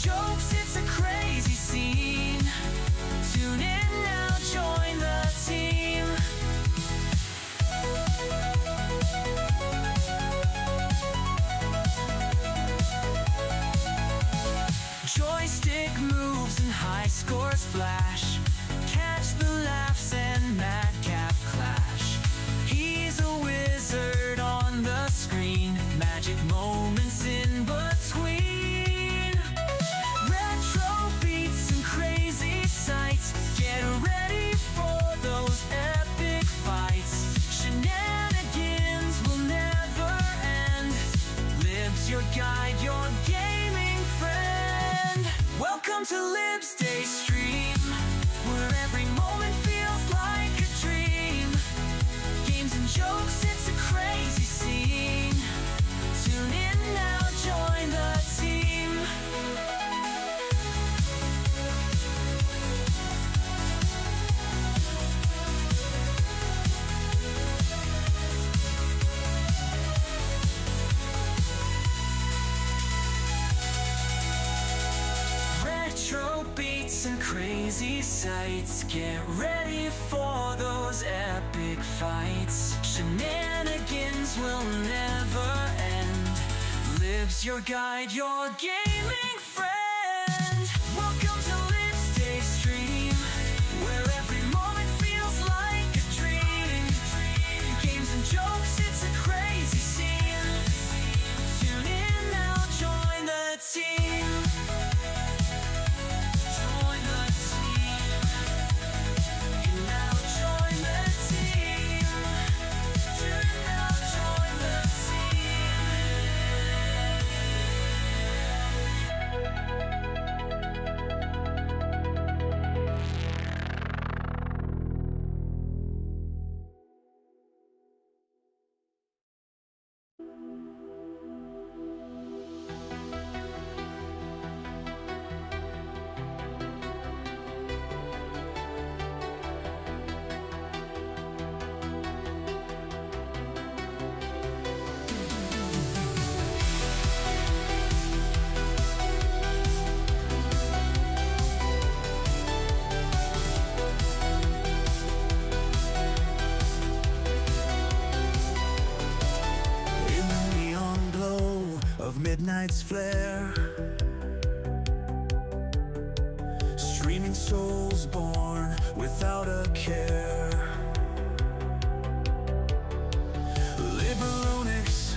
jokes, it's a crazy scene. Tune in now, join the team. Joystick moves and high scores flash. Catch the laughs and madcap clash. He's a wizard on the screen. Magic moments in between. Retro beats and crazy sights. Get ready for those epic fights. Shenanigans will never end. Lib's your guide, your gaming friend. Welcome to Lib's Day Stream, where every moment feels like a dream. Games and jokes, it's a crazy scene. Tune in now, join the team. Retro beats and crazy sights. Get ready for those epic fights. Shenanigans will never end. Lib's your guide, your gaming friend. Welcome to Lib's Day Stream, where every moment feels like a dream. Games and jokes, it's a crazy scene. Tune in now, join the team. Join the team. You now join the team. You now join the In the neon glow of midnight's flare, streaming souls born without a care. Liberonics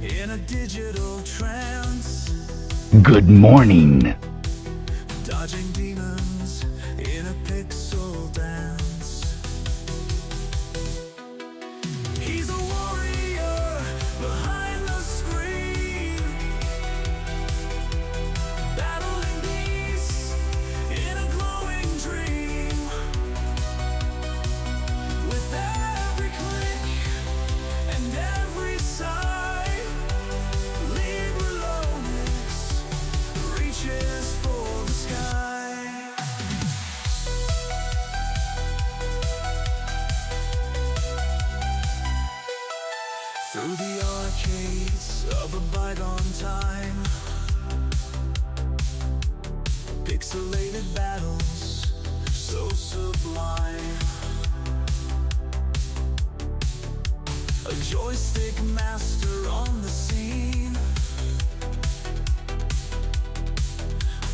in a digital trance, Good morning. dodging demons in a pixel dance. He's a warrior behind the screen, battling beasts in a glowing dream. With every click and every sigh, Liberonics reaches for the sky. Through the arcades of a bygone time, pixelated battles so sublime. A joystick master on the scene,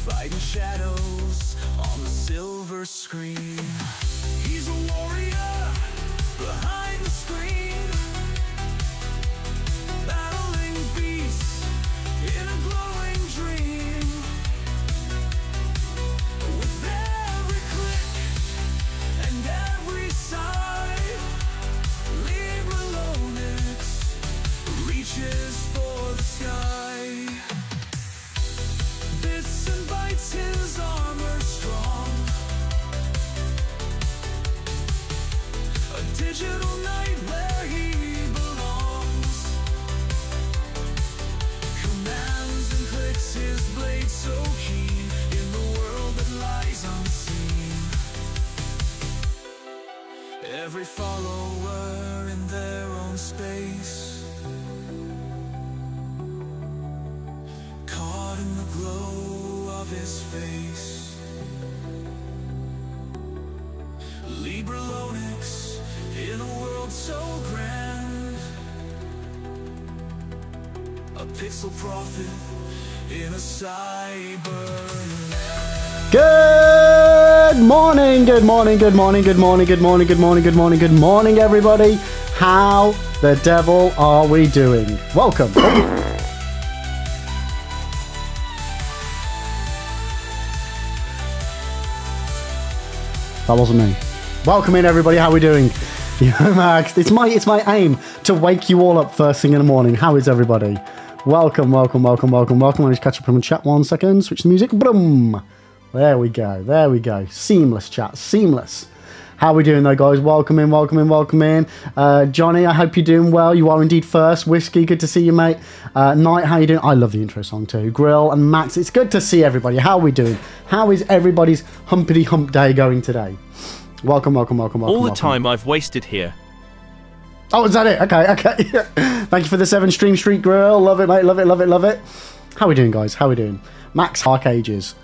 fighting shadows on the silver screen. He's a warrior behind the screen, battling beasts in a glowing dream. With every click and every sigh, Liberonics reaches for the sky. Bits and bytes, his armor strong. A digital nightmare his face. Libra Lonix in a world so grand. A pixel prophet in a cyber land. Good morning, good morning, good morning, good morning, good morning, good morning, good morning, good morning, everybody. How the devil are we doing? Welcome. That wasn't me. Welcome in, everybody. How are we doing? Yeah, Max. It's my aim to wake you all up first thing in the morning. How is everybody? Welcome, welcome, welcome, welcome, welcome. I'll just catch up from the chat 1 second. Switch the music. Boom. There we go. There we go. Seamless chat. Seamless. How are we doing though, guys? Welcome in, welcome in, welcome in. Johnny, I hope you're doing well. You are indeed first. Whiskey, good to see you, mate. Knight, how you doing? I love the intro song too. Grill and Max, it's good to see everybody. How are we doing? How is everybody's humpity hump day going today? Welcome, welcome, welcome, welcome. All the welcome. time I've wasted here. Oh, is that it? Okay, okay. Thank you for the 7 stream street grill. Love it, mate. Love it, love it, love it. How are we doing, guys? How are we doing? Max Dark Ages.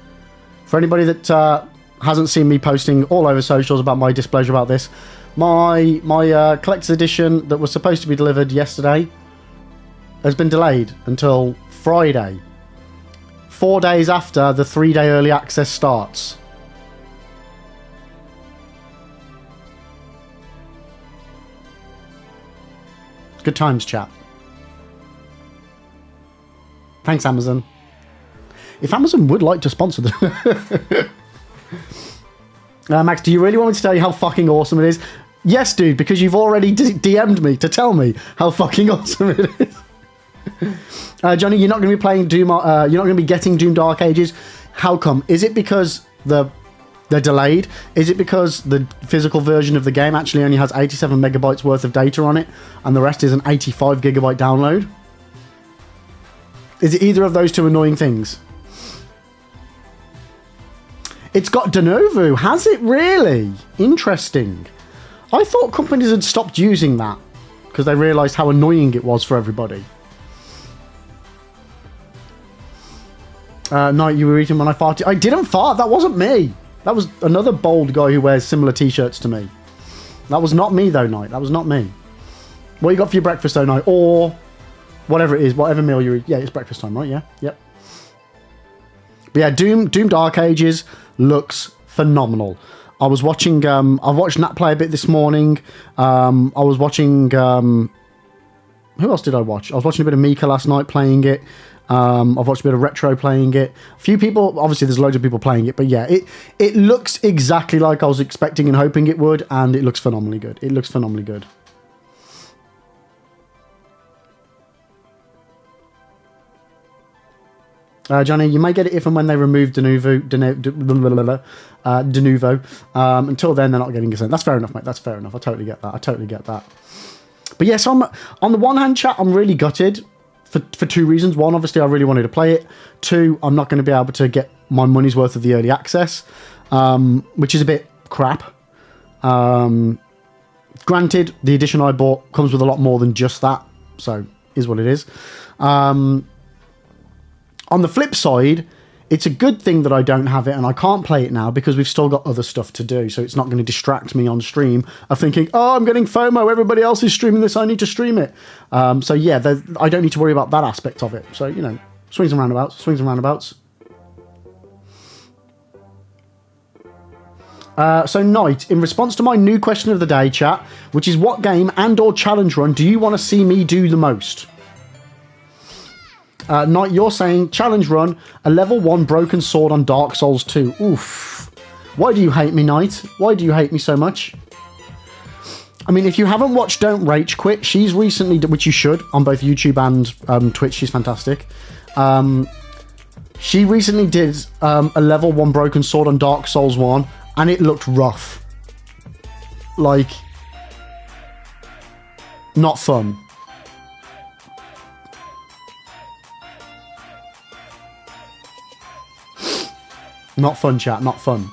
For anybody that hasn't seen me posting all over socials about my displeasure about this, my collector's edition that was supposed to be delivered yesterday has been delayed until Friday, 4 days after the 3-day early access starts. Good times, chat. Thanks, Amazon. If Amazon would like to sponsor them. Max, do you really want me to tell you how fucking awesome it is? Yes, dude, because you've already DM'd me to tell me how fucking awesome it is. Johnny, you're not going to be playing Doom. You're not going to be getting Doom Dark Ages. How come? Is it because they're delayed? Is it because the physical version of the game actually only has 87 megabytes worth of data on it, and the rest is an 85 gigabyte download? Is it either of those two annoying things? It's got Denuvo, has it really? Interesting. I thought companies had stopped using that because they realised how annoying it was for everybody. No, you were eating when I farted. I didn't fart, that wasn't me. That was another bald guy who wears similar t-shirts to me. That was not me though, Knight. That was not me. What you got for your breakfast though, Knight? Or whatever it is, whatever meal you eat. Yeah, it's breakfast time, right? Yeah, yep. But yeah, Doom Dark Ages looks phenomenal. I was watching, I've watched Nat play a bit this morning. I was watching, who else did I watch? I was watching a bit of Mika last night playing it. I've watched a bit of Retro playing it. A few people, obviously there's loads of people playing it, but yeah, it looks exactly like I was expecting and hoping it would, and it looks phenomenally good. It looks phenomenally good. Johnny, you may get it if and when they remove Denuvo. Until then, they're not getting consent. That's fair enough, mate. That's fair enough. I totally get that. I totally get that. But yes, on the one hand, chat, I'm really gutted for 2 reasons. One, obviously, I really wanted to play it. 2, I'm not going to be able to get my money's worth of the early access, which is a bit crap. Granted, the edition I bought comes with a lot more than just that, so is what it is. On the flip side, it's a good thing that I don't have it and I can't play it now because we've still got other stuff to do. So it's not going to distract me on stream of thinking, oh, I'm getting FOMO. Everybody else is streaming this. I need to stream it. So yeah, I don't need to worry about that aspect of it. So, you know, swings and roundabouts, swings and roundabouts. So Knight, in response to my new question of the day, chat, which is what game and or challenge run do you want to see me do the most? Knight, you're saying challenge run, a level 1 broken sword on Dark Souls 2. Oof. Why do you hate me, Knight? Why do you hate me so much? I mean, if you haven't watched Don't Rage Quit, she's recently, which you should, on both YouTube and Twitch, she's fantastic. She recently did a level 1 broken sword on Dark Souls 1, and it looked rough. Like, not fun. Not fun, chat. Not fun.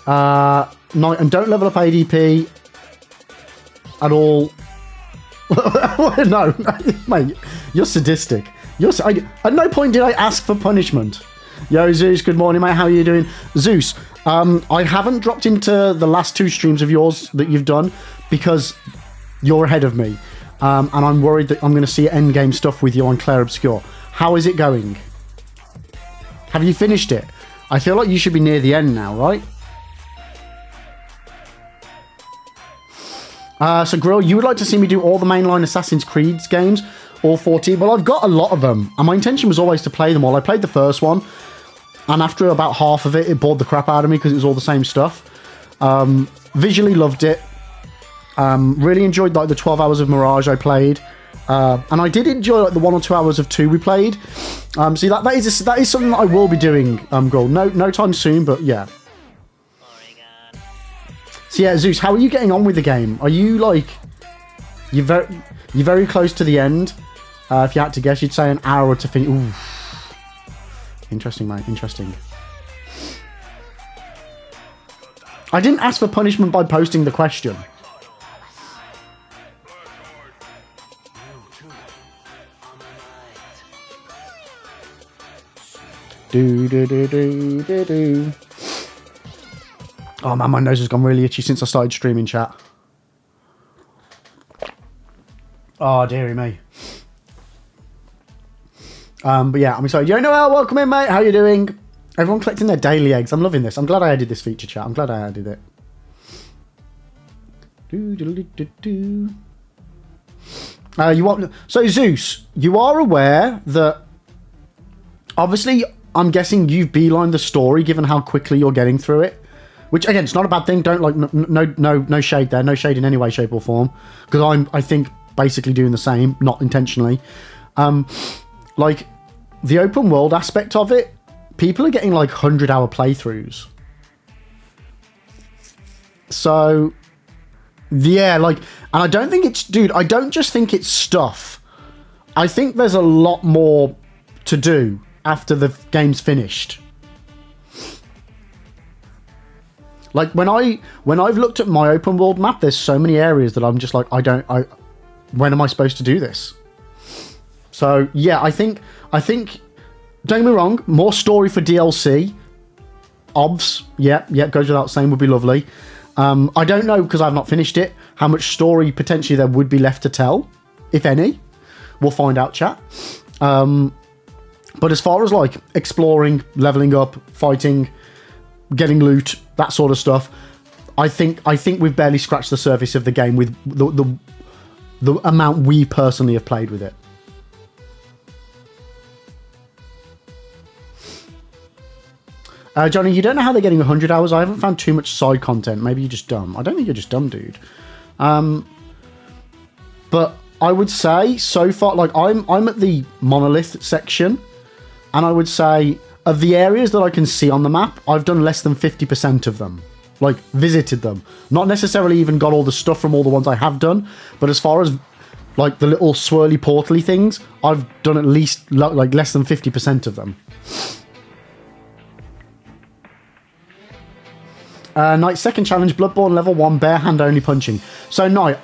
No, and don't level up ADP at all. No, mate, you're sadistic. At no point did I ask for punishment. Yo, Zeus, good morning, mate. How are you doing? Zeus, I haven't dropped into the last 2 streams of yours that you've done because you're ahead of me. And I'm worried that I'm going to see endgame stuff with you on Clair Obscur. How is it going? Have you finished it? I feel like you should be near the end now, right? So, Grill, you would like to see me do all the mainline Assassin's Creed games, all 14? Well, I've got a lot of them, and my intention was always to play them all. I played the first one, and after about half of it, it bored the crap out of me because it was all the same stuff. Visually loved it. Really enjoyed like the 12 hours of Mirage I played. And I did enjoy like the 1 or 2 hours of 2 we played. See, that is something that I will be doing, Grill. No time soon, but yeah. So yeah, Zeus, how are you getting on with the game? Are you like... You're very close to the end. If you had to guess, you'd say an hour to finish. Ooh. Interesting, mate. Interesting. I didn't ask for punishment by posting the question. Do. Oh man, my nose has gone really itchy since I started streaming, chat. Oh, dearie me. But yeah, I'm excited. Yo, Noel, welcome in, mate. How you doing? Everyone collecting their daily eggs. I'm loving this. I'm glad I added this feature, chat. I'm glad I added it. So Zeus, you are aware that obviously I'm guessing you've beelined the story given how quickly you're getting through it. Which again, it's not a bad thing. Don't like no shade there. No shade in any way, shape or form. Because I think basically doing the same, not intentionally. Like the open world aspect of it, people are getting like 100-hour playthroughs. So yeah, like, and I don't think it's, dude, I don't just think it's stuff. I think there's a lot more to do after the game's finished. Like when I've looked at my open world map, there's so many areas that I'm just like, when am I supposed to do this? So yeah, I think, don't get me wrong, more story for DLC. Obs, yeah, goes without saying, would be lovely. I don't know, because I've not finished it, how much story potentially there would be left to tell, if any. We'll find out, chat. But as far as like exploring, leveling up, fighting, getting loot, that sort of stuff, I think we've barely scratched the surface of the game with the amount we personally have played with it. Johnny, you don't know how they're getting 100 hours? I haven't found too much side content. Maybe you're just dumb. I don't think you're just dumb, dude. But I would say so far, like I'm at the Monolith section, and I would say of the areas that I can see on the map, I've done less than 50% of them. Like visited them, not necessarily even got all the stuff from all the ones I have done, but as far as like the little swirly portally things, I've done at least like less than 50% of them. Knight, second challenge, Bloodborne level 1, bare hand only punching. So Knight,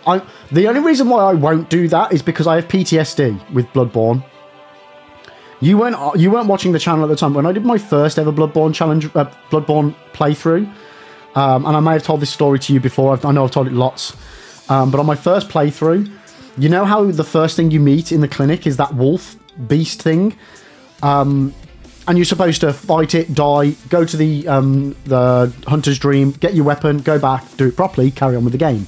the only reason why I won't do that is because I have PTSD with Bloodborne. You weren't watching the channel at the time when I did my first ever Bloodborne challenge, Bloodborne playthrough, and I may have told this story to you before. I know I've told it lots, but on my first playthrough, you know how the first thing you meet in the clinic is that wolf beast thing. And you're supposed to fight it, die, go to the Hunter's Dream, get your weapon, go back, do it properly, carry on with the game.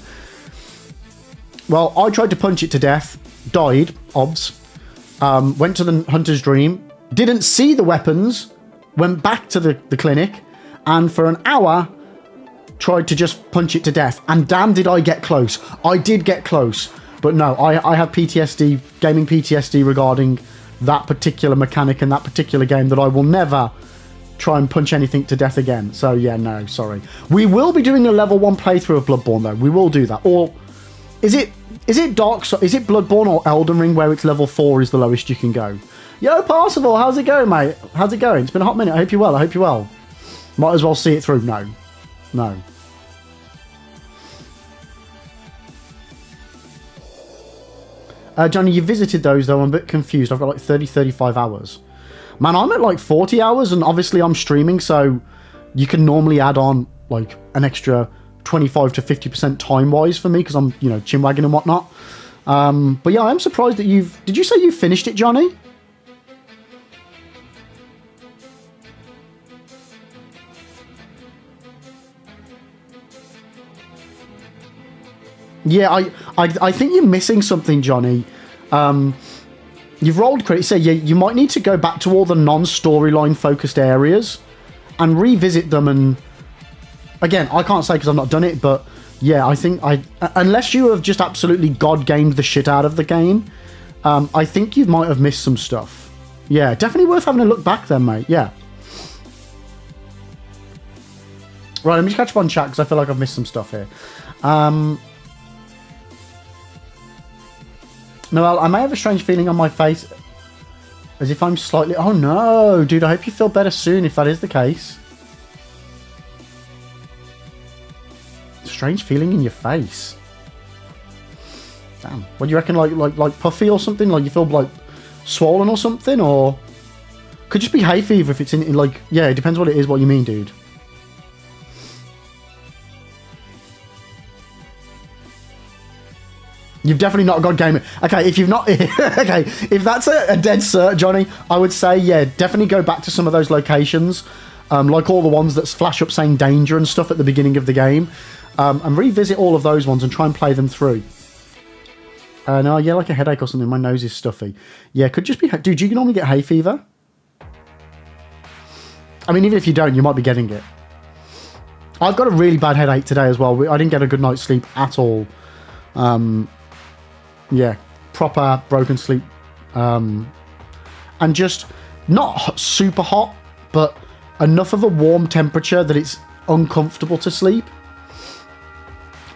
Well, I tried to punch it to death, died, obs, went to the Hunter's Dream, didn't see the weapons, went back to the clinic, and for an hour, tried to just punch it to death. And damn did I get close. I did get close. But no, I have PTSD, gaming PTSD regarding that particular mechanic and that particular game, that I will never try and punch anything to death again. So yeah, no, sorry. We will be doing a level 1 playthrough of Bloodborne though. We will do that. Or is it Bloodborne or Elden Ring where it's level 4 is the lowest you can go? Yo, Parsifal, how's it going, mate? How's it going? It's been a hot minute. I hope you're well. Might as well see it through. No. Johnny, you visited those though. I'm a bit confused. I've got like 35 hours. Man, I'm at like 40 hours, and obviously I'm streaming, so you can normally add on like an extra 25 to 50% time-wise for me, because I'm, you know, chinwagging and whatnot. But yeah, I'm surprised that did you say you finished it, Johnny? Yeah, I think you're missing something, Johnny. You've rolled credit, so yeah, you might need to go back to all the non-storyline focused areas and revisit them. And again, I can't say because I've not done it, but yeah, I think unless you have just absolutely god-gamed the shit out of the game, I think you might have missed some stuff. Yeah, definitely worth having a look back then, mate. Yeah. Right, let me just catch up on chat because I feel like I've missed some stuff here. Noel, I may have a strange feeling on my face as if I'm slightly... Oh no, dude, I hope you feel better soon if that is the case. Strange feeling in your face. Damn. What do you reckon, like puffy or something? Like you feel like swollen or something? Or could just be hay fever if it's in like... Yeah, it depends what it is, what you mean, dude. You've definitely not got gaming. Okay, if you've not... okay, if that's a dead cert, Johnny, I would say, yeah, definitely go back to some of those locations. Like all the ones that flash up saying danger and stuff at the beginning of the game. And revisit all of those ones and try and play them through. No, yeah, like a headache or something. My nose is stuffy. Yeah, could just be... Dude, you can normally get hay fever. I mean, even if you don't, you might be getting it. I've got a really bad headache today as well. I didn't get a good night's sleep at all. Yeah, proper broken sleep. And just not super hot, but enough of a warm temperature that it's uncomfortable to sleep.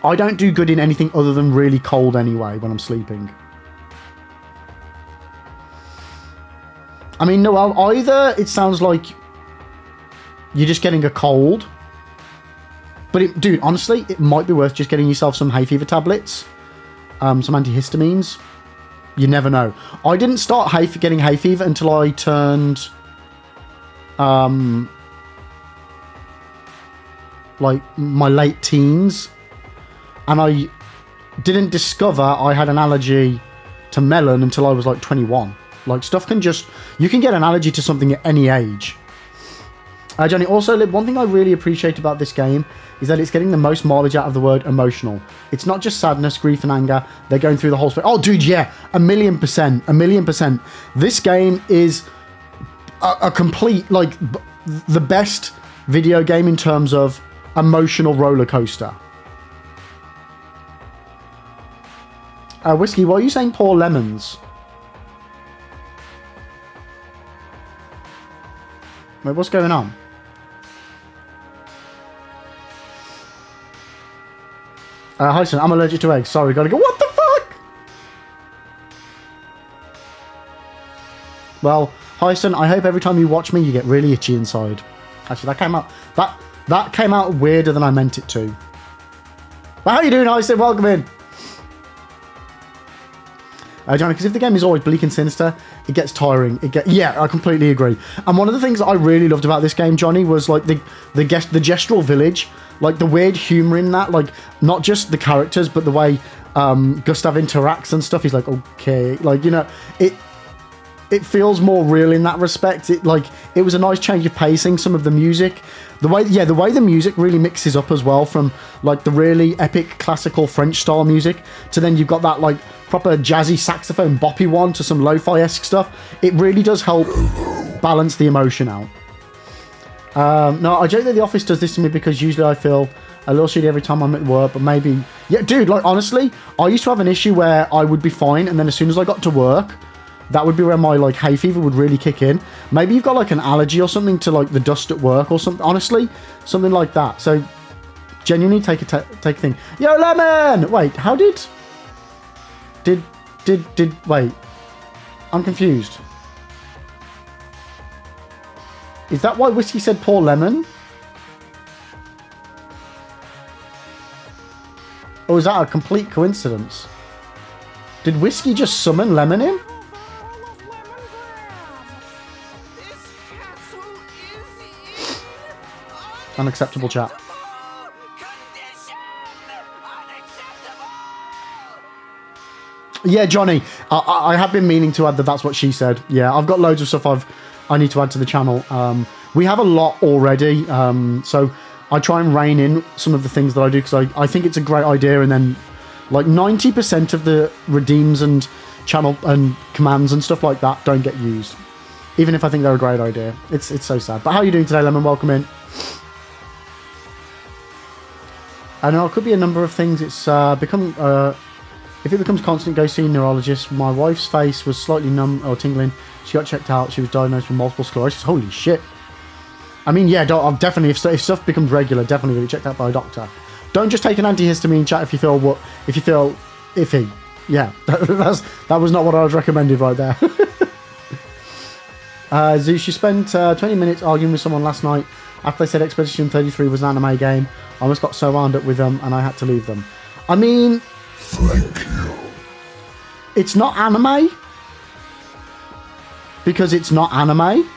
I don't do good in anything other than really cold anyway when I'm sleeping. I mean, no, either it sounds like you're just getting a cold. But, dude, honestly, it might be worth just getting yourself some hay fever tablets. Some antihistamines. You never know. I didn't start getting hay fever until I turned... like, my late teens. And I didn't discover I had an allergy to melon until I was, like, 21. Like, stuff can just... You can get an allergy to something at any age. Johnny, also, one thing I really appreciate about this game is that it's getting the most mileage out of the word emotional. It's not just sadness, grief, and anger. They're going through the whole spectrum. Oh, dude, yeah, 1,000,000%. 1,000,000%. This game is a complete, like, the best video game in terms of emotional roller coaster. Whiskey, why are you saying pour lemons? Wait, what's going on? Hi, son, I'm allergic to eggs. Sorry, gotta go. What the fuck? Well, hi, son, I hope every time you watch me, you get really itchy inside. Actually, that came out weirder than I meant it to. But how you doing, Hyson? Welcome in. Johnny, because if the game is always bleak and sinister, it gets tiring. Yeah, I completely agree. And one of the things that I really loved about this game, Johnny, was like the gestural village, like the weird humor in that, like not just the characters, but the way Gustav interacts and stuff. He's like, okay, like, you know, it feels more real in that respect. It was a nice change of pacing. Some of the music, the way the music really mixes up as well, from like the really epic classical French style music to then you've got that like proper jazzy saxophone boppy one to some lo-fi-esque stuff. It really does help balance the emotion out. No, I joke that The Office does this to me because usually I feel a little shitty every time I'm at work, but maybe... Yeah, dude, like, honestly, I used to have an issue where I would be fine, and then as soon as I got to work, that would be where my, like, hay fever would really kick in. Maybe you've got, like, an allergy or something to, like, the dust at work or something. Honestly, something like that. So, genuinely take a thing. Yo, Lemon! Wait, how did... Wait. I'm confused. Is that why Whiskey said pour lemon? Or is that a complete coincidence? Did Whiskey just summon Lemon in? Unacceptable, chat. Yeah, Johnny, I have been meaning to add that that's what she said. Yeah, I've got loads of stuff I need to add to the channel. We have a lot already, so I try and rein in some of the things that I do because I think it's a great idea, and then like 90% of the redeems and channel and commands and stuff like that don't get used, even if I think they're a great idea. It's so sad. But how are you doing today, Lemon? Welcome in. I know it could be a number of things. It's become if it becomes constant, go see a neurologist. My wife's face was slightly numb or tingling. She got checked out. She was diagnosed with multiple sclerosis. Holy shit. I mean, yeah, I've definitely, if stuff becomes regular, definitely get checked out by a doctor. Don't just take an antihistamine, chat, if you feel iffy. Yeah, that was not what I was recommended right there. Zeus, you spent 20 minutes arguing with someone last night after they said Expedition 33 was an anime game. I almost got so wound up with them and I had to leave them. I mean, Thank you. it's not anime because it's not anime.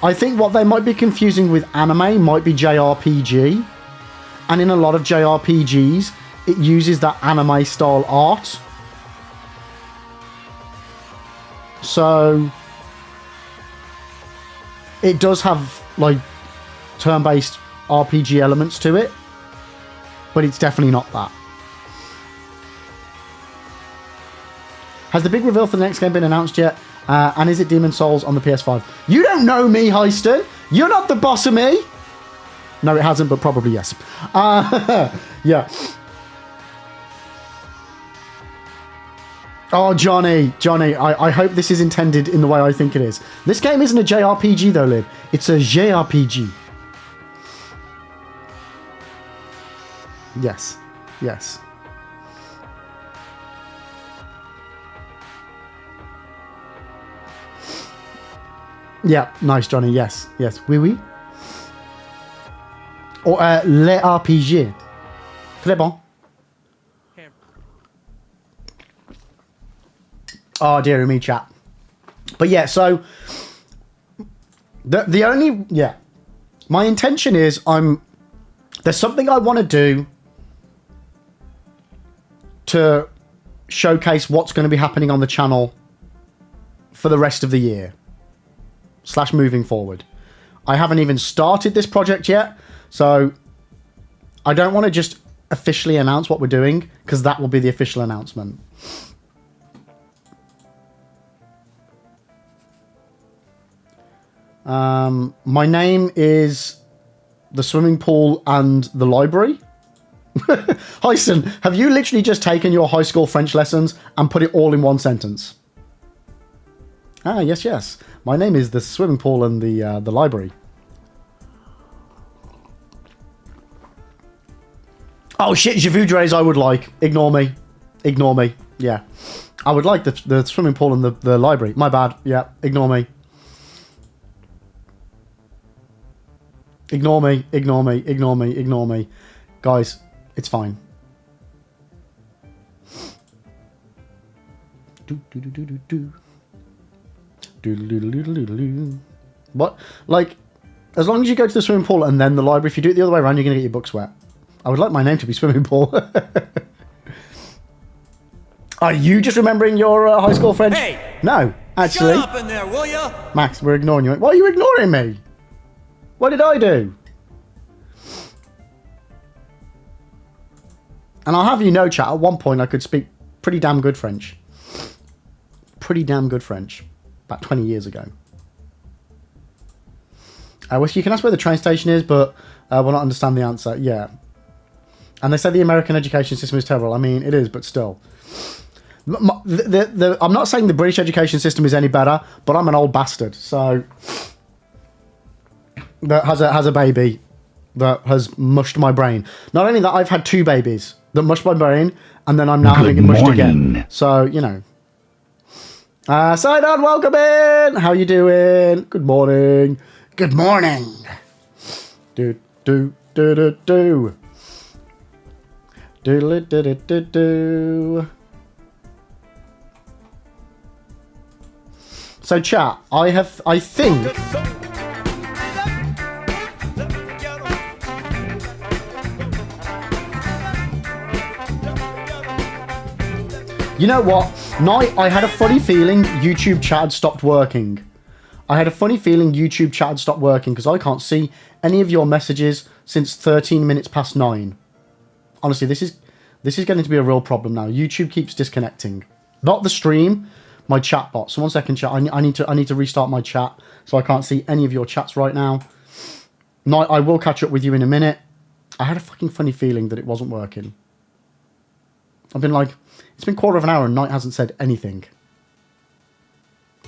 I think what they might be confusing with anime might be JRPG. And in a lot of JRPGs, it uses that anime style art. So it does have like turn-based RPG elements to it, but it's definitely not that. Has the big reveal for the next game been announced yet? And is it Demon's Souls on the PS5? You don't know me, Heiston. You're not the boss of me. No, it hasn't, but probably yes. Yeah. Oh, Johnny, I hope this is intended in the way I think it is. This game isn't a JRPG though, Lib. It's a JRPG. Yes. Yes. Yeah, nice, Johnny. Yes, yes. Oui, oui. Or les RPG. Très bon. Oh, dear me, chat. But yeah, so the only, yeah, my intention is there's something I want to do to showcase what's going to be happening on the channel for the rest of the year / moving forward. I haven't even started this project yet, so I don't want to just officially announce what we're doing because that will be the official announcement. My name is the swimming pool and the library. Heisen, have you literally just taken your high school French lessons and put it all in one sentence? Ah, yes, yes. My name is the swimming pool and the library. Oh shit, je voudrais, I would like. Ignore me. Ignore me. Yeah. I would like the swimming pool and the library. My bad. Yeah, ignore me. Ignore me, ignore me, ignore me, ignore me. Guys, it's fine. What? Like, as long as you go to the swimming pool and then the library, if you do it the other way around, you're going to get your books wet. I would like my name to be swimming pool. Are you just remembering your high school French? Hey! No, actually. Shut up in there, will ya? Max, we're ignoring you. Why are you ignoring me? What did I do? And I'll have you know, chat, at one point I could speak pretty damn good French. Pretty damn good French. About 20 years ago. You can ask where the train station is, but we'll not understand the answer. Yeah. And they say the American education system is terrible. I mean, it is, but still. I'm not saying the British education system is any better, but I'm an old bastard, so... that has a baby that has mushed my brain. Not only that, I've had 2 babies that mushed my brain, and then I'm now having it mushed again. So, you know. Sidon, welcome in! How you doing? Good morning. Good morning. Do. Doodle-do-do-do. So, chat, I think... You know what? Night, I had a funny feeling YouTube chat had stopped working. I had a funny feeling YouTube chat had stopped working because I can't see any of your messages since 13 minutes past 9. Honestly, this is getting to be a real problem now. YouTube keeps disconnecting. Not the stream, my chat bot. So 1 second, chat. I need to restart my chat, so I can't see any of your chats right now. Night, I will catch up with you in a minute. I had a fucking funny feeling that it wasn't working. I've been like, it's been quarter of an hour and Night hasn't said anything.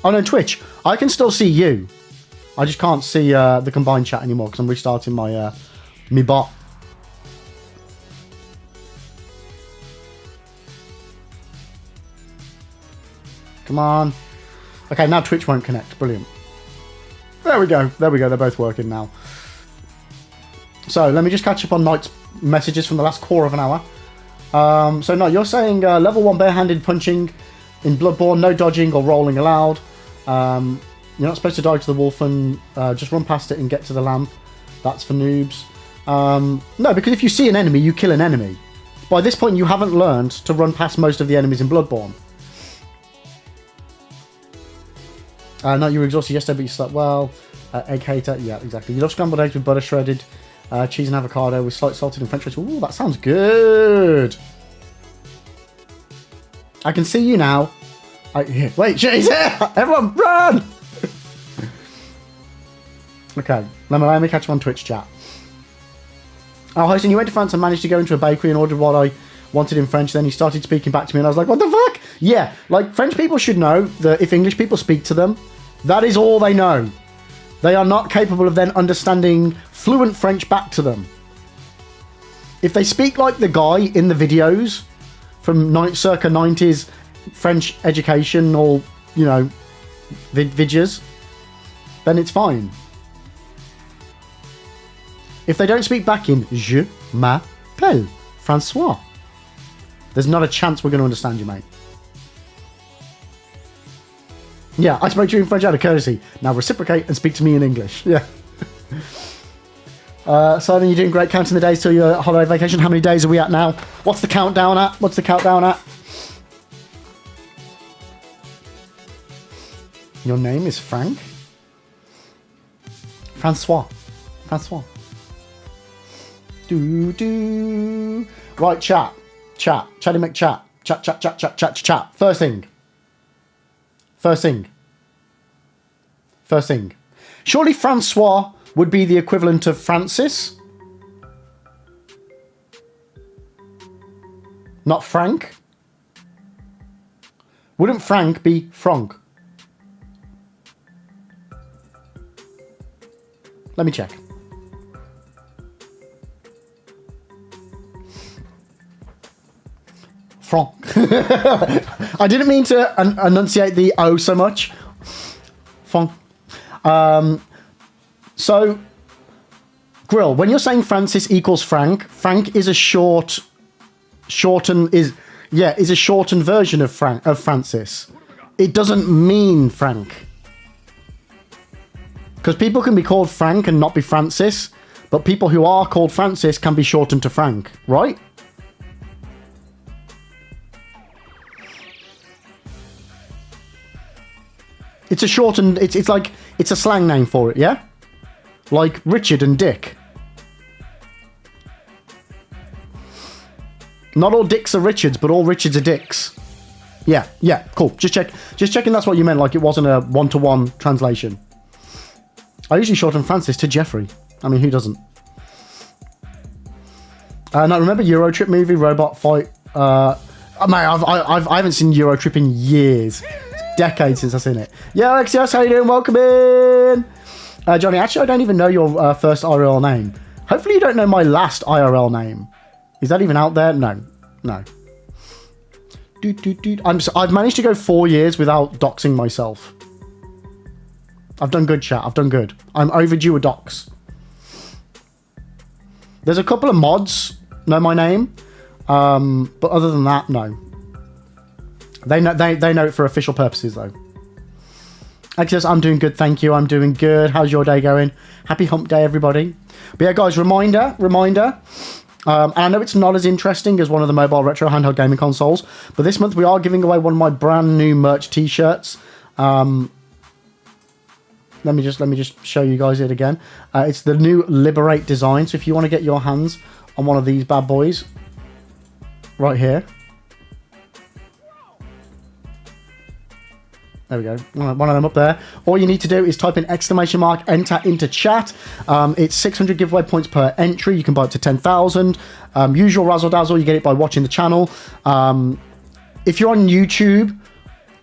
Oh no, Twitch, I can still see you. I just can't see the combined chat anymore because I'm restarting my me bot. Come on. Okay, now Twitch won't connect. Brilliant. There we go. There we go. They're both working now. So let me just catch up on Night's messages from the last quarter of an hour. So no, you're saying level 1 barehanded punching in Bloodborne, no dodging or rolling allowed. You're not supposed to dodge the wolf and just run past it and get to the lamp. That's for noobs. No, because if you see an enemy, you kill an enemy. By this point, you haven't learned to run past most of the enemies in Bloodborne. No, you were exhausted yesterday, but you slept well. Egg hater, yeah, exactly. You love scrambled eggs with butter shredded, cheese and avocado with slight salted and French fries. Ooh, that sounds good. I can see you now. Wait, she's here! Everyone, run! Okay, let me catch him on Twitch chat. Oh, Hostin, you went to France and managed to go into a bakery and ordered what I wanted in French. Then he started speaking back to me and I was like, what the fuck? Yeah, like, French people should know that if English people speak to them, that is all they know. They are not capable of then understanding fluent French back to them. If they speak like the guy in the videos from circa 90s French education or, you know, videos, then it's fine. If they don't speak back in Je m'appelle Francois, there's not a chance we're going to understand you, mate. Yeah, I spoke to you in French out of courtesy. Now reciprocate and speak to me in English. Yeah. Simon, you're doing great, counting the days till your holiday vacation. How many days are we at now? What's the countdown at? What's the countdown at? Your name is Frank? Francois. Francois. Do. Right, chat. Chatty McChat. Chat. First thing. Surely Francois would be the equivalent of Francis? Not Frank? Wouldn't Frank be Franck? Let me check. Franck. I didn't mean to enunciate the O so much. Franck. So, Grill, when you're saying Francis equals Frank, Frank is a shortened version of Francis. It doesn't mean Frank. Because people can be called Frank and not be Francis, but people who are called Francis can be shortened to Frank, right? It's a shortened, it's like, it's a slang name for it, yeah? Like Richard and Dick. Not all Dicks are Richards, but all Richards are Dicks. Yeah, cool. Just checking that's what you meant, like it wasn't a one-to-one translation. I usually shorten Francis to Jeffrey. I mean, who doesn't? Now, remember Eurotrip movie, Robot Fight? I haven't seen Eurotrip in years. It's decades since I've seen it. Yo, Axios, how you doing? Welcome in! Johnny, actually, I don't even know your first IRL name. Hopefully you don't know my last IRL name. Is that even out there? No. I've managed to go 4 years without doxing myself. I've done good, chat. I've done good. I'm overdue a dox. There's a couple of mods know my name, but other than that, no. They know it for official purposes, though. Actually, I'm doing good, thank you. I'm doing good. How's your day going? Happy hump day, everybody. But yeah, guys, reminder. And I know it's not as interesting as one of the mobile retro handheld gaming consoles, but this month we are giving away one of my brand new merch t-shirts. Let me just show you guys it again. It's the new Liberate design. So if you want to get your hands on one of these bad boys right here. There we go. One of them up there. All you need to do is type in !, enter into chat. It's 600 giveaway points per entry. You can buy it to 10,000. Usual razzle dazzle. You get it by watching the channel. If you're on YouTube,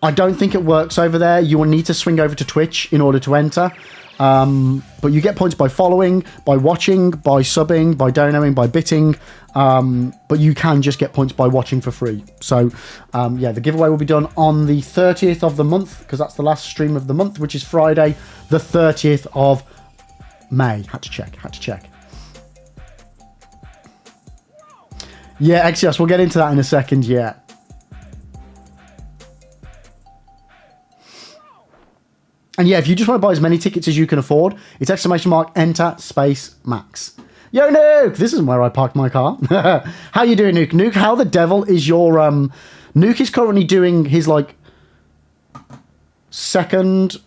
I don't think it works over there. You will need to swing over to Twitch in order to enter. But you get points by following, by watching, by subbing, by donating, by bidding. But you can just get points by watching for free. So, yeah, the giveaway will be done on the 30th of the month, because that's the last stream of the month, which is Friday, the 30th of May. Had to check. Yeah, Exios, we'll get into that in a second, yeah. And yeah, if you just want to buy as many tickets as you can afford, it's ! enter space max. Yo, Nuke! This isn't where I parked my car. How you doing, Nuke? Nuke, how the devil is your... Nuke is currently doing his, like, second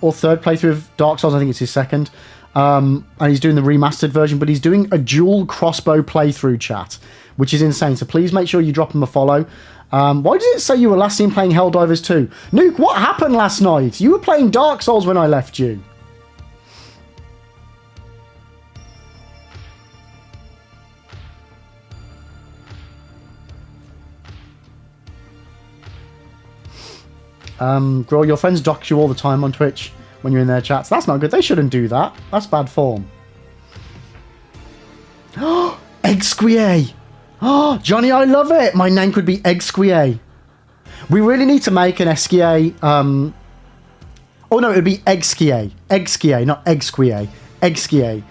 or third playthrough of Dark Souls. I think it's his second. And he's doing the remastered version, but he's doing a dual crossbow playthrough, chat, which is insane. So please make sure you drop him a follow. Why did it say you were last seen playing Helldivers 2? Nuke, what happened last night? You were playing Dark Souls when I left you. Girl, your friends dox you all the time on Twitch when you're in their chats. That's not good. They shouldn't do that. That's bad form. Egg Squie. Oh, Johnny, I love it. My name could be Egg Squie. We really need to make an Esquie. Oh, no, it would be Egg Skie. Egg Skie, not Egg Squie. Egg Skie.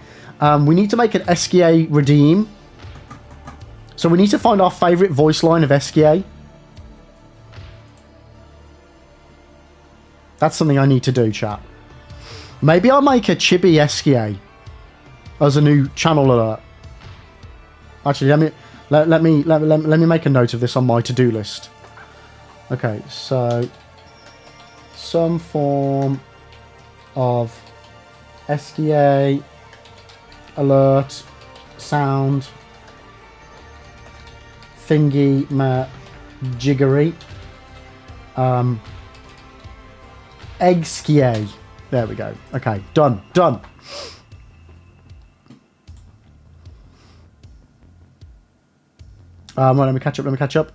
We need to make an Esquie redeem. So we need to find our favourite voice line of Esquie. That's something I need to do, chat. Maybe I'll make a Chibi Esquie as a new channel alert. Actually, let me make a note of this on my to-do list. Okay, so some form of Esquie alert sound thingy jiggery Egg Skie. There we go. Okay, done. Well, let me catch up.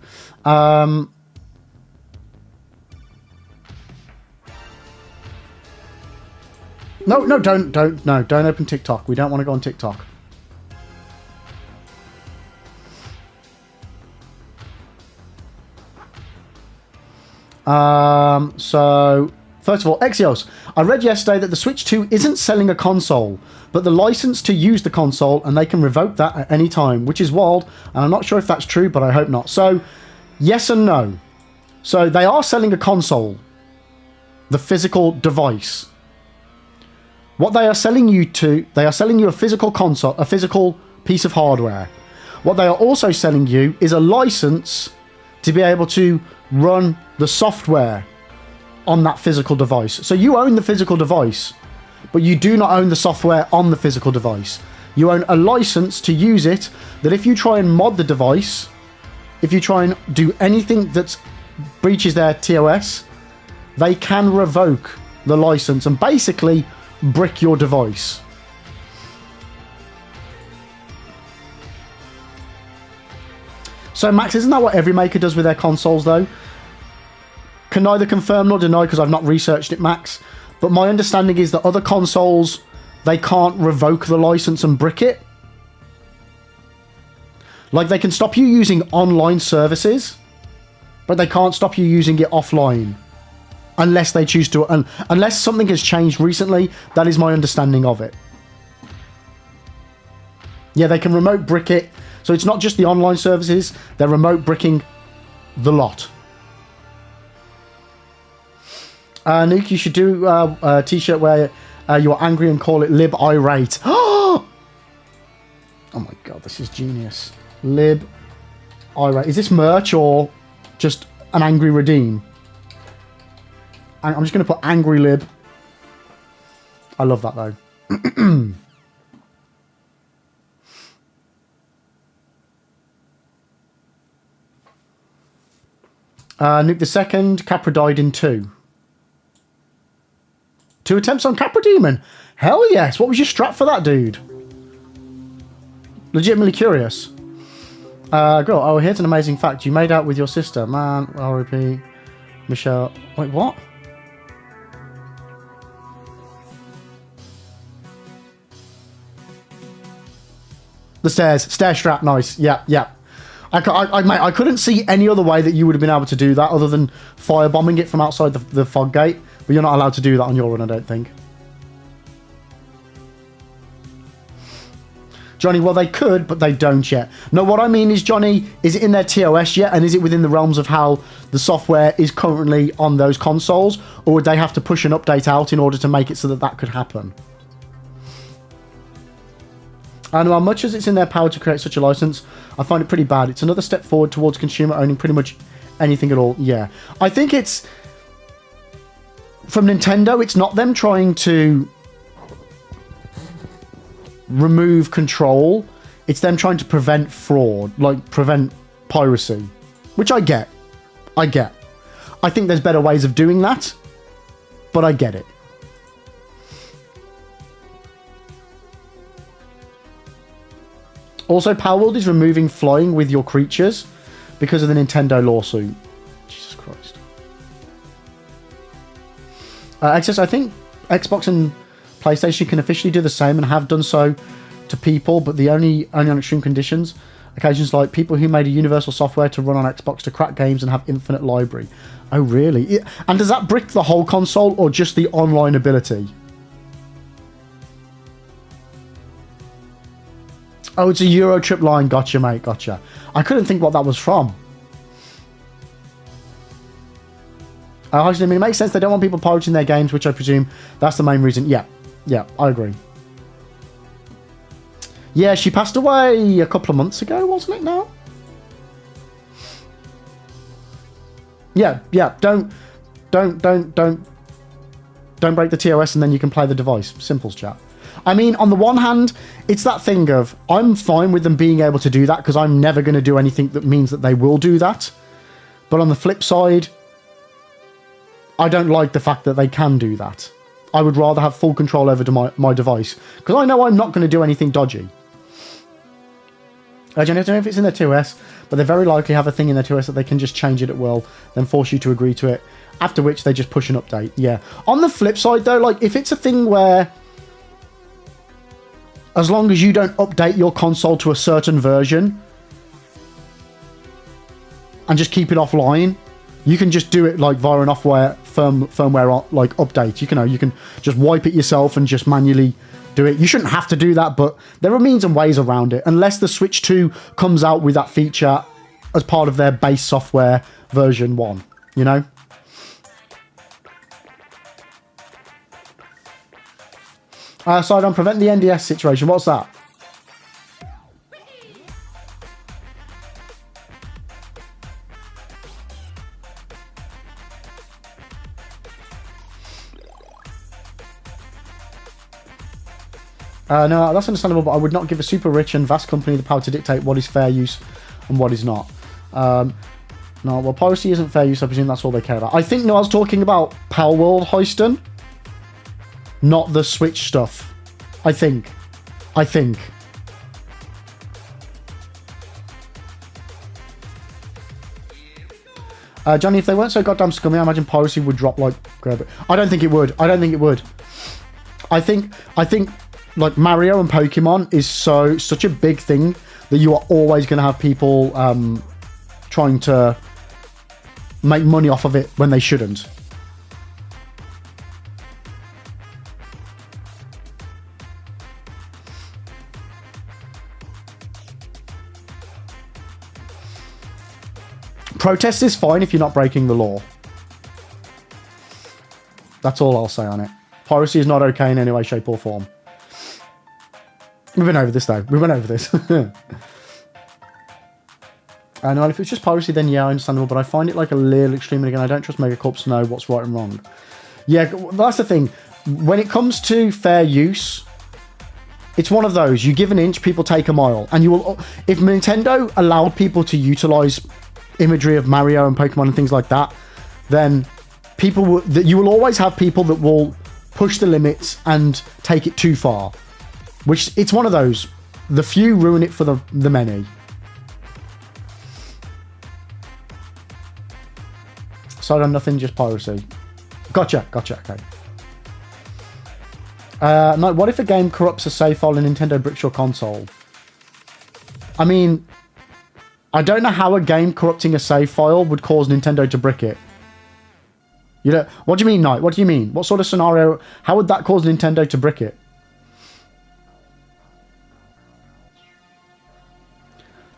No, don't open TikTok. We don't want to go on TikTok. So first of all, Exios, I read yesterday that the Switch 2 isn't selling a console, but the license to use the console, and they can revoke that at any time, which is wild, and I'm not sure if that's true, but I hope not. So, yes and no. So, they are selling a console, the physical device. What they are selling you they are selling you a physical console, a physical piece of hardware. What they are also selling you is a license to be able to run the software on that physical device. So you own the physical device, but you do not own the software on the physical device. You own a license to use it, that if you try and mod the device, if you try and do anything that breaches their TOS, they can revoke the license and basically brick your device. So Max, isn't that what every maker does with their consoles though? Can neither confirm nor deny because I've not researched it, Max. But my understanding is that other consoles, they can't revoke the license and brick it. Like, they can stop you using online services, but they can't stop you using it offline. Unless they choose to... unless something has changed recently, that is my understanding of it. Yeah, they can remote brick it. So it's not just the online services, they're remote bricking the lot. Nuke, you should do a t-shirt where you're angry and call it lib irate. Oh my god. god, this is genius. Lib, irate. Is this merch or just an angry redeem? I'm just going to put angry lib. I love that though. Nuke the second. Capra died in 2. 2 attempts on Capra Demon. Hell yes. What was your strat for that, dude? Legitimately curious. Girl, oh, here's an amazing fact. You made out with your sister. Man, R.I.P. Michelle. Wait, what? The stairs. Stair strap. Nice. Yeah, yeah. Mate, I couldn't see any other way that you would have been able to do that other than firebombing it from outside the fog gate. But you're not allowed to do that on your run, I don't think. Johnny, well, they could, but they don't yet. No, what I mean is, Johnny, is it in their TOS yet? And is it within the realms of how the software is currently on those consoles? Or would they have to push an update out in order to make it so that that could happen? I know how much as it's in their power to create such a license, I find it pretty bad. It's another step forward towards consumer owning pretty much anything at all. Yeah. I think it's... From Nintendo, it's not them trying to remove control. It's them trying to prevent fraud, like prevent piracy. Which I get. I think there's better ways of doing that, but I get it. Also, Palworld is removing flying with your creatures because of the Nintendo lawsuit. Jesus Christ. Access, I think Xbox and PlayStation can officially do the same and have done so to people, but only on extreme conditions. Occasions like people who made a universal software to run on Xbox to crack games and have infinite library. Oh, really? And does that brick the whole console or just the online ability? Oh, it's a Euro trip line. Gotcha, mate. Gotcha. I couldn't think what that was from. I mean, it makes sense. They don't want people pirating their games, which I presume that's the main reason. Yeah. Yeah, I agree. Yeah, she passed away a couple of months ago, wasn't it now? Yeah. Don't break the TOS and then you can play the device. Simples, chat. I mean, on the one hand, it's that thing of, I'm fine with them being able to do that because I'm never going to do anything that means that they will do that. But on the flip side, I don't like the fact that they can do that. I would rather have full control over my device because I know I'm not going to do anything dodgy. I don't know if it's in their 2S, but they very likely have a thing in their 2S that they can just change it at will, then force you to agree to it, after which they just push an update. Yeah. On the flip side, though, like, if it's a thing where as long as you don't update your console to a certain version and just keep it offline, you can just do it like via an firmware like update. You can just wipe it yourself and just manually do it. You shouldn't have to do that, but there are means and ways around it, unless the Switch 2 comes out with that feature as part of their base software version 1, you know? Side on prevent the NDS situation. What's that? No, that's understandable, but I would not give a super rich and vast company the power to dictate what is fair use and what is not. No, well, piracy isn't fair use. I presume that's all they care about. I think, no, I was talking about Palworld, Houston. Not the Switch stuff. I think. Johnny, if they weren't so goddamn scummy, I imagine piracy would drop like grab it. I don't think it would. I think like Mario and Pokemon is such a big thing that you are always going to have people trying to make money off of it when they shouldn't. Protest is fine if you're not breaking the law. That's all I'll say on it. Piracy is not okay in any way, shape or form. We've been over this, though. We went over this. No, if it's just piracy, then yeah, understandable. But I find it like a little extreme. And again, I don't trust Megacorps to know what's right and wrong. Yeah, that's the thing. When it comes to fair use, it's one of those. You give an inch, people take a mile. And you will, if Nintendo allowed people to utilize imagery of Mario and Pokemon and things like that, then you will always have people that will push the limits and take it too far. Which, it's one of those. The few ruin it for the many. So nothing, just piracy. Gotcha, okay. No, what if a game corrupts a save file in Nintendo bricks your console? I mean, I don't know how a game corrupting a save file would cause Nintendo to brick it. You know, what do you mean, Knight? What do you mean? What sort of scenario? How would that cause Nintendo to brick it?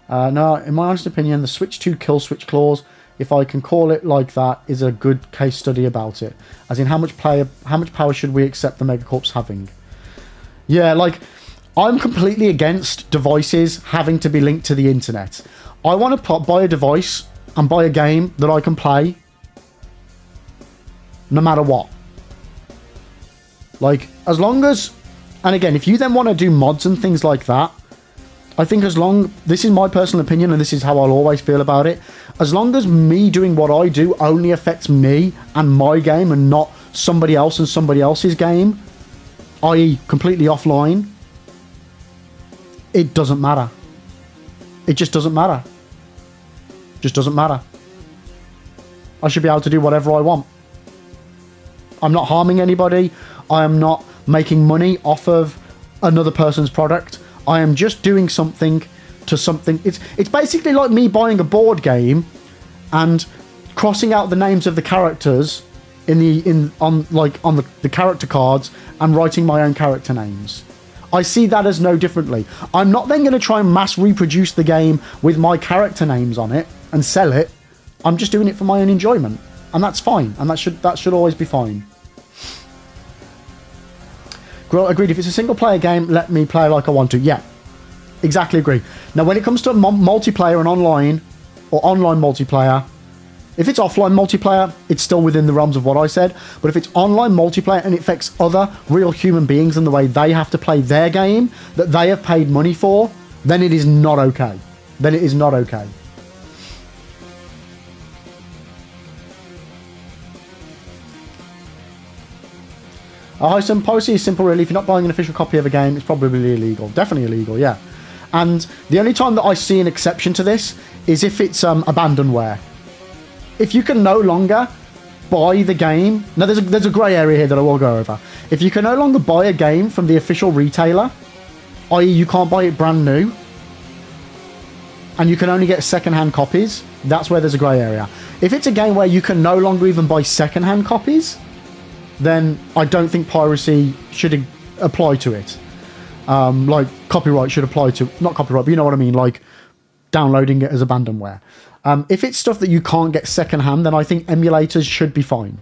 No, in my honest opinion, the Switch 2 kill switch clause, if I can call it like that, is a good case study about it. As in, how much power should we accept the Megacorps having? Yeah, like, I'm completely against devices having to be linked to the internet. I want to buy a device and buy a game that I can play no matter what. Like, as long as... And again, if you then want to do mods and things like that, I think this is my personal opinion and this is how I'll always feel about it, as long as me doing what I do only affects me and my game and not somebody else and somebody else's game, i.e. completely offline, it doesn't matter. It just doesn't matter. Just doesn't matter. I should be able to do whatever I want. I'm not harming anybody. I am not making money off of another person's product. I am just doing something to something. It's basically like me buying a board game and crossing out the names of the characters on the character cards and writing my own character names. I see that as no differently. I'm not then going to try and mass reproduce the game with my character names on it and sell it. I'm just doing it for my own enjoyment, and that's fine. And that should always be fine. Agreed. If it's a single player game, let me play like I want to. Yeah, exactly agree. Now, when it comes to multiplayer and online, or online multiplayer, if it's offline multiplayer, it's still within the realms of what I said. But if it's online multiplayer and it affects other real human beings and the way they have to play their game that they have paid money for, then it is not okay. Then it is not okay. Some policy is simple, really. If you're not buying an official copy of a game, it's probably illegal. Definitely illegal, yeah. And the only time that I see an exception to this is if it's abandonware. If you can no longer buy the game... Now, there's a grey area here that I will go over. If you can no longer buy a game from the official retailer, i.e. you can't buy it brand new, and you can only get second-hand copies, that's where there's a grey area. If it's a game where you can no longer even buy second-hand copies, then I don't think piracy should apply to it. Like, copyright should apply to... Not copyright, but you know what I mean, like downloading it as abandonware. If it's stuff that you can't get secondhand, then I think emulators should be fine.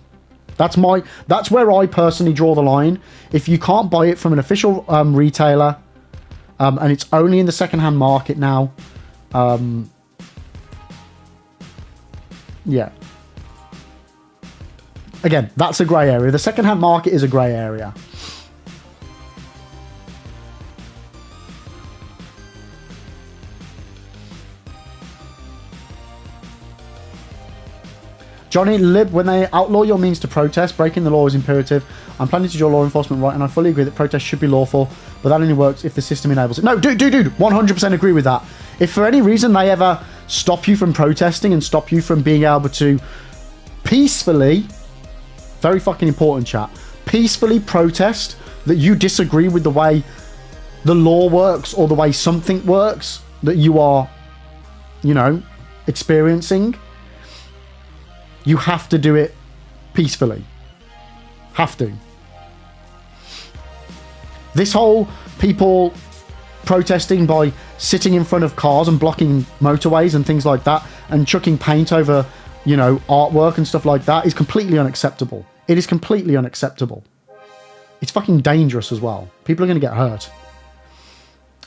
That's where I personally draw the line. If you can't buy it from an official retailer, and it's only in the secondhand market now, yeah. Again, that's a grey area. The second-hand market is a grey area. Johnny Lib, when they outlaw your means to protest, breaking the law is imperative. I'm planning to draw law enforcement right, and I fully agree that protest should be lawful, but that only works if the system enables it. No, dude, 100% agree with that. If for any reason they ever stop you from protesting and stop you from being able to peacefully... Very fucking important, chat. Peacefully protest that you disagree with the way the law works or the way something works that you are, you know, experiencing. You have to do it peacefully. Have to. This whole people protesting by sitting in front of cars and blocking motorways and things like that and chucking paint over, you know, artwork and stuff like that is completely unacceptable. It is completely unacceptable. It's fucking dangerous as well. People are going to get hurt.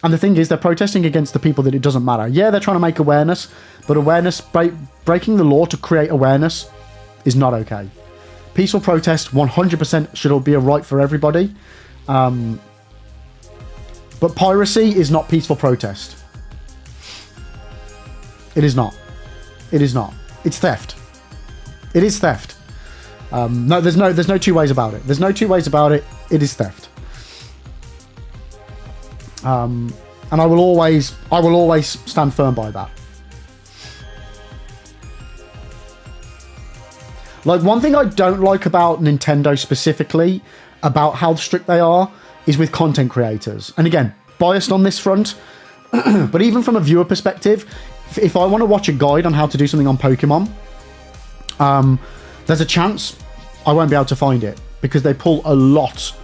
And the thing is, they're protesting against the people that it doesn't matter. Yeah, they're trying to make awareness, but breaking the law to create awareness is not okay. Peaceful protest 100% should be a right for everybody. But piracy is not peaceful protest. It is not. It is not. It's theft. It is theft. No, there's no two ways about it. There's no two ways about it. It is theft. And I will always stand firm by that. Like, one thing I don't like about Nintendo specifically, about how strict they are, is with content creators. And again, biased on this front, but even from a viewer perspective, if I want to watch a guide on how to do something on Pokemon, there's a chance I won't be able to find it, because they pull a lot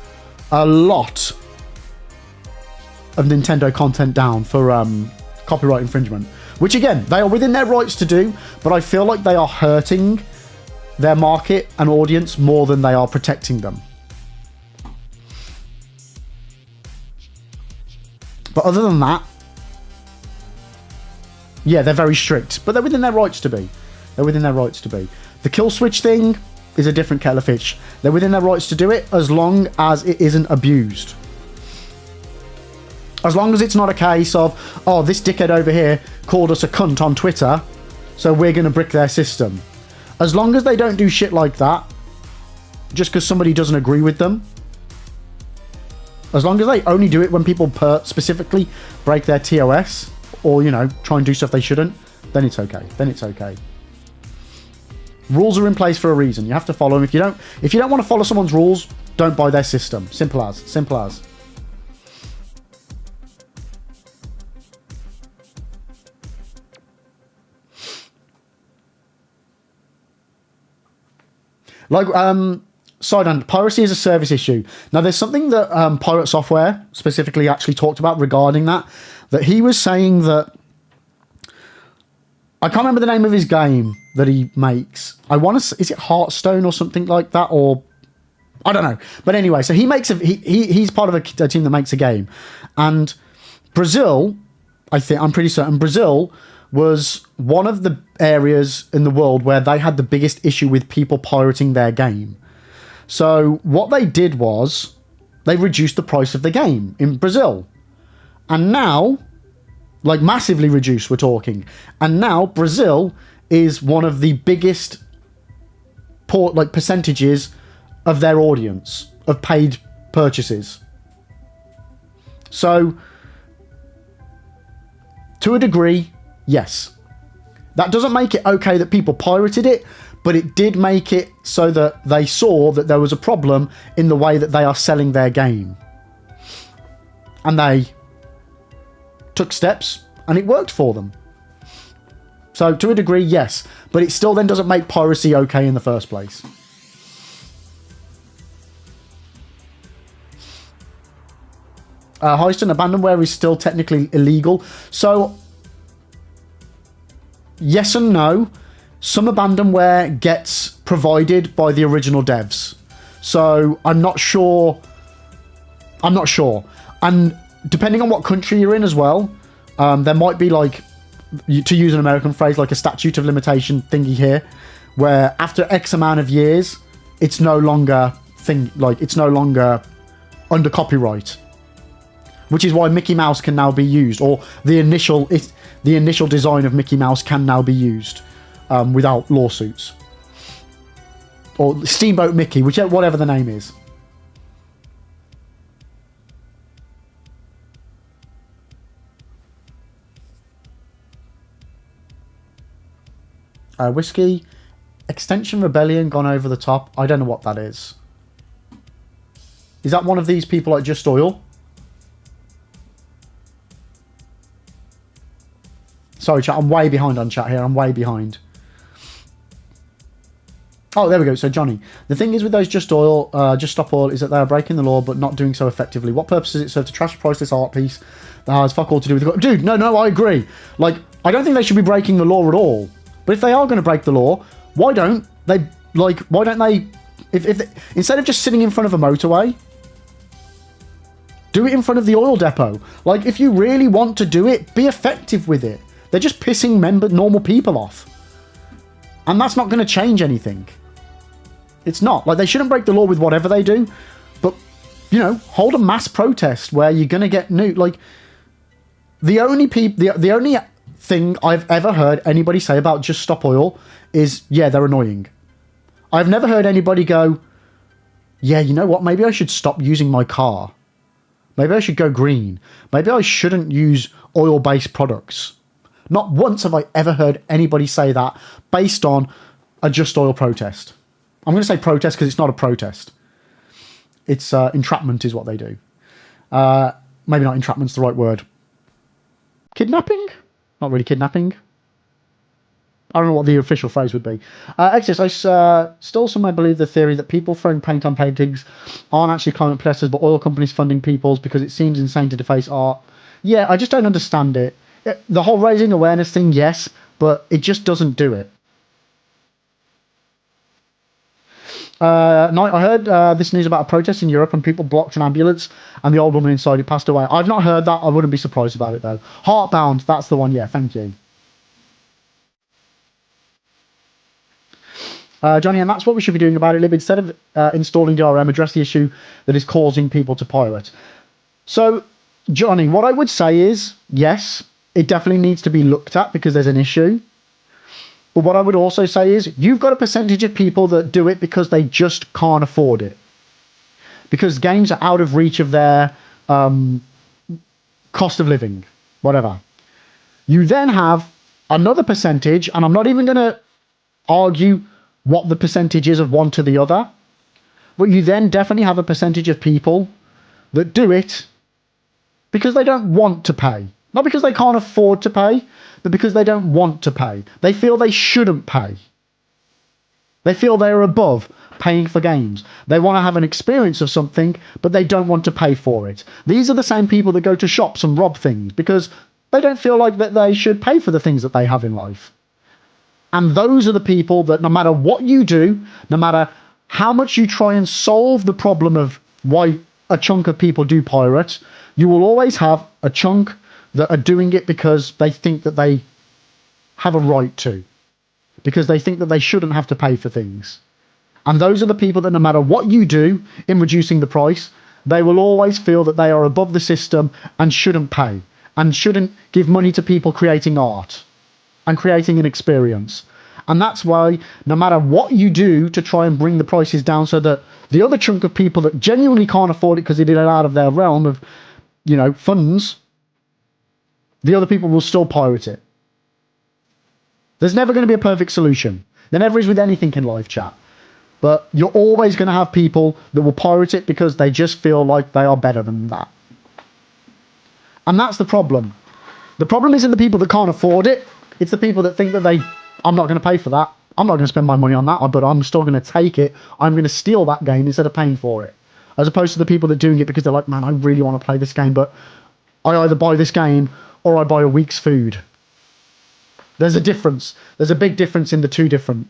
of Nintendo content down for copyright infringement, which again, they are within their rights to do, but I feel like they are hurting their market and audience more than they are protecting them. But other than that, yeah, they're very strict, but they're within their rights to be. They're within their rights to be. The kill switch thing is a different kettle of fish. They're within their rights to do it as long as it isn't abused. As long as it's not a case of, oh, this dickhead over here called us a cunt on Twitter, so we're going to brick their system. As long as they don't do shit like that, just because somebody doesn't agree with them, as long as they only do it when people specifically break their TOS, or, you know, try and do stuff they shouldn't, then it's okay. Then it's okay. Rules are in place for a reason. You have to follow them. If you don't want to follow someone's rules, don't buy their system. Simple as. Simple as. Like, side on, piracy is a service issue. Now, there's something that Pirate Software specifically actually talked about regarding that he was saying that, I can't remember the name of his game that he makes. Is it Hearthstone or something like that? Or, I don't know. But anyway, so he makes he's part of a team that makes a game. And Brazil, I'm pretty certain Brazil was one of the areas in the world where they had the biggest issue with people pirating their game. So what they did was they reduced the price of the game in Brazil. And now, like massively reduced, we're talking. And now Brazil is one of the biggest percentages of their audience of paid purchases. So, to a degree, yes. That doesn't make it okay that people pirated it, but it did make it so that they saw that there was a problem in the way that they are selling their game. And they took steps, and it worked for them. So, to a degree, yes. But it still then doesn't make piracy okay in the first place. Heist and abandonware is still technically illegal. So, yes and no. Some abandonware gets provided by the original devs. So, I'm not sure. And depending on what country you're in as well, there might be, like, to use an American phrase, like a statute of limitation thingy here, where after X amount of years, it's no longer under copyright. Which is why Mickey Mouse can now be used, or the initial design of Mickey Mouse can now be used without lawsuits. Or Steamboat Mickey, whatever the name is. Whiskey, Extension Rebellion gone over the top. I don't know what that is. Is that one of these people like Just Oil? Sorry, chat. I'm way behind on chat here. I'm way behind. Oh, there we go. So, Johnny, the thing is with those Just Stop Oil is that they are breaking the law but not doing so effectively. What purpose does it serve to trash a priceless art piece that has fuck all to do with the... Dude, no, I agree. Like, I don't think they should be breaking the law at all. But if they are going to break the law, why don't they, if instead of just sitting in front of a motorway, Do it in front of the oil depot. Like, if you really want to do it, be effective with it. They're just pissing normal people off. And that's not going to change anything. It's not. Like, they shouldn't break the law with whatever they do. But, you know, hold a mass protest where you're going to get nuked. Like, the only thing I've ever heard anybody say about Just Stop Oil is, yeah, they're annoying. I've never heard anybody go, yeah, you know what? Maybe I should stop using my car. Maybe I should go green. Maybe I shouldn't use oil-based products. Not once have I ever heard anybody say that based on a Just Oil protest. I'm going to say protest because it's not a protest. It's entrapment is what they do. Maybe not entrapment's the right word. Kidnapping? Not really kidnapping. I don't know what the official phrase would be. Exodus, I still somewhere believe the theory that people throwing paint on paintings aren't actually climate protesters, but oil companies funding people's because it seems insane to deface art. Yeah, I just don't understand it. The whole raising awareness thing, yes, but it just doesn't do it. I heard this news about a protest in Europe and people blocked an ambulance and the old woman inside it passed away. I've not heard that. I wouldn't be surprised about it though. Heartbound, that's the one. Yeah, thank you. Johnny, and that's what we should be doing about it, Lib. Instead of installing DRM, address the issue that is causing people to pirate. So, Johnny, what I would say is, yes, it definitely needs to be looked at because there's an issue. But what I would also say is, you've got a percentage of people that do it because they just can't afford it. Because games are out of reach of their cost of living, whatever. You then have another percentage, and I'm not even going to argue what the percentage is of one to the other, but you then definitely have a percentage of people that do it because they don't want to pay. Not because they can't afford to pay, but because they don't want to pay. They feel they shouldn't pay. They feel they're above paying for games. They want to have an experience of something, but they don't want to pay for it. These are the same people that go to shops and rob things because they don't feel like that they should pay for the things that they have in life. And those are the people that no matter what you do, no matter how much you try and solve the problem of why a chunk of people do pirate, you will always have a chunk that are doing it because they think that they have a right to. Because they think that they shouldn't have to pay for things. And those are the people that no matter what you do in reducing the price, they will always feel that they are above the system and shouldn't pay. And shouldn't give money to people creating art. And creating an experience. And that's why no matter what you do to try and bring the prices down so that the other chunk of people that genuinely can't afford it because they did it out of their realm of, you know, funds, the other people will still pirate it. There's never going to be a perfect solution. There never is with anything in live chat. But you're always going to have people that will pirate it because they just feel like they are better than that. And that's the problem. The problem isn't the people that can't afford it. It's the people that think that I'm not going to pay for that. I'm not going to spend my money on that, but I'm still going to take it. I'm going to steal that game instead of paying for it. As opposed to the people that are doing it because they're like, man, I really want to play this game, but I either buy this game or I buy a week's food. There's a difference. There's a big difference in the two different.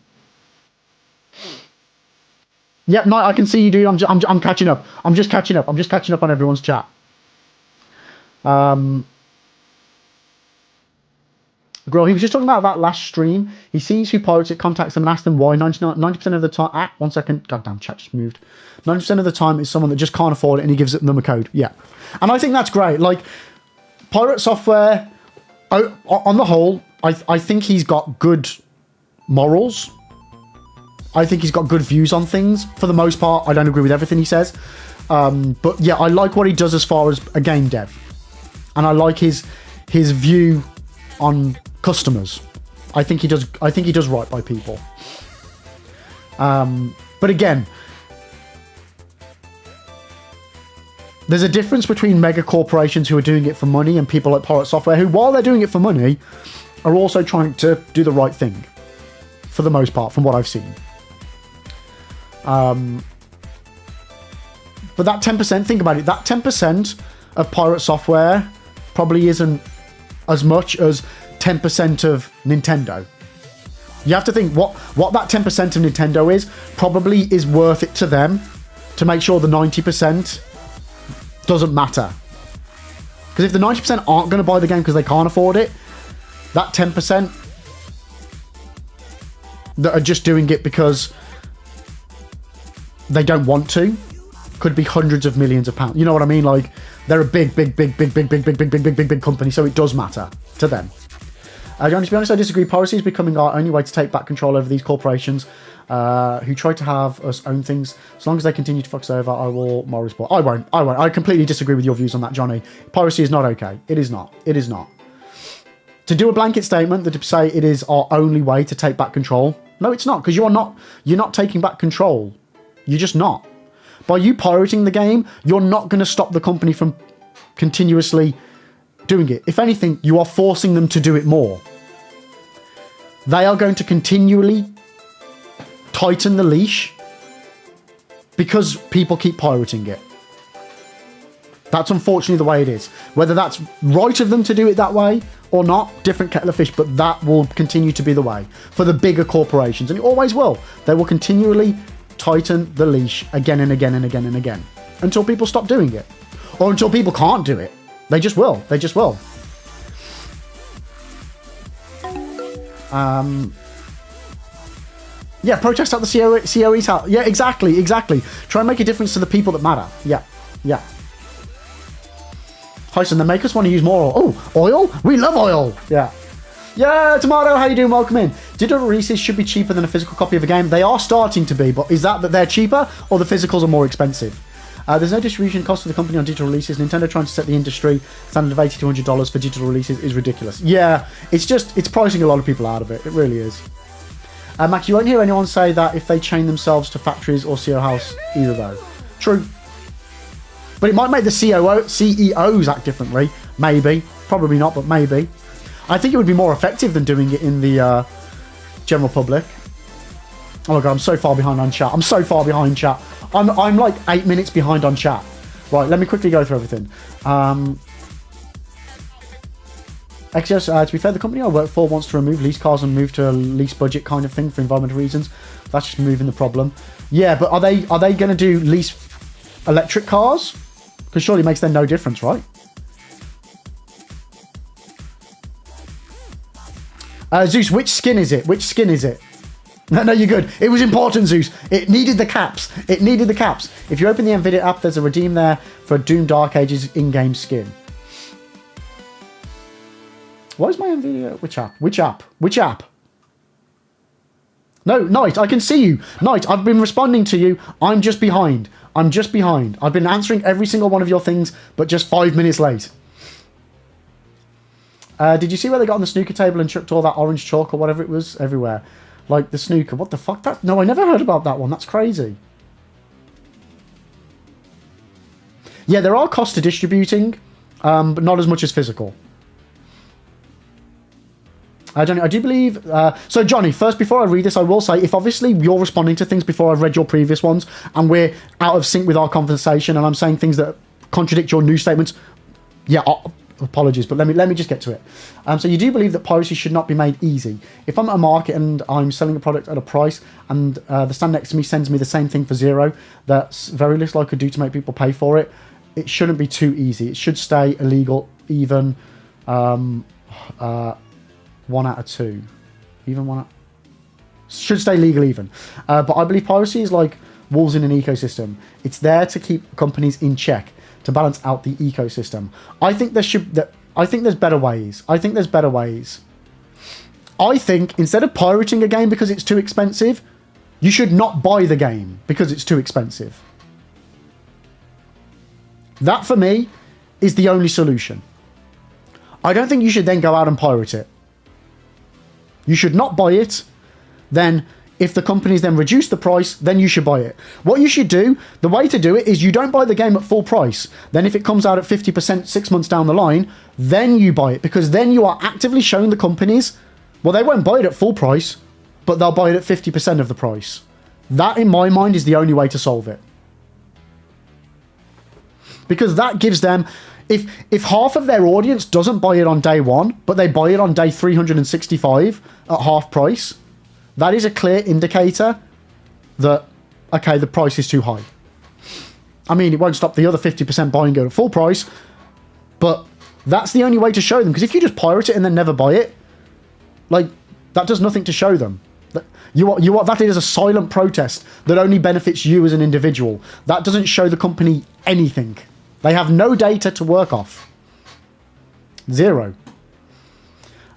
Yep, no, I can see you, dude. I'm catching up. I'm just catching up. I'm just catching up on everyone's chat. Girl, he was just talking about that last stream. He sees who pirates it, contacts them and asks them why. 90% of the time... one second. Goddamn, chat just moved. 90% of the time it's someone that just can't afford it and he gives them a code. Yeah. And I think that's great. Like, pirate software, on the whole, I think he's got good morals. I think he's got good views on things. For the most part, I don't agree with everything he says. But yeah, I like what he does as far as a game dev. And I like his view on customers. I think he does right by people. But again, there's a difference between mega corporations who are doing it for money and people like Pirate Software who, while they're doing it for money, are also trying to do the right thing. For the most part, from what I've seen. But that 10%, think about it, that 10% of Pirate Software probably isn't as much as 10% of Nintendo. You have to think what that 10% of Nintendo is probably is worth it to them to make sure the 90% doesn't matter. Because if the 90% aren't going to buy the game because they can't afford it, that 10% that are just doing it because they don't want to could be hundreds of millions of pounds. You know what I mean? Like, they're a big company, so it does matter to them. Johnny, to be honest, I disagree. Piracy is becoming our only way to take back control over these corporations who try to have us own things. As long as they continue to fuck us over, I will morally support. I won't. I completely disagree with your views on that, Johnny. Piracy is not okay. It is not. It is not. To do a blanket statement that to say it is our only way to take back control, no, it's not, because you're not taking back control. You're just not. By you pirating the game, you're not going to stop the company from continuously doing it. If anything, you are forcing them to do it more. They are going to continually tighten the leash because people keep pirating it. That's unfortunately the way it is. Whether that's right of them to do it that way or not, different kettle of fish, but that will continue to be the way for the bigger corporations, and it always will. They will continually tighten the leash again and again and again and again until people stop doing it, or until people can't do it. They just will. They just will. Yeah, protest at the COE's house. Yeah, exactly. Try and make a difference to the people that matter. Yeah. Hyson, the makers want to use more oil. Oh, oil? We love oil. Yeah, Tomato, how you doing? Welcome in. Digital releases should be cheaper than a physical copy of a game. They are starting to be, but is that they're cheaper or the physicals are more expensive? There's no distribution cost for the company on digital releases. Nintendo trying to set the industry standard of $80 to $100 for digital releases is ridiculous. Yeah, it's pricing a lot of people out of it. It really is. Mac, you won't hear anyone say that if they chain themselves to factories or CO house either, though. True. But it might make the CEOs act differently. Maybe. Probably not, but maybe. I think it would be more effective than doing it in the general public. Oh my god, I'm so far behind on chat. I'm like 8 minutes behind on chat. Right, let me quickly go through everything. Axios, to be fair, the company I work for wants to remove lease cars and move to a lease budget kind of thing for environmental reasons. That's just moving the problem. Yeah, but are they going to do lease electric cars? Because surely it makes them no difference, right? Zeus, which skin is it? No, you're good. It was important, Zeus. It needed the caps. If you open the NVIDIA app, there's a redeem there for Doom Dark Ages in-game skin. Why is my NVIDIA... Which app? No, Knight, I can see you. Knight, I've been responding to you. I'm just behind. I've been answering every single one of your things, but just 5 minutes late. Did you see where they got on the snooker table and chucked all that orange chalk or whatever it was everywhere? Like the snooker. What the fuck? No, I never heard about that one. That's crazy. Yeah, there are costs to distributing, but not as much as physical. Johnny, I do believe... so, Johnny, first, before I read this, I will say, if obviously you're responding to things before I've read your previous ones, and we're out of sync with our conversation, and I'm saying things that contradict your new statements, yeah, apologies, but let me just get to it. So you do believe that piracy should not be made easy. If I'm at a market and I'm selling a product at a price, and the stand next to me sends me the same thing for $0, that's very little I could do to make people pay for it. It shouldn't be too easy. It should stay illegal, even... 1 out of 2. Even 1 out... Should stay legal even. But I believe piracy is like wolves in an ecosystem. It's there to keep companies in check, to balance out the ecosystem. I think there's better ways. I think instead of pirating a game because it's too expensive, you should not buy the game because it's too expensive. That, for me, is the only solution. I don't think you should then go out and pirate it. You should not buy it. Then, if the companies then reduce the price, then you should buy it. What you should do, the way to do it is you don't buy the game at full price. Then if it comes out at 50% 6 months down the line, then you buy it. Because then you are actively showing the companies, well, they won't buy it at full price, but they'll buy it at 50% of the price. That, in my mind, is the only way to solve it. Because that gives them... If half of their audience doesn't buy it on day 1, but they buy it on day 365 at half price, that is a clear indicator that, okay, the price is too high. I mean, it won't stop the other 50% buying it at full price, but that's the only way to show them. Because if you just pirate it and then never buy it, like, that does nothing to show them. That is a silent protest that only benefits you as an individual. That doesn't show the company anything. They have no data to work off. Zero.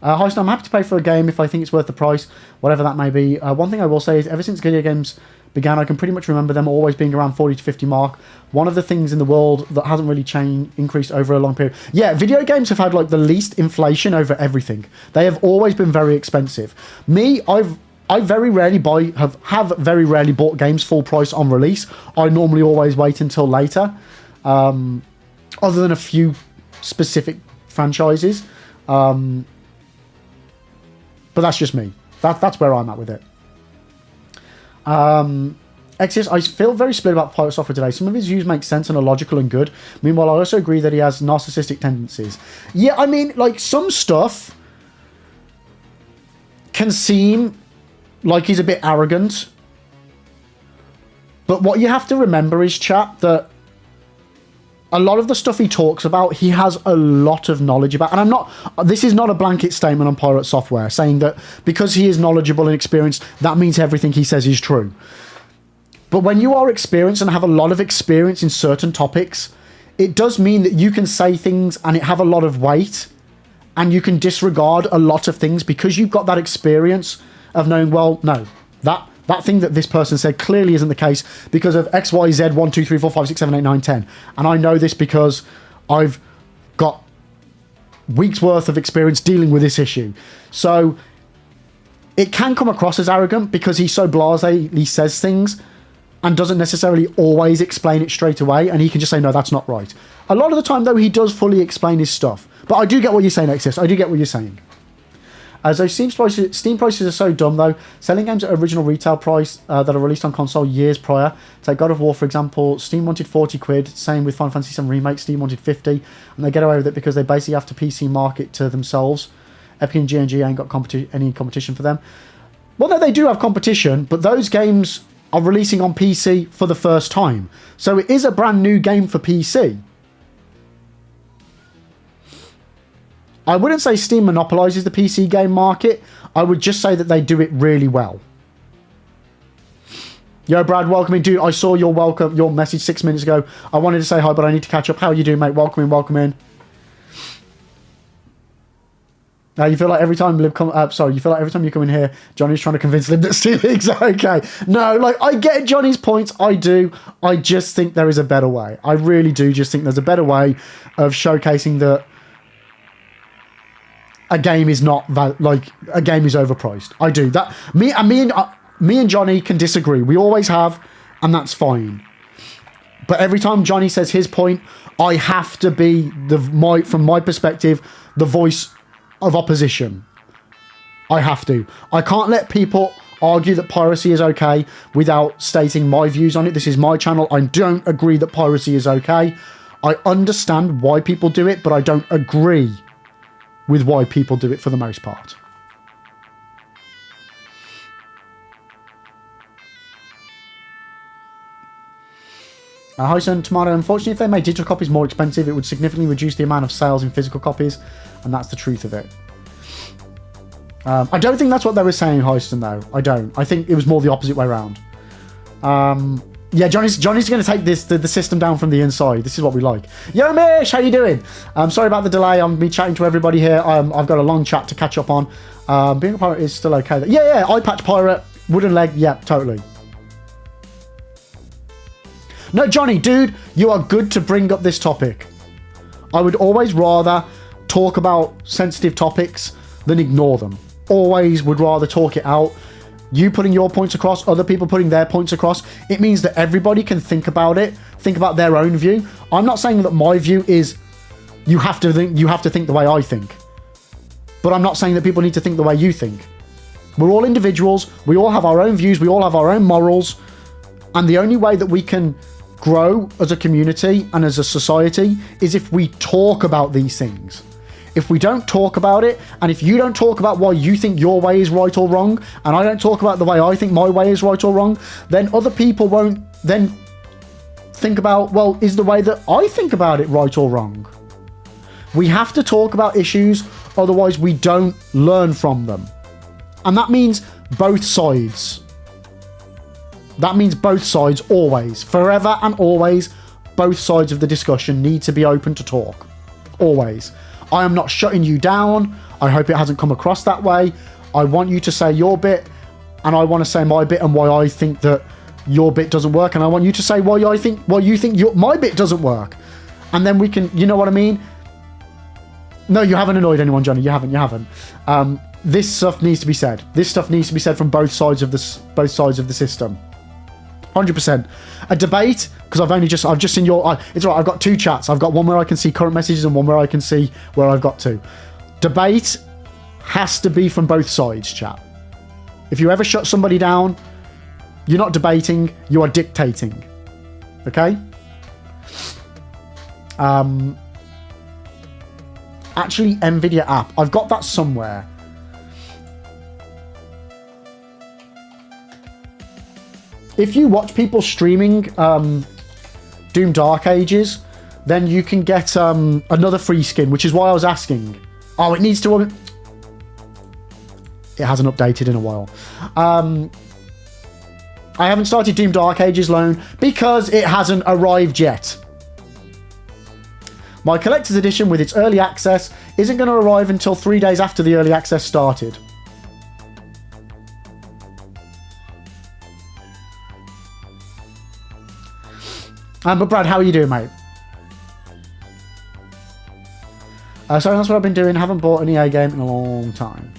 Heist, I'm happy to pay for a game if I think it's worth the price, whatever that may be. One thing I will say is, ever since video games began, I can pretty much remember them always being around 40 to 50 mark. One of the things in the world that hasn't really increased over a long period. Yeah, video games have had like the least inflation over everything. They have always been very expensive. I very rarely have very rarely bought games full price on release. I normally always wait until later, other than a few specific franchises. But that's just me. That's where I'm at with it. Exis, I feel very split about Pirate Software today. Some of his views make sense and are logical and good. Meanwhile, I also agree that he has narcissistic tendencies. Yeah, I mean, like, some stuff can seem like he's a bit arrogant. But what you have to remember is, chat, that a lot of the stuff he talks about, he has a lot of knowledge about. And this is not a blanket statement on Pirate Software, saying that because he is knowledgeable and experienced, that means everything he says is true. But when you are experienced and have a lot of experience in certain topics, it does mean that you can say things and it have a lot of weight, and you can disregard a lot of things because you've got that experience of knowing, well, no, that thing that this person said clearly isn't the case because of X, Y, Z, 1, 2, 3, 4, 5, 6, 7, 8, 9, 10. And I know this because I've got weeks worth of experience dealing with this issue. So it can come across as arrogant because he's so blasé, he says things and doesn't necessarily always explain it straight away. And he can just say, no, that's not right. A lot of the time, though, he does fully explain his stuff. But I do get what you're saying, Exis. I do get what you're saying. As though Steam prices are so dumb, though. Selling games at original retail price that are released on console years prior. Take God of War, for example. Steam wanted 40 quid. Same with Final Fantasy VII Remake. Steam wanted 50. And they get away with it because they basically have to PC market to themselves. Epic and G&G ain't got any competition for them. Well, no, they do have competition, but those games are releasing on PC for the first time. So it is a brand new game for PC. I wouldn't say Steam monopolizes the PC game market. I would just say that they do it really well. Yo, Brad, welcome in. Dude, I saw your message 6 minutes ago. I wanted to say hi, but I need to catch up. How are you doing, mate? Welcome in, welcome in. Now you feel like every time you feel like every time you come in here, Johnny's trying to convince Lib that Steel League's okay. No, like, I get Johnny's points. I do. I just think there is a better way. I really do just think there's a better way of showcasing that a game is not a game is overpriced. I do that. Me and Johnny can disagree. We always have, and that's fine. But every time Johnny says his point, I have to be from my perspective, the voice of opposition. I have to. I can't let people argue that piracy is okay without stating my views on it. This is my channel. I don't agree that piracy is okay. I understand why people do it, but I don't agree with why people do it for the most part. Hyson Tomato, unfortunately, if they made digital copies more expensive, it would significantly reduce the amount of sales in physical copies, and that's the truth of it. I don't think that's what they were saying, Hyson, though. I don't. I think it was more the opposite way around. Yeah, Johnny's going to take the system down from the inside. This is what we like. Yo, Mish, how you doing? Sorry about the delay. I'm been chatting to everybody here. I've got a long chat to catch up on. Being a pirate is still okay. Yeah, eye patch pirate, wooden leg. Yeah, totally. No, Johnny, dude, you are good to bring up this topic. I would always rather talk about sensitive topics than ignore them. Always would rather talk it out. You putting your points across, other people putting their points across. It means that everybody can think about it, think about their own view. I'm not saying that my view is you have to think the way I think. But I'm not saying that people need to think the way you think. We're all individuals. We all have our own views. We all have our own morals. And the only way that we can grow as a community and as a society is if we talk about these things. If we don't talk about it, and if you don't talk about why you think your way is right or wrong, and I don't talk about the way I think my way is right or wrong, then other people won't then think about, well, is the way that I think about it right or wrong? We have to talk about issues, otherwise we don't learn from them. And that means both sides. That means both sides always. Forever and always, both sides of the discussion need to be open to talk. Always. I am not shutting you down. I hope it hasn't come across that way. I want you to say your bit, and I want to say my bit and why I think that your bit doesn't work, and I want you to say why you think my bit doesn't work. And then we can, you know what I mean? No, you haven't annoyed anyone, Johnny. You haven't. This stuff needs to be said. This stuff needs to be said from both sides of the system. 100%. A debate, because I've just seen your... it's right, I've got two chats. I've got one where I can see current messages and one where I can see where I've got to. Debate has to be from both sides, chat. If you ever shut somebody down, you're not debating, you are dictating. Okay? Actually, NVIDIA app. I've got that somewhere. If you watch people streaming Doom Dark Ages, then you can get another free skin, which is why I was asking. Oh, it needs to... It hasn't updated in a while. I haven't started Doom Dark Ages loan because it hasn't arrived yet. My collector's edition with its early access isn't going to arrive until 3 days after the early access started. But Brad, how are you doing, mate? Sorry, that's what I've been doing. Haven't bought an EA game in a long time.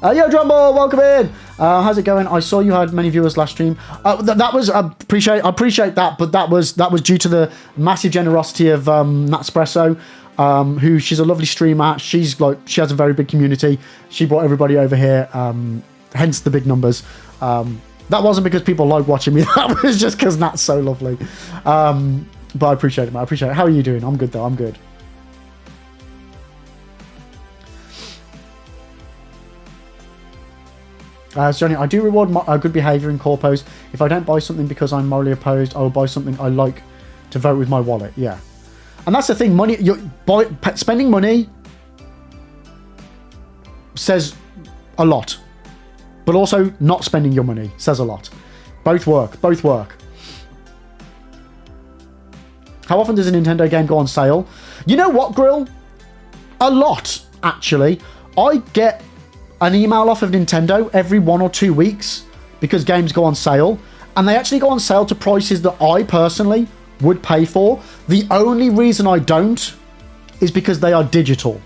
Yo, Drumble, welcome in. How's it going? I saw you had many viewers last stream. That was I appreciate that, but that was due to the massive generosity of Natspresso, who she's a lovely streamer. She has a very big community. She brought everybody over here, hence the big numbers. That wasn't because people like watching me. That was just because Nat's so lovely. But I appreciate it, mate. I appreciate it. How are you doing? I'm good, though. I'm good. Johnny, I do reward good behaviour in corpos. If I don't buy something because I'm morally opposed, I will buy something I like to vote with my wallet. Yeah. And that's the thing. Spending money says a lot. But also, not spending your money says a lot. Both work. Both work. How often does a Nintendo game go on sale? You know what, Grill? A lot, actually. I get an email off of Nintendo every 1 or 2 weeks because games go on sale. And they actually go on sale to prices that I personally would pay for. The only reason I don't is because they are digital.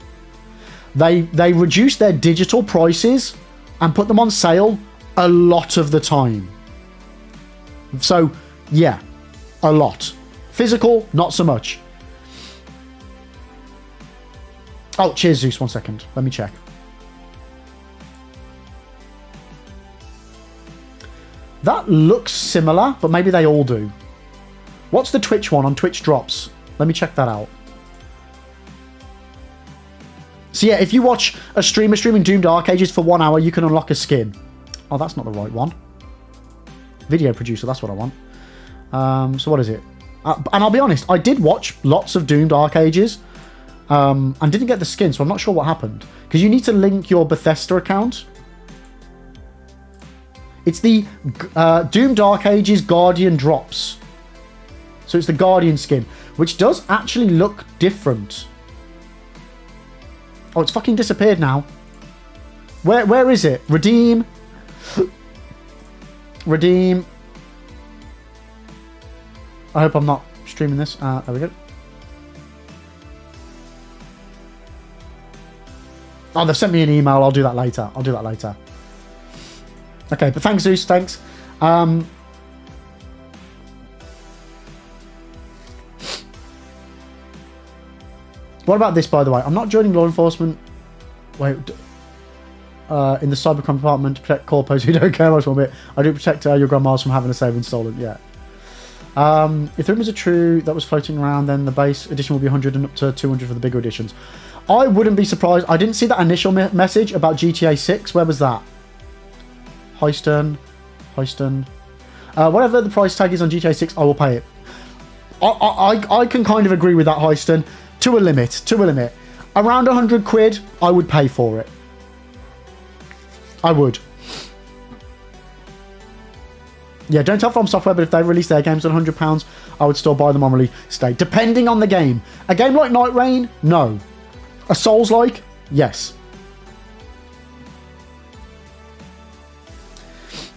They reduce their digital prices and put them on sale a lot of the time. So, yeah, a lot. Physical, not so much. Oh, cheers, Zeus. 1 second. Let me check. That looks similar, but maybe they all do. What's the Twitch one on Twitch Drops? Let me check that out. So yeah, if you watch a streamer streaming Doom Dark Ages for 1 hour, you can unlock a skin. Oh, that's not the right one. Video producer, that's what I want. So what is it? And I'll be honest, I did watch lots of Doom Dark Ages and didn't get the skin, so I'm not sure what happened. Because you need to link your Bethesda account. It's the Doom Dark Ages Guardian Drops. So it's the Guardian skin, which does actually look different. Oh, it's fucking disappeared now. Where is it? Redeem. Redeem. I hope I'm not streaming this. There we go. Oh, they've sent me an email. I'll do that later. Okay, but thanks, Zeus. Thanks. What about this, by the way? I'm not joining law enforcement. Wait. In the cybercrime department to protect corpos who don't care much one bit. I do protect your grandmas from having a saving stolen. Yeah. If the rumors are true that was floating around, then the base edition will be 100 and up to 200 for the bigger editions. I wouldn't be surprised. I didn't see that initial message about GTA 6. Where was that? Heistern. Whatever the price tag is on GTA 6, I will pay it. I can kind of agree with that, Heiston. To a limit. To a limit. Around 100 quid, I would pay for it. I would. Yeah, don't tell From Software, but if they release their games at £100, I would still buy them on release day, depending on the game. A game like Night Rain, no. A Souls-like, yes.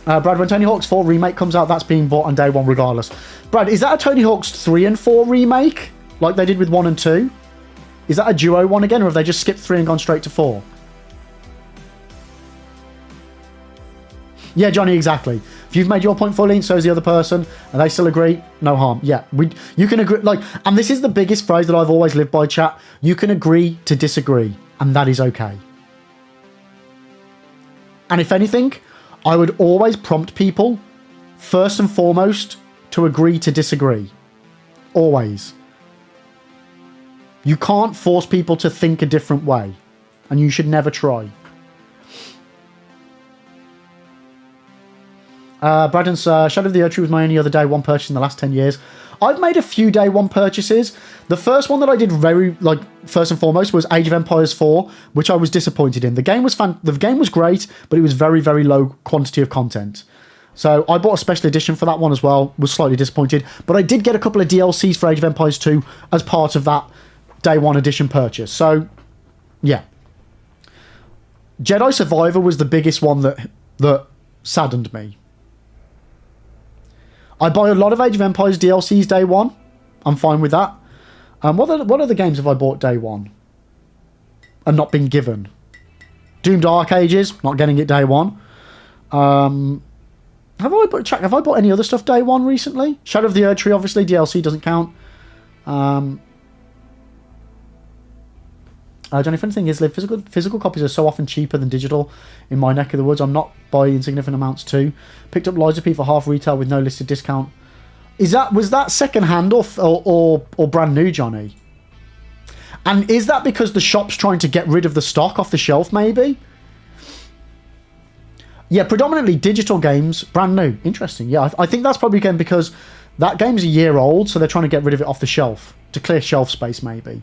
Brad, when Tony Hawk's 4 remake comes out, that's being bought on day one regardless. Brad, is that a Tony Hawk's 3 and 4 remake? Like they did with 1 and 2? Is that a duo one again, or have they just skipped 3 and gone straight to 4? Yeah, Johnny, exactly. If you've made your point fully, and so is the other person, and they still agree, no harm. Yeah, you can agree. Like, and this is the biggest phrase that I've always lived by, chat. You can agree to disagree, and that is okay. And if anything, I would always prompt people, first and foremost, to agree to disagree. Always. You can't force people to think a different way, and you should never try. Braden's Shadow of the Erdtree was my only other day one purchase in the last 10 years. I've made a few day one purchases. The first one that I did first and foremost was Age of Empires 4, which I was disappointed in. The game was great, but it was very, very low quantity of content. So I bought a special edition for that one as well, was slightly disappointed. But I did get a couple of DLCs for Age of Empires 2 as part of that day one edition purchase. So, yeah. Jedi Survivor was the biggest one that saddened me. I buy a lot of Age of Empires DLCs day one. I'm fine with that. What other games have I bought day one and not been given? Doom Dark Ages, not getting it day one. Have I bought any other stuff day one recently? Shadow of the Erdtree, obviously, DLC doesn't count. Johnny, funny thing is, physical copies are so often cheaper than digital in my neck of the woods. I'm not buying insignificant amounts too. Picked up Lies of P for half retail with no listed discount. Was that second hand or brand new, Johnny? And is that because the shop's trying to get rid of the stock off the shelf, maybe? Yeah, predominantly digital games, brand new. Interesting. Yeah, I think that's probably again because that game's a year old, so they're trying to get rid of it off the shelf to clear shelf space, maybe.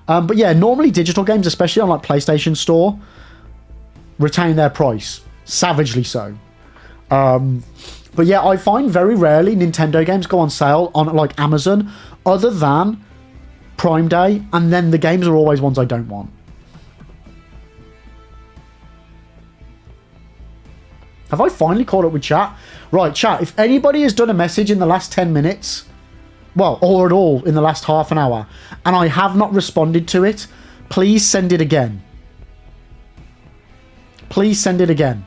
But yeah, normally digital games, especially on like PlayStation Store, retain their price. Savagely so. But yeah, I find very rarely Nintendo games go on sale on like Amazon other than Prime Day, and then the games are always ones I don't want. Have I finally caught up with chat? Right, chat, if anybody has done a message in the last 10 minutes... well, or at all in the last half an hour, and I have not responded to it, please send it again. Please send it again.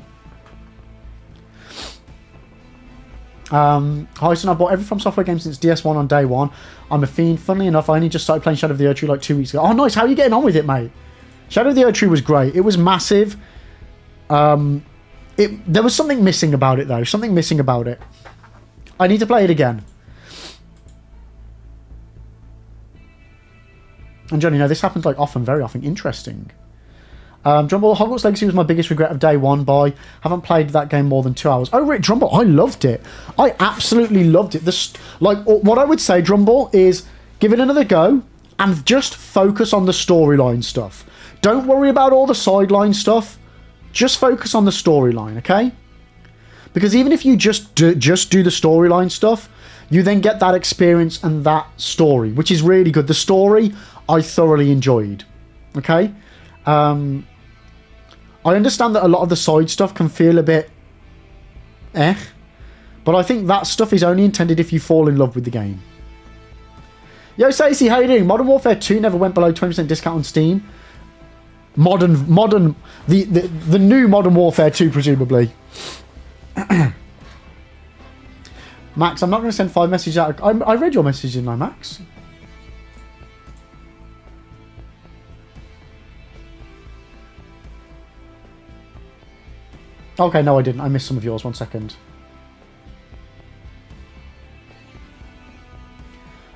Hi, son, I bought every From Software game since DS1 on day one. I'm a fiend. Funnily enough, I only just started playing Shadow of the Erdtree like 2 weeks ago. Oh, nice. How are you getting on with it, mate? Shadow of the Erdtree was great. It was massive. There was something missing about it, though. Something missing about it. I need to play it again. And Johnny, this happens like often, very often. Interesting. Drumble, Hogwarts Legacy was my biggest regret of day one by. Haven't played that game more than 2 hours. Oh, Rick, Drumble, I loved it. I absolutely loved it. What I would say, Drumble, is give it another go and just focus on the storyline stuff. Don't worry about all the sideline stuff. Just focus on the storyline, okay? Because even if you just do the storyline stuff, you then get that experience and that story, which is really good. The story I thoroughly enjoyed. Okay? I understand that a lot of the side stuff can feel a bit but I think that stuff is only intended if you fall in love with the game. Yo, Stacey, how you doing? Modern Warfare 2 never went below 20% discount on Steam. The new Modern Warfare 2, presumably. Max, I'm not going to send 5 messages out. I read your message, didn't I, Max? Okay, no, I didn't. I missed some of yours. 1 second.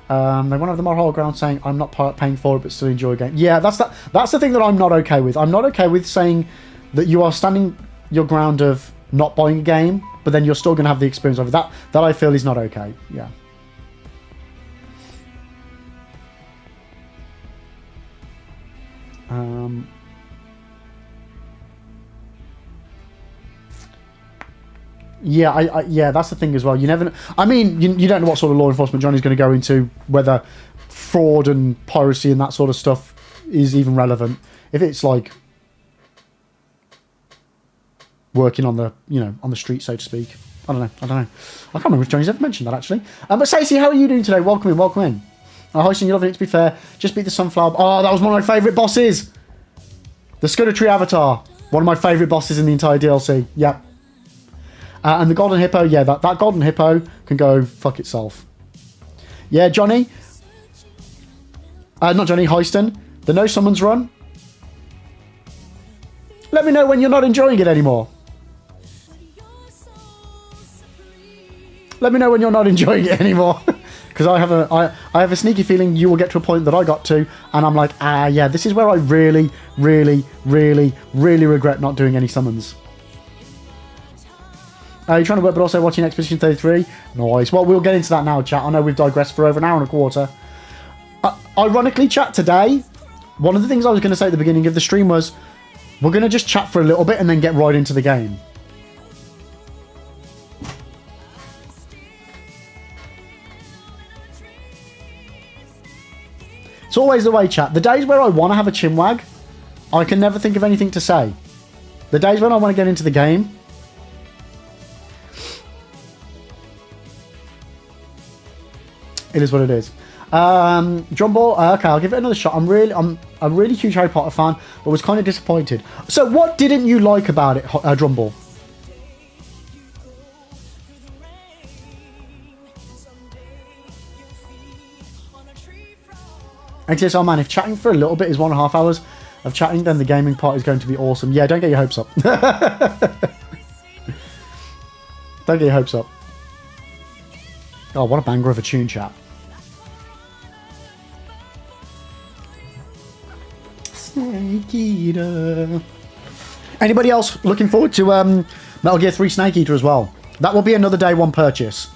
One of them are whole ground saying, I'm not paying for it, but still enjoy a game. Yeah, that's the thing that I'm not okay with. I'm not okay with saying that you are standing your ground of not buying a game, but then you're still going to have the experience of it. That I feel is not okay. Yeah. Yeah, yeah, that's the thing as well. You never know. I mean, you don't know what sort of law enforcement Johnny's going to go into, whether fraud and piracy and that sort of stuff is even relevant. If it's like working on the, on the street, so to speak. I don't know. I can't remember if Johnny's ever mentioned that, actually. But Stacey, how are you doing today? Welcome in. Hosting, you're loving it, to be fair. Just beat the Sunflower. Oh, that was one of my favourite bosses. The Scudder Avatar. One of my favourite bosses in the entire DLC. Yep. And the Golden Hippo, yeah, that Golden Hippo can go fuck itself. Yeah, Johnny. Not Johnny, Heiston. The No Summons run. Let me know when you're not enjoying it anymore. Let me know when you're not enjoying it anymore. Because I have a sneaky feeling you will get to a point that I got to, and I'm like, yeah, this is where I really, really, really, really regret not doing any summons. You're trying to work, but also watching Expedition 33. Nice. Well, we'll get into that now, chat. I know we've digressed for over an hour and a quarter. Ironically, chat, today, one of the things I was going to say at the beginning of the stream was, we're going to just chat for a little bit and then get right into the game. It's always the way, chat. The days where I want to have a chinwag, I can never think of anything to say. The days when I want to get into the game, it is what it is. Drumball, okay, I'll give it another shot. I'm a really huge Harry Potter fan, but was kind of disappointed. So what didn't you like about it, Drumball? XSR, man, if chatting for a little bit is 1.5 hours of chatting, then the gaming part is going to be awesome. Yeah, don't get your hopes up. Don't get your hopes up. Oh, what a banger of a tune, chat. Snake Eater. Anybody else looking forward to Metal Gear 3 Snake Eater as well? That will be another day one purchase.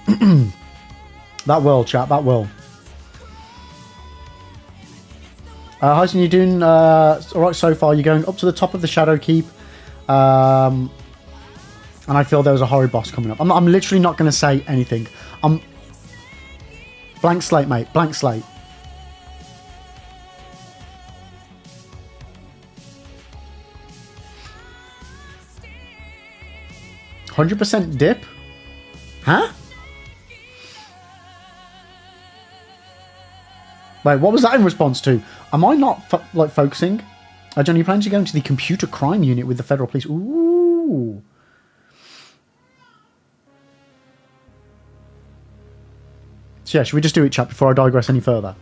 That will, chat, that will. Hyson, you're doing alright so far. You're going up to the top of the Shadow Keep. And I feel there was a horror boss coming up. I'm literally not going to say anything. Blank slate, mate. Blank slate. %100% dip? Huh? Wait, what was that in response to? Am I not focusing? Johnny, you plan to go into the computer crime unit with the federal police? Ooh. So yeah, should we just do it, chat, before I digress any further?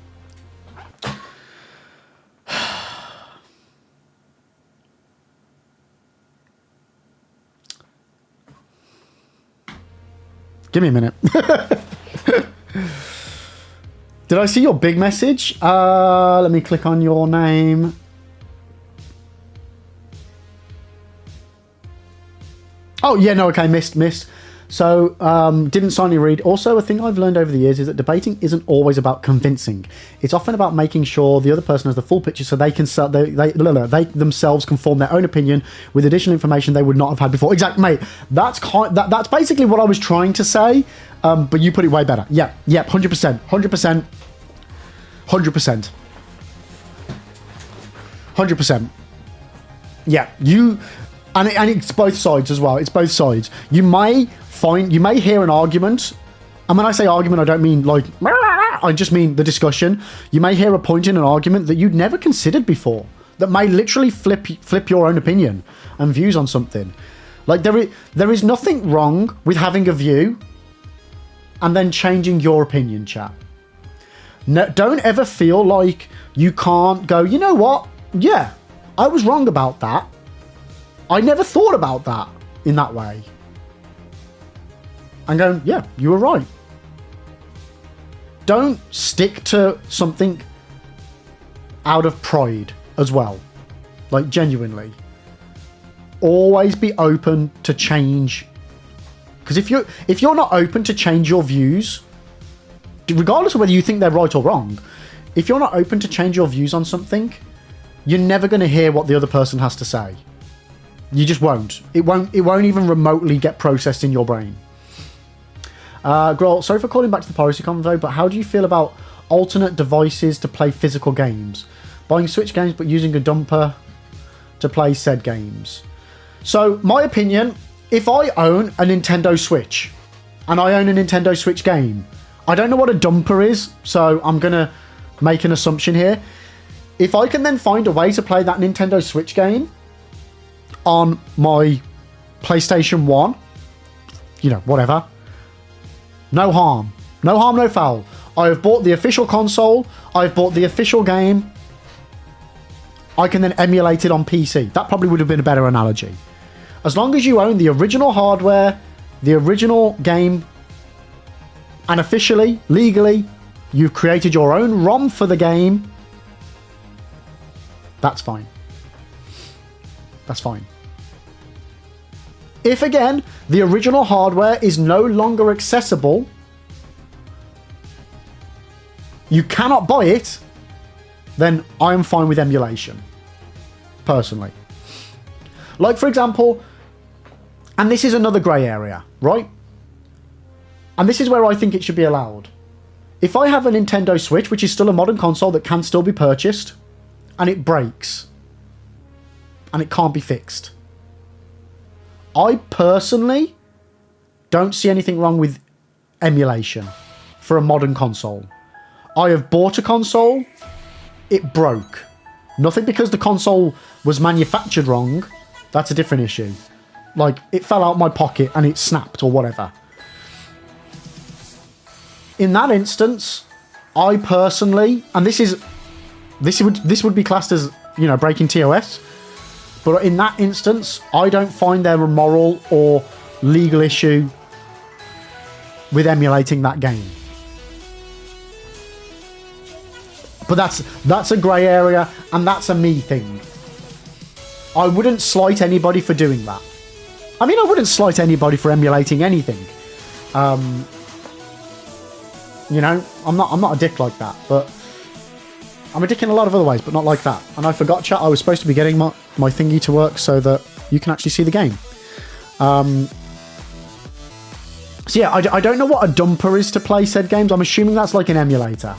Give me a minute. Did I see your big message? Let me click on your name. Oh, yeah, no, okay, missed. So, didn't silently read. Also, a thing I've learned over the years is that debating isn't always about convincing. It's often about making sure the other person has the full picture so they can they themselves can form their own opinion with additional information they would not have had before. Exactly, mate. That's basically what I was trying to say, but you put it way better. Yeah, 100%. 100%. Yeah, and it's both sides as well. It's both sides. You may hear an argument, and when I say argument, I don't mean like, I just mean the discussion. You may hear a point in an argument that you'd never considered before, that may literally flip your own opinion and views on something. Like there is nothing wrong with having a view and then changing your opinion, chat. No, don't ever feel like you can't go, you know what? Yeah, I was wrong about that. I never thought about that in that way. And going, yeah, you were right. Don't stick to something out of pride as well. Like, genuinely. Always be open to change. Because if you're not open to change your views, regardless of whether you think they're right or wrong, if you're not open to change your views on something, you're never going to hear what the other person has to say. You just won't. It won't even remotely get processed in your brain. Grohl, sorry for calling back to the piracy convo, but how do you feel about alternate devices to play physical games? Buying Switch games but using a dumper to play said games. So, my opinion, if I own a Nintendo Switch, and I own a Nintendo Switch game, I don't know what a dumper is, so I'm going to make an assumption here. If I can then find a way to play that Nintendo Switch game on my PlayStation 1, whatever, no harm. No harm, no foul. I have bought the official console, I've bought the official game, I can then emulate it on PC. That probably would have been a better analogy. As long as you own the original hardware, the original game, and officially, legally, you've created your own ROM for the game, that's fine. That's fine. If, again, the original hardware is no longer accessible, you cannot buy it, then I am fine with emulation. Personally. Like, for example, and this is another grey area, right? And this is where I think it should be allowed. If I have a Nintendo Switch, which is still a modern console that can still be purchased, and it breaks, and it can't be fixed, I personally don't see anything wrong with emulation for a modern console. I have bought a console, it broke. Nothing because the console was manufactured wrong, that's a different issue. Like, it fell out my pocket and it snapped or whatever. In that instance, I personally, and this would be classed as, breaking TOS, but in that instance, I don't find there a moral or legal issue with emulating that game. But that's a grey area, and that's a me thing. I wouldn't slight anybody for doing that. I mean, I wouldn't slight anybody for emulating anything. I'm not a dick like that, but I'm a dick in a lot of other ways, but not like that. And I forgot, chat, I was supposed to be getting my thingy to work so that you can actually see the game. So yeah, I don't know what a dumper is to play said games. I'm assuming that's like an emulator.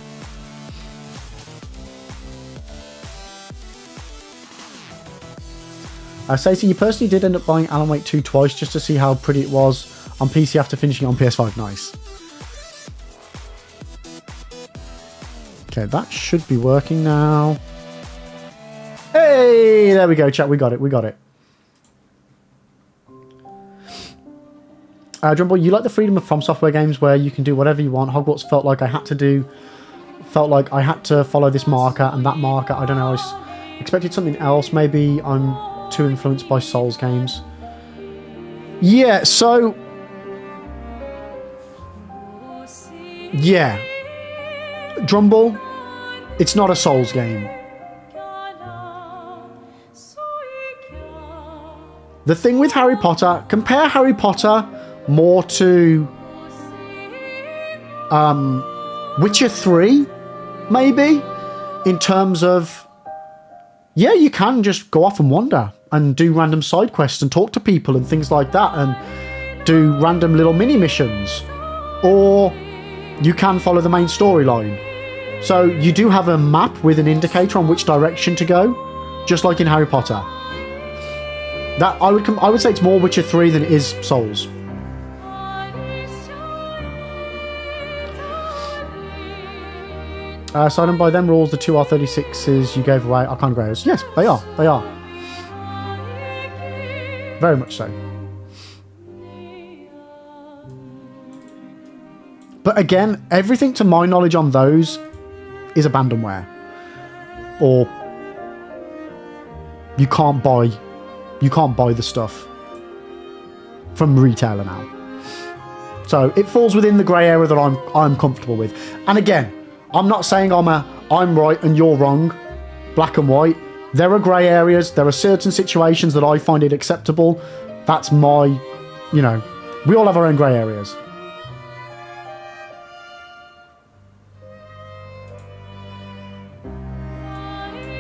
Stacey, you personally did end up buying Alan Wake 2 twice just to see how pretty it was on PC after finishing it on PS5. Nice. Okay, that should be working now. Hey, there we go, chat. We got it. Drumble, you like the freedom of From Software games where you can do whatever you want. Hogwarts felt like I had to follow this marker and that marker. I don't know. I expected something else. Maybe I'm too influenced by Souls games. Yeah, so yeah, Drumble, it's not a Souls game. The thing with Harry Potter, compare Harry Potter more to Witcher 3, maybe, in terms of, yeah, you can just go off and wander and do random side quests and talk to people and things like that and do random little mini missions. Or you can follow the main storyline. So you do have a map with an indicator on which direction to go, just like in Harry Potter. That I would say it's more Witcher 3 than it is Souls. So I don't buy them rules, the two R36s you gave away are kind of greyers. Yes, they are. They are. Very much so. But again, everything to my knowledge on those is abandonware. Or you can't buy the stuff from retailer now. So it falls within the grey area that I'm comfortable with. And again, I'm not saying I'm right and you're wrong, black and white. There are grey areas. There are certain situations that I find it acceptable. That's my, we all have our own grey areas.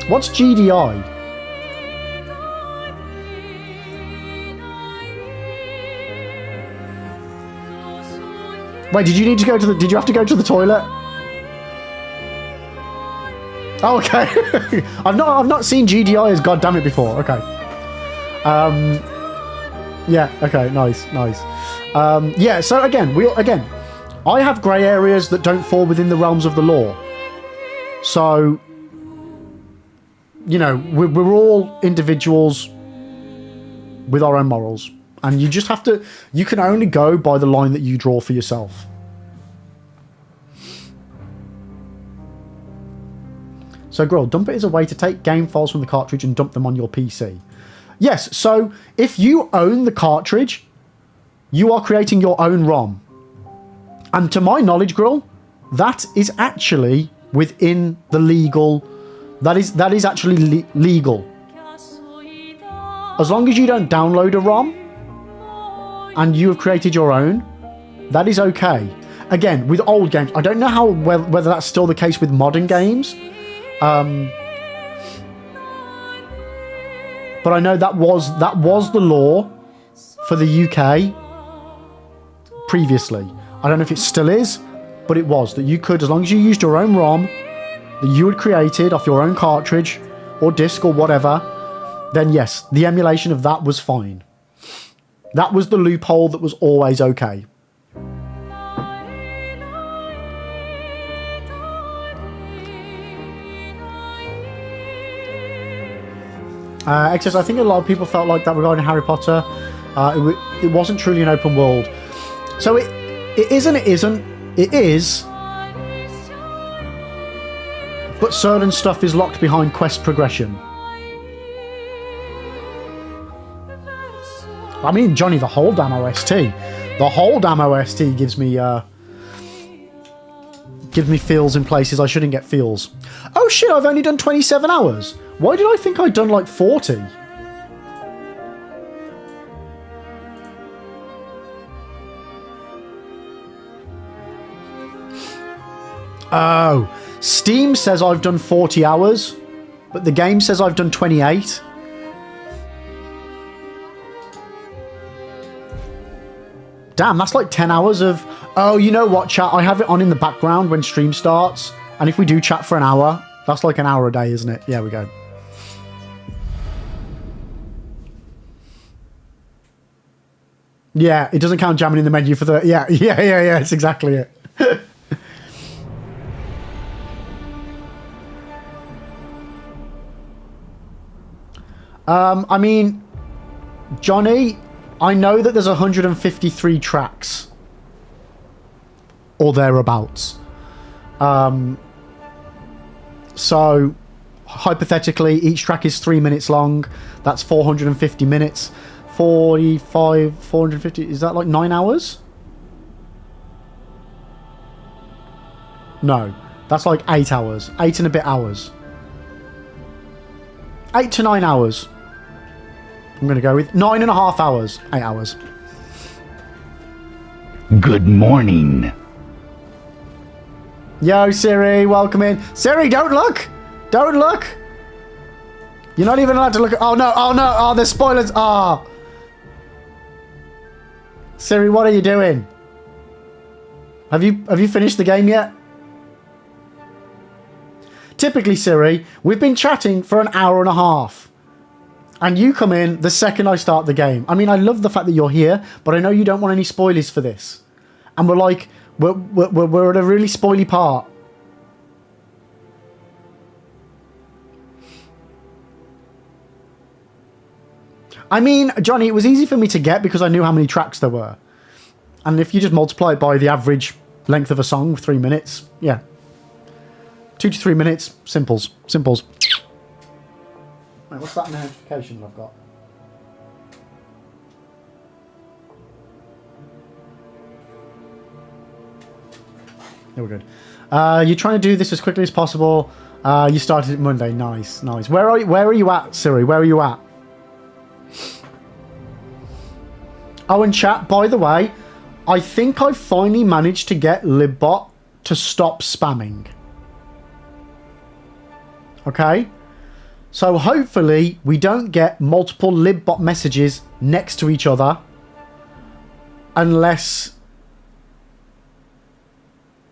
What's GDI? Wait, did you need to go to the... Did you have to go to the toilet? Oh, okay. I've not seen GDI as goddammit before. Okay. Yeah, okay, nice. Yeah, so again, I have grey areas that don't fall within the realms of the law. So, you know, we're all individuals with our own morals. And you just have to... You can only go by the line that you draw for yourself. So, Grill, dump it is a way to take game files from the cartridge and dump them on your PC. Yes, so if you own the cartridge, you are creating your own ROM. And to my knowledge, Grill, that is actually within the legal... That is actually legal. As long as you don't download a ROM, and you have created your own, that is okay. Again, with old games, I don't know whether that's still the case with modern games, but I know that was the law for the UK previously. I don't know if it still is, but it was that you could, as long as you used your own ROM that you had created off your own cartridge or disc or whatever, then yes, the emulation of that was fine. That was the loophole that was always okay. Except I think a lot of people felt like that regarding Harry Potter. It wasn't truly an open world. So it is and it isn't. It is. But certain stuff is locked behind quest progression. I mean, Johnny, the whole damn OST. The whole damn OST gives me feels in places I shouldn't get feels. Oh shit, I've only done 27 hours. Why did I think I'd done like 40? Oh, Steam says I've done 40 hours, but the game says I've done 28. Damn, that's like 10 hours of... Oh, you know what, chat? I have it on in the background when stream starts. And if we do chat for an hour, that's like an hour a day, isn't it? Yeah, we go. Yeah, it doesn't count jamming in the menu for the... Yeah, it's exactly it. I mean, Johnny... I know that there's 153 tracks. Or thereabouts. So, hypothetically, each track is 3 minutes long. That's 450 minutes. 45, 450... Is that like 9 hours? No. That's like 8 hours. 8 and a bit hours. 8 to 9 hours. I'm going to go with 9.5 hours. 8 hours. Good morning. Yo, Siri, welcome in. Siri, don't look! Don't look! You're not even allowed to look at... Oh, no, oh, there's spoilers. Ah. Siri, what are you doing? Have you finished the game yet? Typically, Siri, we've been chatting for an hour and a half. And you come in the second I start the game. I mean, I love the fact that you're here, but I know you don't want any spoilers for this. And we're like, we're at a really spoily part. I mean, Johnny, it was easy for me to get because I knew how many tracks there were. And if you just multiply it by the average length of a song, 3 minutes, yeah. 2 to 3 minutes, simples. Wait, what's that notification I've got? There we go. You're trying to do this as quickly as possible. You started it Monday. Nice. Where are you at, Siri? Where are you at? Oh, and chat, by the way, I think I've finally managed to get Libbot to stop spamming. Okay? So hopefully we don't get multiple libbot messages next to each other unless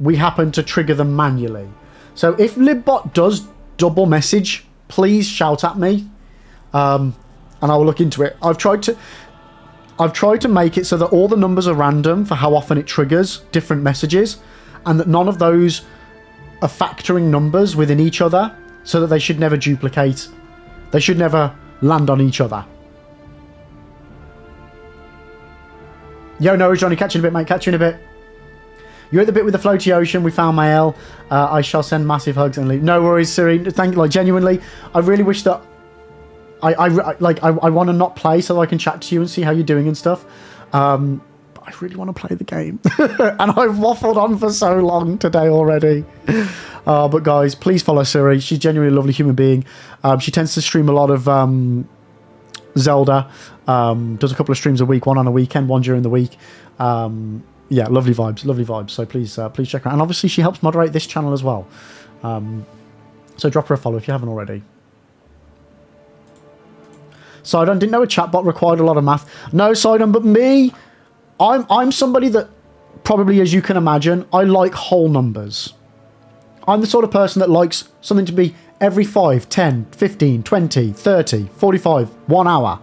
we happen to trigger them manually. So if libbot does double message, please shout at me, and I will look into it. I've tried to make it so that all the numbers are random for how often it triggers different messages, and that none of those are factoring numbers within each other, so that they should never duplicate. They should never land on each other. Yo, no worries, Johnny. Catch you in a bit, mate. Catch you in a bit. You're at the bit with the floaty ocean. We found Mael. I shall send massive hugs and leave. No worries, Siri. Thank you. Like, genuinely, I really wish that I want to not play so that I can chat to you and see how you're doing and stuff. But I really want to play the game. And I've waffled on for so long today already. But guys, please follow Siri. She's genuinely a lovely human being. She tends to stream a lot of Zelda. Does a couple of streams a week, one on a weekend, one during the week. Yeah, lovely vibes, lovely vibes. So please check her out. And obviously she helps moderate this channel as well. So drop her a follow if you haven't already. Sidon, didn't know a chatbot required a lot of math. No, Sidon, but me, I'm somebody that probably, as you can imagine, I like whole numbers. I'm the sort of person that likes something to be every 5, 10, 15, 20, 30, 45, 1 hour.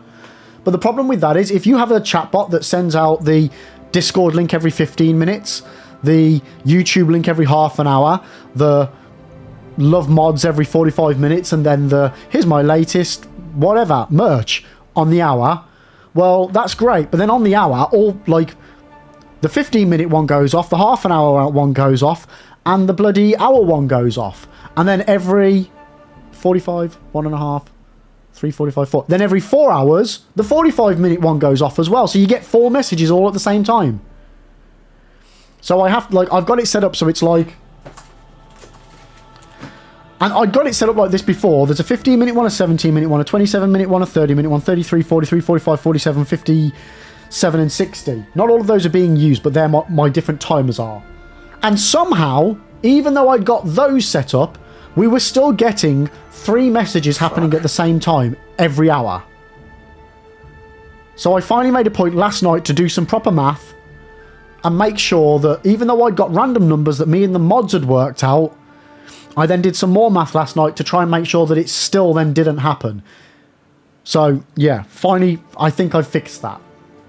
But the problem with that is if you have a chatbot that sends out the Discord link every 15 minutes, the YouTube link every half an hour, the love mods every 45 minutes, and then the here's my latest whatever merch on the hour, well, that's great. But then on the hour, all like the 15-minute one goes off, the half an hour one goes off, and the bloody hour one goes off. And then every 45, 1.5, 3:45, 4. Then every 4 hours, the 45-minute one goes off as well. So you get 4 messages all at the same time. So I have, like, I've got it set up so it's like... And I got it set up like this before. There's a 15-minute one, a 17-minute one, a 27-minute one, a 30-minute one, 33, 43, 45, 47, 57, and 60. Not all of those are being used, but they're my different timers are. And somehow, even though I'd got those set up, we were still getting 3 messages happening at the same time every hour. So I finally made a point last night to do some proper math and make sure that even though I'd got random numbers that me and the mods had worked out, I then did some more math last night to try and make sure that it still then didn't happen. So yeah, finally I think I fixed that.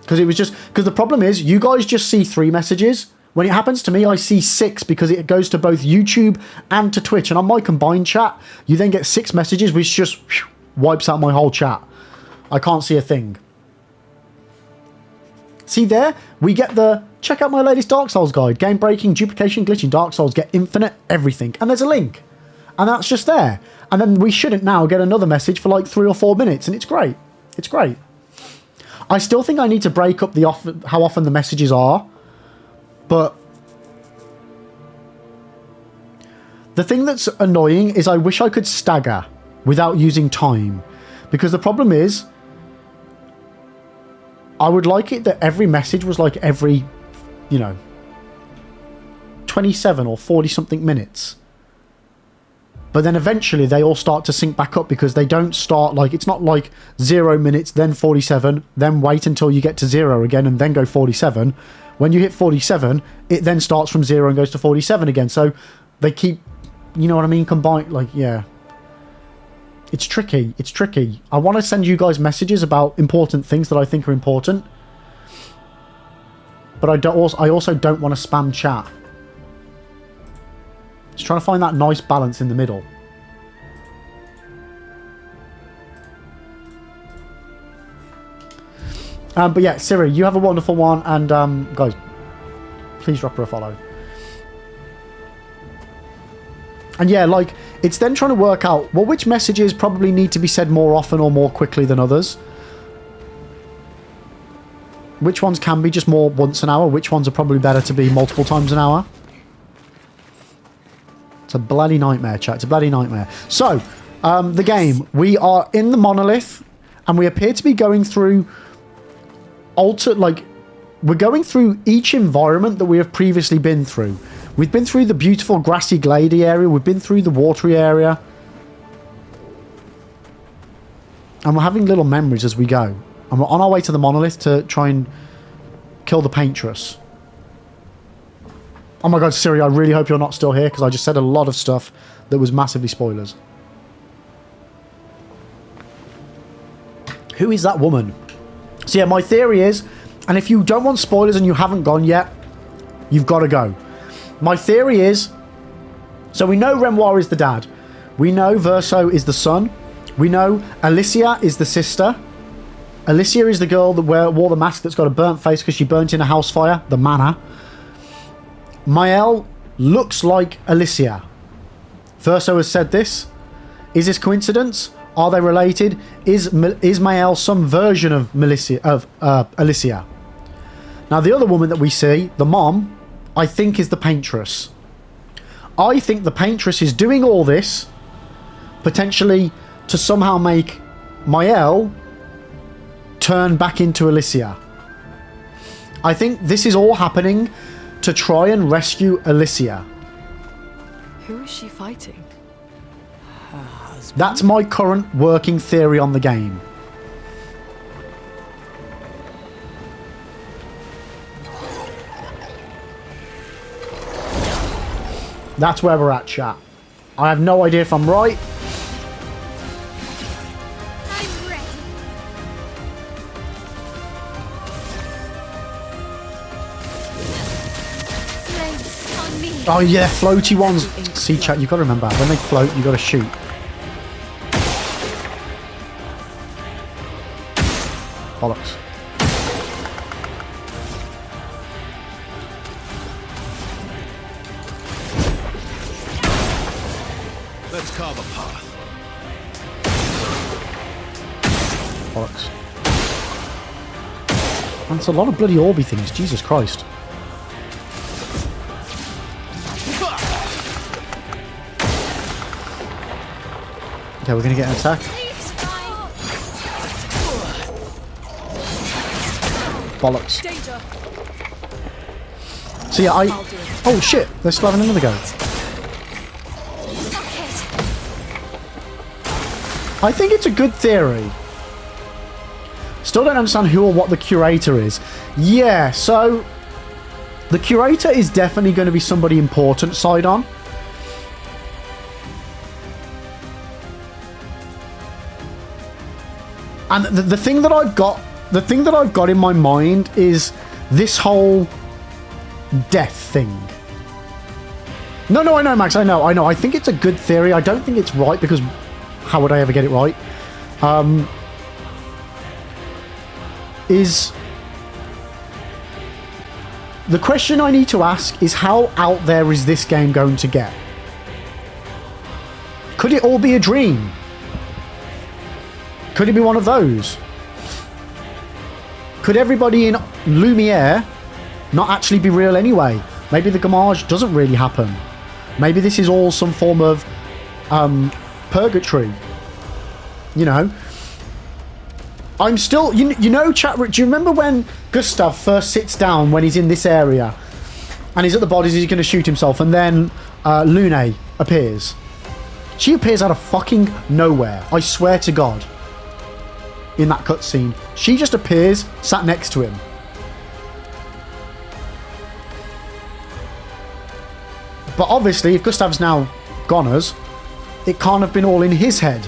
Because it was just... Because the problem is, you guys just see 3 messages. When it happens to me, I see 6 because it goes to both YouTube and to Twitch. And on my combined chat, you then get 6 messages, which just wipes out my whole chat. I can't see a thing. See there? We get the, check out my latest Dark Souls guide. Game breaking, duplication, glitching, Dark Souls, get infinite, everything. And there's a link. And that's just there. And then we shouldn't now get another message for like 3 or 4 minutes. And it's great. It's great. I still think I need to break up how often the messages are. But the thing that's annoying is I wish I could stagger without using time. Because the problem is, I would like it that every message was like every, 27 or 40 something minutes. But then eventually they all start to sync back up because they don't start like, it's not like 0 minutes, then 47, then wait until you get to 0 again and then go 47. When you hit 47, it then starts from 0 and goes to 47 again. So they keep, you know what I mean? Combined, like, yeah. It's tricky. It's tricky. I want to send you guys messages about important things that I think are important. But I also don't want to spam chat. Just trying to find that nice balance in the middle. But yeah, Siri, you have a wonderful one. And guys, please drop her a follow. And yeah, like, it's then trying to work out, well, which messages probably need to be said more often or more quickly than others. Which ones can be just more once an hour? Which ones are probably better to be multiple times an hour? It's a bloody nightmare, chat. It's a bloody nightmare. So, the game. We are in the Monolith, and we appear to be going through we're going through each environment that we have previously been through. We've been through the beautiful grassy glady area. We've been through the watery area. And we're having little memories as we go. And we're on our way to the Monolith to try and kill the Paintress. Oh my god, Siri, I really hope you're not still here, because I just said a lot of stuff that was massively spoilers. Who is that woman? So yeah, my theory is, and if you don't want spoilers and you haven't gone yet, you've got to go. My theory is, so we know Renoir is the dad. We know Verso is the son. We know Alicia is the sister. Alicia is the girl that wore the mask that's got a burnt face because she burnt in a house fire, the manor. Maëlle looks like Alicia. Verso has said this. Is this coincidence? Are they related? Is Maëlle some version of Alicia? Now, the other woman that we see, the mom, I think is the Paintress. I think the Paintress is doing all this, potentially to somehow make Maëlle turn back into Alicia. I think this is all happening to try and rescue Alicia. Who is she fighting? Her husband? That's my current working theory on the game. That's where we're at, chat. I have no idea if I'm right. I'm ready. Flames on me. Oh yeah, floaty ones. See, chat, you've got to remember, when they float, you've got to shoot. Bollocks. Let's carve a path. Bollocks. That's a lot of bloody orby things, Jesus Christ. Okay, we're gonna get an attack. Bollocks. Danger. So yeah, oh shit, they're still having another go. I think it's a good theory. Still don't understand who or what the curator is. Yeah, so the curator is definitely going to be somebody important, Sidon. And the thing that I've got in my mind is this whole death thing. No, I know, Max. I know. I think it's a good theory. I don't think it's right because how would I ever get it right? Is the question I need to ask is how out there is this game going to get? Could it all be a dream? Could it be one of those? Could everybody in Lumiere not actually be real anyway? Maybe the gamage doesn't really happen. Maybe this is all some form of purgatory. You know? I'm still... You know, chat... Do you remember when Gustav first sits down when he's in this area? And he's at the bodies, he's going to shoot himself. And then Lune appears. She appears out of fucking nowhere. I swear to God. In that cutscene. She just appears, sat next to him. But obviously, if Gustav's now goners, it can't have been all in his head.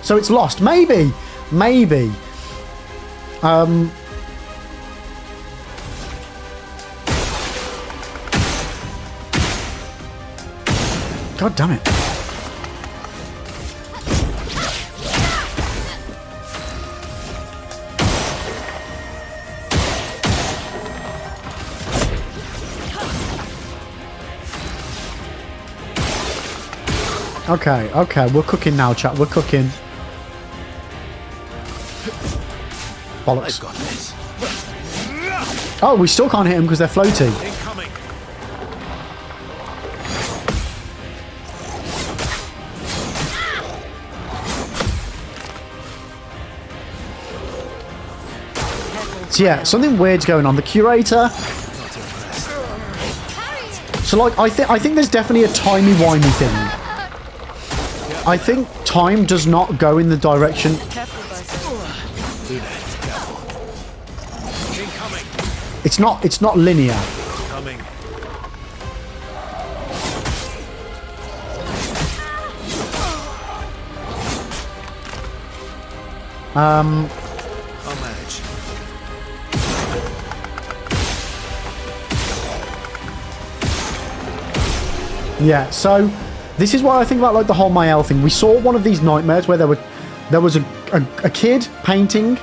So it's lost. Maybe. God damn it. Okay, we're cooking now, chat. We're cooking. Bollocks. I've got this. Oh, we still can't hit them because they're floaty. Incoming. So yeah, something weird's going on. The curator. So like, I think there's definitely a timey-wimey thing. I think time does not go in the direction. Careful, Verso. Do that. Careful. Incoming. It's not linear. Coming. I'll manage. Yeah, so this is what I think about like the whole Mael thing. We saw one of these nightmares where there was a kid painting,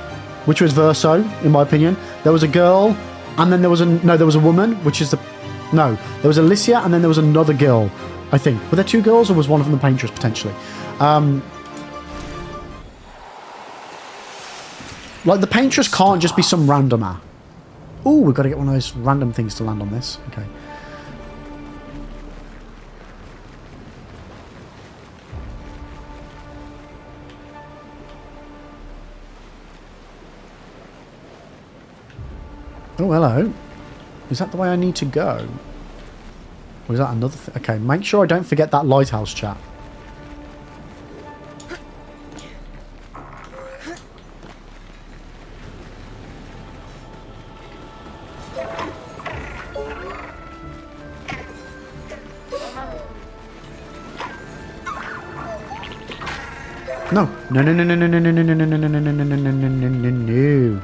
which was Verso, in my opinion. There was a girl, and then there was a woman, which is there was Alicia, and then there was another girl, I think. Were there two girls, or was one of them the Paintress, potentially? Like, the Paintress can't just be some randomer. Ooh, we've got to get one of those random things to land on this. Okay. Oh, hello. Is that the way I need to go? Or is that another thing? Okay, make sure I don't forget that lighthouse chat. No. No, no, no, no, no, no, no, no, no, no, no, no, no, no, no, no, no, no, no.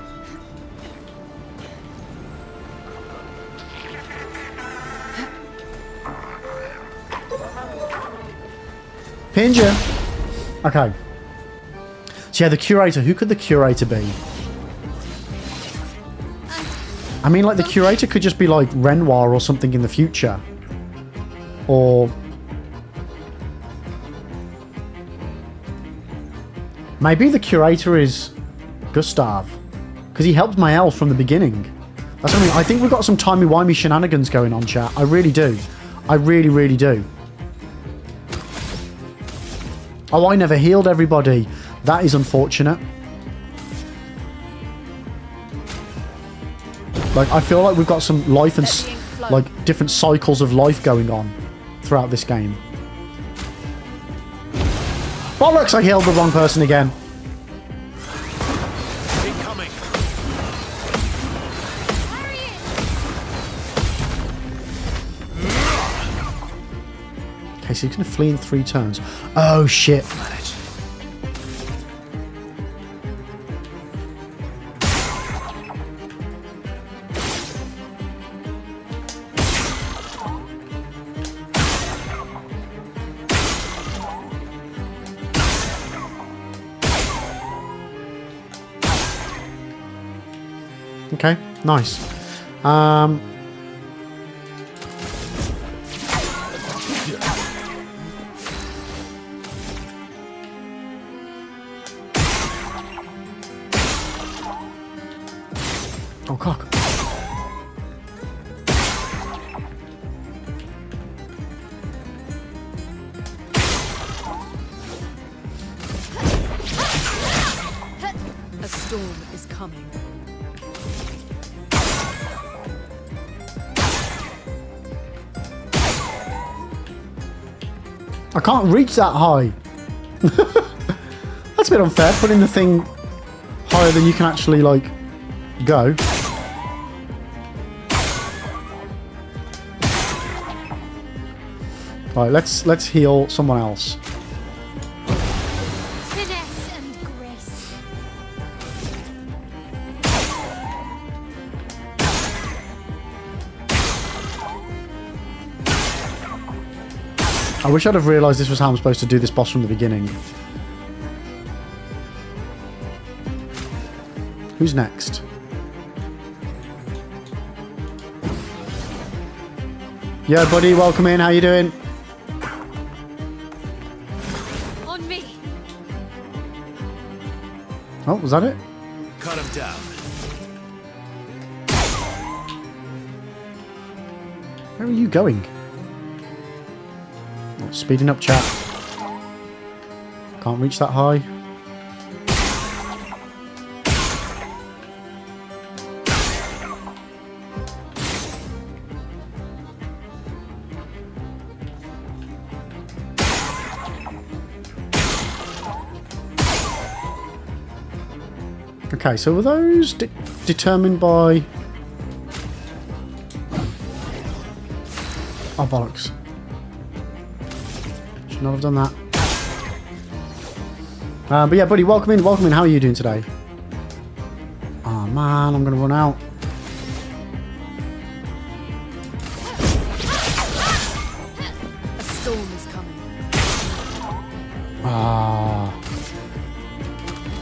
Pinned you. Okay. So yeah, the curator. Who could the curator be? I mean, like, the curator could just be like Renoir or something in the future. Or maybe the curator is Gustav, because he helped my elf from the beginning. That's what I mean. I think we've got some timey-wimey shenanigans going on, chat. I really do. I really, really do. Oh, I never healed everybody. That is unfortunate. Like, I feel like we've got some life and like different cycles of life going on throughout this game. Bollocks! I healed the wrong person again. Incoming. Okay, so he's going to flee in 3 turns. Oh, shit. Manage. Okay, nice. Oh, cock. A storm is coming. I can't reach that high. That's a bit unfair, putting the thing higher than you can actually, like, go. Right, let's heal someone else. Finesse and grace. I wish I'd have realised this was how I'm supposed to do this boss from the beginning. Who's next? Yo, buddy, welcome in. How you doing? On me. Oh, was that it? Cut him down. Where are you going? Oh, speeding up, chat. Can't reach that high. Okay, so were those determined by... Oh, bollocks. Should not have done that. But yeah, buddy, welcome in, welcome in. How are you doing today? Oh, man, I'm going to run out. A storm is coming. Ah.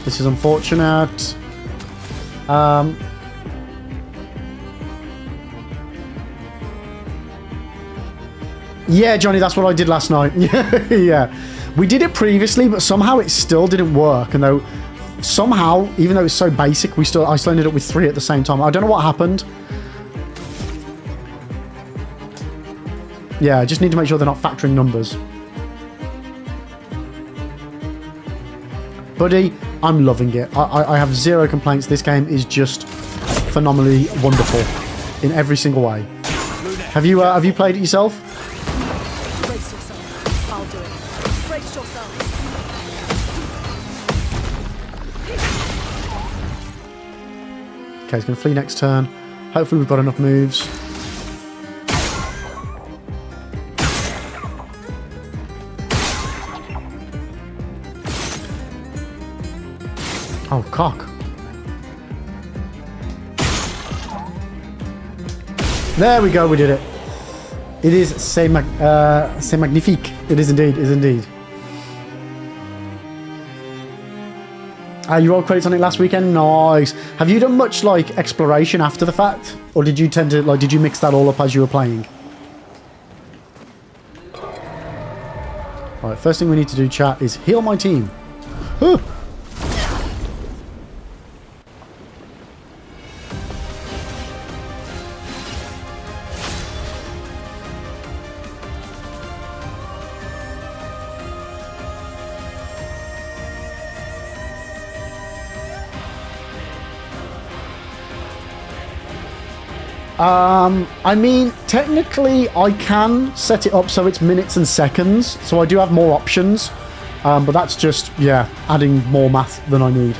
This is unfortunate. Yeah, Johnny, that's what I did last night. Yeah. We did it previously, but somehow it still didn't work. And though somehow, even though it's so basic, I still ended up with 3 at the same time. I don't know what happened. Yeah, I just need to make sure they're not factoring numbers. Buddy, I'm loving it. I have 0 complaints. This game is just phenomenally wonderful in every single way. Have you played it yourself? Brace yourself. I'll do it. Brace yourself. Okay, he's going to flee next turn. Hopefully we've got enough moves. Oh, cock. There we go, we did it. It is c'est magnifique. It is indeed, it is indeed. You rolled credits on it last weekend? Nice. Have you done much, like, exploration after the fact? Or did you tend to, like, did you mix that all up as you were playing? Alright, first thing we need to do, chat, is heal my team. Huh. I mean, technically I can set it up so it's minutes and seconds, so I do have more options, but that's just, yeah, adding more math than I need.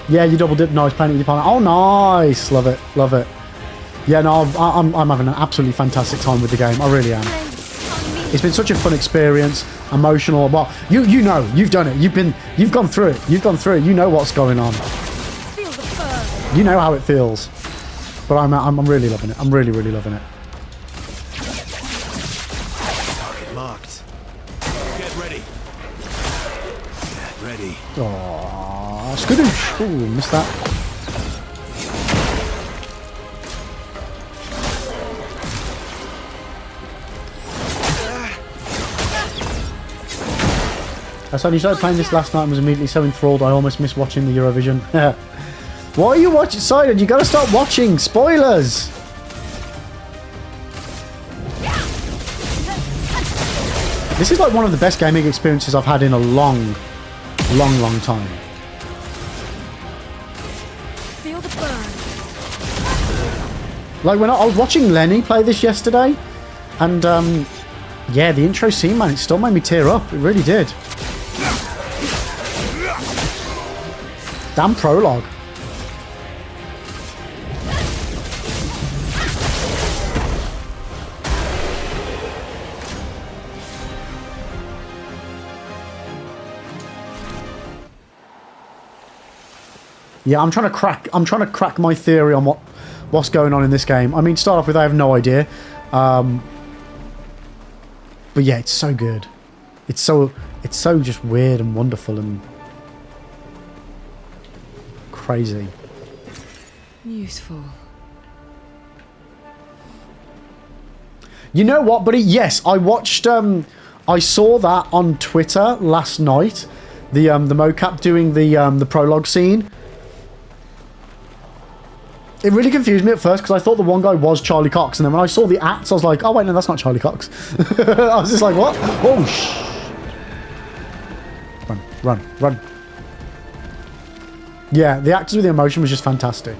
Yeah, you double dip, nice, playing with your partner. Oh, nice, love it, love it. Yeah, no, I'm having an absolutely fantastic time with the game, I really am. It's been such a fun experience, emotional. Well, you know, you've done it, you've gone through it, you know what's going on. You know how it feels, but I'm really loving it. I'm really loving it. Target marked. Get ready. Get ready. Aww, skadoosh. Ooh, missed that. I suddenly started playing this last night and was immediately so enthralled I almost missed watching the Eurovision. Why are you watching? Silent, you gotta stop watching! Spoilers! This is like one of the best gaming experiences I've had in a long time. Feel the burn. Like when I was watching Lenny play this yesterday, and yeah, the intro scene, man, it still made me tear up. It really did. Damn prologue. Yeah, I'm trying to crack my theory on what's going on in this game. I mean, start off with I have no idea. But yeah, it's so good. It's so just weird and wonderful and crazy. Useful. You know what, buddy? Yes, I watched I saw that on Twitter last night. The mocap doing the prologue scene. It really confused me at first because I thought the one guy was Charlie Cox, and then when I saw the acts, I was like, oh wait, no, that's not Charlie Cox. I was just like, what? Oh, run. Yeah, the actors with the emotion was just fantastic.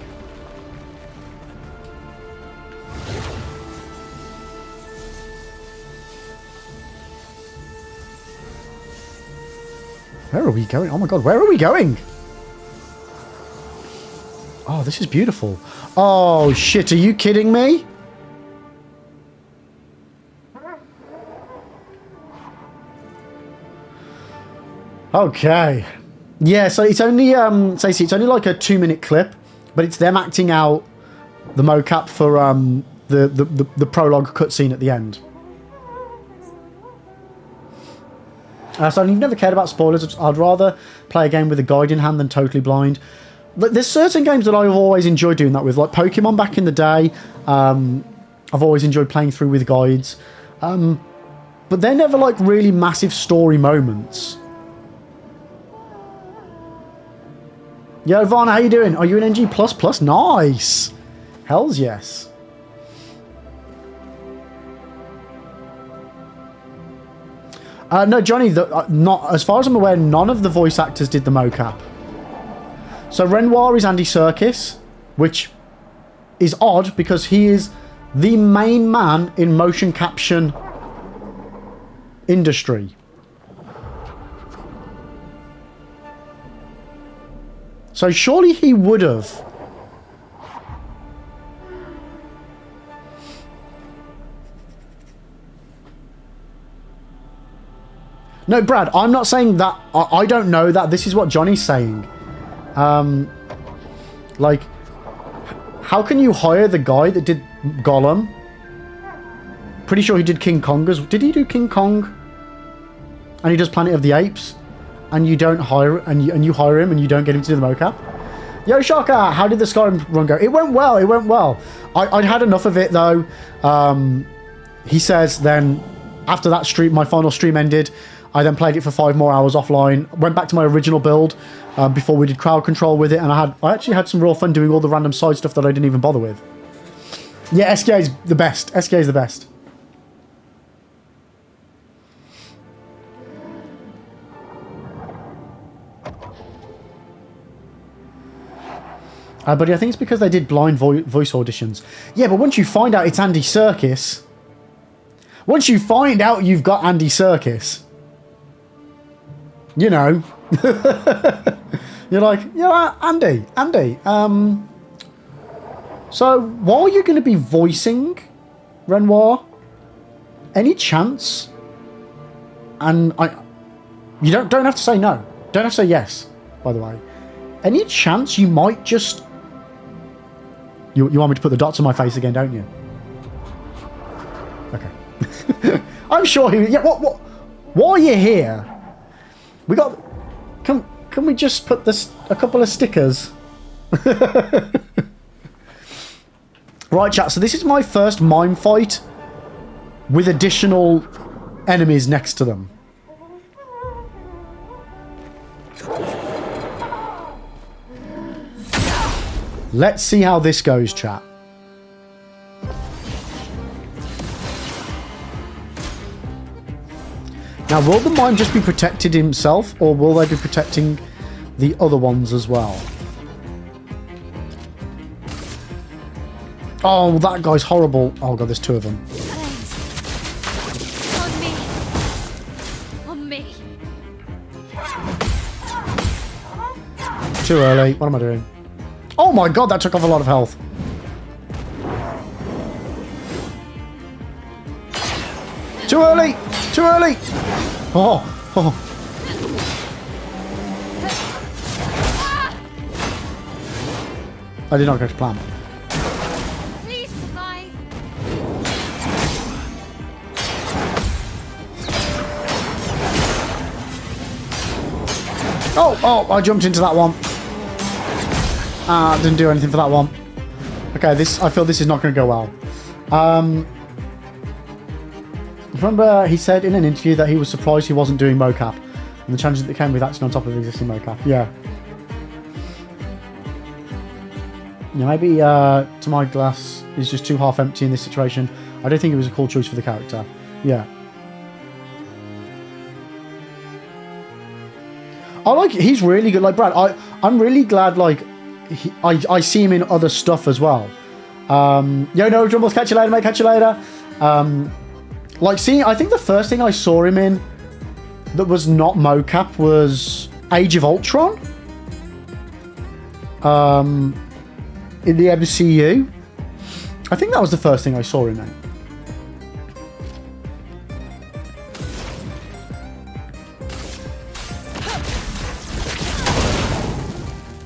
Where are we going? Oh my god, where are we going? Oh, this is beautiful. Oh shit, are you kidding me? Okay. Yeah, so it's only Stacey, it's only like a 2-minute clip, but it's them acting out the mocap for the prologue cutscene at the end. So I've never cared about spoilers. I'd rather play a game with a guide in hand than totally blind. There's certain games that I've always enjoyed doing that with, like Pokemon back in the day. I've always enjoyed playing through with guides. But they're never like really massive story moments. Yo, Vana, how you doing? Are you an NG++? Nice! Hells yes. No, Johnny, not as far as I'm aware, none of the voice actors did the mocap. So Renoir is Andy Serkis, which is odd because he is the main man in motion caption industry. So surely he would have. No, Brad, I'm not saying that. I don't know that. This is what Johnny's saying. Like, how can you hire the guy that did Gollum? Pretty sure he did King Kong as... Did he do King Kong? And he does Planet of the Apes? And you don't hire... And you hire him and you don't get him to do the mocap? Yo, Shaka, how did the Skyrim run go? It went well, it went well. I'd had enough of it, though. He says then, after that stream, my final stream ended, I then played it for 5 more hours offline. Went back to my original build before we did crowd control with it, and I actually had some real fun doing all the random side stuff that I didn't even bother with. Yeah, SKA is the best. SKA is the best. Buddy, I think it's because they did blind voice auditions. Yeah, but once you find out it's Andy Serkis, once you find out you've got Andy Serkis, you know, you're like, yeah, Andy, so while you're going to be voicing Renoir, any chance, and you don't have to say no, don't have to say yes, by the way, any chance you might just, you want me to put the dots on my face again, don't you? Okay. I'm sure he, yeah, what, while you're here, we got, can we just put this, a couple of stickers? Right, chat, so this is my first mime fight with additional enemies next to them. Let's see how this goes, chat. Now, will the mime just be protected himself, or will they be protecting the other ones as well? Oh, that guy's horrible. Oh god, there's 2 of them. On me. Too early. What am I doing? Oh my god, that took off a lot of health. Too early! Too early! Oh. I did not go to plan. Please survive. Oh, I jumped into that one. Didn't do anything for that one. Okay, I feel this is not going to go well. Remember he said in an interview that he was surprised he wasn't doing mocap, and the challenges that came with acting on top of existing mocap. Yeah. Yeah, maybe To My Glass is just too half empty in this situation. I don't think it was a cool choice for the character. Yeah. He's really good. Like, Brad, I'm really glad, like, I see him in other stuff as well. Yo, no, Drumbles, catch you later, mate, catch you later. Like, I think the first thing I saw him in that was not mocap was Age of Ultron. In the MCU. I think that was the first thing I saw in it.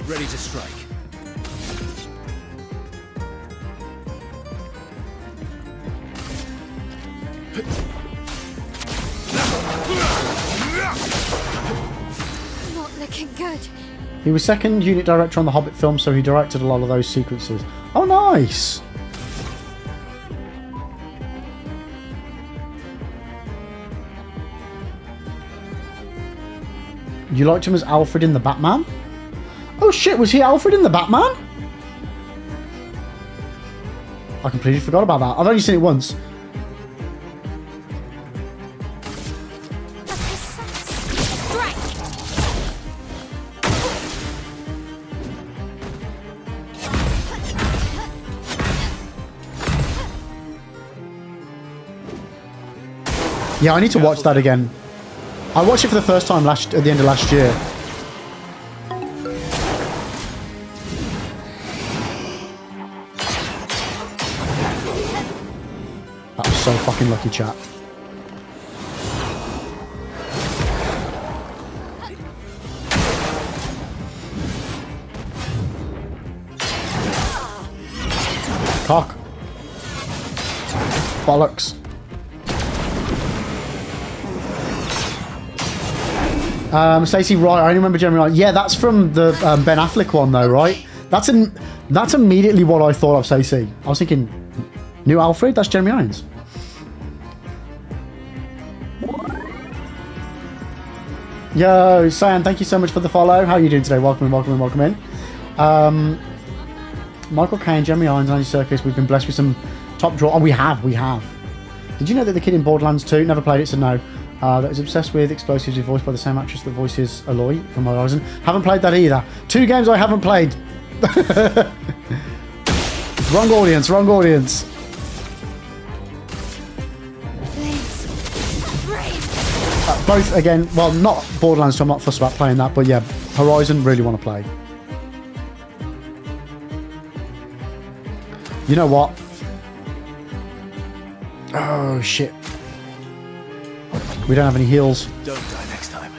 Ready to strike. Not looking good. He was second unit director on the Hobbit film, so he directed a lot of those sequences. Oh, nice! You liked him as Alfred in the Batman? Oh shit, was he Alfred in the Batman? I completely forgot about that. I've only seen it once. Yeah, I need to watch that again. I watched it for the first time at the end of last year. That was so fucking lucky, chat. Cock. Bollocks. Stacey, right, I only remember Jeremy Irons. Yeah, that's from the Ben Affleck one, though, right? That's immediately what I thought of, Stacey. I was thinking, new Alfred? That's Jeremy Irons. Yo, Sam, thank you so much for the follow. How are you doing today? Welcome in, welcome in, welcome in. Michael Caine, Jeremy Irons, Andy Serkis, we've been blessed with some top draw. Oh, we have. Did you know that the kid in Borderlands 2, never played it, so no. That is obsessed with explosives, is voiced by the same actress that voices Aloy from Horizon. Haven't played that either. 2 games I haven't played. Wrong audience. Both, again, well, not Borderlands 2, I'm not fussed about playing that, but yeah, Horizon, really want to play. You know what? Oh, shit. We don't have any heals. Don't die next time.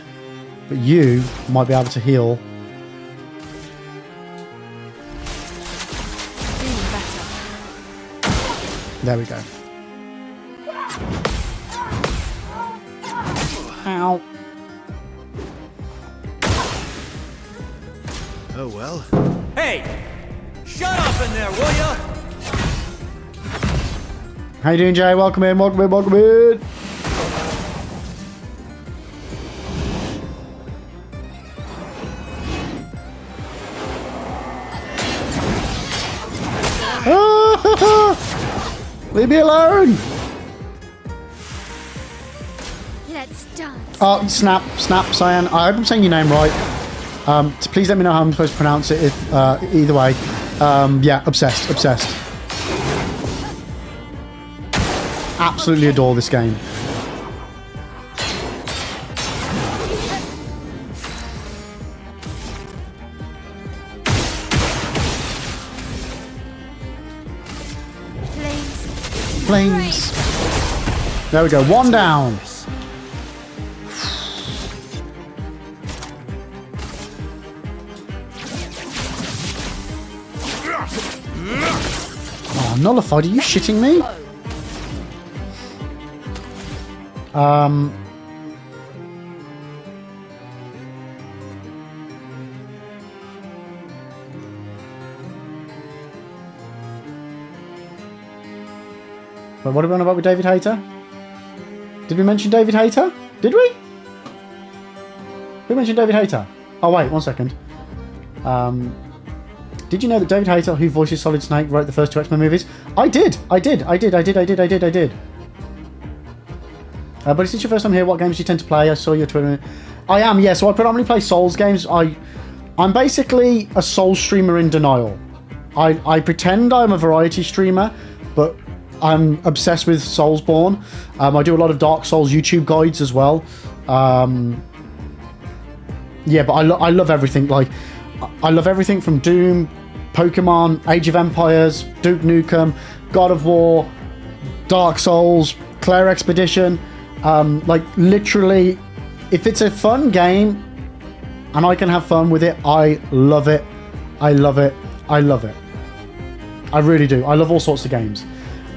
But you might be able to heal. There we go. Ow. Oh well. Hey! Shut up in there, will ya? How you doing, Jay? Welcome in, welcome in, welcome in. Leave me alone! Let's dance. Oh, snap, Cyan. I hope I'm saying your name right. Please let me know how I'm supposed to pronounce it. If either way, yeah, obsessed. Absolutely adore this game. Flames. There we go. 1 down. Oh, nullified. Are you shitting me? But what are we on about with David Hayter? Did we mention David Hayter? Did we? Who mentioned David Hayter? Oh wait, 1 second. Did you know that David Hayter, who voices Solid Snake, wrote the first 2 X-Men movies? I did. But is this your first time here? What games do you tend to play? I saw your Twitter. I am, yeah. So I predominantly play Souls games. I'm basically a Souls streamer in denial. I pretend I'm a variety streamer, but I'm obsessed with Soulsborne. I do a lot of Dark Souls YouTube guides as well. Yeah, but I love everything. Like, I love everything from Doom, Pokemon, Age of Empires, Duke Nukem, God of War, Dark Souls, Clair Expedition. Like, literally, if it's a fun game and I can have fun with it, I love it. I love it. I love it. I really do. I love all sorts of games.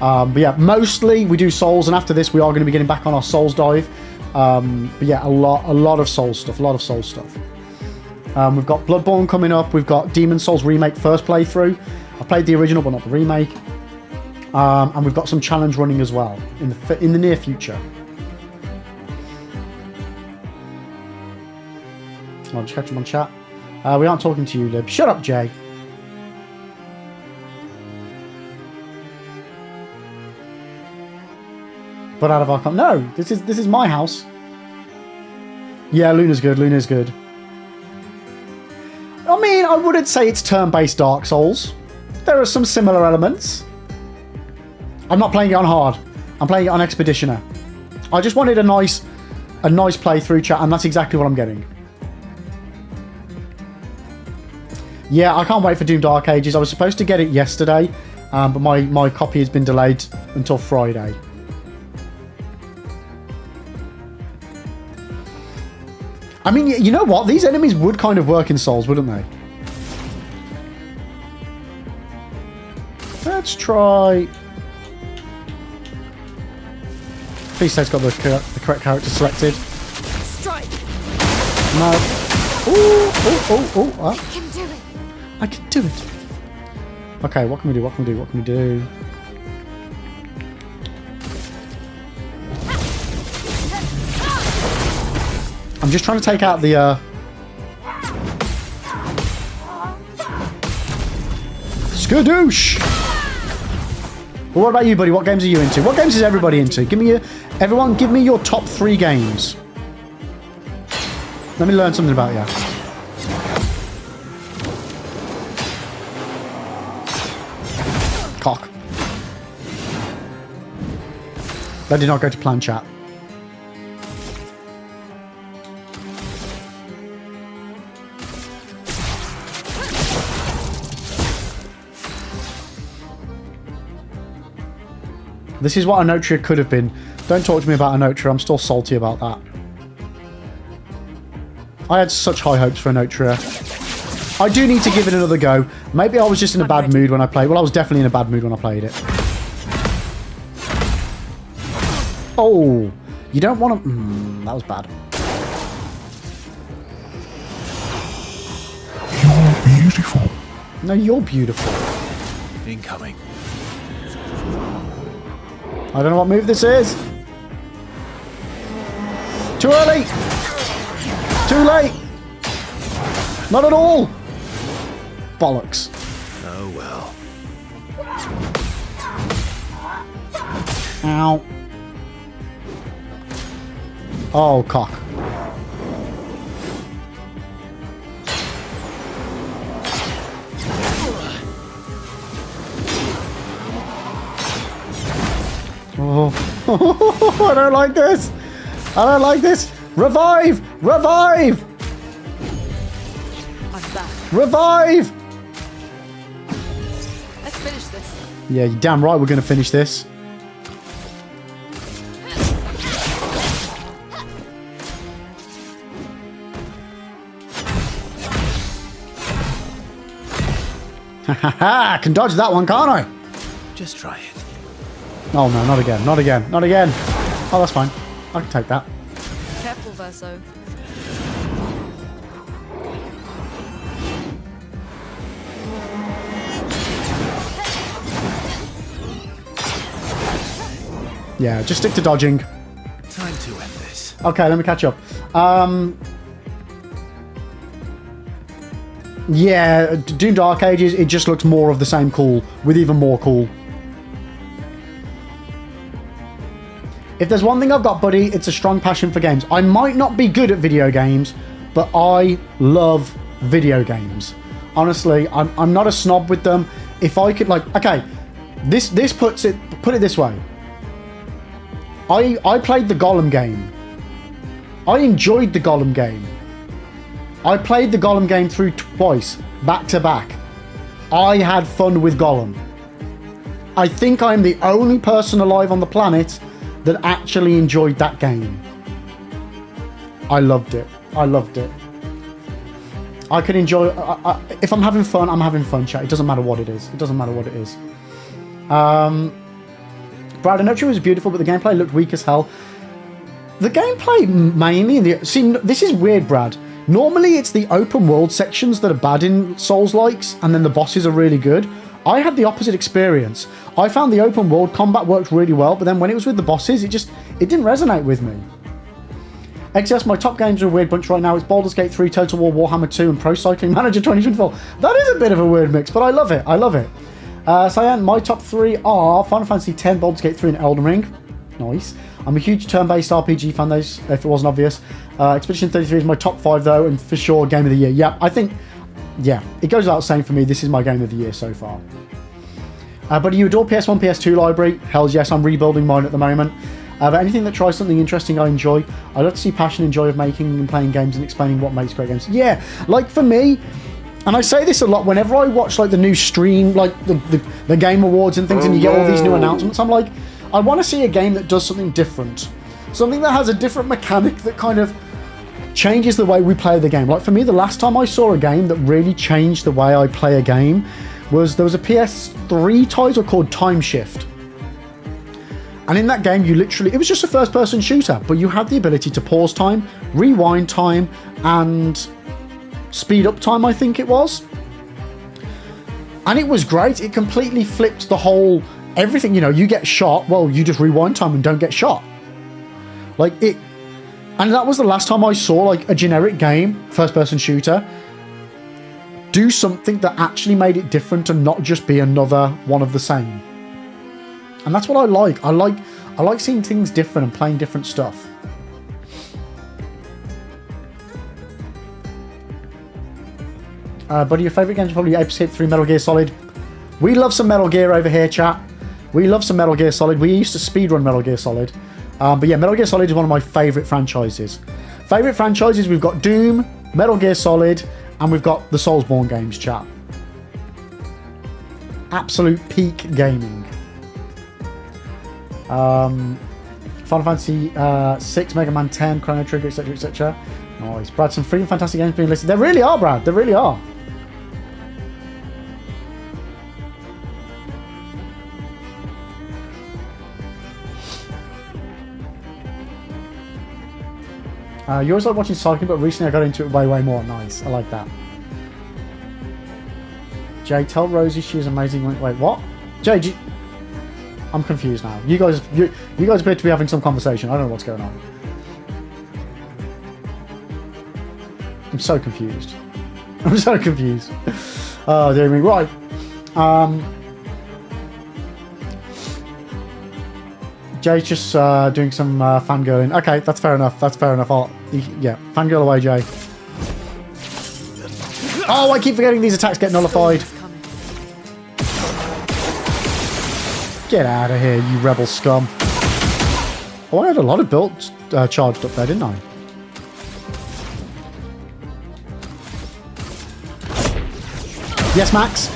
But yeah, mostly we do Souls, and after this we are going to be getting back on our Souls dive. But yeah, a lot of Souls stuff. We've got Bloodborne coming up. We've got Demon Souls Remake first playthrough. I played the original, but not the remake. And we've got some challenge running as well in the near future. I'll just catch him on chat. We aren't talking to you, Lib. Shut up, Jay. But out of our no, this is my house. Yeah, Luna's good. Luna's good. I mean, I wouldn't say it's turn-based Dark Souls. There are some similar elements. I'm not playing it on hard. I'm playing it on Expeditioner. I just wanted a nice playthrough, chat, and that's exactly what I'm getting. Yeah, I can't wait for Doom Dark Ages. I was supposed to get it yesterday, but my copy has been delayed until Friday. I mean, you know what? These enemies would kind of work in Souls, wouldn't they? Let's try... Please say it's got the correct character selected. Strike. No. Ooh. I can do it. I can do it. Okay, what can we do? What can we do? What can we do? I'm just trying to take out the skadoosh. Well, what about you, buddy? What games are you into? What games is everybody into? Everyone give me your top 3 games. Let me learn something about you. Cock. That did not go to plan, chat. This is what Anotria could have been. Don't talk to me about Anotria. I'm still salty about that. I had such high hopes for Anotria. I do need to give it another go. Maybe I was just in a bad mood when I played. Well, I was definitely in a bad mood when I played it. Oh, you don't want to... that was bad. You're beautiful. No, you're beautiful. Incoming. I don't know what move this is. Too early. Too late. Not at all. Bollocks. Oh well. Ow. Oh, cock. Oh, I don't like this. I don't like this. Revive! Revive! I'm back. Revive! Let's finish this. Yeah, you're damn right we're going to finish this. I can dodge that one, can't I? Just try it. Oh no, not again, not again, not again. Oh, that's fine. I can take that. Careful, Verso. Yeah, just stick to dodging. Time to end this. Okay, let me catch up. Yeah, Doom Dark Ages, it just looks more of the same cool, with even more cool. If there's one thing I've got, buddy, it's a strong passion for games. I might not be good at video games, but I love video games. Honestly, I'm not a snob with them. If I could, like, okay, this puts it, put it this way. I played the Gollum game I enjoyed the Gollum game. I played the Gollum game through twice, back to back. I had fun with Gollum. I think I'm the only person alive on the planet that actually enjoyed that game. I loved it. I loved it. I can enjoy... if I'm having fun, I'm having fun, chat. It doesn't matter what it is. It doesn't matter what it is. Brad, I know it was beautiful, but the gameplay looked weak as hell. The gameplay mainly... See, this is weird, Brad. Normally, it's the open world sections that are bad in Souls-likes, and then the bosses are really good. I had the opposite experience. I found the open world combat worked really well, but then when it was with the bosses, it didn't resonate with me. XS, my top games are a weird bunch right now. It's Baldur's Gate 3, Total War, Warhammer 2, and Pro Cycling Manager 2024. That is a bit of a weird mix, but I love it. I love it. Cyan, my top 3 are Final Fantasy X, Baldur's Gate 3, and Elden Ring. Nice. I'm a huge turn-based RPG fan, those, if it wasn't obvious. Expedition 33 is my top 5, though, and for sure, Game of the Year. Yeah, I think... Yeah, it goes without saying for me, this is my Game of the Year so far. But do you adore PS1, PS2 library? Hells yes, I'm rebuilding mine at the moment. But anything that tries something interesting, I enjoy. I love to see passion and joy of making and playing games and explaining what makes great games. Yeah, like for me, and I say this a lot, whenever I watch like the new stream, like the Game Awards and things, and you get all these new announcements, I'm like, I want to see a game that does something different. Something that has a different mechanic that kind of changes the way we play the game. Like for me, the last time I saw a game that really changed the way I play a game was there was a PS3 title called Time Shift. And in that game, you literally, it was just a first-person shooter, but you had the ability to pause time, rewind time, and speed up time, I think it was. And it was great. It completely flipped the whole, everything, you know, you get shot, well, you just rewind time and don't get shot. Like it, and that was the last time I saw like a generic game, first-person shooter, do something that actually made it different and not just be another one of the same. And that's what I like. I like seeing things different and playing different stuff. Buddy, your favourite games are probably Apex 3, Metal Gear Solid. We love some Metal Gear over here, chat. We love some Metal Gear Solid. We used to speedrun Metal Gear Solid. But yeah, Metal Gear Solid is one of my favourite franchises. Favourite franchises, we've got Doom, Metal Gear Solid, and we've got the Soulsborne games, chat. Absolute peak gaming. Final Fantasy 6, Mega Man 10, Chrono Trigger, etc, etc. Nice. Brad, some freaking fantastic games being listed. There really are, Brad. There really are. You always like watching cycling, but recently I got into it way more. Nice. I like that. Jay, tell Rosie she is amazing. Wait, what? Jay, I'm confused now. You guys appear to be having some conversation. I don't know what's going on. I'm so confused. I'm so confused. Oh, dear me. Right. Jay's just doing some fangirling. Okay, that's fair enough. That's fair enough. Yeah, fangirl away, Jay. Oh, I keep forgetting these attacks get nullified. Get out of here, you rebel scum. Oh, I had a lot of builds charged up there, didn't I? Yes, Max?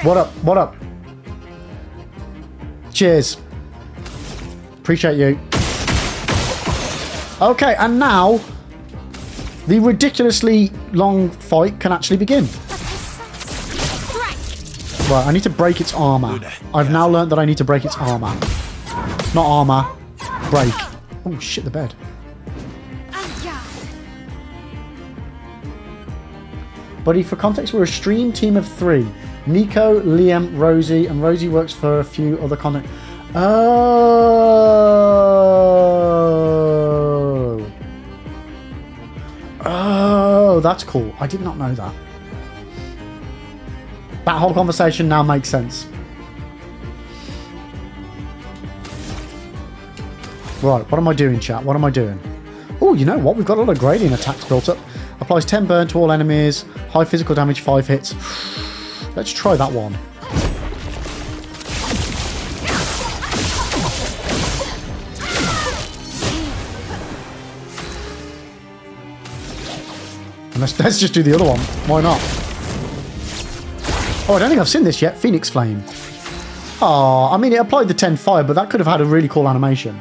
What up? What up? Cheers. Appreciate you. Okay, and now the ridiculously long fight can actually begin. Right, I need to break its armor. I've now learned that I need to break its armor. Not armor. Break. Oh, shit, the bed. Buddy, for context, we're a stream team of 3. Nico, Liam, Rosie, and Rosie works for a few other content. Oh, that's cool. I did not know that. That whole conversation now makes sense. Right, what am I doing, chat? What am I doing? Oh, you know what? We've got a lot of gradient attacks built up. Applies 10 burn to all enemies. High physical damage, 5 hits. Let's try that one. Let's just do the other one. Why not? Oh, I don't think I've seen this yet. Phoenix Flame. Oh, I mean, it applied the 10 fire, but that could have had a really cool animation.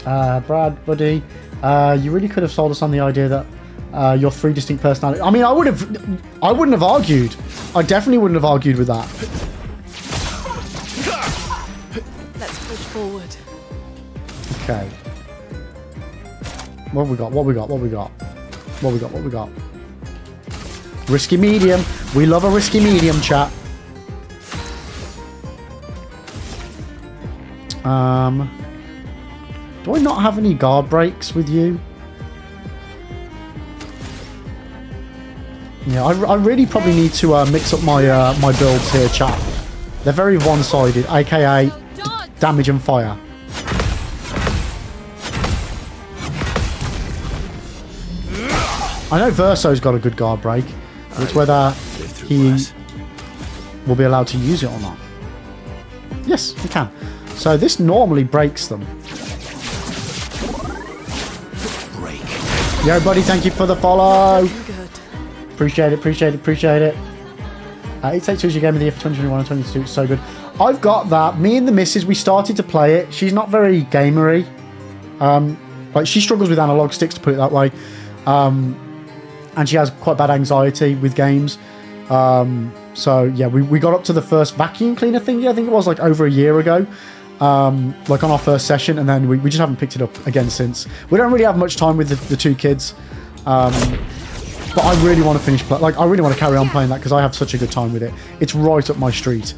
Brad, buddy, you really could have sold us on the idea that your 3 distinct personalities. I mean, I wouldn't have argued. I definitely wouldn't have argued with that. Let's push forward. Okay. What have we got? What have we got? What have we got? What have we got? What have we got? Risky medium. We love a risky medium, chat. Do I not have any guard breaks with you? Yeah, I really probably need to mix up my my builds here, chat. They're very one-sided, aka damage and fire. I know Verso's got a good guard break. It's whether he will be allowed to use it or not. Yes, he can. So this normally breaks them. Break. Yo, buddy, thank you for the follow. Good. Appreciate it, appreciate it, appreciate it. 882 is your game of the year for 2021 and 2022. It's so good. I've got that. Me and the missus, we started to play it. She's not very gamery. Like, she struggles with analog sticks, to put it that way. And she has quite bad anxiety with games. So, yeah, we got up to the first vacuum cleaner thing. I think it was like over a year ago. Like on our first session. And then we just haven't picked it up again since. We don't really have much time with the 2 kids. But I really want to finish play. Like, I really want to carry on playing that because I have such a good time with it. It's right up my street.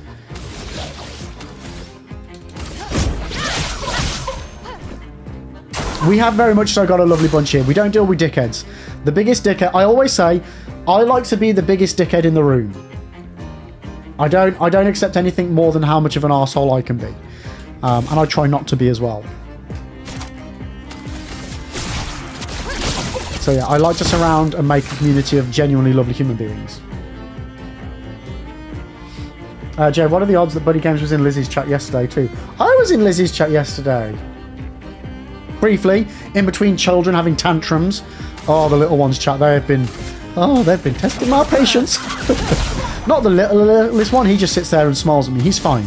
We have very much so got a lovely bunch here. We don't deal with dickheads. The biggest dickhead, I always say, I like to be the biggest dickhead in the room. I don't accept anything more than how much of an arsehole I can be. And I try not to be as well. So yeah, I like to surround and make a community of genuinely lovely human beings. Jay, what are the odds that Buddy Games was in Lizzie's chat yesterday too? I was in Lizzie's chat yesterday. Briefly, in between children having tantrums. Oh, the little ones chat, they've been testing my patience. Not the littlest one, he just sits there and smiles at me. He's fine.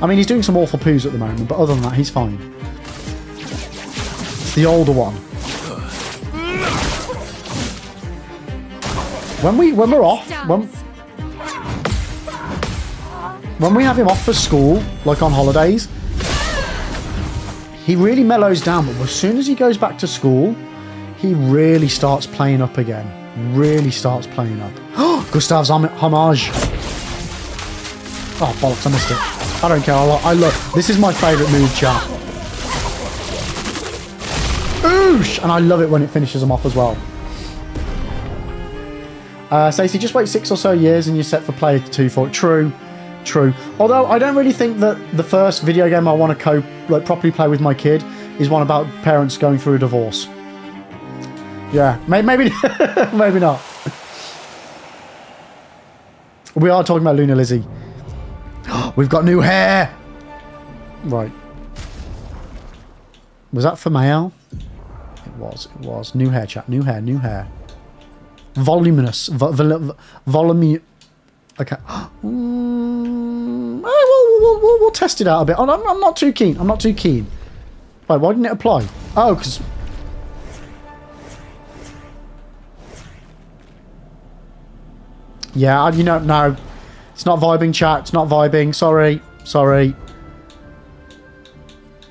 I mean, he's doing some awful poos at the moment, but other than that, he's fine. It's the older one. When we're off, when we have him off for school, like on holidays, he really mellows down, but as soon as he goes back to school, he really starts playing up again. Really starts playing up. Gustav's homage. Oh, bollocks, I missed it. I don't care. I love... This is my favourite move, chat. Oosh! And I love it when it finishes him off as well. Stacey, just wait 6 or so years and you're set for player 2 for it. True. True. Although I don't really think that the first video game I want to properly play with my kid is one about parents going through a divorce. Yeah, maybe maybe not. We are talking about Luna Lizzie. We've got new hair. Right. Was that for male? It was. New hair, chat. New hair. Voluminous. Volume. Okay. We'll test it out a bit. I'm not too keen. Wait, why didn't it apply? Oh, because... Yeah, no. It's not vibing, chat. It's not vibing. Sorry.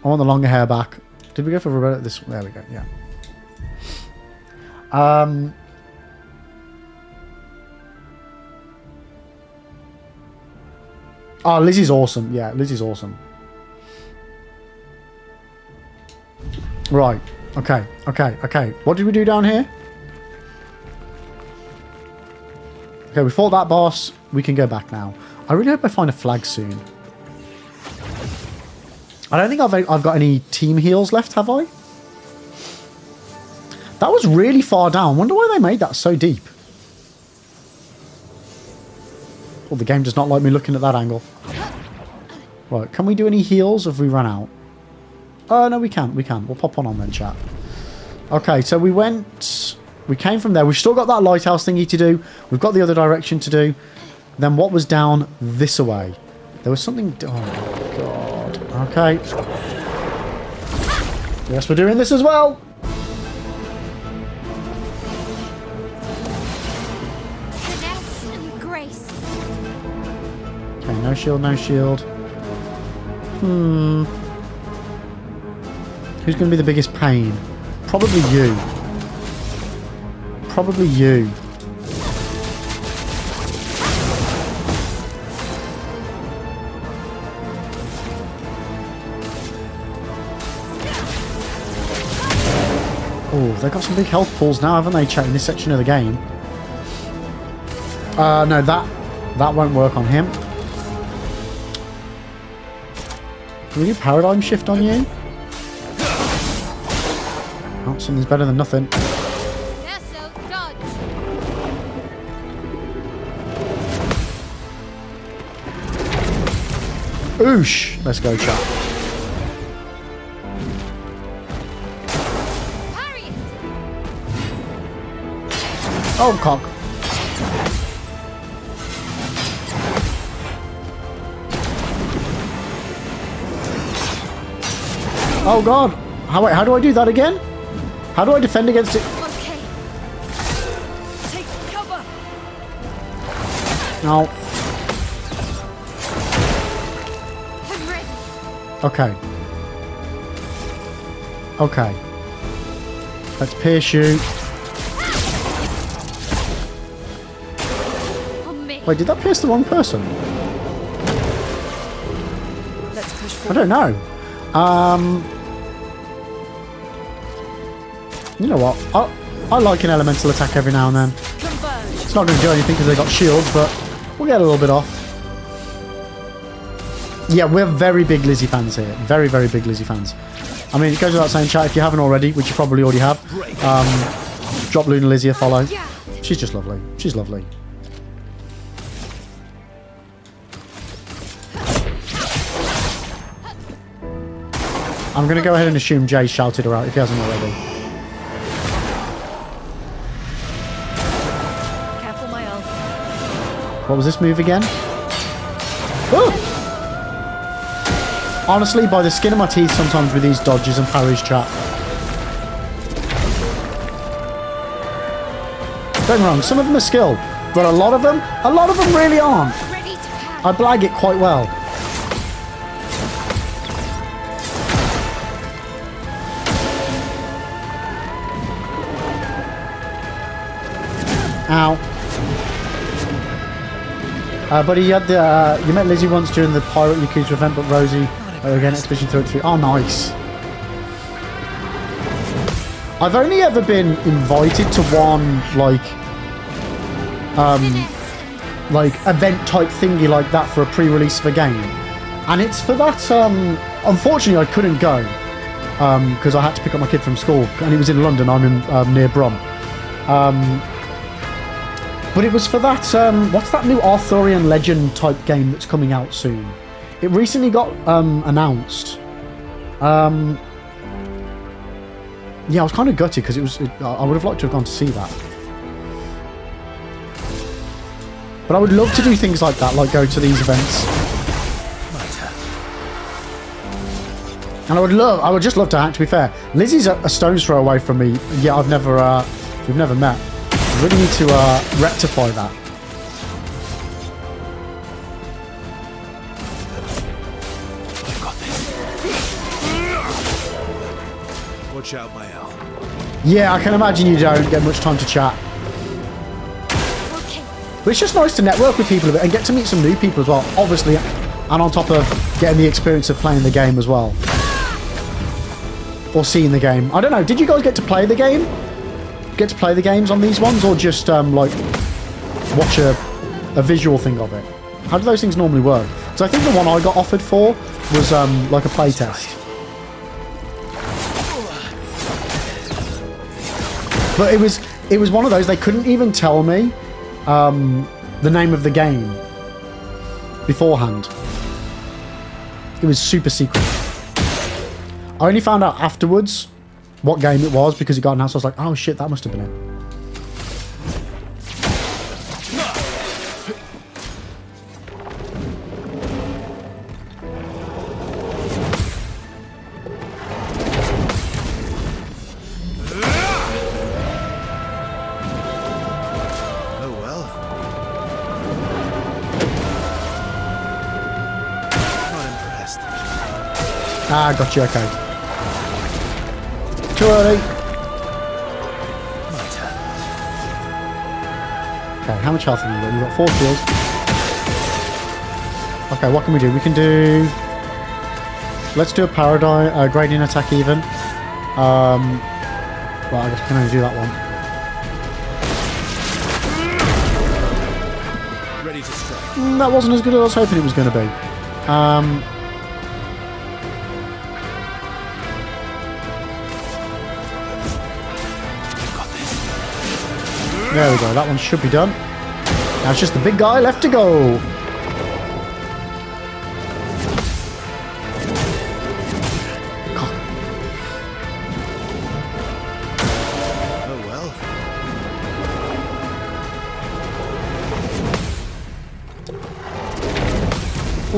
I want the longer hair back. Did we go for Roberta? There we go, yeah. Oh, Lizzie's awesome. Yeah, Lizzie's awesome. Right. Okay. What did we do down here? Okay, we fought that boss. We can go back now. I really hope I find a flag soon. I don't think I've got any team heals left, have I? That was really far down. Wonder why they made that so deep. Well, the game does not like me looking at that angle. Right, can we do any heals? Have we run out? Oh, no, we can. We can. We'll pop on then, chat. Okay, so we went... We came from there. We've still got that lighthouse thingy to do. We've got the other direction to do. Then what was down this way? There was something... Oh, my God. Okay. Yes, we're doing this as well. Finesse and grace. Okay, no shield, no shield. Who's going to be the biggest pain? Probably you. Probably you. Oh, they've got some big health pools now, haven't they, chat, in this section of the game? No, that won't work on him. Can we do paradigm shift on you? Oh, something's better than nothing. Verso, dodge. Oosh! Let's go, chat. Parry it. Oh, cock. Oh, God. How do I do that again? How do I defend against it? Okay. Take cover. No. I'm ready. Okay. Okay. Let's pierce you. On me. Wait, did that pierce the wrong person? Let's push I forward. don't know. You know what? I like an elemental attack every now and then. Converge. It's not going to do anything because they got shields, but we'll get a little bit off. Yeah, we're very big Lizzie fans here. Very, very big Lizzie fans. I mean, it goes without saying, chat, if you haven't already, which you probably already have, drop Luna Lizzie a follow. She's just lovely. She's lovely. I'm going to go ahead and assume Jay shouted her out if he hasn't already. Careful, my ult. What was this move again? Ooh! Honestly, by the skin of my teeth sometimes with these dodges and parries, chat. Don't get me wrong, some of them are skilled, but a lot of them really aren't. Ready to pound. I blag it quite well. Ow. Buddy, you met Lizzie once during the Pirate Yakuza event, but Rosie again Expedition 33. Oh, nice. I've only ever been invited to one like event type thingy like that for a pre-release of a game, and it's for that. Unfortunately, I couldn't go because I had to pick up my kid from school, and he was in London. I'm in near Brum. But it was for that, what's that new Arthurian legend type game that's coming out soon? It recently got announced. Yeah, I was kind of gutted because I would have liked to have gone to see that. But I would love to do things like that, like go to these events. And I would just love to be fair. Lizzie's a stone's throw away from me. Yeah, we've never met. I really need to rectify that. I've got this. Watch out, my L. Yeah, I can imagine you don't get much time to chat. Okay. But it's just nice to network with people a bit and get to meet some new people as well, obviously. And on top of getting the experience of playing the game as well. Or seeing the game. I don't know, did you guys get to play the game? Get to play the games on these ones, or just like watch a visual thing of it? How do those things normally work? So I think the one I got offered for was like a play test. But it was one of those, they couldn't even tell me the name of the game beforehand. It was super secret. I only found out afterwards what game it was because it got announced. I was like, oh shit, that must have been it. Oh well. Not impressed. Ah, got you, okay. Too early. My turn. Okay, how much health have you got? You've got 4 kills. Okay, what can we do? We can do... Let's do a paradigm, gradient attack even. Well, I guess we can only do that one. Ready to strike. That wasn't as good as I was hoping it was going to be. There we go, that one should be done. Now it's just the big guy left to go. Oh well.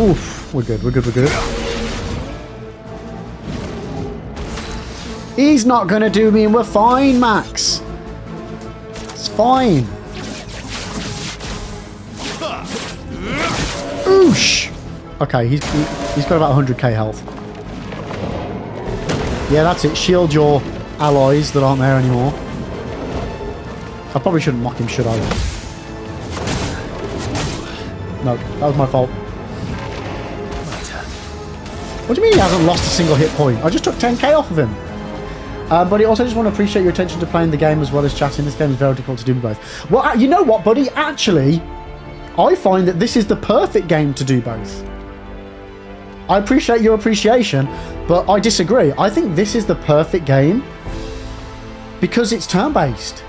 Oof, we're good, we're good, we're good. He's not going to do me and we're fine, Max. It's fine. Oosh. Okay, he's got about 100k health. Yeah, that's it. Shield your allies that aren't there anymore. I probably shouldn't mock him, should I? No, that was my fault. What do you mean he hasn't lost a single hit point? I just took 10k off of him. Buddy, also just want to appreciate your attention to playing the game as well as chatting. This game is very difficult to do both. Well, you know what, buddy? Actually, I find that this is the perfect game to do both. I appreciate your appreciation, but I disagree. I think this is the perfect game because it's turn-based.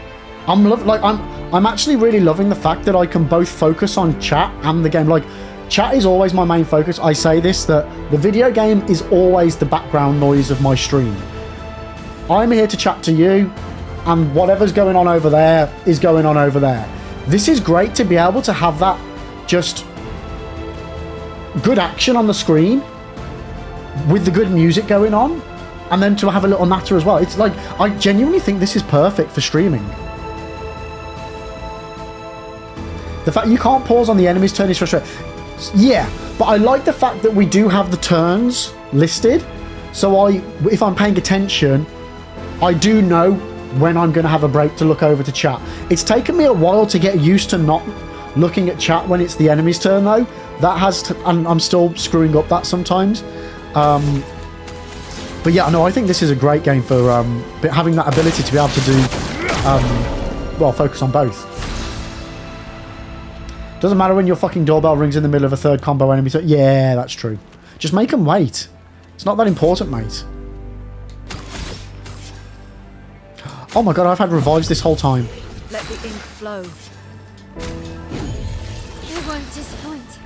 I'm actually really loving the fact that I can both focus on chat and the game. Like, chat is always my main focus. I say this, that the video game is always the background noise of my stream. I'm here to chat to you, and whatever's going on over there is going on over there. This is great to be able to have that just good action on the screen with the good music going on, and then to have a little natter as well. It's like, I genuinely think this is perfect for streaming. The fact you can't pause on the enemy's turn is frustrating. Yeah, but I like the fact that we do have the turns listed, so if I'm paying attention, I do know when I'm going to have a break to look over to chat. It's taken me a while to get used to not looking at chat when it's the enemy's turn, though. That has and I'm still screwing up that sometimes. But yeah, no, I think this is a great game for having that ability to be able to do, well, focus on both. Doesn't matter when your fucking doorbell rings in the middle of a third combo enemy. So yeah, that's true. Just make them wait. It's not that important, mate. Oh my god, I've had revives this whole time. Let the ink flow. It won't disappoint.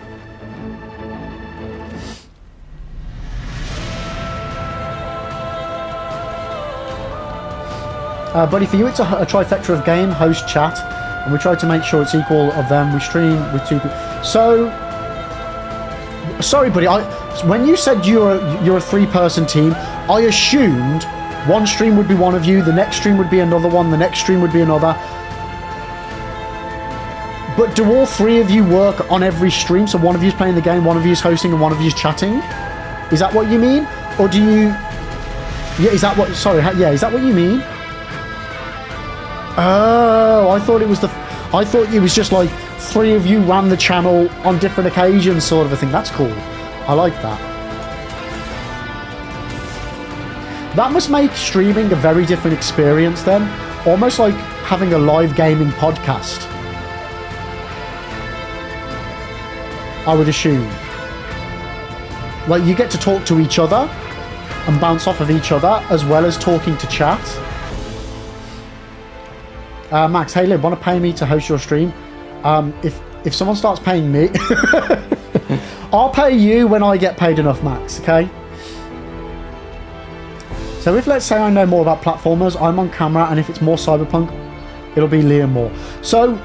Buddy, for you it's a trifecta of game, host, chat, and we try to make sure it's equal of them. We stream with 2 people. So, sorry, buddy. When you said you're a 3-person team, I assumed one stream would be one of you, the next stream would be another one, the next stream would be another. But do all 3 of you work on every stream? So one of you's playing the game, one of you's hosting, and one of you's chatting? Is that what you mean? Or do you... Yeah, is that what... Sorry, yeah, is that what you mean? Oh, I thought it was I thought it was just like 3 of you ran the channel on different occasions sort of a thing. That's cool. I like that. That must make streaming a very different experience then. Almost like having a live gaming podcast, I would assume. Like, you get to talk to each other and bounce off of each other as well as talking to chat. Max, hey Lib, want to pay me to host your stream? If someone starts paying me, I'll pay you when I get paid enough, Max, okay? So if, let's say, I know more about platformers, I'm on camera, and if it's more cyberpunk, it'll be Liam Moore. So,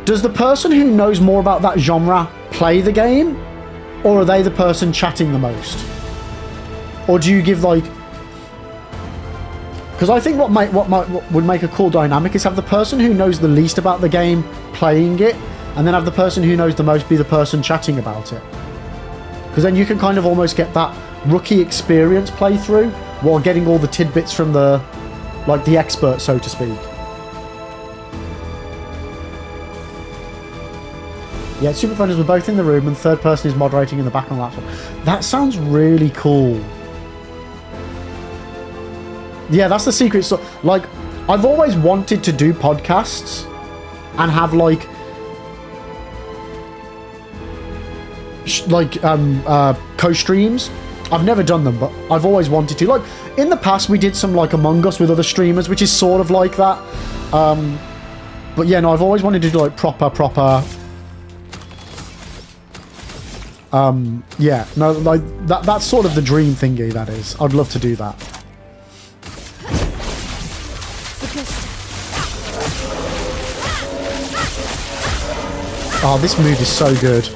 does the person who knows more about that genre play the game? Or are they the person chatting the most? Or do you give, like... Because I think what would make a cool dynamic is have the person who knows the least about the game playing it, and then have the person who knows the most be the person chatting about it. Because then you can kind of almost get that rookie experience playthrough while getting all the tidbits from the, like, the expert, so to speak. Yeah, super fun is we're both in the room and third person is moderating in the back on the laptop. That sounds really cool. Yeah, that's the secret. So, like, I've always wanted to do podcasts and have, like, co-streams. I've never done them, but I've always wanted to. Like, in the past, we did some, like, Among Us with other streamers, which is sort of like that. But yeah, no, I've always wanted to do, like, proper... yeah, no, like, that's sort of the dream thingy, that is. I'd love to do that. Oh, this move is so good.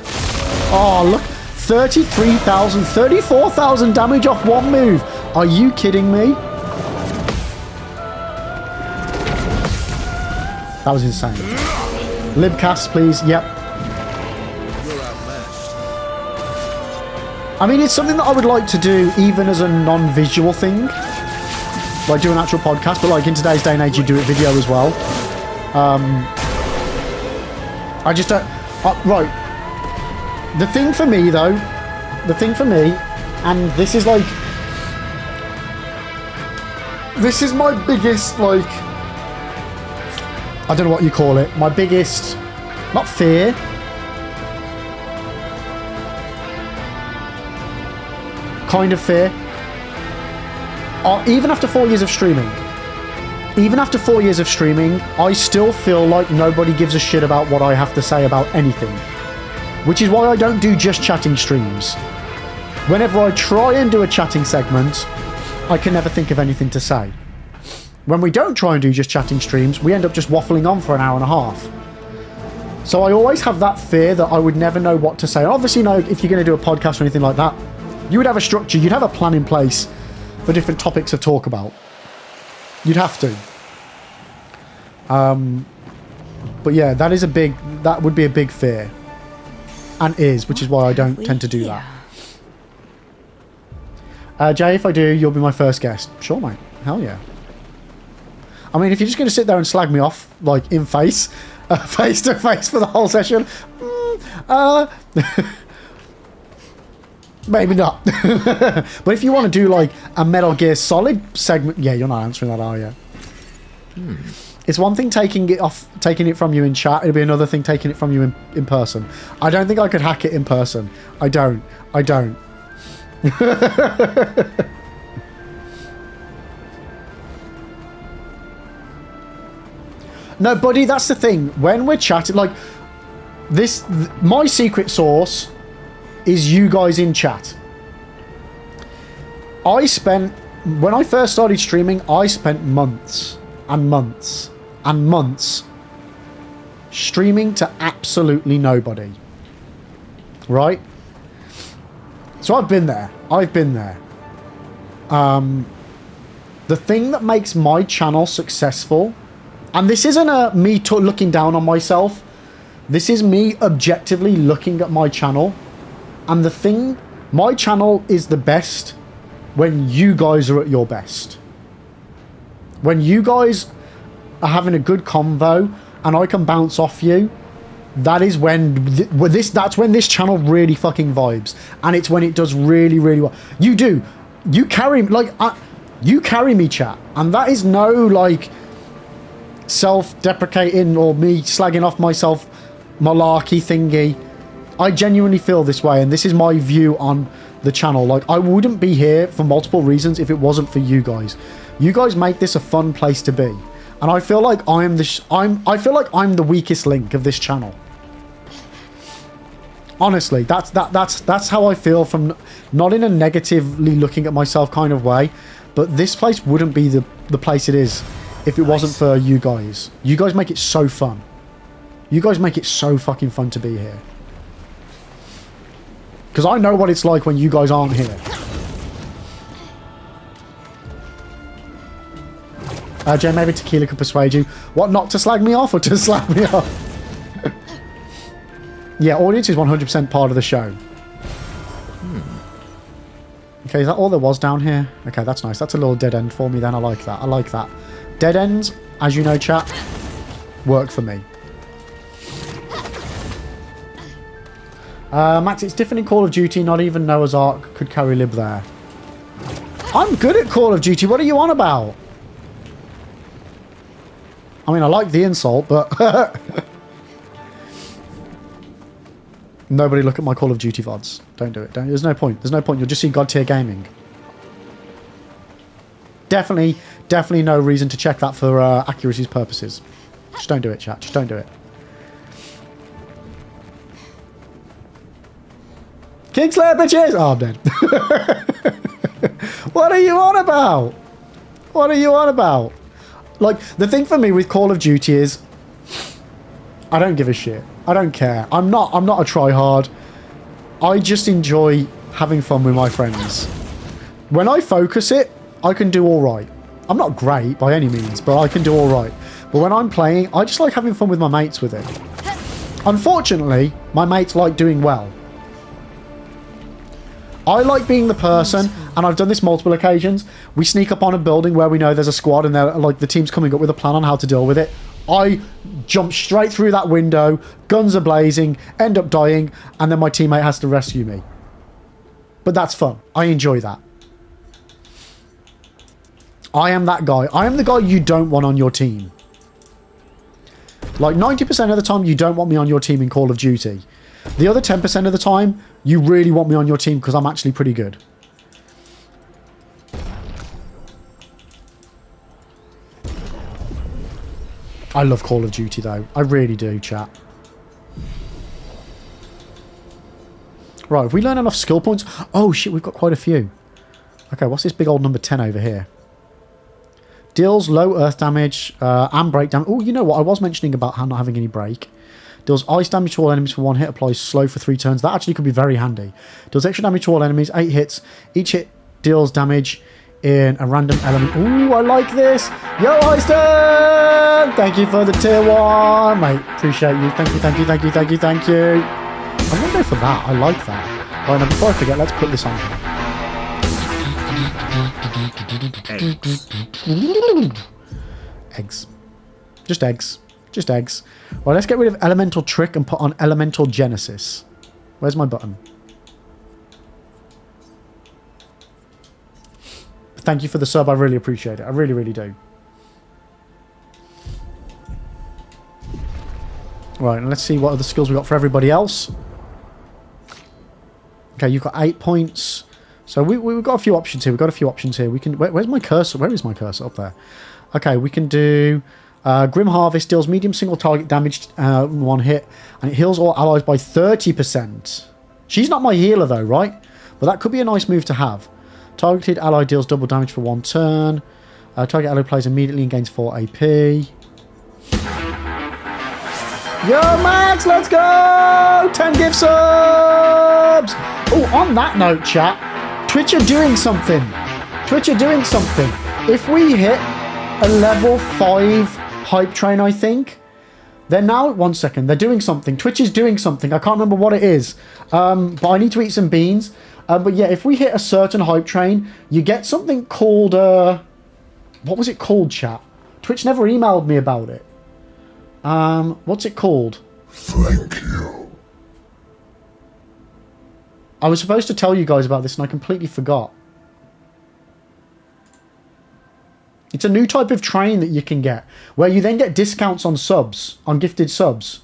Oh, look. 33,000, 34,000 damage off one move. Are you kidding me? That was insane. Libcast, please. Yep. I mean, it's something that I would like to do even as a non-visual thing. Like do an actual podcast, but like in today's day and age, you do it video as well. I just don't... right. The thing for me, though, and this is like... This is my biggest, like... I don't know what you call it. My biggest... Not fear. Kind of fear. Even after 4 years of streaming, I still feel like nobody gives a shit about what I have to say about anything. Which is why I don't do just chatting streams. Whenever I try and do a chatting segment, I can never think of anything to say. When we don't try and do just chatting streams, we end up just waffling on for an hour and a half. So I always have that fear that I would never know what to say. And obviously, no, if you're going to do a podcast or anything like that, you would have a structure, you'd have a plan in place for different topics to talk about. You'd have to. But yeah, that would be a big fear. And is, which is why I don't tend to do that. Jay, if I do, you'll be my first guest. Sure, mate. Hell yeah. I mean, if you're just going to sit there and slag me off, like, in face to face for the whole session, maybe not. But if you want to do, like, a Metal Gear Solid segment... Yeah, you're not answering that, are you? It's one thing taking it from you in chat. It'd be another thing taking it from you in person. I don't think I could hack it in person. I don't. No, buddy, that's the thing. When we're chatting, like, my secret sauce is you guys in chat. When I first started streaming, I spent months and months and months streaming to absolutely nobody. Right? So I've been there. The thing that makes my channel successful, and this isn't me looking down on myself, this is me objectively looking at my channel, and my channel is the best when you guys are at your best. When you guys are having a good convo and I can bounce off you, that is that's when this channel really fucking vibes, and it's when it does really, really well. You carry me, chat, and that is no, like, self-deprecating or me slagging off myself malarkey thingy. I genuinely feel this way, and this is my view on the channel. Like, I wouldn't be here for multiple reasons if it wasn't for you guys. You guys make this a fun place to be, and I feel like I'm the weakest link of this channel. Honestly, that's how I feel, from not in a negatively looking at myself kind of way, But this place wouldn't be the place it is if it wasn't for you guys. You guys make it so fun. You guys make it so fucking fun to be here. Because I know what it's like when you guys aren't here. Jay, maybe tequila could persuade you. What, not to slag me off or to slag me off? Yeah, audience is 100% part of the show. Okay, is that all there was down here? Okay, that's nice. That's a little dead end for me then. I like that. I like that. Dead ends, as you know, chat, work for me. Max, it's different in Call of Duty. Not even Noah's Ark could carry lib there. I'm good at Call of Duty. What are you on about? I mean, I like the insult, but... Nobody look at my Call of Duty VODs. Don't do it. There's no point. There's no point. You'll just see God tier gaming. Definitely no reason to check that for accuracy's purposes. Just don't do it, chat. Just don't do it. Kingslayer, bitches! Oh, I'm dead. What are you on about? What are you on about? Like, the thing for me with Call of Duty is... I don't give a shit. I don't care. I'm not a tryhard. I just enjoy having fun with my friends. When I focus it, I can do alright. I'm not great by any means, but I can do alright. But when I'm playing, I just like having fun with my mates with it. Unfortunately, my mates like doing well. I like being the person, and I've done this multiple occasions, we sneak up on a building where we know there's a squad and they're like the team's coming up with a plan on how to deal with it. I jump straight through that window, guns are blazing, end up dying, and then my teammate has to rescue me. But that's fun. I enjoy that. I am that guy. I am the guy you don't want on your team. Like 90% of the time, you don't want me on your team in Call of Duty. The other 10% of the time, you really want me on your team because I'm actually pretty good. I love Call of Duty though. I really do, chat. Right, have we learned enough skill points? Oh shit, we've got quite a few. Okay, what's this big old number 10 over here? Deals low earth damage and break damage. Oh, you know what? I was mentioning about not having any break. Deals ice damage to all enemies for 1 hit. Applies slow for 3 turns. That actually could be very handy. Deals extra damage to all enemies. 8 hits. Each hit deals damage in a random element. Ooh, I like this. Yo, Eyston! Thank you for the tier 1. Mate, appreciate you. Thank you, thank you, thank you, thank you, thank you. I'm going to go for that. I like that. Right, now before I forget, let's put this on. Eggs. Just eggs. Just eggs. Right, let's get rid of Elemental Trick and put on Elemental Genesis. Where's my button? Thank you for the sub. I really appreciate it. I really, really do. Right, and let's see what other skills we got for everybody else. Okay, you've got 8 points. So we've got a few options here. We've got a few options here. We can. Where's my cursor? Where is my cursor? Up there. Okay, we can do Grim Harvest. Deals medium single target damage 1 hit, and it heals all allies by 30%. She's not my healer though, right? But that could be a nice move to have. Targeted ally deals double damage for 1 turn. Target ally plays immediately and gains 4 AP. Yo, Max, let's go! 10 gift subs! Oh, on that note, chat, Twitch are doing something. Twitch are doing something. If we hit a level 5 hype train, I think, they're now... 1 second. They're doing something. Twitch is doing something. I can't remember what it is. But I need to eat some beans. But yeah, if we hit a certain hype train, you get something called... what was it called, chat? Twitch never emailed me about it. What's it called? Thank you. I was supposed to tell you guys about this and I completely forgot. It's a new type of train that you can get, where you then get discounts on subs, on gifted subs.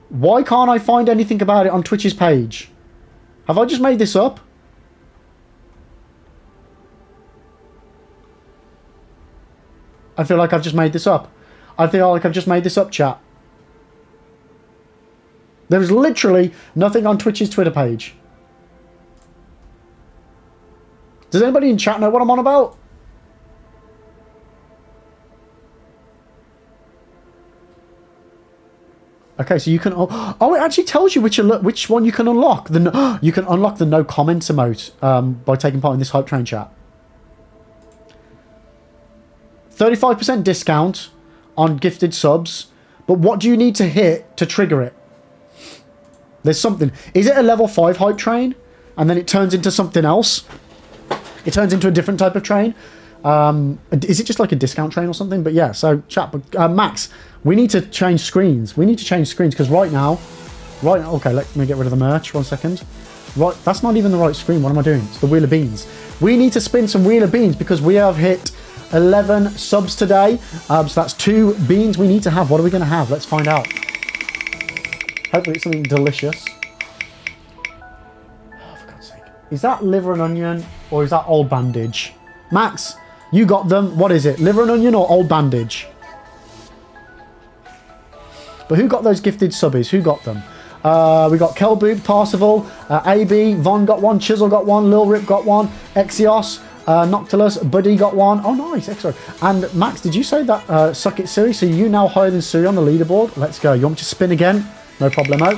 Why can't I find anything about it on Twitch's page? Have I just made this up? I feel like I've just made this up. I feel like I've just made this up, chat. There is literally nothing on Twitch's Twitter page. Does anybody in chat know what I'm on about? Okay, so you can... Oh, it actually tells you which one you can unlock. You can unlock the no comments emote by taking part in this hype train chat. 35% discount on gifted subs. But what do you need to hit to trigger it? There's something. Is it a level 5 hype train? And then it turns into something else? It turns into a different type of train? Is it just like a discount train or something? But yeah, so chat. Max, we need to change screens. We need to change screens because right now... Okay, let me get rid of the merch. 1 second. Right, that's not even the right screen. What am I doing? It's the Wheel of Beans. We need to spin some Wheel of Beans because we have hit 11 subs today. So that's 2 beans we need to have. What are we going to have? Let's find out. Hopefully it's something delicious. Oh, for God's sake. Is that liver and onion or is that old bandage? Max, you got them. What is it? Liver and onion or old bandage? But who got those gifted subbies? Who got them? We got Kelboob, Parsival, AB, Von got one, Chisel got one, Lil Rip got one, Exios, Noctilus, Buddy got one. Oh, nice. Excellent. And Max, did you say that Suck It Siri? So you now higher than Siri on the leaderboard? Let's go. You want me to spin again? No problemo.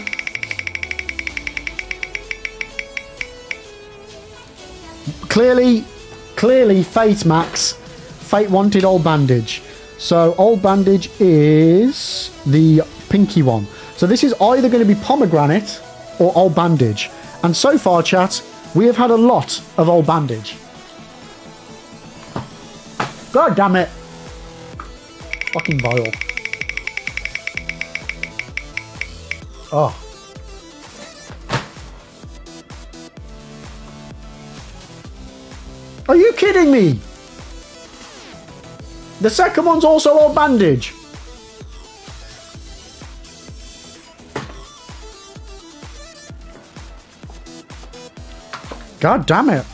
Clearly, Fate, Max. Fate wanted Old Bandage. So, Old Bandage is the pinky one. So, this is either going to be Pomegranate or Old Bandage. And so far, chat, we have had a lot of Old Bandage. God damn it. Fucking vile. Oh. Are you kidding me? The second one's also Old Bandage. God damn it.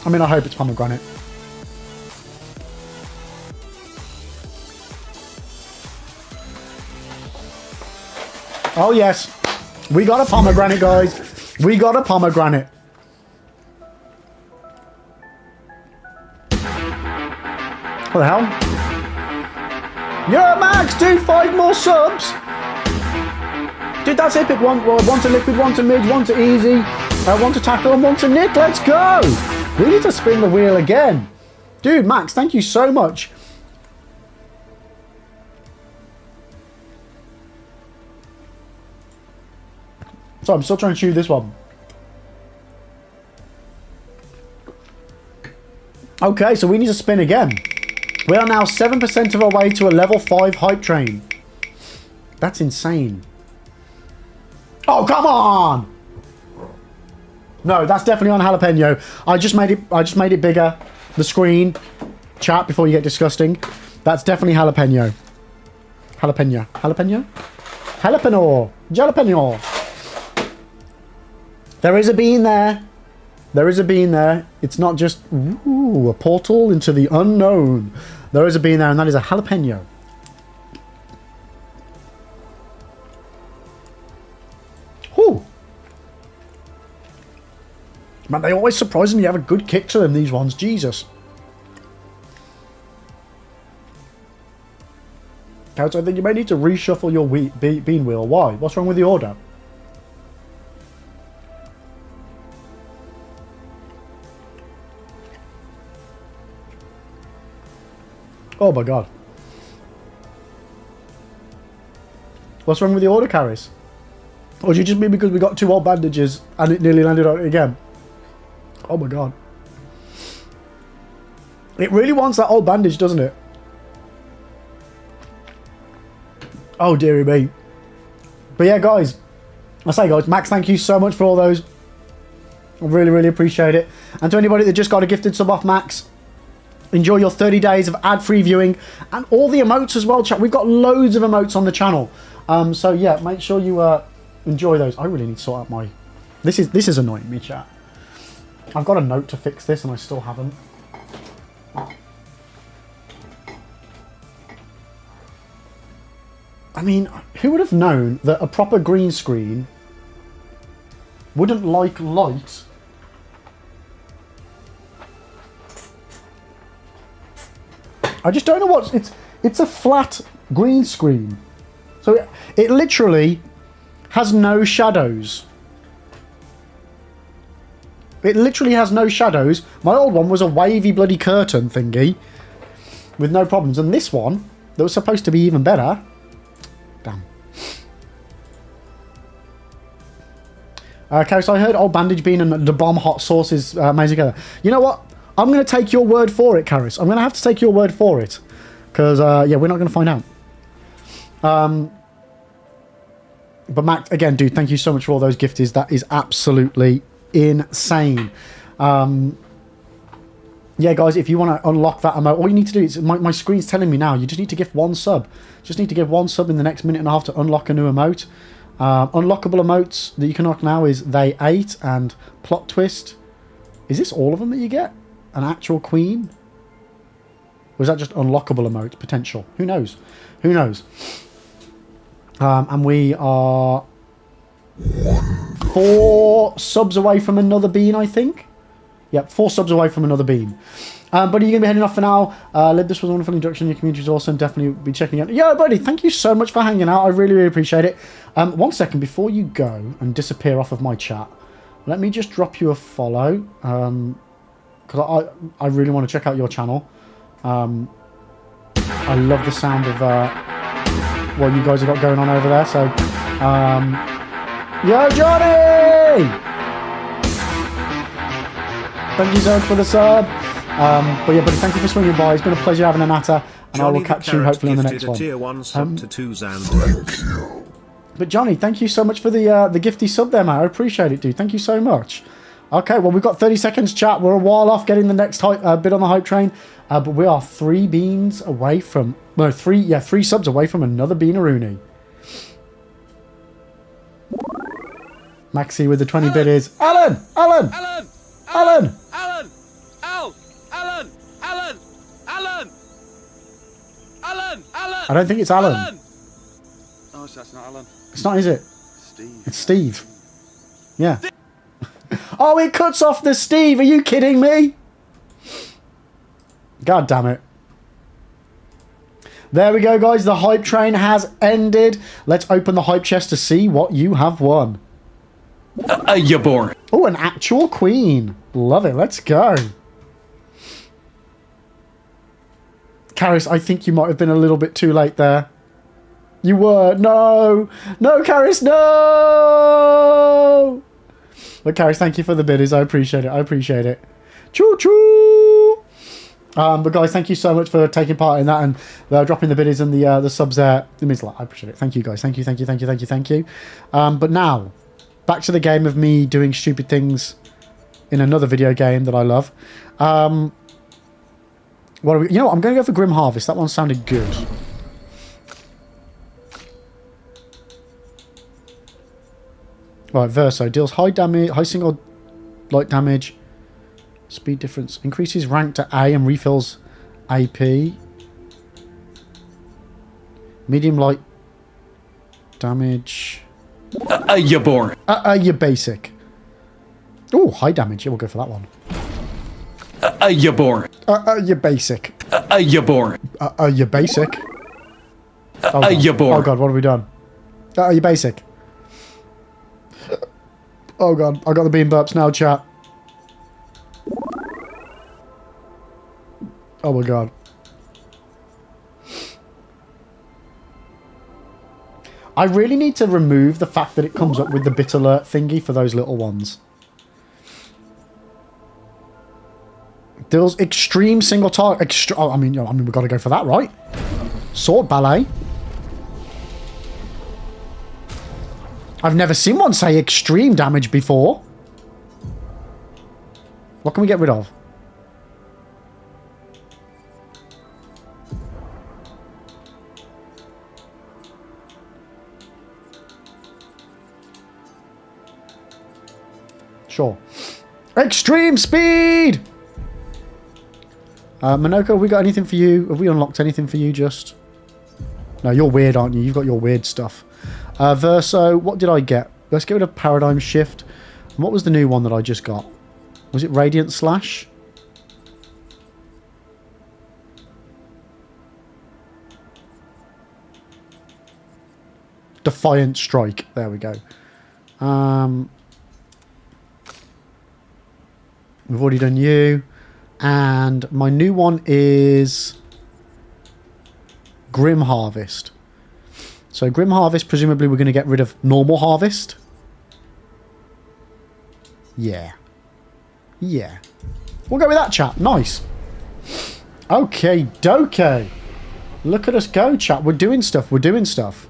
I mean, I hope it's pomegranate. Oh, yes. We got a pomegranate, guys. We got a pomegranate. What the hell? Yeah, Max, dude, 5 more subs. Dude, that's epic. One to liquid, one to mid, one to easy, one to tackle, and one to Nick. Let's go. We need to spin the wheel again. Dude, Max, thank you so much. So I'm still trying to chew this one. Okay, so we need to spin again. We are now 7% of our way to a level 5 hype train. That's insane. Oh, come on! No, that's definitely on jalapeno. I just made it bigger. The screen. Chat before you get disgusting. That's definitely jalapeno. Jalapeno. Jalapeno? Jalapeno. Jalapeno. There is a bean there. There is a bean there. It's not just ooh, a portal into the unknown. There is a bean there, and that is a jalapeno. Whew. Man, they always surprise me. You have a good kick to them, these ones. Jesus. Couch, I think you may need to reshuffle your bean wheel. Why? What's wrong with the order? Oh my god. What's wrong with the order carries? Or did you just mean because we got 2 old bandages and it nearly landed on it again? Oh my god. It really wants that old bandage, doesn't it? Oh dearie me. But yeah, guys. I say, guys, Max, thank you so much for all those. I really, really appreciate it. And to anybody that just got a gifted sub off Max, enjoy your 30 days of ad-free viewing and all the emotes as well, chat. We've got loads of emotes on the channel. So yeah, make sure you enjoy those. I really need to sort out my... This is annoying me, chat. I've got a note to fix this and I still haven't. I mean, who would have known that a proper green screen wouldn't like light? I just don't know what it's a flat green screen. So it literally has no shadows. It literally has no shadows. My old one was a wavy bloody curtain thingy with no problems. And this one, that was supposed to be even better. Damn. Okay, so I heard Old Bandage Bean and the Bomb Hot Sauce is amazing together. You know what? I'm going to take your word for it, Karis. I'm going to have to take your word for it. Because, yeah, we're not going to find out. But Mac, again, dude, thank you so much for all those gifties. That is absolutely insane. Yeah, guys, if you want to unlock that emote, all you need to do is, my screen's telling me now, you just need to gift one sub. Just need to give one sub in the next minute and a half to unlock a new emote. Unlockable emotes that you can unlock now is They Ate and Plot Twist. Is this all of them that you get? An actual queen? Or is that just unlockable emote potential? Who knows? Who knows? And we are 4 subs away from another bean, I think. Yep, 4 subs away from another bean. Buddy, you're going to be heading off for now. Lib, this was a wonderful introduction. Your community is awesome. Definitely be checking out. Yo, buddy, thank you so much for hanging out. I really, really appreciate it. 1 second, before you go and disappear off of my chat, let me just drop you a follow. Because I really want to check out your channel. I love the sound of what you guys have got going on over there. So, yo, Johnny! Thank you so much for the sub. But yeah, buddy, thank you for swinging by. It's been a pleasure having a natter, and I will catch you hopefully on the next one. Tier 1 sub to 2 Thank you. But Johnny, thank you so much for the gifty sub there, man. I appreciate it, dude. Thank you so much. Okay, well, we've got 30 seconds, chat. We're a while off getting the next bit on the hype train. But we are 3 beans away from... No, 3 subs away from another beaneroony. Maxi with the 20 bit is... Alan! Alan! Alan! Alan! Alan! Al! Alan! Alan! Alan! Alan! Alan! I don't think it's Alan. Oh, that's not Alan. It's not, is it? Steve. It's Steve. Yeah. Oh, it cuts off the Steve. Are you kidding me? God damn it. There we go, guys. The hype train has ended. Let's open the hype chest to see what you have won. You bore. Oh, an actual queen. Love it. Let's go. Karis, I think you might have been a little bit too late there. You were. No. No, Karis, no. But Karis, thank you for the biddies. I appreciate it. I appreciate it. Choo choo. But guys, thank you so much for taking part in that and dropping the biddies and the subs there. It means a lot. I appreciate it. Thank you, guys. Thank you, thank you, thank you, thank you, thank you. But now, back to the game of me doing stupid things in another video game that I love. What are we? You know what? I'm going to go for Grim Harvest. That one sounded good. Right, Verso deals high damage, high single light damage, speed difference, increases rank to A and refills AP. Medium light damage. You bore. You're basic. Oh, high damage. Yeah, we'll go for that one. You bore. You're basic. You bore. You're basic. You bore. Oh god, what have we done? You're basic. Oh god, I got the bean burps now, chat. Oh my god. I really need to remove the fact that it comes up with the bit alert thingy for those little ones. Deals extreme single target. I mean, we've got to go for that, right? Sword ballet. I've never seen one say extreme damage before. What can we get rid of? Sure. Extreme speed! Monoko, have we got anything for you? Have we unlocked anything for you just? No, you're weird, aren't you? You've got your weird stuff. Verso, what did I get? Let's get rid of Paradigm Shift. And what was the new one that I just got? Was it Radiant Slash? Defiant Strike. There we go. We've already done you. And my new one is Grim Harvest. So Grim Harvest, presumably we're going to get rid of Normal Harvest. Yeah. Yeah. We'll go with that, chat. Nice. Okay, doke. Look at us go, chat. We're doing stuff. We're doing stuff.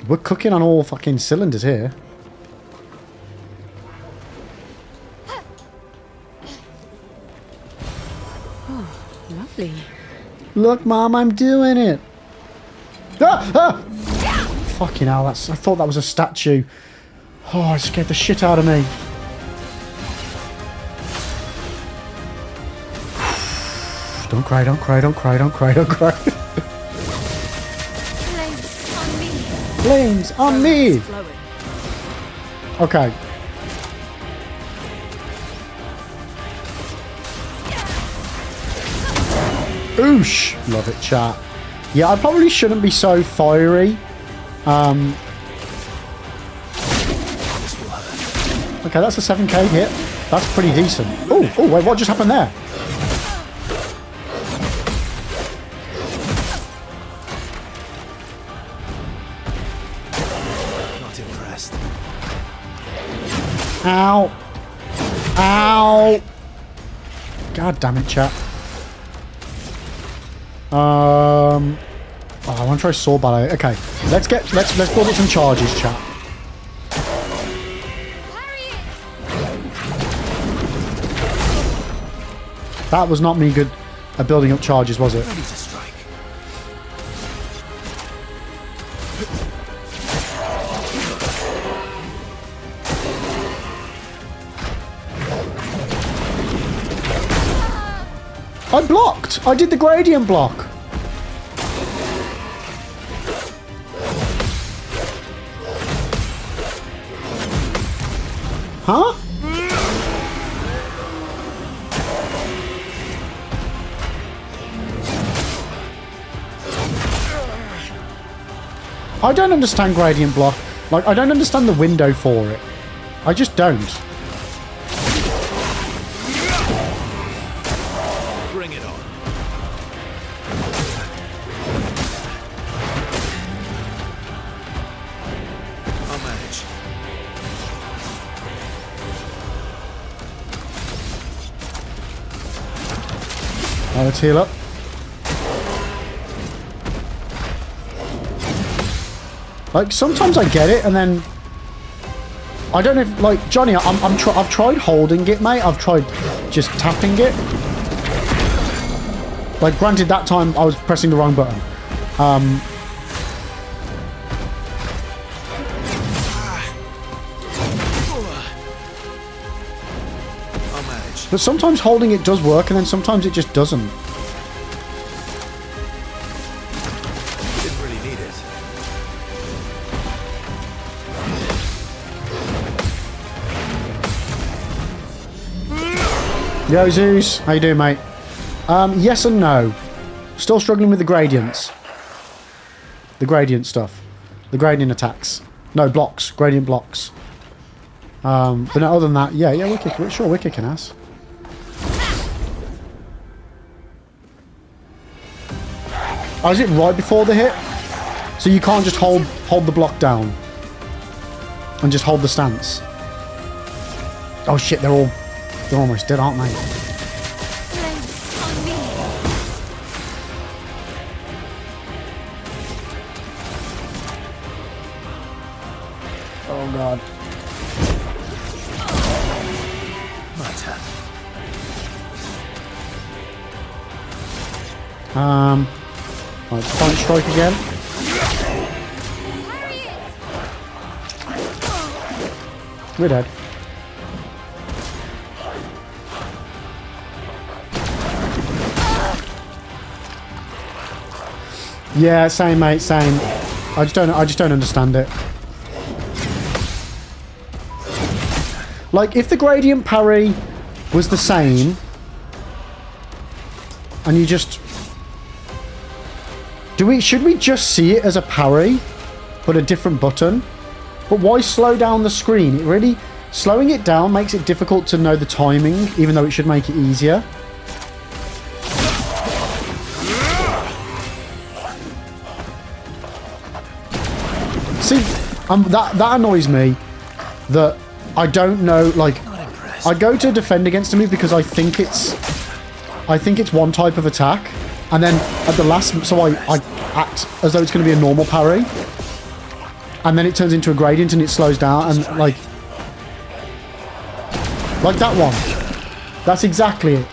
We're cooking on all fucking cylinders here. Lovely. Look, Mom, I'm doing it. Ah! Ah! Fucking hell, I thought that was a statue. Oh, it scared the shit out of me. Don't cry, don't cry, don't cry, don't cry, don't cry. Flames on me. Flames on me. Flowing. Okay. Oosh. Love it, chat. Yeah, I probably shouldn't be so fiery. Okay, that's a 7k hit. That's pretty decent. Oh, wait, what just happened there? Not impressed. Ow. Ow. God damn it, chat. Oh, I want to try Sword Ballet. Okay, let's build up some charges, chat. That was not me good at building up charges, was it? Ready to strike. I blocked. I did the gradient block. Huh? I don't understand gradient block. Like, I don't understand the window for it. I just don't. Bring it on. I'll manage. Now let's heal up. Like, sometimes I get it, and then I don't know if, like, Johnny, I've tried holding it, mate. I've tried just tapping it. Like, granted, that time I was pressing the wrong button. I'll manage. But sometimes holding it does work, and then sometimes it just doesn't. Didn't really need it. Yo, Zeus. How you doing, mate? Yes and no. Still struggling with the gradients. The gradient stuff. The gradient attacks. No, blocks. Gradient blocks. But no, other than that, yeah, we're kicking ass. Oh, is it right before the hit? So you can't just hold the block down and just hold the stance. Oh shit, they're almost dead, aren't they? Flames on me. Oh god. My turn. Right, point strike again. We're dead. Yeah, same, mate, same. I just don't understand it. Like, if the gradient parry was the same, and you just... Should we just see it as a parry, but a different button? But why slow down the screen? It really... Slowing it down makes it difficult to know the timing, even though it should make it easier. See, that annoys me, that I don't know, like, I go to defend against a move because I think it's one type of attack, and then at the last, so I act as though it's going to be a normal parry, and then it turns into a gradient and it slows down, and like that one. That's exactly it.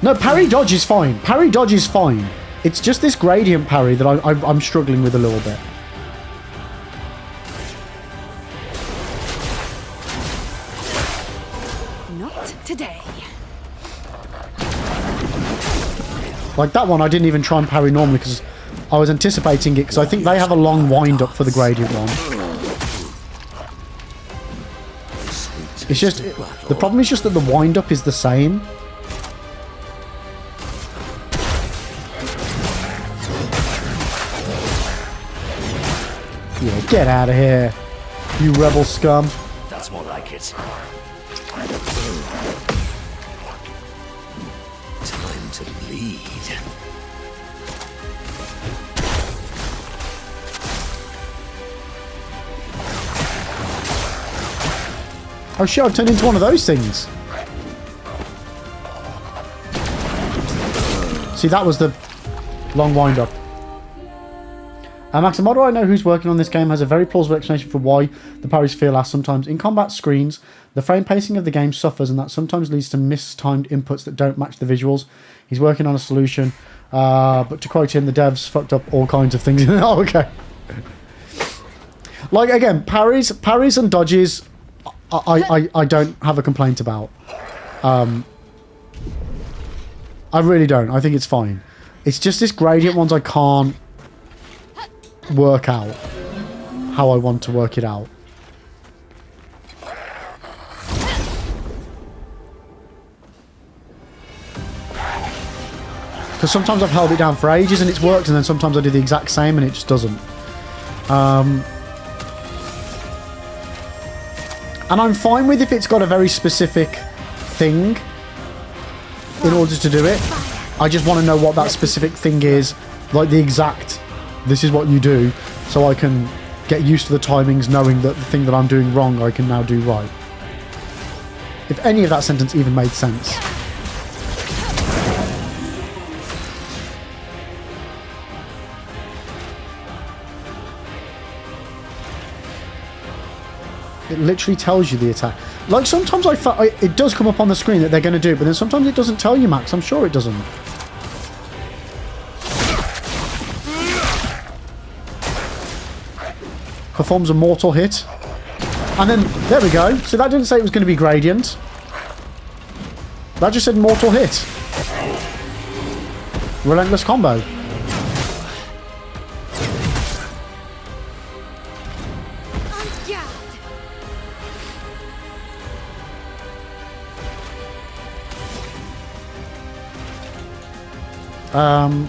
No, parry dodge is fine. Parry dodge is fine. It's just this gradient parry that I'm struggling with a little bit. Not today. Like that one, I didn't even try and parry normally because I was anticipating it, because I think they have a long wind up for the gradient one. It's just, the problem is just that the wind up is the same. Yeah, get out of here, you rebel scum. That's more like it. Time to bleed. Oh shit, I've turned into one of those things. See, that was the long wind up. Max, a model I know who's working on this game has a very plausible explanation for why the parries feel last sometimes. In combat screens, the frame pacing of the game suffers, and that sometimes leads to mistimed inputs that don't match the visuals. He's working on a solution, but to quote him, the devs fucked up all kinds of things. Oh, okay. Like, again, parries and dodges, I don't have a complaint about. I really don't. I think it's fine. It's just this gradient ones I can't work out how I want to work it out. Because sometimes I've held it down for ages and it's worked, and then sometimes I do the exact same and it just doesn't. And I'm fine with if it's got a very specific thing in order to do it. I just want to know what that specific thing is, like the exact, this is what you do, so I can get used to the timings, knowing that the thing that I'm doing wrong I can now do right. If any of that sentence even made sense. It literally tells you the attack. Like, sometimes it does come up on the screen that they're going to do it, but then sometimes it doesn't tell you, Max. I'm sure it doesn't. Performs a mortal hit. And then, there we go. So that didn't say it was going to be gradient. That just said mortal hit. Relentless combo. On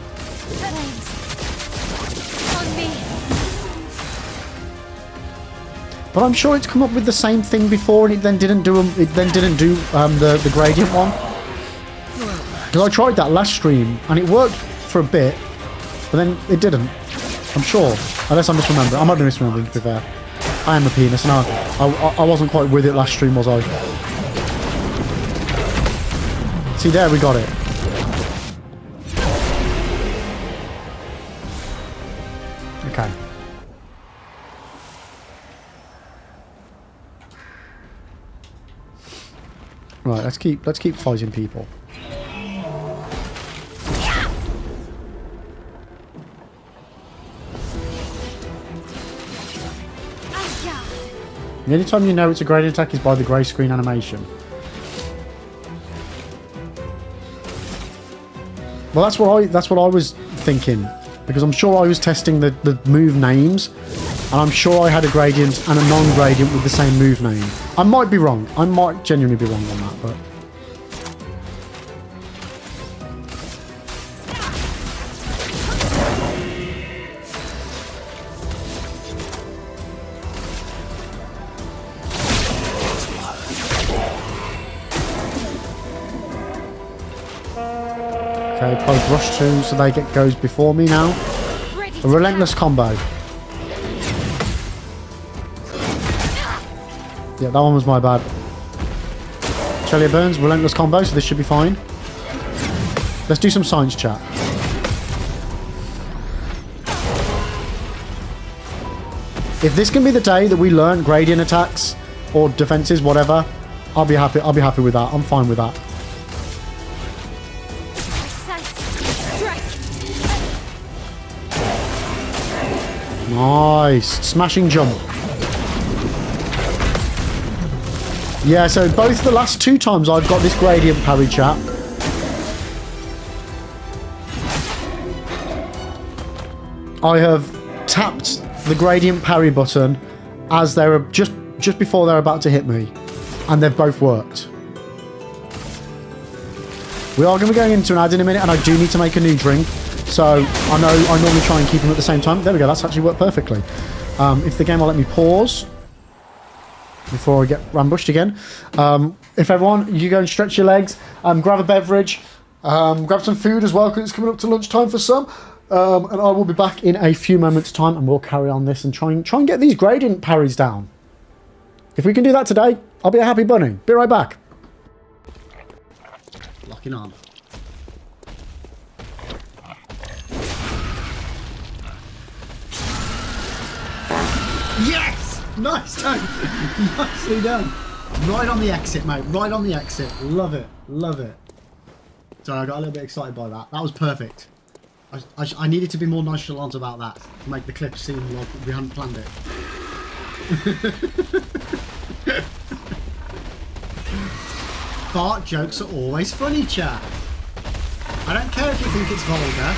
me. But I'm sure it's come up with the same thing before, and it then didn't do the gradient one. Because I tried that last stream and it worked for a bit, but then it didn't. I'm sure, unless I'm misremembering. I might be misremembering, to be fair. I am a penis, and I wasn't quite with it last stream, was I? See, there we got it. Okay. Right, let's keep fighting people. The only time you know it's a gradient attack is by the grey screen animation. Well, that's what I was thinking, because I'm sure I was testing the move names, and I'm sure I had a gradient and a non-gradient with the same move name. I might be wrong. I might genuinely be wrong on that, but... Okay, both rush 2, so they goes before me now. A relentless combo. Yeah, that one was my bad. Chelia burns, relentless combo, so this should be fine. Let's do some science chat. If this can be the day that we learn gradient attacks or defenses, whatever, I'll be happy. I'll be happy with that. I'm fine with that. Nice. Smashing jump. Yeah, so both the last 2 times I've got this gradient parry chat. I have tapped the gradient parry button as they're just before they're about to hit me. And they've both worked. We are going to be going into an ad in a minute, and I do need to make a new drink. So I know I normally try and keep them at the same time. There we go, that's actually worked perfectly. If the game will let me pause before I get ambushed again. If everyone, you go and stretch your legs, grab a beverage, grab some food as well, because it's coming up to lunchtime for some. And I will be back in a few moments' time, and we'll carry on this and try and get these gradient parries down. If we can do that today, I'll be a happy bunny. Be right back. Locking on. Yes! Nice done. Nicely done. Right on the exit, mate. Right on the exit. Love it. Love it. Sorry, I got a little bit excited by that. That was perfect. I needed to be more nonchalant about that to make the clip seem like we hadn't planned it. Fart jokes are always funny, chat. I don't care if you think it's vulgar.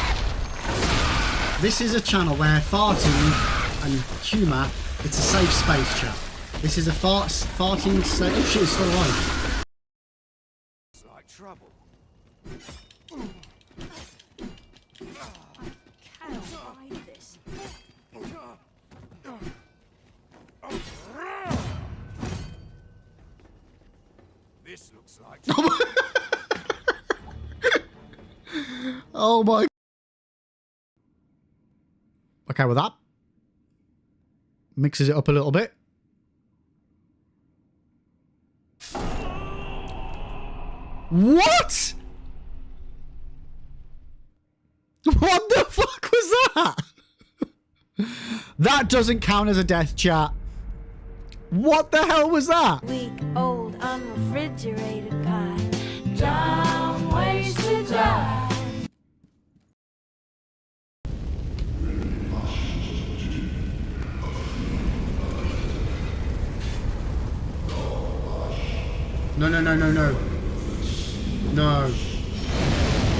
This is a channel where farting and humour, it's a safe space, chat. This is a farting safe... Oh shit, it's still alive. It's like trouble. This looks like Oh my... Okay with that. Mixes it up a little bit. What? What the fuck was that? That doesn't count as a death, chat. What the hell was that? Weak, old, unrefrigerated pie. Dumb ways to die. No, no, no, no, no. No.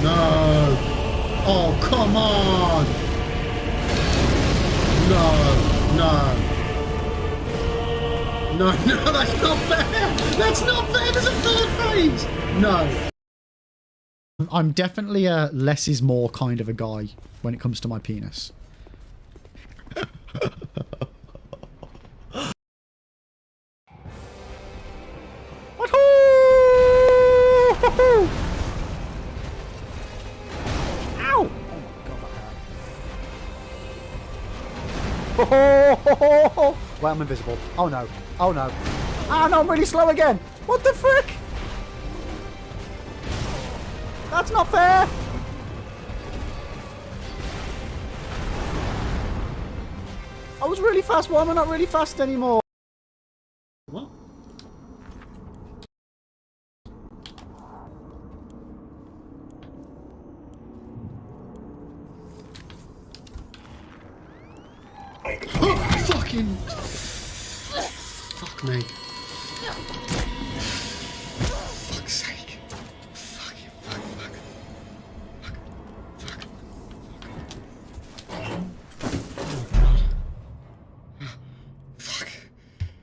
No. Oh, come on. No. No. No, no, that's not fair. That's not fair. There's a third phase. No. I'm definitely a less is more kind of a guy when it comes to my penis. Ow! Oh, wait, I'm invisible. Oh no. Oh no. Ah, no, I'm really slow again. What the frick? That's not fair. I was really fast. Why am I not really fast anymore? What? Fucking... Fuck Fuck me. Fuck's sake. Fuck you. Fuck. Oh god.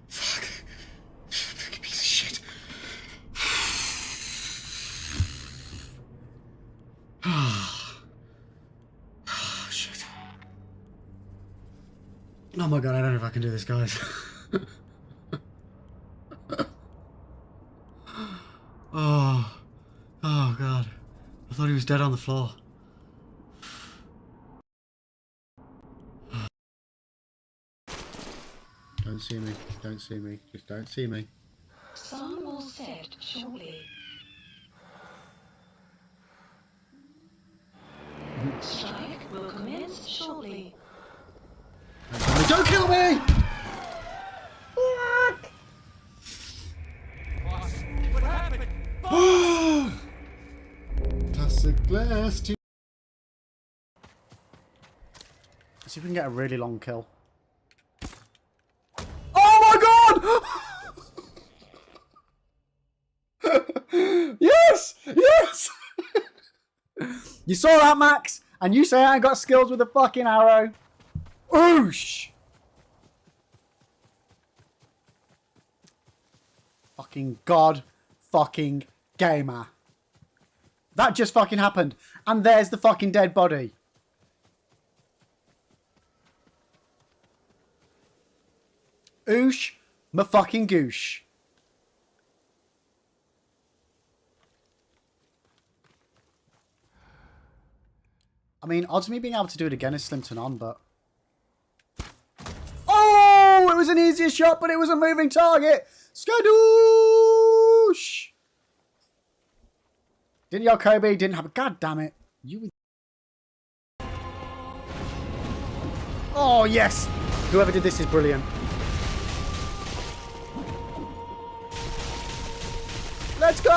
Fuck. Fucking piece of shit. Oh shit. Oh my god, I don't know if I can do this, guys. Oh god. I thought he was dead on the floor. Don't see me. Don't see me. Just don't see me. Sun will set shortly. Strike will commence shortly. Don't kill me! What happened? Toss a glass to... See if we can get a really long kill. Oh my god! Yes! Yes! You saw that, Max? And you say I ain't got skills with a fucking arrow? Oosh! Fucking god fucking gamer. That just fucking happened. And there's the fucking dead body. Oosh ma fucking goosh. I mean, odds of me being able to do it again is slim to none, but... Oh! It was an easier shot, but it was a moving target! Skadoosh! Didn't yo Kobe, didn't have a... God damn it. You... Oh, yes! Whoever did this is brilliant. Let's go!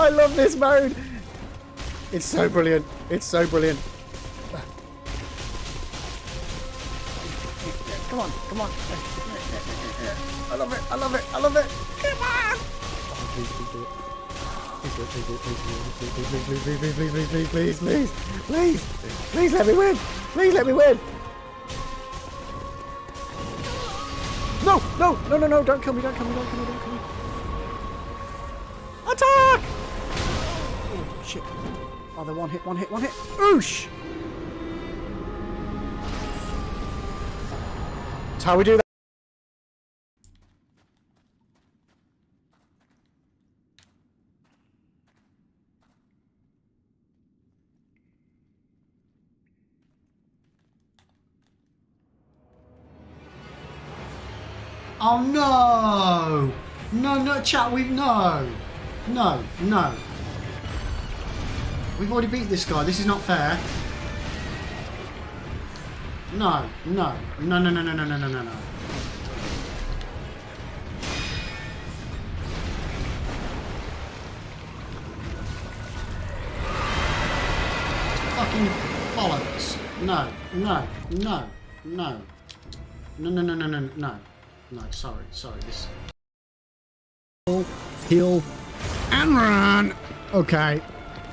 I love this mode. It's so brilliant. It's so brilliant. Come on, come on. I love it. I love it. I love it. Come on. Oh, please do it. Please do it. Please do it. Please, please, please, please let me win. Please let me win. No, no, no, no, no, don't kill me, don't kill me, don't kill me, don't kill me. Attack! Oh, shit. Oh, they're one hit, one hit, one hit. Oosh! That's how we do that. Oh no! No, no, chat, no! No, no. We've already beat this guy, this is not fair. No, no, no, no, no, no, no, no, no, no, no. Fucking bollocks. No, no, no, no. No, no, no, no, no, no. No, sorry, this... Heal, and run! Okay,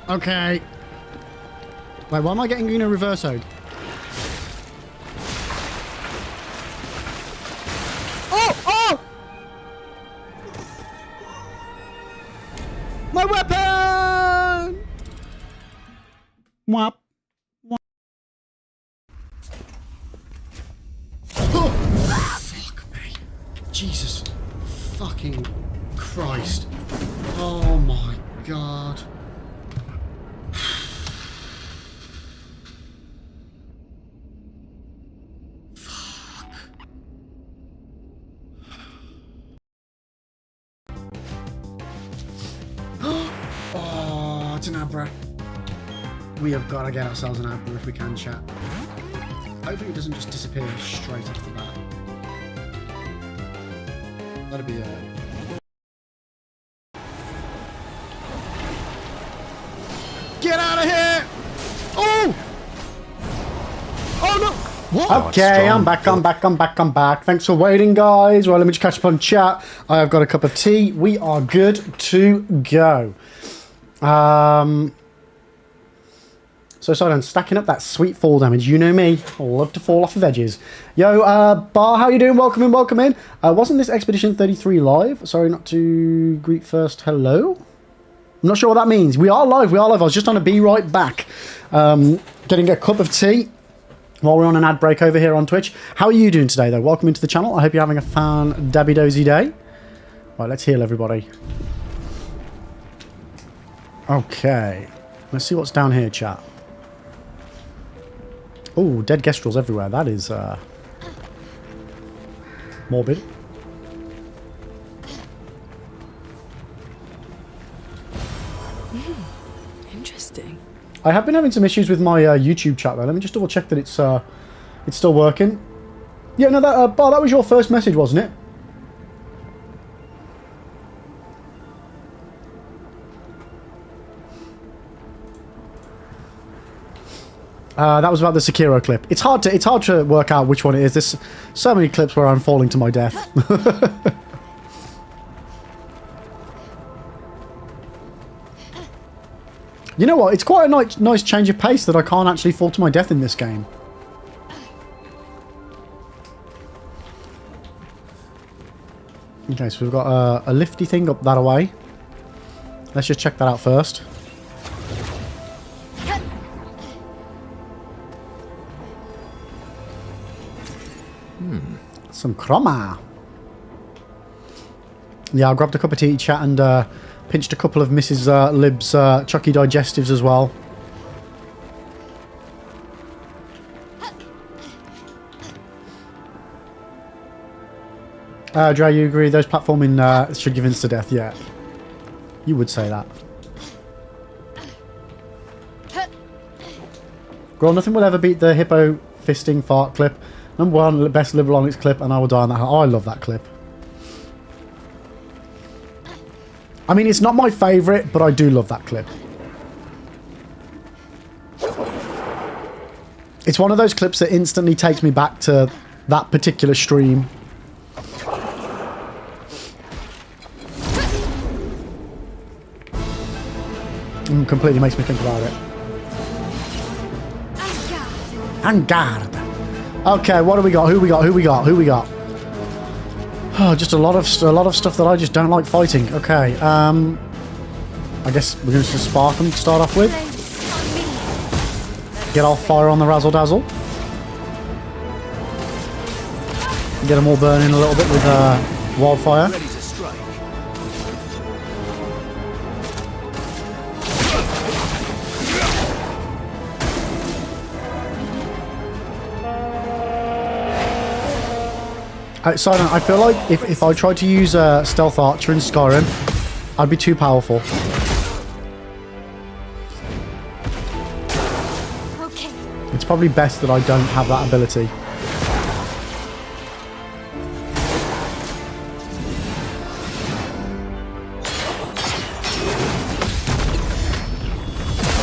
okay. Wait, why am I getting reversoed? Oh, oh! My weapon! Whop. Jesus fucking Christ. Oh my god. Fuck. Oh, it's an Abra. We have got to get ourselves an Abra if we can, chat. Hopefully it doesn't just disappear straight off the bat. That'd be Get out of here! Oh! Okay, I'm back. Thanks for waiting, guys. Well, let me just catch up on chat. I have got a cup of tea. We are good to go. So Silent, stacking up that sweet fall damage. You know me. I love to fall off of edges. Yo, Bar, how you doing? Welcome in. Wasn't this Expedition 33 live? Sorry, not to greet first. Hello? I'm not sure what that means. We are live. I was just on a be right back. Getting a cup of tea while we're on an ad break over here on Twitch. How are you doing today, though? Welcome into the channel. I hope you're having a fan-dabby-dozy day. Right, let's heal everybody. Okay. Let's see what's down here, chat. Oh, dead Gestrels everywhere. That is morbid. Interesting. I have been having some issues with my YouTube chat, though. Let me just double check that it's still working. Yeah, no, that Bar, that was your first message, wasn't it? That was about the Sekiro clip. It's hard to work out which one it is. There's so many clips where I'm falling to my death. You know what? It's quite a nice change of pace that I can't actually fall to my death in this game. Okay, so we've got a lifty thing up that way. Let's just check that out first. Some chroma. Yeah, I grabbed a cup of tea, chat, and pinched a couple of Mrs. Lib's Chucky digestives as well. Dre, you agree those platforming should give insta death? Yeah, you would say that. Girl, nothing will ever beat the hippo fisting fart clip. Number one, best liberal on its clip, and I will die on that. Oh, I love that clip. I mean, it's not my favourite, but I do love that clip. It's one of those clips that instantly takes me back to that particular stream. Completely makes me think about it. En garde. Okay, what do we got? Who we got? Oh, just a lot of stuff that I just don't like fighting. Okay, I guess we're going to spark them to start off with. Get our fire on the razzle dazzle. Get them all burning a little bit with wildfire. Silent, I feel like if I tried to use Stealth Archer in Skyrim, I'd be too powerful. Okay. It's probably best that I don't have that ability.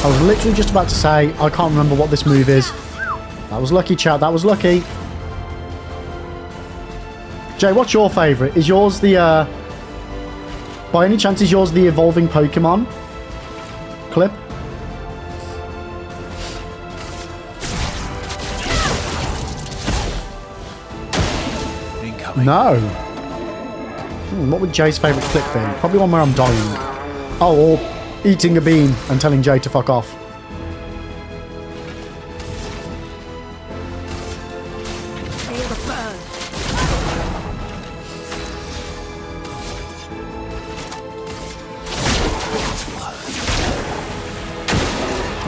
I was literally just about to say, I can't remember what this move is. That was lucky, chat, that was lucky. Jay, what's your favourite? Is yours the, by any chance, is yours the evolving Pokemon clip? Incoming. No. What would Jay's favourite clip be? Probably one where I'm dying. Oh, or eating a bean and telling Jay to fuck off.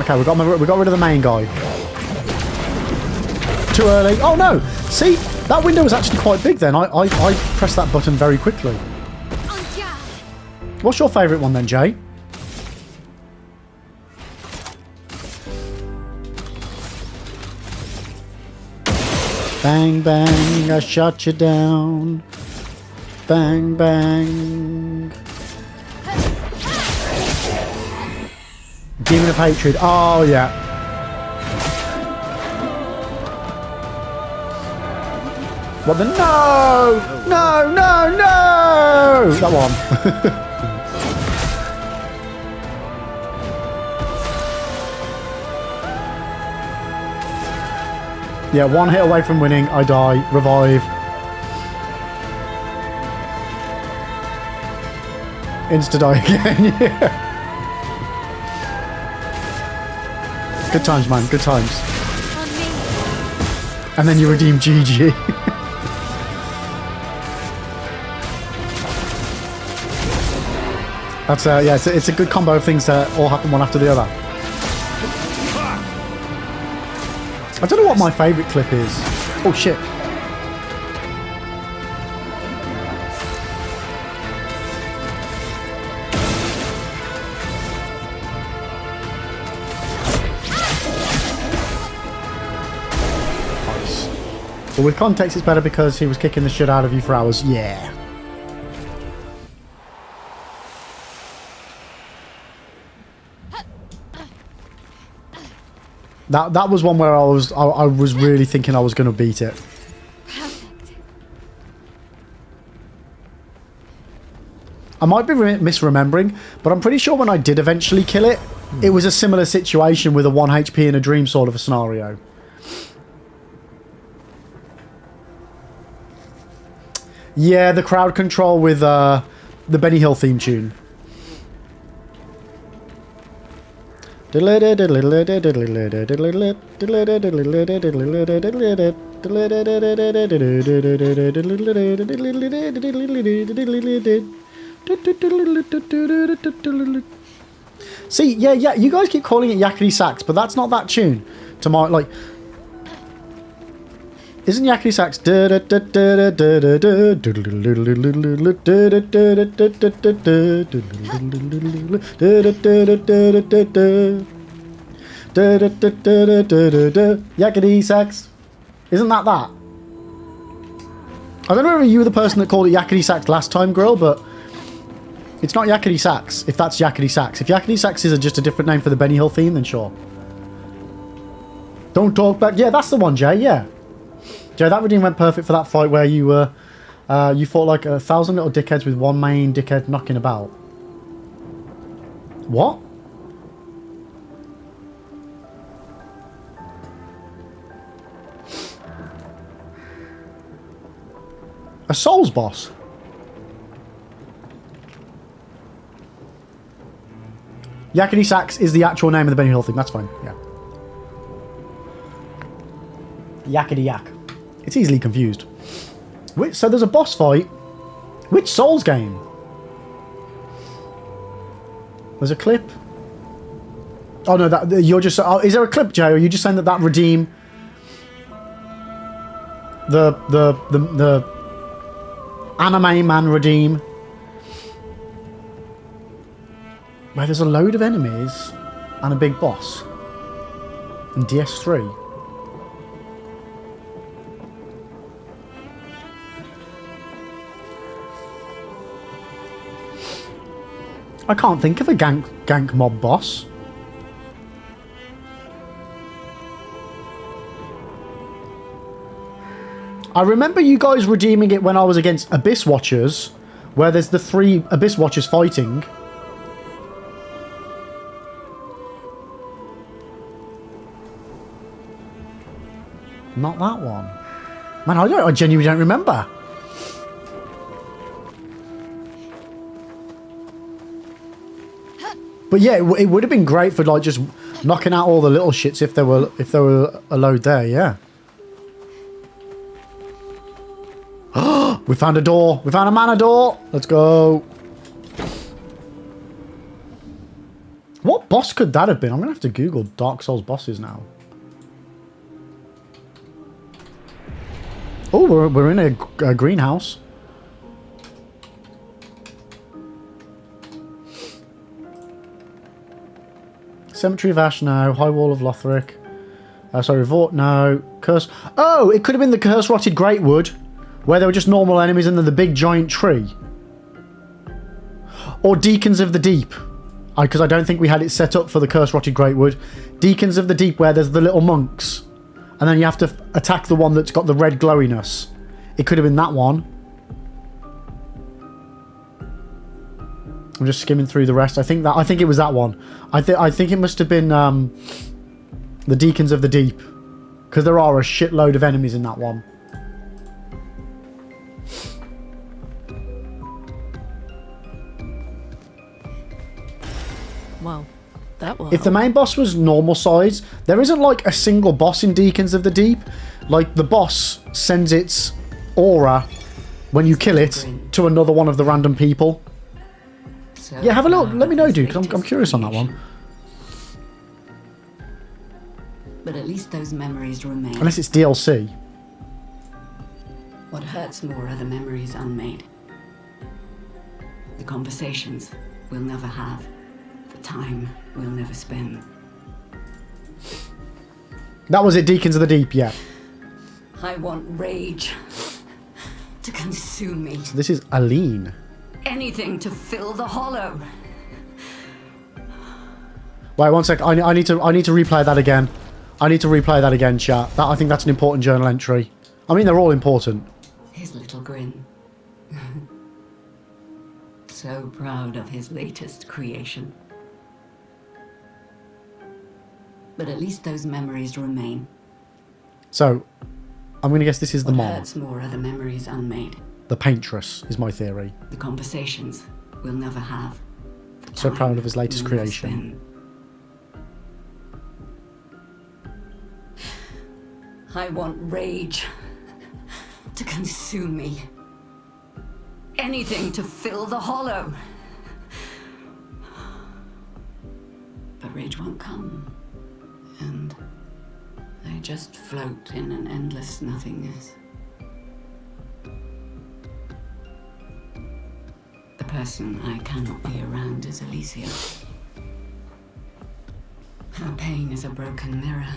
Okay, we got rid of the main guy. Too early. Oh no! See, that window was actually quite big then. I pressed that button very quickly. What's your favourite one then, Jay? Bang bang, I shot you down. Bang bang. Demon of Hatred. Oh, yeah. What the... No! No, no, no! That one. Yeah, one hit away from winning. I die. Revive. Insta-die again. Yeah. Good times, man. Good times. On me. And then you redeem GG. That's yeah, it's a good combo of things that all happen one after the other. I don't know what my favourite clip is. Oh shit. Nice. But with context it's better because he was kicking the shit out of you for hours. Yeah. That was one where I was really thinking I was going to beat it. Perfect. I might be misremembering, but I'm pretty sure when I did eventually kill it, it was a similar situation with a 1 HP in a dream sort of a scenario. Yeah, the crowd control with the Benny Hill theme tune. See, yeah, you guys keep calling it Yakety Sax, but that's not that tune. To my, like... Isn't Yakety Sax... Yakety Sax? Isn't that? I don't know whether you were the person that called it Yakety Sax last time, girl, but... It's not Yakety Sax, if that's Yakety Sax. If Yakety Sax is just a different name for the Benny Hill theme, then sure. Don't talk back. Yeah, that's the one, Jay, yeah. Jay, that redeem went perfect for that fight where you you fought like 1,000 little dickheads with one main dickhead knocking about. What? A Souls boss? Yakety Sax is the actual name of the Benny Hill thing. That's fine, yeah. Yakety yak. It's easily confused. So there's a boss fight. Which Souls game? There's a clip. Oh no, that you're just. Oh, is there a clip, Jay? Or are you just saying that redeem? The anime man redeem. Where there's a load of enemies and a big boss. In DS3. I can't think of a gank mob boss. I remember you guys redeeming it when I was against Abyss Watchers, where there's the 3 Abyss Watchers fighting. Not that one. Man, I genuinely don't remember. But yeah, it would have been great for like just knocking out all the little shits if there were a load there, yeah. We found a door. We found a mana door. Let's go. What boss could that have been? I'm gonna have to Google Dark Souls bosses now. Oh, we're in a greenhouse. Cemetery of Ash, no. High Wall of Lothric. Sorry, Vort, no. Curse. Oh, it could have been the Curse Rotted Greatwood, where they were just normal enemies and then the big giant tree. Or Deacons of the Deep. Because I don't think we had it set up for the Curse Rotted Greatwood. Deacons of the Deep, where there's the little monks. And then you have to attack the one that's got the red glowiness. It could have been that one. I'm just skimming through the rest. I think it was that one. I think it must have been the Deacons of the Deep, because there are a shitload of enemies in that one. Well, that will If the help. main boss was normal size, there isn't like a single boss in Deacons of the Deep. Like the boss sends its aura when you kill it to another one of the random people. So Yeah, have a look. Let me know, his dude, 'cause I'm latest curious on that one. creation. But at least those memories remain. Unless it's DLC. What hurts more are the memories unmade. The conversations we'll never have. The time we'll never spend. That was it, Deacons of the Deep, yeah. I want rage to consume me. So this is Aline. Anything to fill the hollow. Wait, one sec. I need to replay that again. I need to replay that again, chat. I think that's an important journal entry. I mean, they're all important. His little grin. So proud of his latest creation. But at least those memories remain. So, I'm going to guess this is the What mom. hurts more are the memories unmade. The Paintress is my theory. The conversations we'll never have. The So time proud of his latest we'll never creation. spend. I want rage to consume me. Anything to fill the hollow. But rage won't come. And I just float in an endless nothingness. The person I cannot be around is Alicia. Her pain is a broken mirror.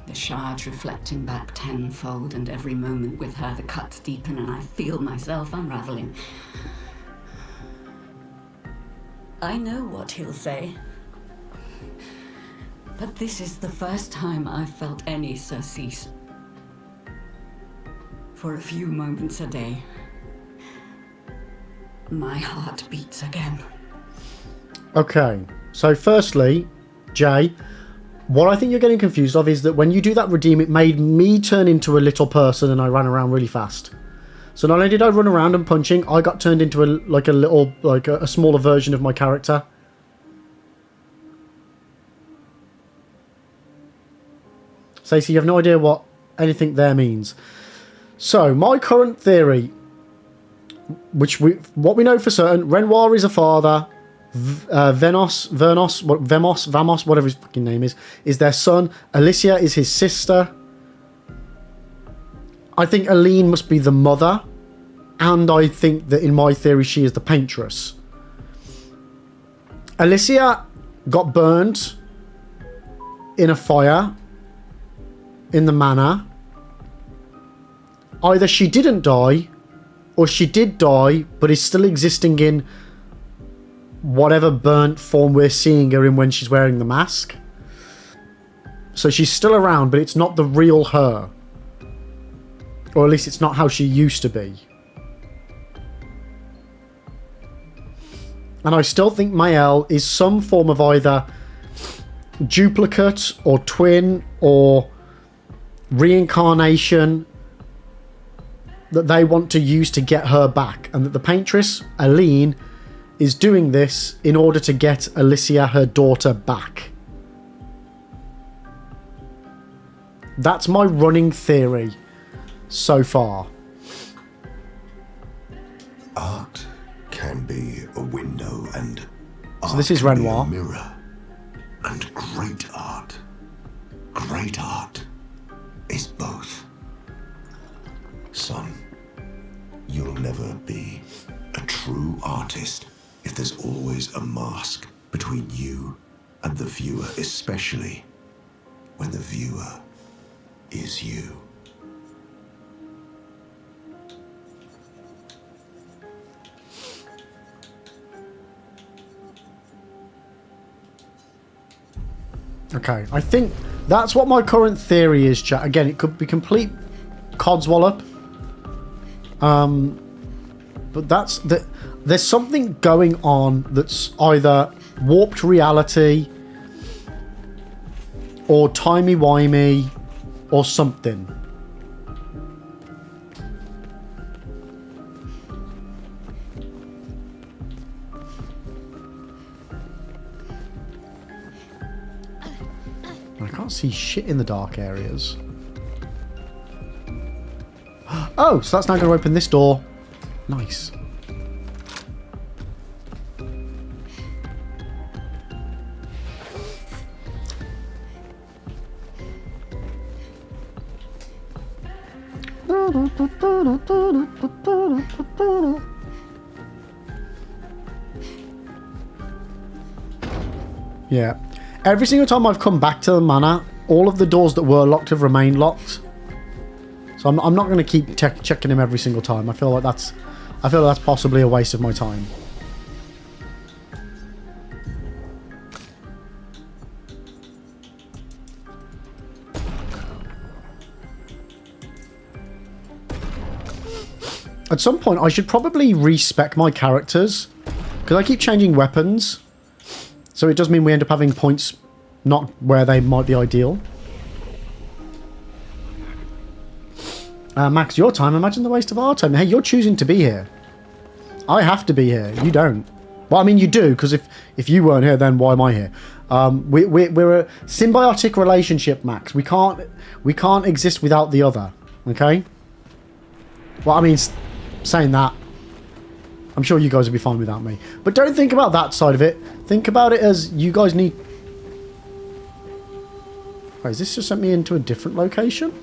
The shards reflecting back tenfold, and every moment with her the cuts deepen and I feel myself unraveling. I know what he'll say. But this is the first time I've felt any surcease. For a few moments a day, my heart beats again. Okay. So firstly, Jay, what I think you're getting confused of is that when you do that redeem, it made me turn into a little person and I ran around really fast. So not only did I run around and punching, I got turned into a smaller version of my character. Stacey, you have no idea what anything there means. So, my current theory, what we know for certain, Renoir is a father, Vamos, whatever his fucking name is their son, Alicia is his sister. I think Aline must be the mother, and I think that in my theory she is the paintress. Alicia got burned in a fire in the manor. Either she didn't die, or she did die, but is still existing in whatever burnt form we're seeing her in when she's wearing the mask. So she's still around, but it's not the real her. Or at least it's not how she used to be. And I still think Mael is some form of either duplicate or twin or reincarnation that they want to use to get her back, and that the paintress, Aline, is doing this in order to get Alicia, her daughter, back. That's my running theory so far. Art can be a window, and So this is art can be Renoir. a mirror. And great art is both. Son, you'll never be a true artist if there's always a mask between you and the viewer, especially when the viewer is you. Okay, I think that's what my current theory is, chat. Again, it could be complete codswallop. But there's something going on that's either warped reality or timey-wimey or something. I can't see shit in the dark areas. Oh, so that's now going to open this door. Nice. Yeah. Every single time I've come back to the manor, all of the doors that were locked have remained locked. So I'm not going to keep checking them every single time. I feel like that's possibly a waste of my time. At some point, I should probably respec my characters, because I keep changing weapons. So it does mean we end up having points not where they might be ideal. Max, your time. Imagine the waste of our time. Hey, you're choosing to be here. I have to be here. You don't. Well, I mean, you do, because if you weren't here, then why am I here? We're a symbiotic relationship, Max. We can't exist without the other. Okay? Well, I mean, saying that, I'm sure you guys will be fine without me. But don't think about that side of it. Think about it as you guys need... Wait, has this just sent me into a different location?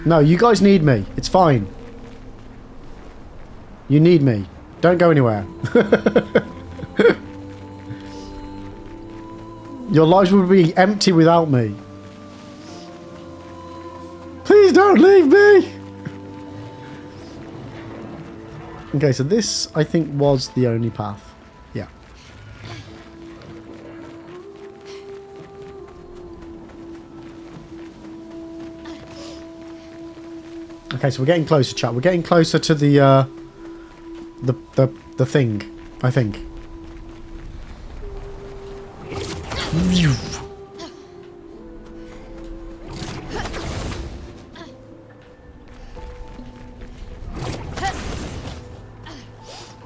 No, you guys need me. It's fine. You need me. Don't go anywhere. Your lives would be empty without me. Please don't leave me! Okay, so this, I think, was the only path. Yeah. Okay, so we're getting closer, chat. We're getting closer to the thing, I think.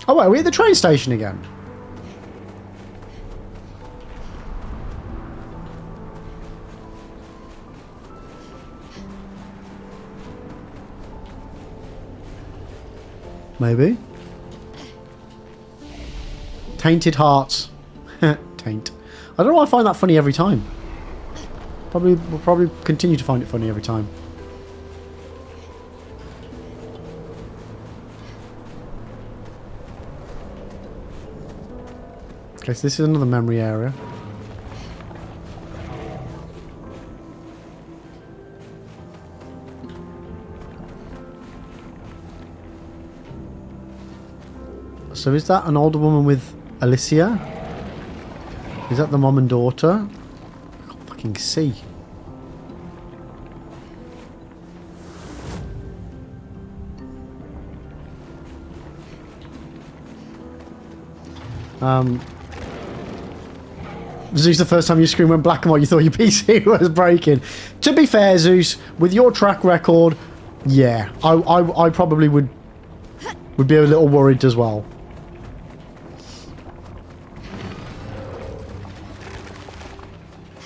Oh, wait, are we at the train station again? Maybe. Tainted hearts. Taint. I don't know why I find that funny every time. We'll probably continue to find it funny every time. Okay, so this is another memory area. So is that an older woman with Alicia? Is that the mom and daughter? I can't fucking see. Zeus, the first time your screen went black and white, you thought your PC was breaking. To be fair, Zeus, with your track record, yeah, I probably would be a little worried as well.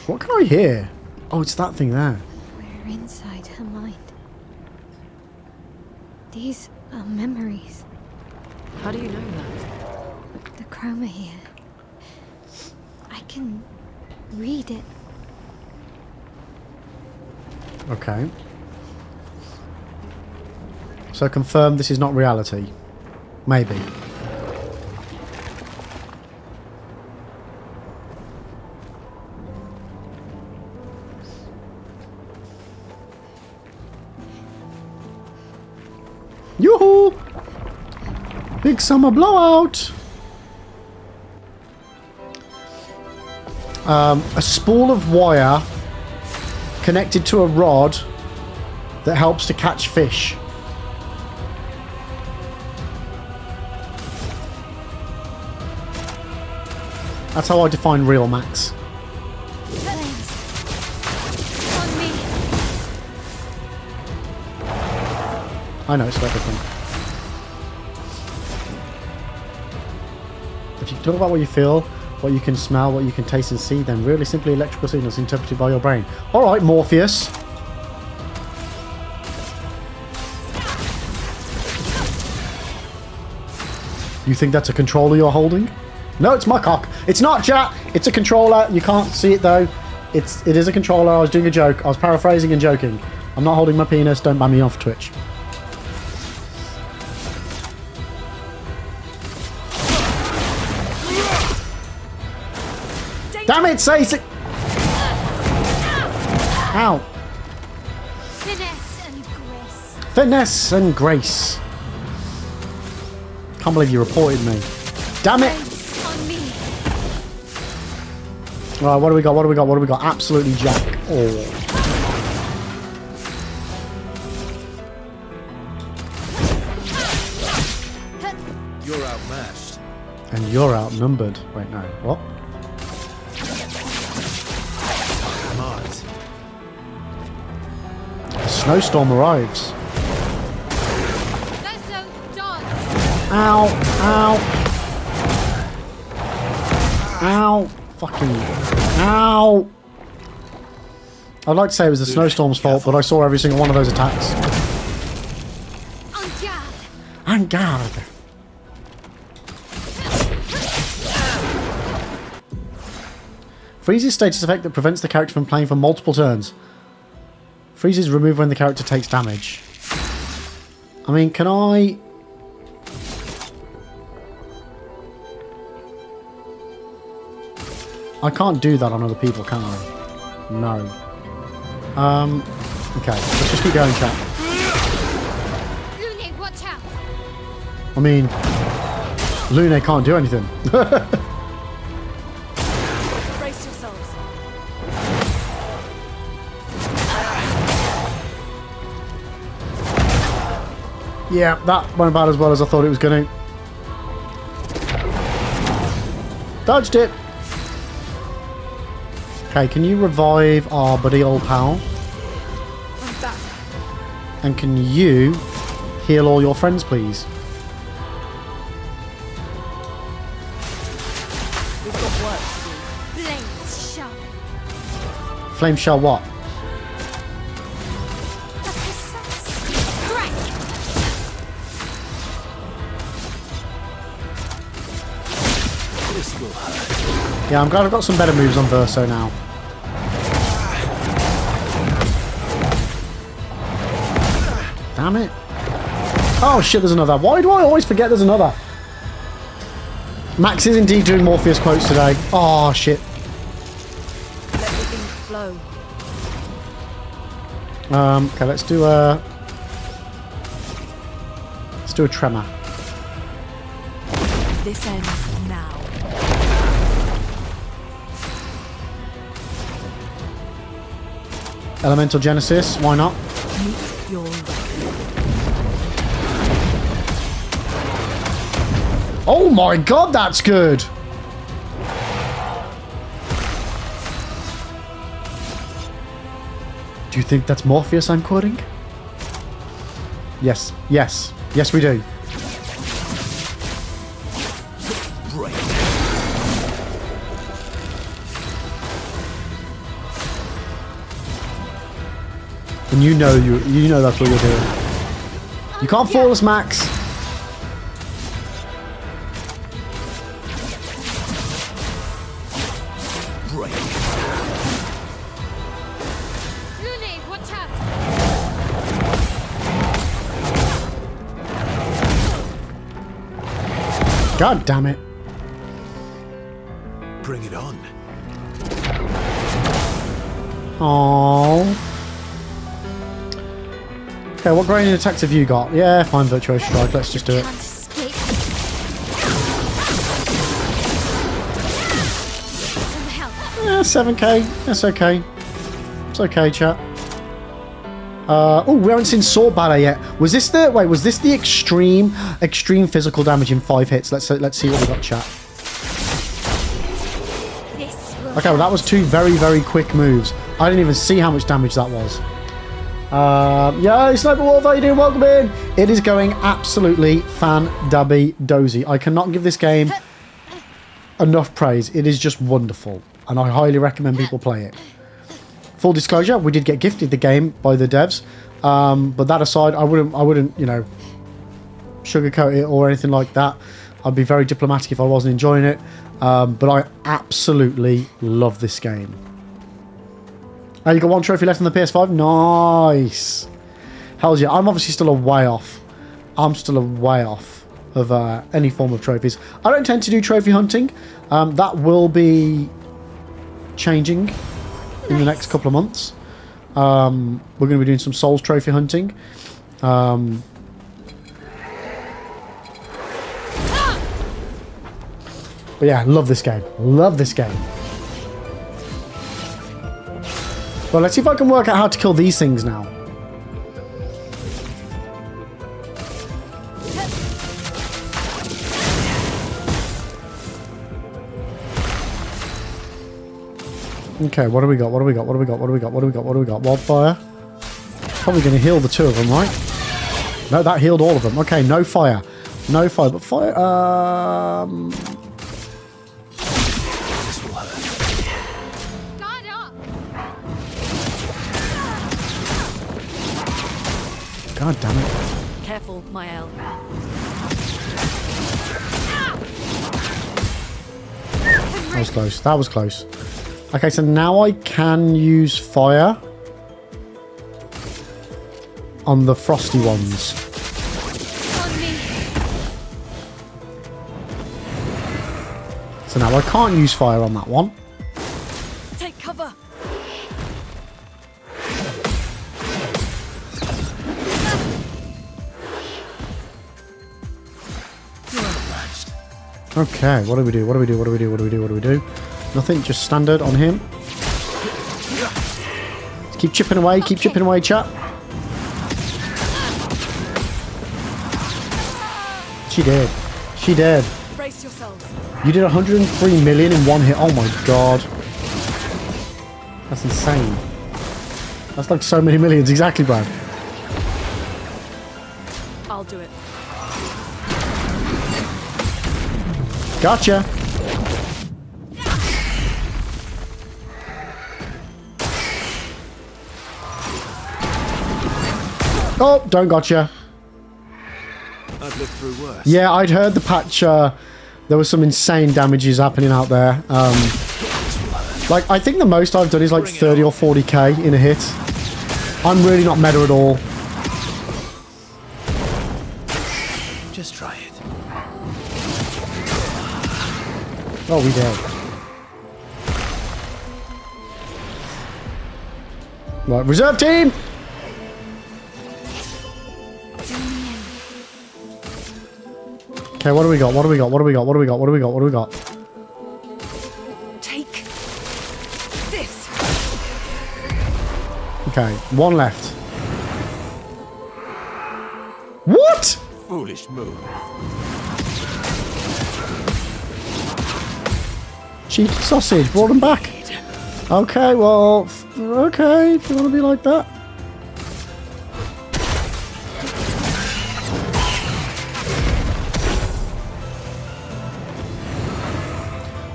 What can I hear? Oh, it's that thing there. We're inside her mind. These are memories. How do you know that? The chroma here. I can read it. Okay. So confirm this is not reality. Maybe. Yoo-hoo! Big summer blowout! A spool of wire connected to a rod that helps to catch fish. That's how I define real, Max. Flames. On me. I know, it's for everything. If you talk about what you feel, what you can smell, what you can taste and see, then really simply electrical signals interpreted by your brain. Alright, Morpheus. You think that's a controller you're holding? No, it's my cock. It's not, chat. It's a controller. You can't see it though. It is a controller. I was doing a joke. I was paraphrasing and joking. I'm not holding my penis. Don't ban me off Twitch. Damn it, say it. Ow. Finesse and grace. Finesse and grace. Can't believe you reported me. Damn it. On me. Right, what do we got? What do we got? What do we got? Absolutely jack. Oh. You're outmatched. And you're outnumbered. Wait, no. What? Marked. A snowstorm arrives. Verso done. Ow. Ow. Ow. Fucking. Ow. I'd like to say it was the snowstorm's fault, but I saw every single one of those attacks. En garde. En garde. Freezes status effect that prevents the character from playing for multiple turns. Freezes removed when the character takes damage. I mean, can I... I can't do that on other people, can I? No. Okay, let's just keep going, chat. Lune, watch out. I mean, Lune can't do anything. Brace yourselves. Yeah, that went about as well as I thought it was going to. Dodged it. Okay, can you revive our buddy old pal? I'm back. And can you heal all your friends, please? We've got work to do. Blades sharp. Flame shell what? Strike. This will hurt. Yeah, I'm glad I've got some better moves on Verso now. Damn it. Oh shit, there's another. Why do I always forget there's another? Max is indeed doing Morpheus quotes today. Oh shit. Let the ink flow. Okay, let's do a tremor. This ends now. Elemental Genesis, why not? Meet your record. Oh my god, that's good! Do you think that's Morpheus I'm quoting? Yes, yes, yes we do. Break. And you know that's what you're doing. You can't fool us, Max. Break. Lune, watch out. God damn it. Bring it on. Aww. Okay, what grinding attacks have you got? Yeah, fine, Virtuoso Strike. Let's just do it. Can't escape. Some help. 7k. That's okay. It's okay, chat. Oh, we haven't seen Sword Ballet yet. Was this the... Wait, was this the extreme physical damage in 5 hits? Let's see what we got, chat. Okay, well, that was 2 very, very quick moves. I didn't even see how much damage that was. Yeah, Sniper Wolf, how you doing? Welcome in. It is going absolutely fan-dabby-dozy. I cannot give this game enough praise. It is just wonderful, and I highly recommend people play it. Full disclosure, we did get gifted the game by the devs, but that aside, I wouldn't, you know, sugarcoat it or anything like that. I'd be very diplomatic if I wasn't enjoying it, but I absolutely love this game. You got 1 trophy left on the PS5? Nice. Hells yeah. I'm obviously still a way off. I'm still a way off of any form of trophies. I don't tend to do trophy hunting. That will be changing in the next couple of months. We're going to be doing some Souls trophy hunting. But yeah, love this game. Love this game. Well, let's see if I can work out how to kill these things now. Okay, what do we got? What do we got? What do we got? What do we got? What do we got? What do we got? Wildfire. Probably going to heal the 2 of them, right? No, that healed all of them. Okay, no fire. No fire, but fire... This will hurt. God damn it. Careful, Mael. That was close. That was close. Okay, so now I can use fire on the frosty ones. So now I can't use fire on that one. Take cover. Okay, what do we do? What do we do? What do we do? What do we do? What do we do? Nothing, just standard on him. Keep chipping away, chat. She did. She did. Brace yourselves. You did 103 million in 1 hit. Oh my god. That's insane. That's like so many millions. Exactly, Brad. I'll do it. Gotcha. Oh, don't gotcha. I've lived through worse. Yeah, I'd heard the patch. There was some insane damages happening out there. Like, I think the most I've done is like 30 or 40k in a hit. I'm really not meta at all. Just try it. Oh, we did. Right, reserve team! Okay, what do we got? What do we got? What do we got? What do we got? What do we got? What do we got? Take this. Okay, 1 left. What? Foolish move. Cheeky sausage, brought him back. Okay, well, okay, if you want to be like that.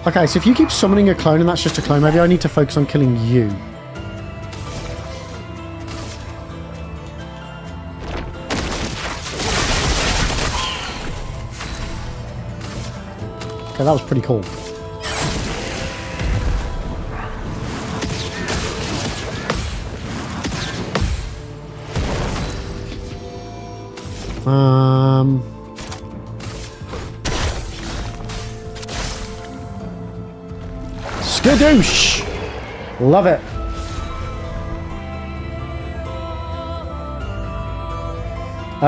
Okay, so if you keep summoning a clone and that's just a clone, maybe I need to focus on killing you. Okay, that was pretty cool. Skadoosh! Love it.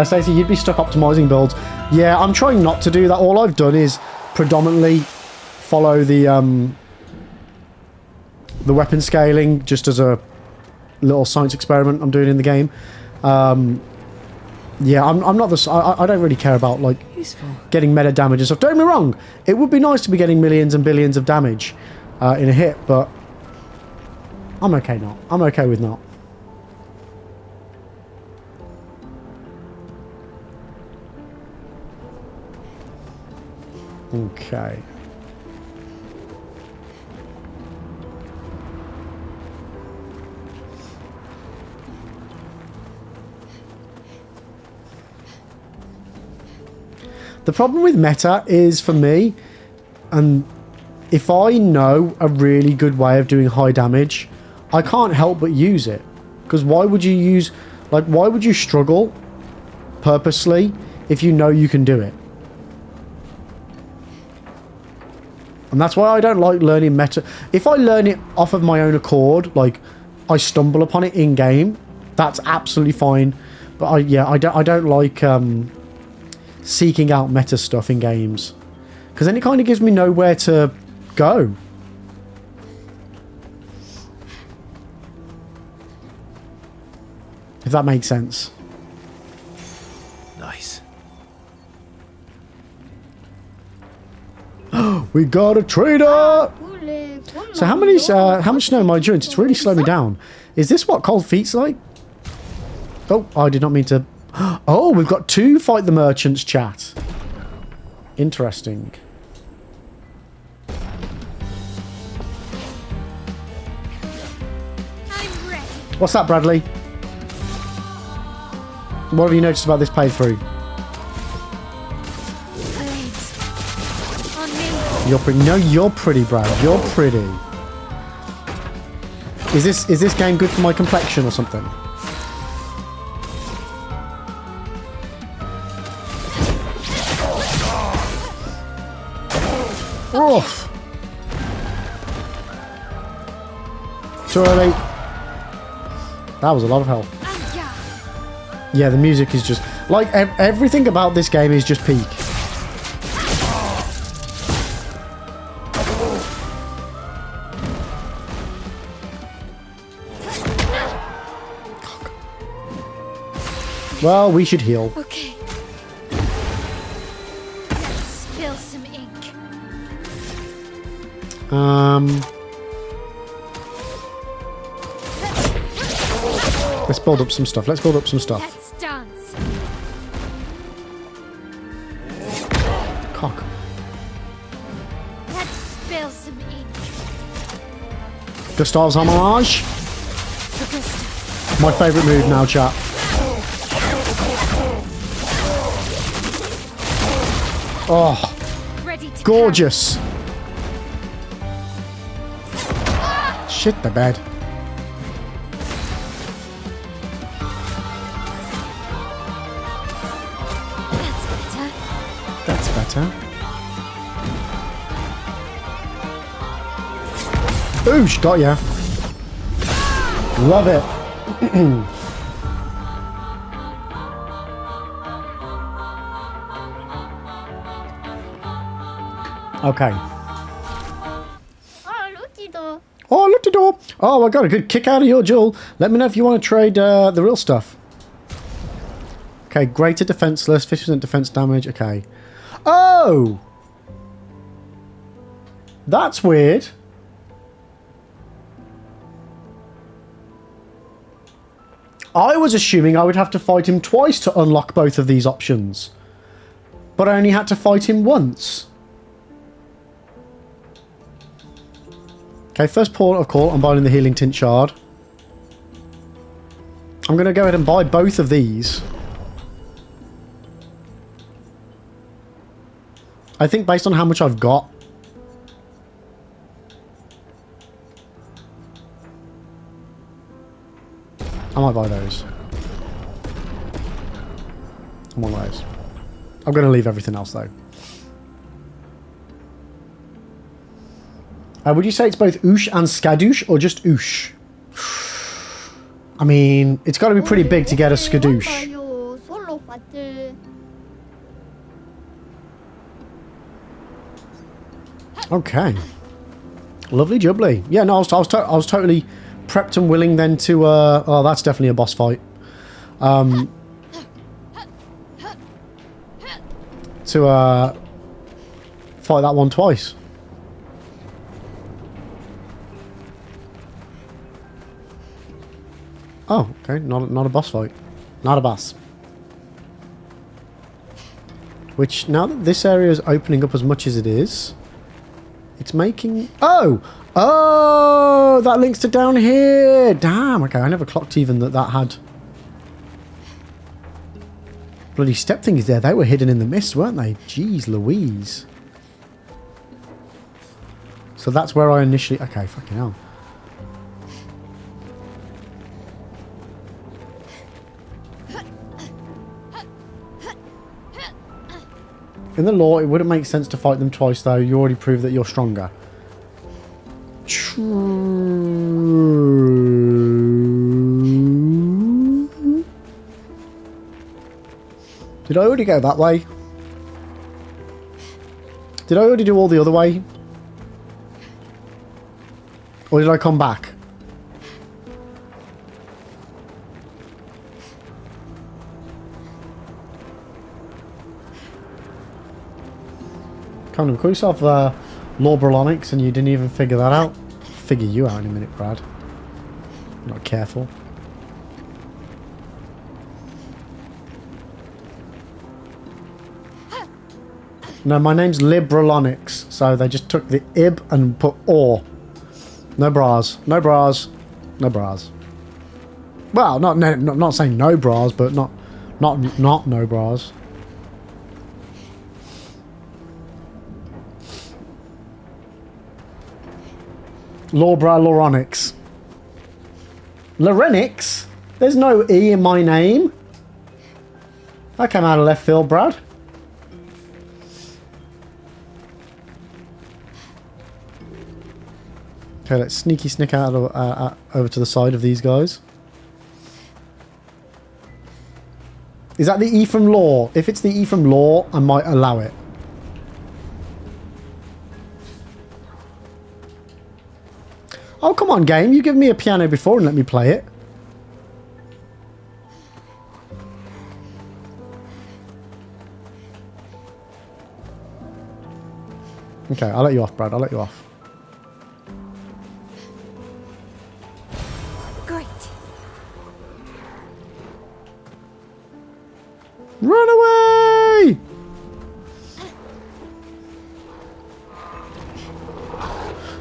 Stacey, you'd be stuck optimizing builds. Yeah, I'm trying not to do that. All I've done is predominantly follow the the weapon scaling just as a little science experiment I'm doing in the game. Yeah, I'm not the... I don't really care about, like, getting meta damage and stuff. Don't get me wrong. It would be nice to be getting millions and billions of damage in a hit, but I'm okay not. I'm okay with not. Okay. The problem with meta is, for me, and if I know a really good way of doing high damage, I can't help but use it. Because why would you use... Like, why would you struggle purposely if you know you can do it? And that's why I don't like learning meta. If I learn it off of my own accord, like, I stumble upon it in-game, that's absolutely fine. But I don't like... seeking out meta stuff in games, because then it kind of gives me nowhere to go. If that makes sense. Nice. We got a trader. So how much snow am I endurance? It's really slowed me down. Is this what cold feet's like? Oh, I did not mean to. Oh, we've got 2 fight the merchants chat. Interesting. I'm ready. What's that, Bradley? What have you noticed about this playthrough? Blades. On me. You're pretty. No, you're pretty, Brad. You're pretty. Is this game good for my complexion or something? Oof. Too early. That was a lot of health. Yeah, the music is just... Like, everything about this game is just peak. Well, we should heal. Okay. Spill some ink. Let's build up some stuff. Let's build up some stuff. Let's dance. Cock. Let's spill some ink. Gustav's homage. My favourite move now, chat. Oh, Ready to gorgeous. Shit the bed. That's better. That's better. Oosh, got ya. Love it. Okay. Oh, look the door. Oh, I got a good kick out of your jewel. Let me know if you want to trade the real stuff. Okay, greater defenseless, 50% defense damage. Okay. Oh! That's weird. I was assuming I would have to fight him twice to unlock both of these options. But I only had to fight him once. Okay, first port of call, I'm buying the healing tint shard. I'm going to go ahead and buy both of these. I think based on how much I've got. I might buy those. I'm one of those. I'm going to leave everything else though. Would you say it's both oosh and skadoosh, or just oosh? I mean, it's got to be pretty big to get a skadoosh. Okay. Lovely jubbly. Yeah, no, I was totally prepped and willing then to... oh, that's definitely a boss fight. To fight that one twice. Oh, okay. Not a boss fight. Not a boss. Which, now that this area is opening up as much as it is, it's making... Oh! Oh! That links to down here! Damn, okay. I never clocked even that had... bloody step thingies there. They were hidden in the mist, weren't they? Jeez Louise. So that's where I initially... Okay, fucking hell. In the lore, it wouldn't make sense to fight them twice, though. You already proved that you're stronger. True. Did I already go that way? Did I already do all the other way? Or did I come back? Kind of call yourself Lorbrolonics and you didn't even figure that out. Figure you out in a minute, Brad. Not careful. No, my name's Librolonics, so they just took the ib and put or. No bras. No bras. No bras. Well, not saying no bras, but not no bras. Lorbrolonics. Lorenix? There's no E in my name. That came out of left field, Brad. Okay, let's sneaky snick out of, over to the side of these guys. Is that the E from lore? If it's the E from lore, I might allow it. Oh, come on, game. You given me a piano before and let me play it. Okay, I'll let you off, Brad. I'll let you off. Great. Run away!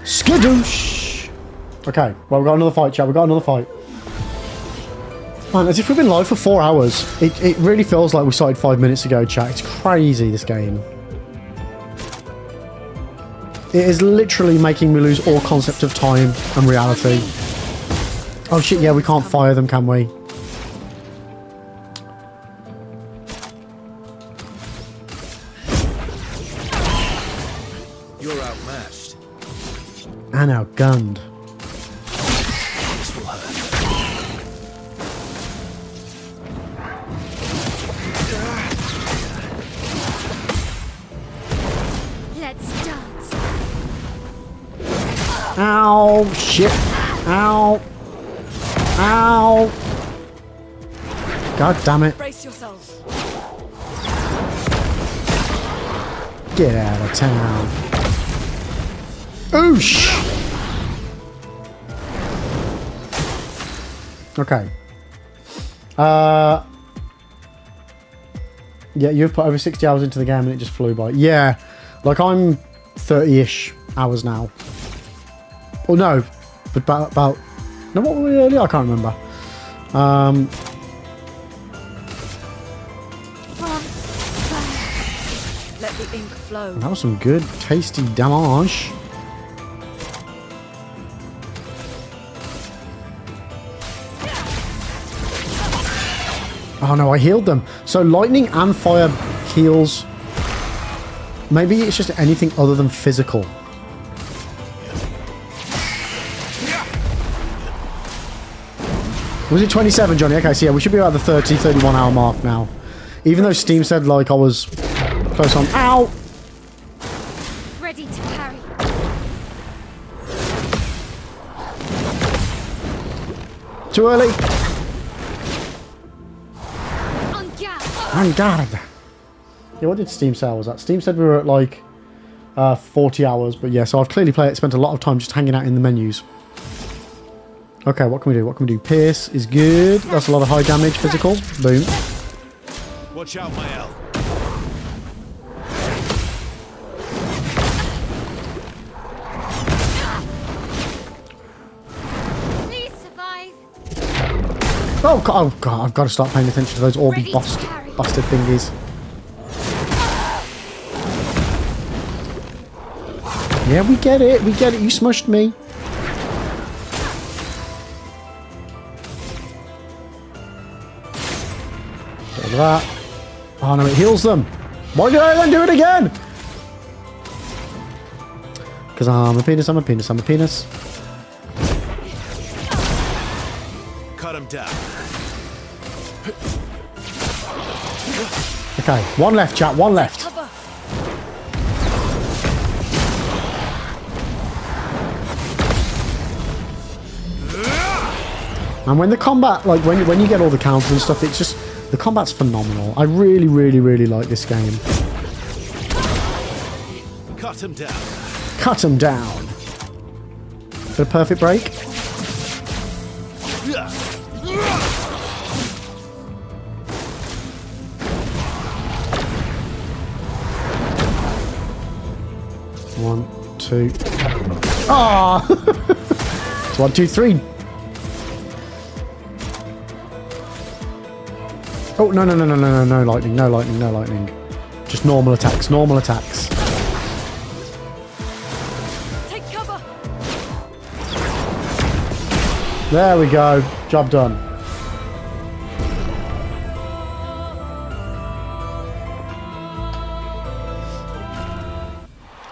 Skadoosh! Okay, well, we've got another fight, chat. We've got another fight. Man, as if we've been live for 4 hours. It really feels like we started 5 minutes ago, chat. It's crazy, this game. It is literally making me lose all concept of time and reality. Oh shit, yeah, we can't fire them, can we? You're outmatched. And outgunned. This will hurt. Let's dance. Ow, shit. Ow. Ow. God damn it. Brace yourselves. Get out of town. Oosh! Okay. Yeah, you've put over 60 hours into the game and it just flew by. Yeah. Like, I'm 30-ish hours now. Oh, no. But about... No, what were we earlier? I can't remember. Let the ink flow. That was some good, tasty damage. Oh no, I healed them. So lightning and fire heals. Maybe it's just anything other than physical. Was it 27, Johnny? Okay, so yeah, we should be about the 30, 31 hour mark now. Even though Steam said like I was close on. Ow! Ready to carry. Too early. On guard. On guard. Yeah, what did Steam say I was at? Steam said we were at like 40 hours, but yeah, so I've clearly spent a lot of time just hanging out in the menus. Okay, what can we do? What can we do? Pierce is good. That's a lot of high damage, physical. Boom. Watch out, my L. Please survive. Oh God, I've got to start paying attention to those Orby busted thingies. Yeah, we get it. We get it. You smushed me. Get rid of that. Oh no, it heals them. Why did I then do it again? Because I'm a penis, I'm a penis, I'm a penis. Cut him down. Okay, one left, chat, one left. And when the combat, like when you get all the counters and stuff, it's just, the combat's phenomenal. I really, really, really like this game. Cut him down. Cut him down. Got a perfect break. One, two. Ah! It's 1, 2, 3. Oh, no, no lightning, no lightning, no lightning. Just normal attacks, normal attacks. Take cover. There we go. Job done.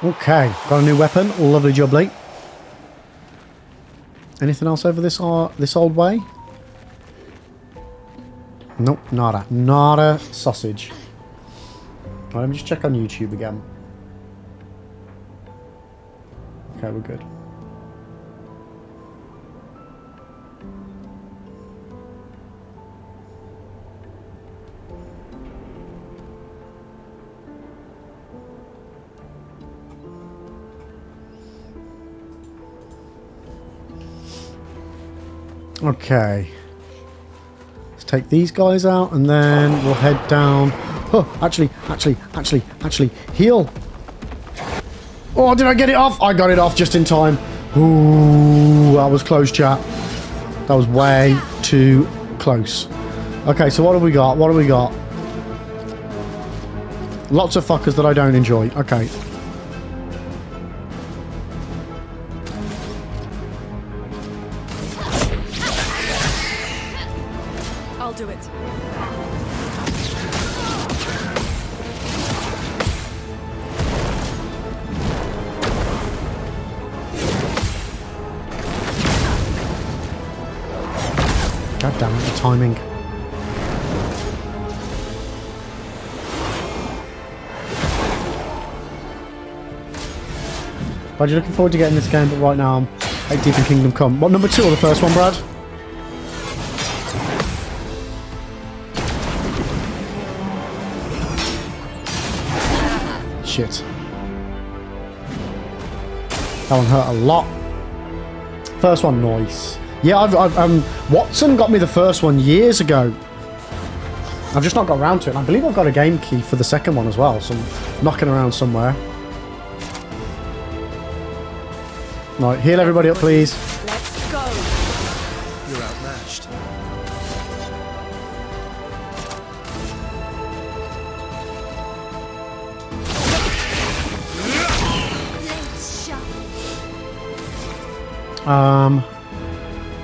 Okay, got a new weapon. Lovely jubbly. Anything else over this old way? Nope, nada. Nada sausage. Right, let me just check on YouTube again. Okay, we're good. Okay. Let's take these guys out and then we'll head down. Oh, actually, heal. Oh, did I get it off? I got it off just in time. Ooh, that was close, chat. That was way too close. Okay, so what have we got? What have we got? Lots of fuckers that I don't enjoy. Okay. I'll do it. God damn it, the timing. Brad, you're looking forward to getting this game, but right now I'm 8 deep in Kingdom Come. What, number 2 or the first one, Brad? Shit. That one hurt a lot. First one, nice. Yeah, Watson got me the first one years ago. I've just not got around to it. I believe I've got a game key for the second one as well, so I'm knocking around somewhere. Right, heal everybody up, please. Let's go. You're outmatched.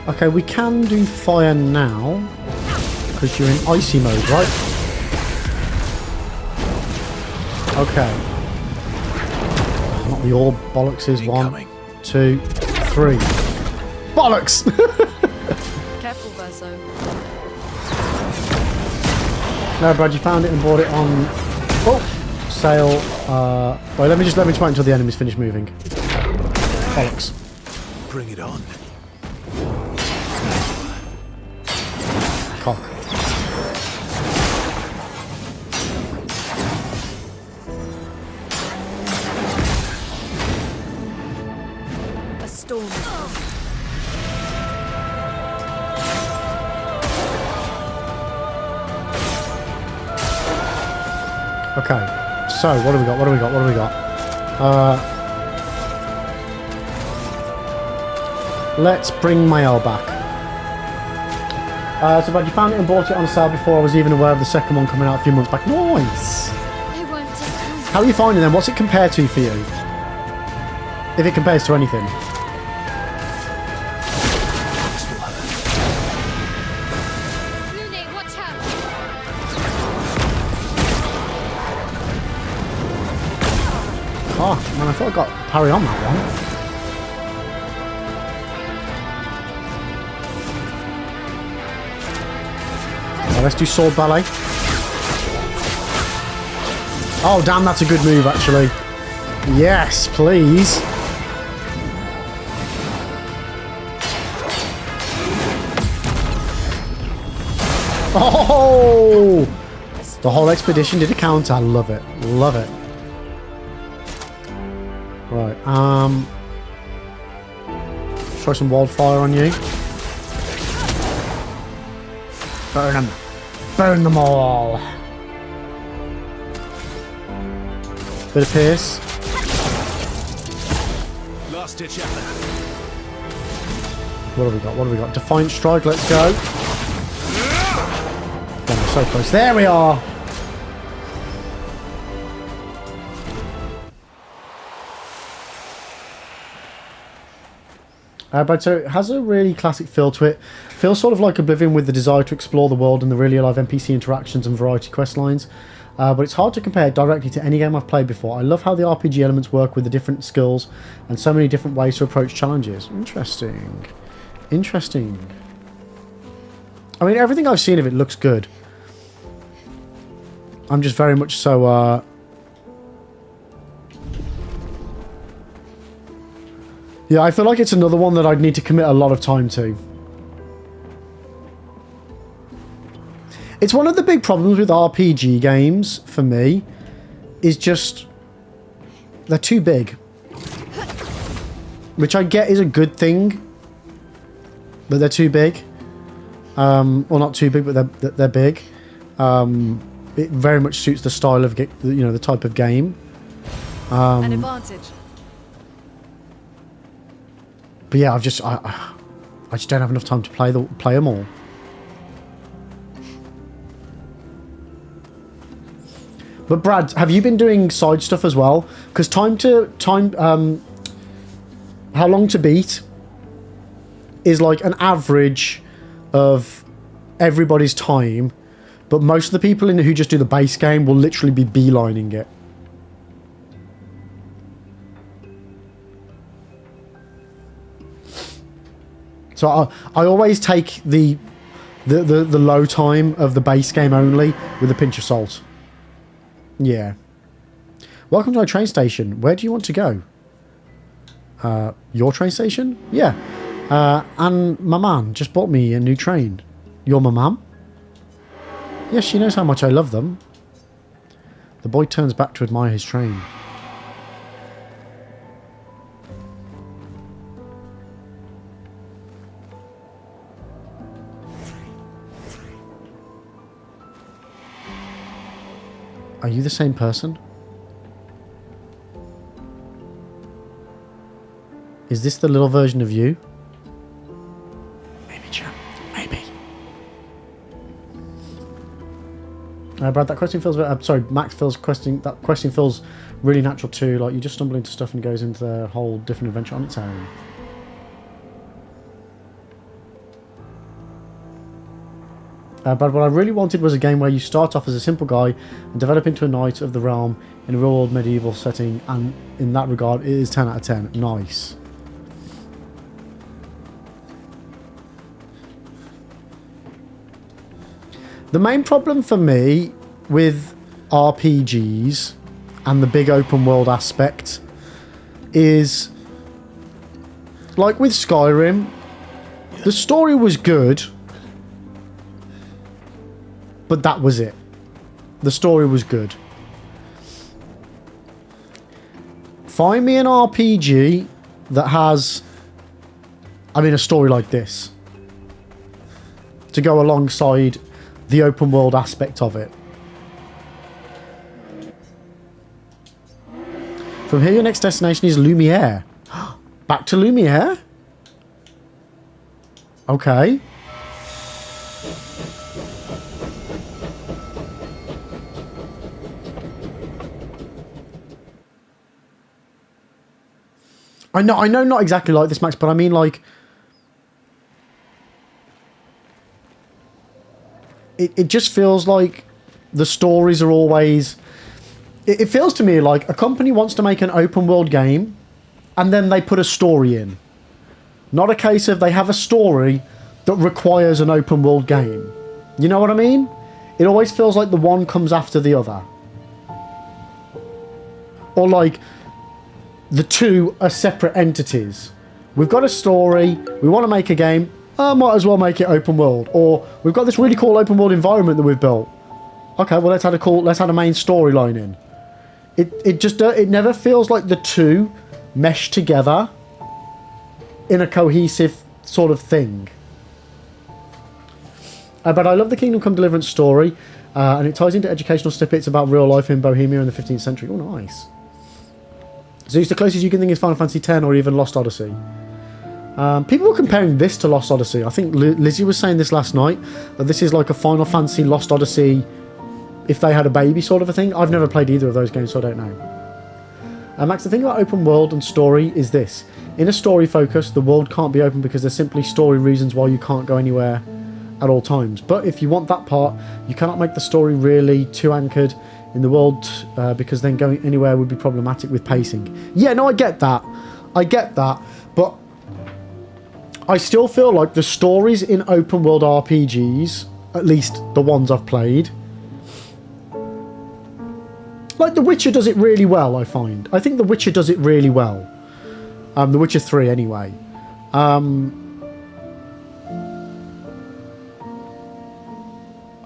Okay, we can do fire now because you're in icy mode, right? Okay. Not the orb bollockses. 1, 2, 3. Bollocks! Careful, Verso. No, Brad, you found it and bought it on sale. Wait, let me just wait until the enemy's finished moving. Bollocks. Bring it on. storm is coming. Okay, so what do we got? What do we got? What do we got? Let's bring Mael back. So, but you found it and bought it on sale before I was even aware of the second one coming out a few months back. Nice! I want to come. How are you finding them? What's it compared to for you? If it compares to anything. Lune, watch out! Oh, man, I thought I got parry on that one. Right, let's do sword ballet. Oh, damn, that's a good move, actually. Yes, please. Oh! The whole expedition did a counter. I love it. Love it. Right, try some wildfire on you. Burn them. Burn them all. Bit of pierce. Last ditch effort. What have we got? What have we got? Defiant strike, let's go. Damn, we're so close. There we are! But so it has a really classic feel to it. Feels sort of like Oblivion with the desire to explore the world and the really alive NPC interactions and variety quest lines. But it's hard to compare directly to any game I've played before. I love how the RPG elements work with the different skills and so many different ways to approach challenges. Interesting. Interesting. I mean, everything I've seen of it looks good. I'm just very much so, yeah, I feel like it's another one that I'd need to commit a lot of time to. It's one of the big problems with RPG games, for me, is just... they're too big. Which I get is a good thing. But they're too big. Well, not too big, but they're big. It very much suits the style of, the type of game. An advantage. But yeah, I just don't have enough time to play them all. But Brad, have you been doing side stuff as well? Because how long to beat is like an average of everybody's time, but most of the people who just do the base game will literally be beelining it. So I always take the low time of the base game only with a pinch of salt. Yeah. Welcome to my train station. Where do you want to go? Your train station? Yeah. And my man just bought me a new train. You're my mum? Yes, she knows how much I love them. The boy turns back to admire his train. Are you the same person? Is this the little version of you? Maybe, champ. Maybe. Brad, that question feels... sorry, Max feels that question feels really natural too. Like, you just stumble into stuff and it goes into a whole different adventure on its own. But what I really wanted was a game where you start off as a simple guy and develop into a knight of the realm in a real-world medieval setting, and in that regard, it is 10 out of 10. Nice. The main problem for me with RPGs and the big open world aspect is, like with Skyrim, the story was good, but that was it. The story was good. Find me an RPG that has I mean, a story like this. To go alongside the open world aspect of it. From here, your next destination is Lumiere. Back to Lumiere? Okay. I know not exactly like this, Max, but I mean, like... It just feels like the stories are always... It feels to me like a company wants to make an open world game and then they put a story in. Not a case of they have a story that requires an open world game. You know what I mean? It always feels like the one comes after the other. Or like the two are separate entities. We've got a story, we want to make a game, might as well make it open world. Or we've got this really cool open world environment that we've built. Okay, well let's add a main storyline in. It never feels like the two mesh together in a cohesive sort of thing. But I love the Kingdom Come Deliverance story, and it ties into educational snippets about real life in Bohemia in the 15th century. Oh, nice. Zeus, the closest you can think is Final Fantasy X or even Lost Odyssey. People were comparing this to Lost Odyssey. I think Lizzie was saying this last night, that this is like a Final Fantasy Lost Odyssey if they had a baby sort of a thing. I've never played either of those games, so I don't know. Max, the thing about open world and story is this. In a story focus, the world can't be open because there's simply story reasons why you can't go anywhere at all times. But if you want that part, you cannot make the story really too anchored in the world because then going anywhere would be problematic with pacing. Yeah, no, I get that. But I still feel like the stories in open world RPGs, at least the ones I've played, like The Witcher does it really well, I find. I think The Witcher does it really well. The Witcher 3 anyway.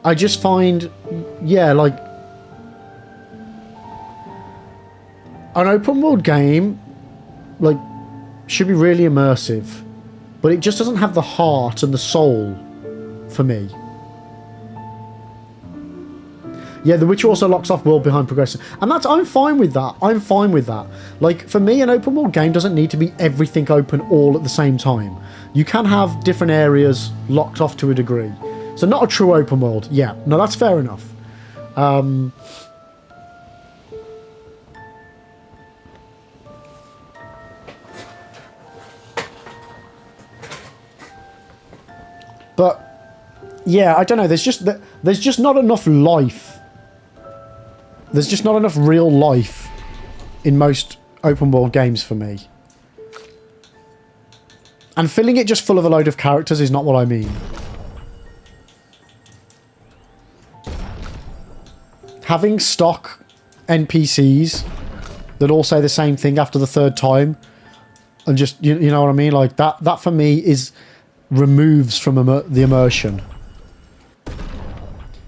I just find, yeah, like an open world game, like, should be really immersive, but it just doesn't have the heart and the soul for me. Yeah, The Witcher also locks off world behind progressing, and I'm fine with that. Like, for me, an open world game doesn't need to be everything open all at the same time. You can have different areas locked off to a degree. So not a true open world. Yeah, no, that's fair enough. But yeah, I don't know. There's just not enough life. There's just not enough real life in most open world games for me. And filling it just full of a load of characters is not what I mean. Having stock NPCs that all say the same thing after the third time, and just, you know what I mean? Like, that for me removes from the immersion.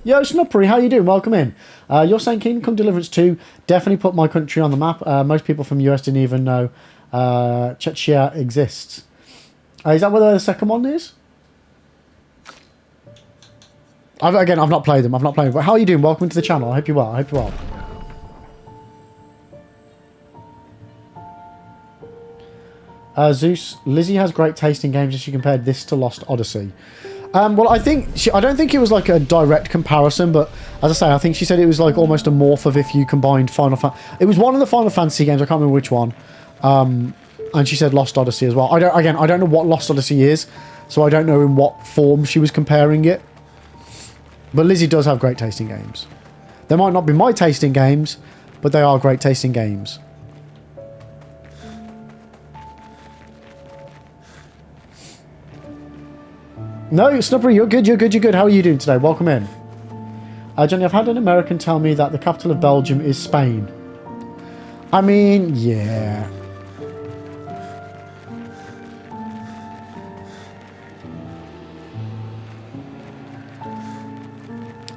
Yo, Snuppery, how you doing? Welcome in. You're saying Kingdom Come Deliverance 2 definitely put my country on the map. Most people from US didn't even know Chechnya exists. Is that where the second one is? I've not played them. But how are you doing? Welcome to the channel. I hope you're well. Zeus, Lizzie has great taste in games as she compared this to Lost Odyssey. Well, I don't think it was like a direct comparison, but as I say, I think she said it was like almost a morph of if you combined Final Fantasy. It was one of the Final Fantasy games. I can't remember which one. And she said Lost Odyssey as well. I don't know what Lost Odyssey is, so I don't know in what form she was comparing it. But Lizzie does have great taste in games. They might not be my taste in games, but they are great taste in games. No, Snuppery, you're good. How are you doing today? Welcome in. Johnny, I've had an American tell me that the capital of Belgium is Spain. I mean, yeah.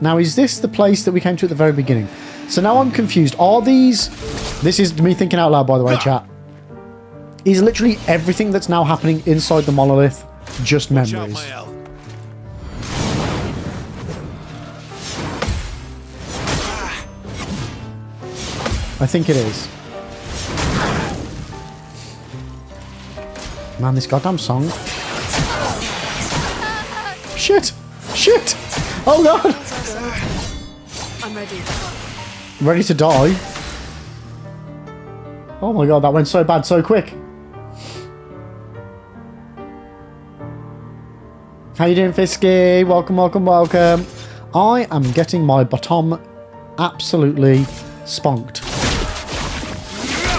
Now, is this the place that we came to at the very beginning? So now I'm confused. Are these... This is me thinking out loud, by the way, chat. Is literally everything that's now happening inside the monolith just Watch out, memories? my L. I think it is. Man, this goddamn song. Shit! Shit! Oh god! I'm ready. Ready to die? Oh my god, that went so bad so quick. How you doing, Fisky? Welcome, welcome, welcome. I am getting my bottom absolutely sponked.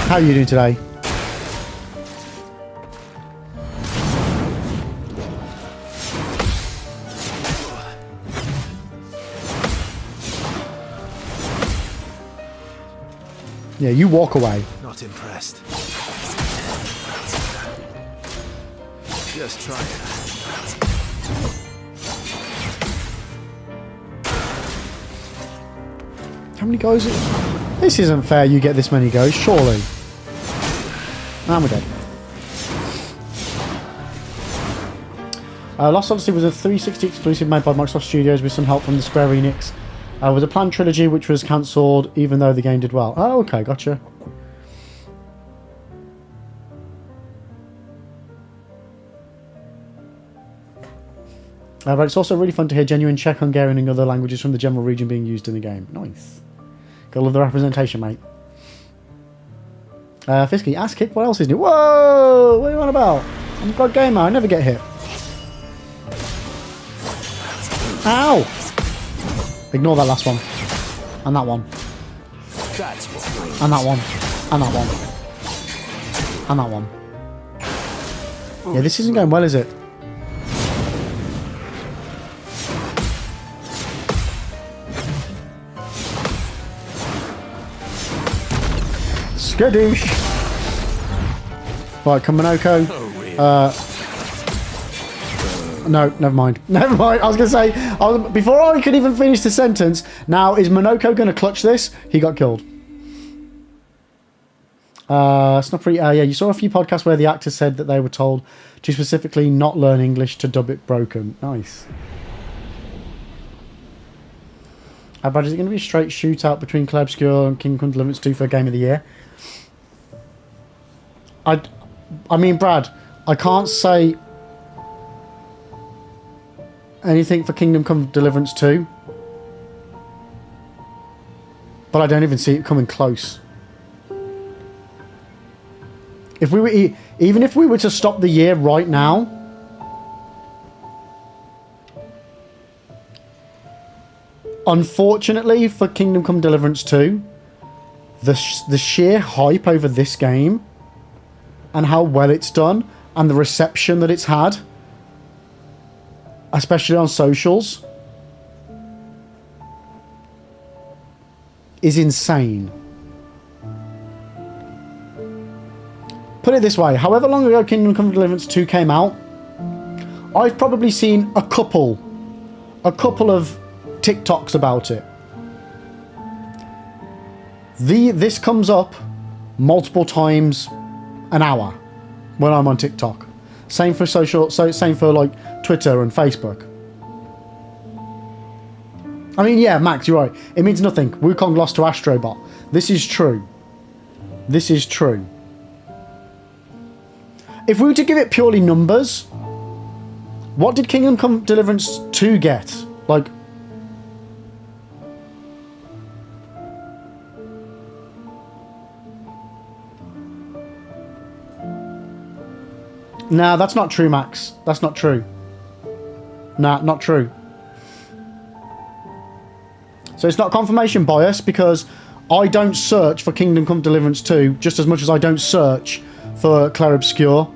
How are you doing today? Yeah, you walk away. Not impressed. Just try it. How many goes? This isn't fair. You get this many goes, surely. And we're dead. Lost Odyssey was a 360 exclusive made by Microsoft Studios with some help from the Square Enix. With a planned trilogy which was cancelled even though the game did well. Oh, okay, gotcha. But it's also really fun to hear genuine Czech, Hungarian and other languages from the general region being used in the game. Nice. Gotta love the representation, mate. Fisky, ass kick, what else is new? Whoa! What are you on about? I'm a god gamer, I never get hit. Ow! Ignore that last one. And that one. That's what. And that one. And that one. And that one. Yeah, this isn't going well, is it? Skadoosh! Right, come Monoko. No, never mind. Never mind. I was going to say, before I could even finish the sentence, now is Monoko going to clutch this? He got killed. It's not pretty. Yeah, you saw a few podcasts where the actors said that they were told to specifically not learn English to dub it broken. Nice. But is it going to be a straight shootout between Clair Obscur and Kingdom Come Deliverance 2 for Game of the Year? I mean, Brad, I can't say anything for Kingdom Come Deliverance 2, but I don't even see it coming close. If we were, even if we were to stop the year right now, unfortunately for Kingdom Come Deliverance 2, the sheer hype over this game and how well it's done and the reception that it's had, especially on socials, is insane. Put it this way, however long ago Kingdom Come Deliverance 2 came out, I've probably seen a couple of TikToks about it. This comes up multiple times an hour when I'm on TikTok. Same for social, so same for like Twitter and Facebook. I mean, yeah, Max, you're right. It means nothing. Wukong lost to Astrobot. This is true. This is true. If we were to give it purely numbers, what did Kingdom Come Deliverance 2 get? Like, nah, that's not true, Max. That's not true. Nah, not true. So it's not confirmation bias because I don't search for Kingdom Come Deliverance 2 just as much as I don't search for Clair Obscur.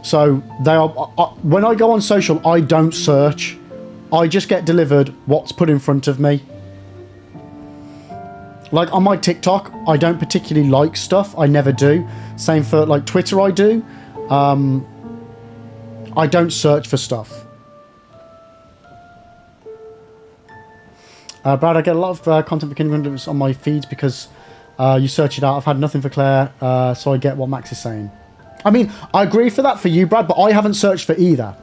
So they are. When I go on social, I don't search. I just get delivered what's put in front of me. Like on my TikTok, I don't particularly like stuff. I never do. Same for like Twitter, I do. I don't search for stuff. Brad, I get a lot of content for Kingdom Come Deliverance on my feeds because You search it out. I've had nothing for Claire, so I get what Max is saying. I mean, I agree for that for you, Brad, but I haven't searched for either.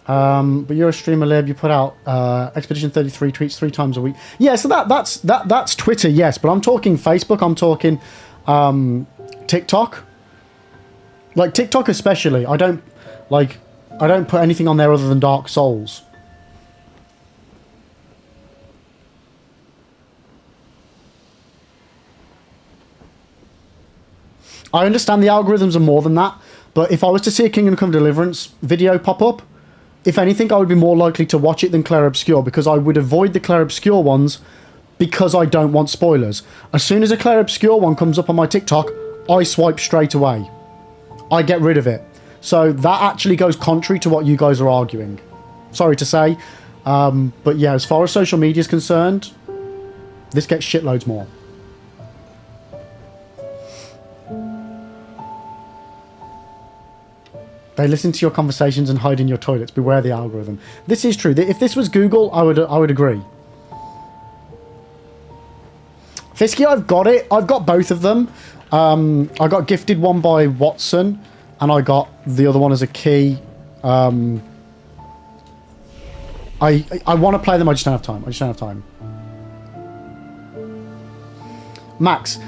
But you're a streamer, Lib. You put out Expedition 33 tweets 3 times a week. Yeah, so that's Twitter, yes. But I'm talking Facebook. I'm talking TikTok. Like TikTok especially. I don't put anything on there other than Dark Souls. I understand the algorithms are more than that, but if I was to see a Kingdom Come Deliverance video pop up, if anything, I would be more likely to watch it than Clair Obscur, because I would avoid the Clair Obscur ones because I don't want spoilers. As soon as a Clair Obscur one comes up on my TikTok, I swipe straight away. I get rid of it. So that actually goes contrary to what you guys are arguing. Sorry to say. But yeah, as far as social media is concerned, this gets shitloads more. They listen to your conversations and hide in your toilets. Beware the algorithm. This is true. If this was Google, I would agree. Fisky, I've got it. I've got both of them. I got gifted one by Watson, and I got the other one as a key. I want to play them. I just don't have time. Max,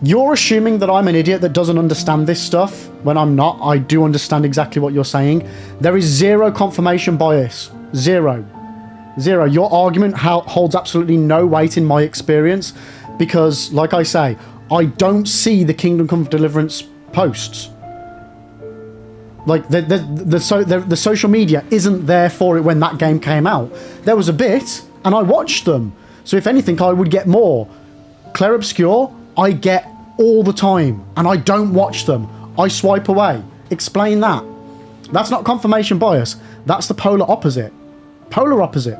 you're assuming that I'm an idiot that doesn't understand this stuff when I'm not. I do understand exactly what you're saying. There is zero confirmation bias. Zero. Your argument holds absolutely no weight in my experience because, like I say, I don't see the Kingdom Come Deliverance posts. Like, the social media isn't there for it when that game came out. There was a bit, and I watched them. So if anything, I would get more. Clair Obscur, I get all the time, and I don't watch them. I swipe away. Explain that. That's not confirmation bias. That's the polar opposite. Polar opposite.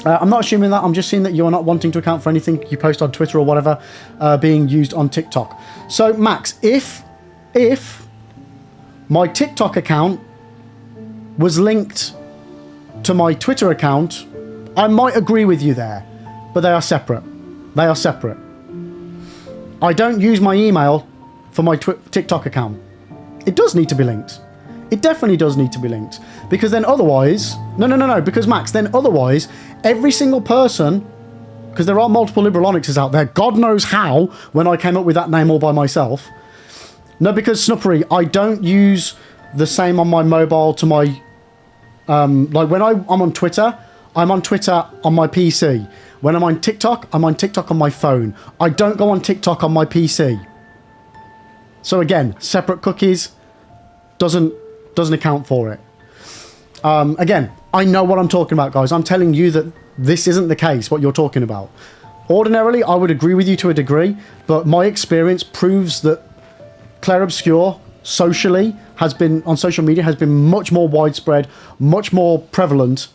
I'm not assuming that. I'm just seeing that you're not wanting to account for anything you post on Twitter or whatever being used on TikTok. So, Max, if my TikTok account was linked to my Twitter account, I might agree with you there, but they are separate. They are separate. I don't use my email for my TikTok account. It does need to be linked. It definitely does need to be linked, because then otherwise, no, because Max, then otherwise, every single person, because there are multiple liberal onyxes out there, God knows how, when I came up with that name all by myself. No, because Snuppery, I don't use the same on my mobile to my, like when I'm on Twitter on my PC. When I'm on TikTok on my phone. I don't go on TikTok on my PC. So again, separate cookies doesn't account for it. Again, I know what I'm talking about, guys. I'm telling you that this isn't the case, what you're talking about. Ordinarily, I would agree with you to a degree, but my experience proves that Clair Obscur socially on social media has been much more widespread, much more prevalent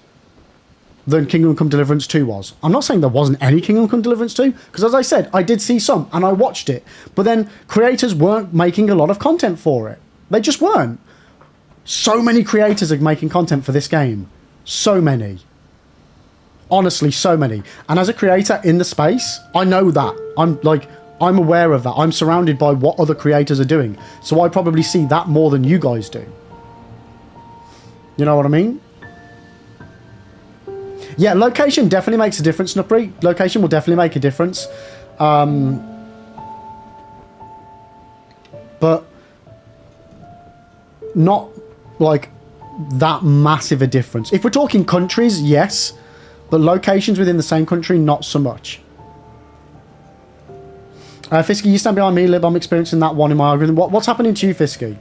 than Kingdom Come Deliverance 2 was. I'm not saying there wasn't any Kingdom Come Deliverance 2, because as I said, I did see some, and I watched it. But then creators weren't making a lot of content for it. They just weren't. So many creators are making content for this game. So many. Honestly, so many. And as a creator in the space, I know that. I'm aware of that. I'm surrounded by what other creators are doing. So I probably see that more than you guys do. You know what I mean? Yeah, location definitely makes a difference, Snuppery. Location will definitely make a difference. But not like that massive a difference. If we're talking countries, yes. But locations within the same country, not so much. Fisky, you stand behind me, Lib. I'm experiencing that one in my algorithm. What's happening to you, Fisky?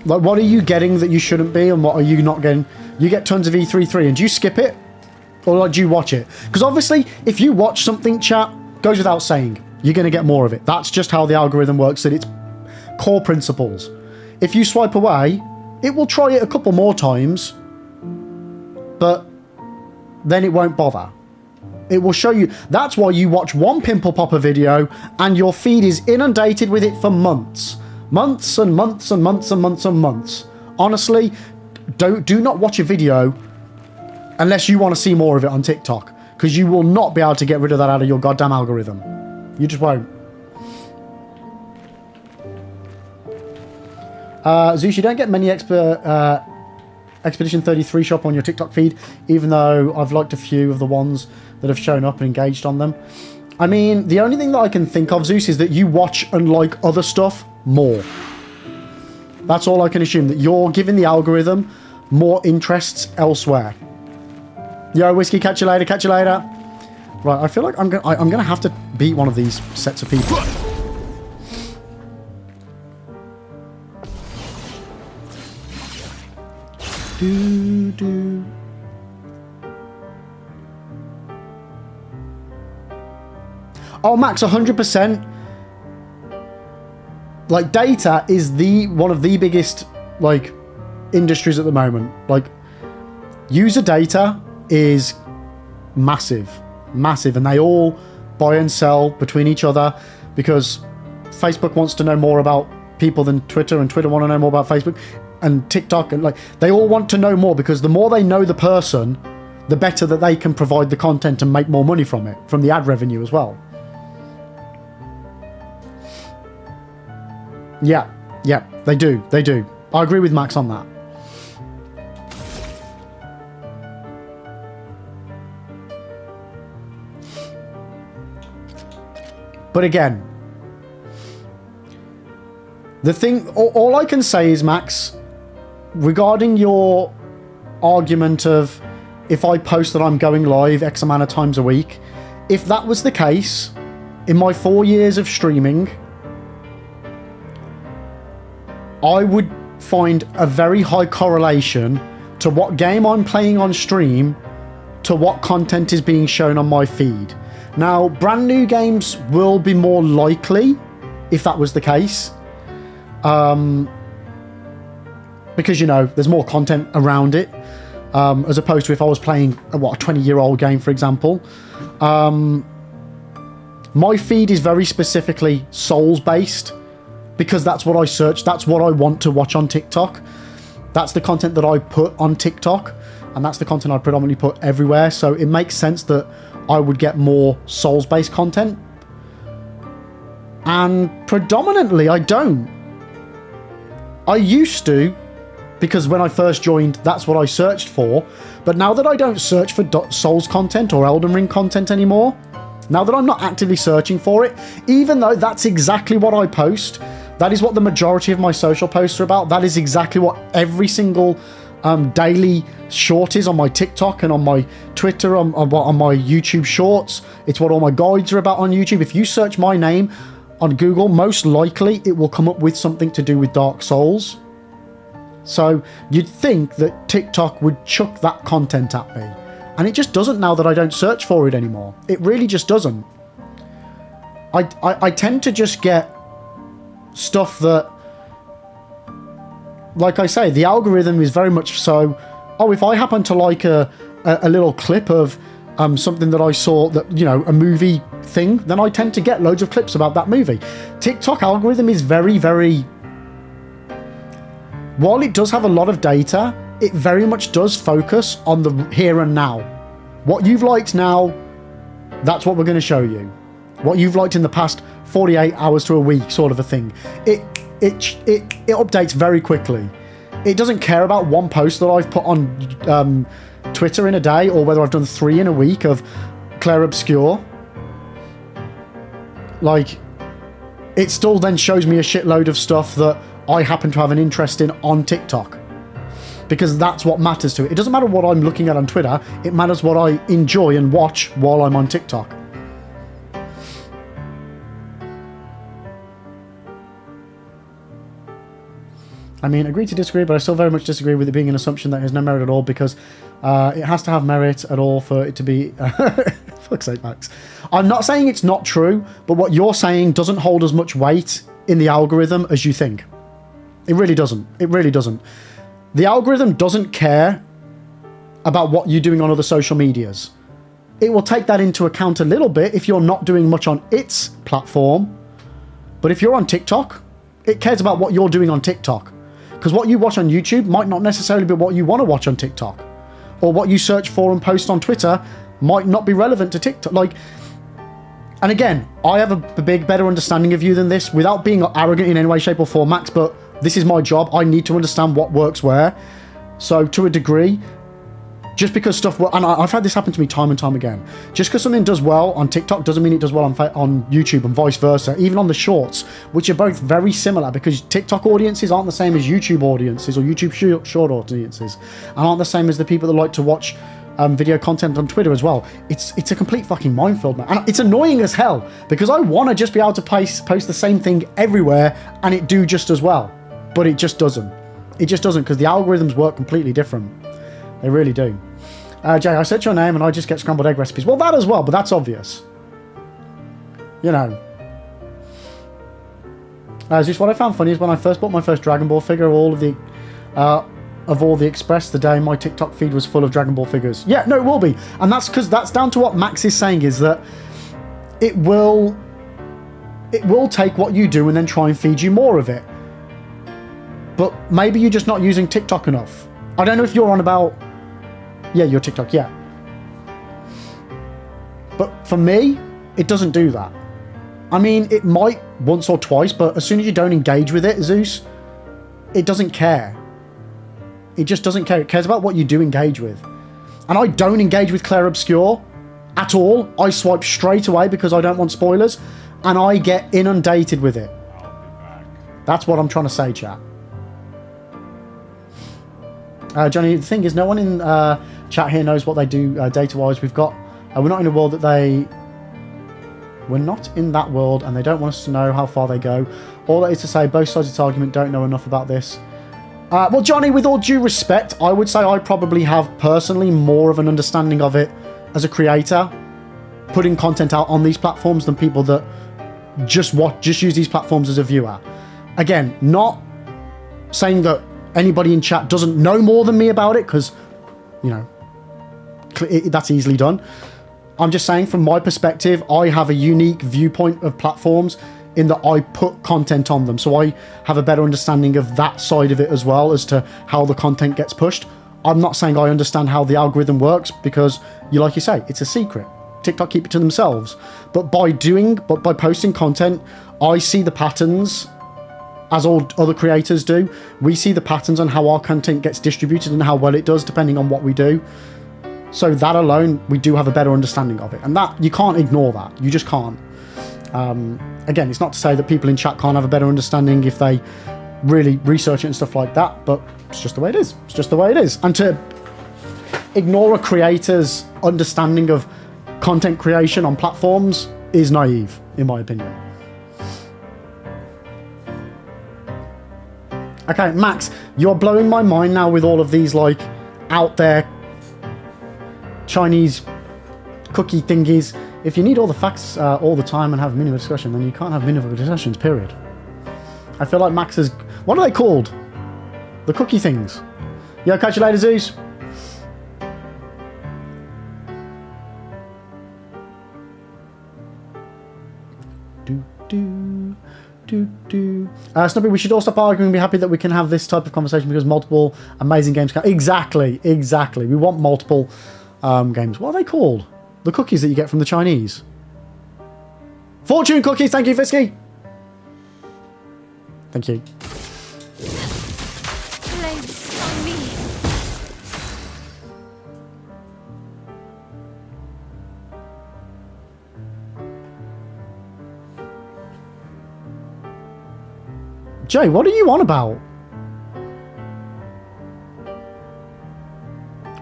Like, what are you getting that you shouldn't be, and what are you not getting? You get tons of E33, and do you skip it? Or like, do you watch it? Because obviously, if you watch something, chat, goes without saying, you're going to get more of it. That's just how the algorithm works at its core principles. if you swipe away, it will try it a couple more times, but then it won't bother. It will show you. That's why you watch one pimple popper video and your feed is inundated with it for months. Months and months and months and months and months. Honestly, do not watch a video unless you want to see more of it on TikTok, because you will not be able to get rid of that out of your goddamn algorithm. You just won't. Zeus, you don't get many Expedition 33 shop on your TikTok feed, even though I've liked a few of the ones that have shown up and engaged on them. I mean, the only thing that I can think of, Zeus, is that you watch and like other stuff more. That's all I can assume, that you're giving the algorithm more interests elsewhere. Yo, Whiskey, catch you later, catch you later. Right, I feel like I'm gonna have to beat one of these sets of people. Do. Oh, Max, 100%. Like, data is one of the biggest, like, industries at the moment. Like, user data is massive, and they all buy and sell between each other because Facebook wants to know more about people than Twitter, and Twitter want to know more about Facebook, and TikTok, and like, they all want to know more, because the more they know the person, the better that they can provide the content and make more money from it, from the ad revenue as well. Yeah, they do. I agree with Max on that. But again, the thing, all I can say is, Max, regarding your argument of if I post that I'm going live X amount of times a week, if that was the case, in my 4 years of streaming, I would find a very high correlation to what game I'm playing on stream to what content is being shown on my feed. Now, brand new games will be more likely if that was the case. Because, you know, there's more content around it, as opposed to if I was playing a 20-year-old game, for example. My feed is very specifically Souls-based, because that's what I search, that's what I want to watch on TikTok. That's the content that I put on TikTok, and that's the content I predominantly put everywhere, so it makes sense that I would get more Souls-based content. And predominantly, I don't. I used to, because when I first joined, that's what I searched for, but now that I don't search for Souls content or Elden Ring content anymore, now that I'm not actively searching for it, even though that's exactly what I post, that is what the majority of my social posts are about, that is exactly what every single daily short is on my TikTok and on my Twitter, on my YouTube shorts. It's what all my guides are about on YouTube. If you search my name on Google, most likely it will come up with something to do with Dark Souls. So you'd think that TikTok would chuck that content at me. And it just doesn't now that I don't search for it anymore. It really just doesn't. I tend to just get stuff that, like I say, the algorithm is very much so, oh, if I happen to like a little clip of something that I saw, that, you know, a movie thing, then I tend to get loads of clips about that movie. TikTok algorithm is very, very, while it does have a lot of data, it very much does focus on the here and now. What you've liked now, that's what we're going to show you. What you've liked in the past 48 hours to a week, sort of a thing. It updates very quickly. It doesn't care about one post that I've put on Twitter in a day, or whether I've done 3 in a week of Clair Obscur. Like, it still then shows me a shitload of stuff that I happen to have an interest in on TikTok, because that's what matters to it. It doesn't matter what I'm looking at on Twitter, it matters what I enjoy and watch while I'm on TikTok. I mean, agree to disagree, but I still very much disagree with it being an assumption that has no merit at all, because it has to have merit at all for it to be... Fuck's sake, Max. I'm not saying it's not true, but what you're saying doesn't hold as much weight in the algorithm as you think. It really doesn't. It really doesn't. The algorithm doesn't care about what you're doing on other social medias. It will take that into account a little bit if you're not doing much on its platform. But if you're on TikTok, it cares about what you're doing on TikTok. Because what you watch on YouTube might not necessarily be what you want to watch on TikTok. Or what you search for and post on Twitter might not be relevant to TikTok. Like, and again, I have a better understanding of you than this, without being arrogant in any way, shape or form, Max, but this is my job. I need to understand what works where. So to a degree, just because stuff, and I've had this happen to me time and time again, just because something does well on TikTok doesn't mean it does well on YouTube, and vice versa, even on the shorts, which are both very similar, because TikTok audiences aren't the same as YouTube audiences or YouTube short audiences, and aren't the same as the people that like to watch video content on Twitter as well. It's a complete fucking minefield, man. And it's annoying as hell, because I want to just be able to post the same thing everywhere and it do just as well. But it just doesn't. It just doesn't, because the algorithms work completely different. They really do. Jay, I search your name and I just get scrambled egg recipes. Well, that as well, but that's obvious. You know. Just what I found funny is when I first bought my first Dragon Ball figure, all of the Express, the day my TikTok feed was full of Dragon Ball figures. Yeah, no, it will be. And that's because that's down to what Max is saying, is that it will take what you do and then try and feed you more of it. But maybe you're just not using TikTok enough. I don't know if you're on about... Yeah, your TikTok, yeah. But for me, it doesn't do that. I mean, it might once or twice, but as soon as you don't engage with it, Zeus, it doesn't care. It just doesn't care. It cares about what you do engage with. And I don't engage with Clair Obscur at all. I swipe straight away because I don't want spoilers, and I get inundated with it. That's what I'm trying to say, chat. Johnny, the thing is, no one in chat here knows what they do data-wise. We're not in a world that they... We're not in that world, and they don't want us to know how far they go. All that is to say, both sides of the argument don't know enough about this. Well, Johnny, with all due respect, I would say I probably have personally more of an understanding of it as a creator, putting content out on these platforms, than people that just use these platforms as a viewer. Again, not saying that anybody in chat doesn't know more than me about it, because, you know, that's easily done. I'm just saying, from my perspective, I have a unique viewpoint of platforms in that I put content on them, so I have a better understanding of that side of it as well, as to how the content gets pushed. I'm not saying I understand how the algorithm works, because, like you say, it's a secret. TikTok keep it to themselves. But by posting content, I see the patterns, as all other creators do. We see the patterns on how our content gets distributed and how well it does, depending on what we do. So that alone, we do have a better understanding of it. And that, you can't ignore that. You just can't. Again, it's not to say that people in chat can't have a better understanding if they really research it and stuff like that, but it's just the way it is. It's just the way it is. And to ignore a creator's understanding of content creation on platforms is naive, in my opinion. Okay, Max, you're blowing my mind now with all of these, like, out there Chinese cookie thingies. If you need all the facts all the time and have meaningful discussion, then you can't have meaningful discussions, period. I feel like Max is... What are they called? The cookie things. Yeah, catch you later, Zeus. Snuppy, we should all stop arguing and be happy that we can have this type of conversation, because multiple amazing games can... Exactly. We want multiple games. What are they called? The cookies that you get from the Chinese. Fortune cookies, thank you, Fisky. Thank you. Place on me. Jay, what are you on about?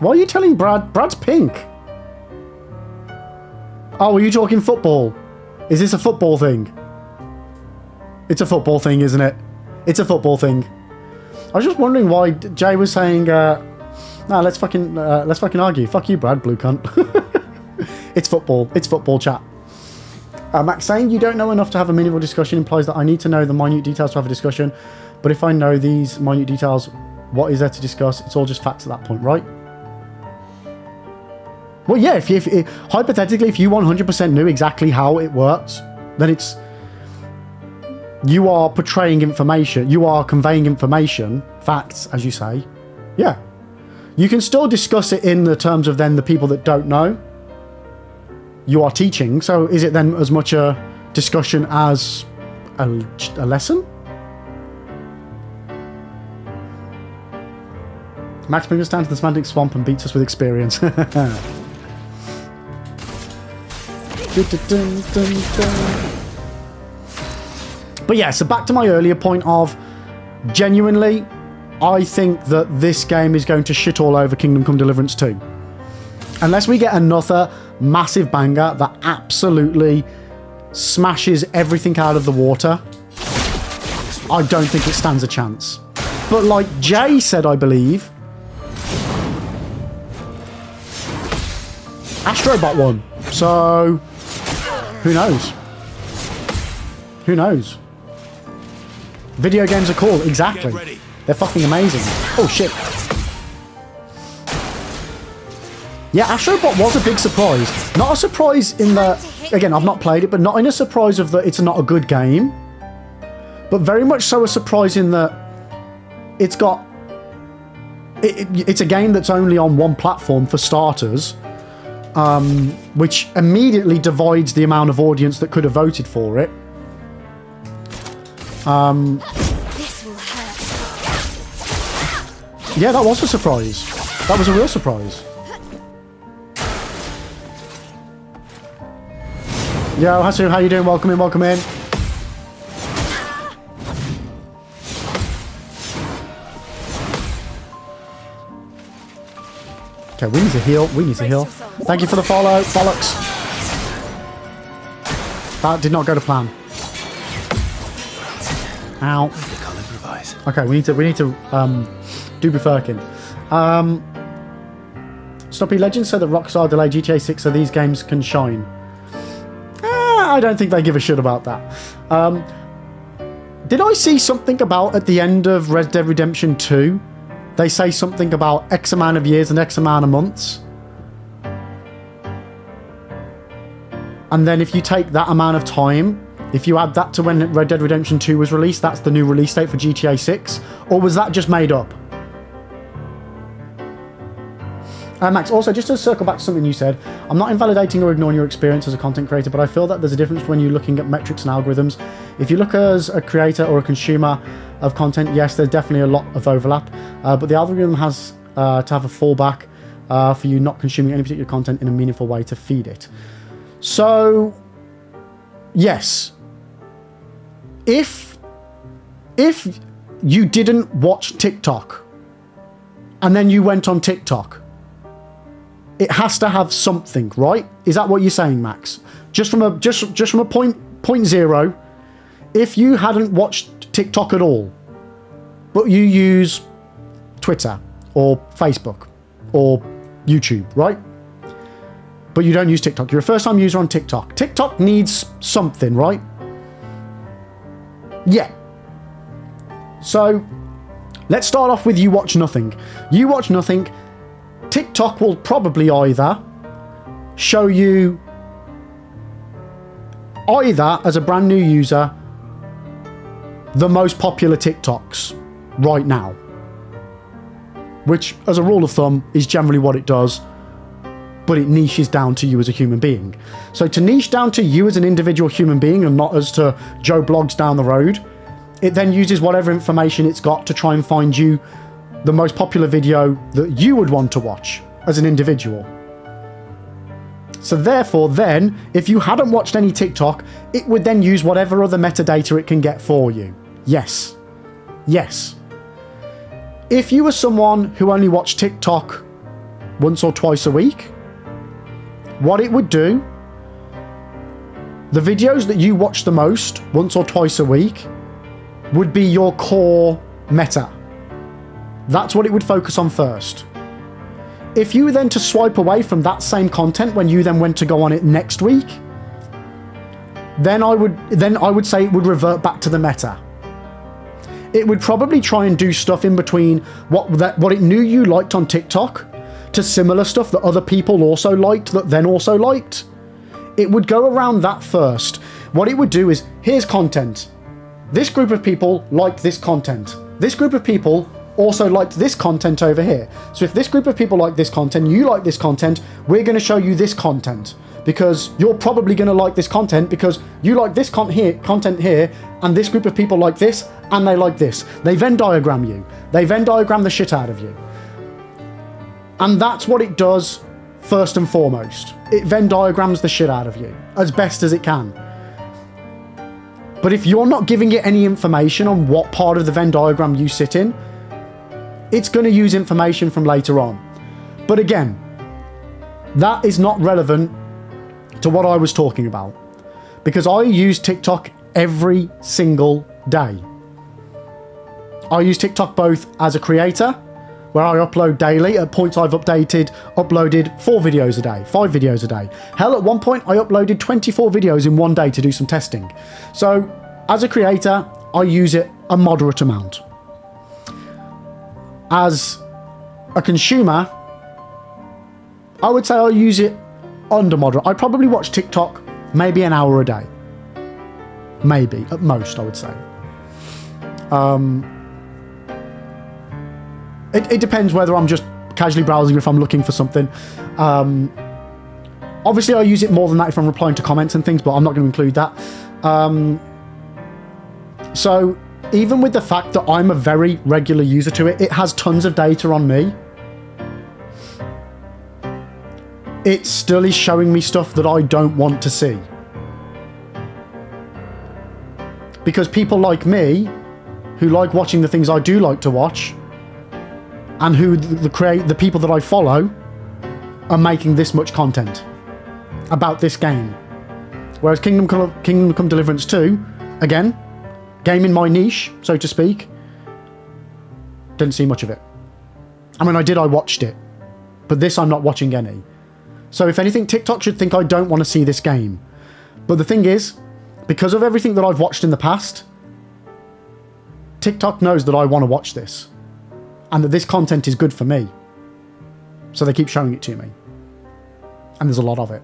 Why are you telling Brad? Brad's pink. Oh, are you talking football? Is this a football thing? It's a football thing, isn't it? It's a football thing. I was just wondering why Jay was saying, nah, let's fucking argue. Fuck you, Brad, blue cunt. It's football. It's football, chat. Max, saying you don't know enough to have a meaningful discussion implies that I need to know the minute details to have a discussion. But if I know these minute details, what is there to discuss? It's all just facts at that point, right? Well, yeah, if hypothetically, if you 100% knew exactly how it works, then it's... You are portraying information. You are conveying information, facts, as you say. Yeah. You can still discuss it in the terms of then the people that don't know. You are teaching, so is it then as much a discussion as a lesson? Max brings us down to the semantic swamp and beats us with experience. But yeah, so back to my earlier point of genuinely, I think that this game is going to shit all over Kingdom Come Deliverance 2. Unless we get another massive banger that absolutely smashes everything out of the water, I don't think it stands a chance. But like Jay said, I believe, Astrobot won. So, who knows? Who knows? Video games are cool, exactly. They're fucking amazing. Oh shit. Yeah, Astrobot was a big surprise. Not a surprise in the... Again, I've not played it, but not in a surprise of that it's not a good game. But very much so a surprise in that it's got... It's a game that's only on one platform for starters, which immediately divides the amount of audience that could have voted for it. This will hurt. Yeah, that was a surprise. That was a real surprise. Yo, Hasu, how you doing? Welcome in, welcome in. Okay, we need to heal. We need to heal. Thank you for the follow. Bollocks. That did not go to plan. Ow. Okay, we need to do Firkin. Snoppy Legends said that Rockstar delayed GTA 6 so these games can shine. I don't think they give a shit about that. Did I see something about at the end of Red Dead Redemption 2? They say something about X amount of years and X amount of months. And then if you take that amount of time, if you add that to when Red Dead Redemption 2 was released, that's the new release date for GTA 6? Or was that just made up? Max, also, just to circle back to something you said, I'm not invalidating or ignoring your experience as a content creator, but I feel that there's a difference when you're looking at metrics and algorithms. If you look as a creator or a consumer of content, yes, there's definitely a lot of overlap, but the algorithm has to have a fallback for you not consuming any particular content in a meaningful way to feed it. So, yes. If you didn't watch TikTok and then you went on TikTok, it has to have something, right? Is that what you're saying, Max? Just from a point zero, if you hadn't watched TikTok at all, but you use Twitter or Facebook or YouTube, right? But you don't use TikTok. You're a first-time user on TikTok. TikTok needs something, right? Yeah. So, let's start off with you watch nothing. You watch nothing. TikTok will probably either show you, either as a brand new user, the most popular TikToks right now. Which, as a rule of thumb, is generally what it does, but it niches down to you as a human being. So to niche down to you as an individual human being and not as to Joe Blogs down the road, it then uses whatever information it's got to try and find you the most popular video that you would want to watch as an individual. So therefore then, if you hadn't watched any TikTok, it would then use whatever other metadata it can get for you. Yes. Yes. If you were someone who only watched TikTok once or twice a week, what it would do, the videos that you watch the most once or twice a week would be your core meta. That's what it would focus on first. If you were then to swipe away from that same content when you then went to go on it next week, then I would say it would revert back to the meta. it would probably try and do stuff in between what it knew you liked on TikTok to similar stuff that other people also liked that then also liked. It would go around that first. What it would do is, here's content. This group of people liked this content. This group of people also liked this content over here. So if this group of people like this content, you like this content, we're going to show you this content. Because you're probably going to like this content because you like this content here, and this group of people like this, and they like this. They Venn diagram you. They Venn diagram the shit out of you. And that's what it does first and foremost. It Venn diagrams the shit out of you as best as it can. But if you're not giving it any information on what part of the Venn diagram you sit in, it's going to use information from later on. But again, that is not relevant to what I was talking about, because I use TikTok every single day. I use TikTok both as a creator, where I upload daily. At points I've uploaded 4 videos a day, 5 videos a day. Hell, at one point I uploaded 24 videos in one day to do some testing. So as a creator, I use it a moderate amount. As a consumer, I would say I use it under moderate. I probably watch TikTok maybe an hour a day. Maybe, at most, I would say. It depends whether I'm just casually browsing or if I'm looking for something. Obviously, I use it more than that if I'm replying to comments and things, but I'm not going to include that. So, even with the fact that I'm a very regular user to it, it has tons of data on me. It still is showing me stuff that I don't want to see. Because people like me, who like watching the things I do like to watch, and who the people that I follow are making this much content about this game. Whereas Kingdom Come Deliverance 2, again, game in my niche, so to speak, didn't see much of it. I mean, I watched it, but this I'm not watching any. So if anything, TikTok should think I don't want to see this game. But the thing is, because of everything that I've watched in the past, TikTok knows that I want to watch this. And that this content is good for me. So they keep showing it to me. And there's a lot of it.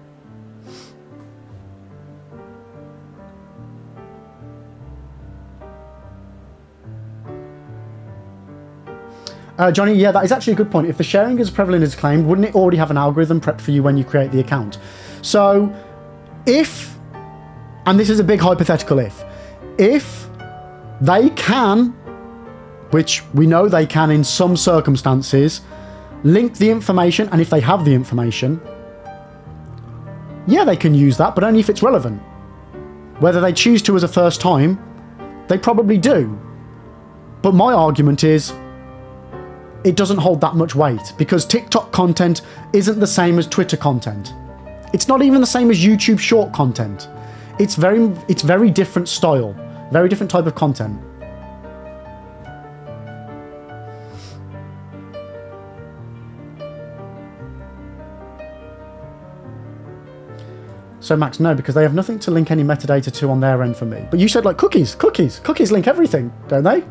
Johnny, yeah, that is actually a good point. If the sharing is prevalent as claimed, wouldn't it already have an algorithm prepped for you when you create the account? So, if, and this is a big hypothetical if they can, which we know they can in some circumstances, link the information, and if they have the information, yeah, they can use that, but only if it's relevant. Whether they choose to as a first time, they probably do. But my argument is, it doesn't hold that much weight, because TikTok content isn't the same as Twitter content. It's not even the same as YouTube short content. It's very different style, very different type of content. So Max, no, because they have nothing to link any metadata to on their end for me. But you said like cookies link everything, don't they?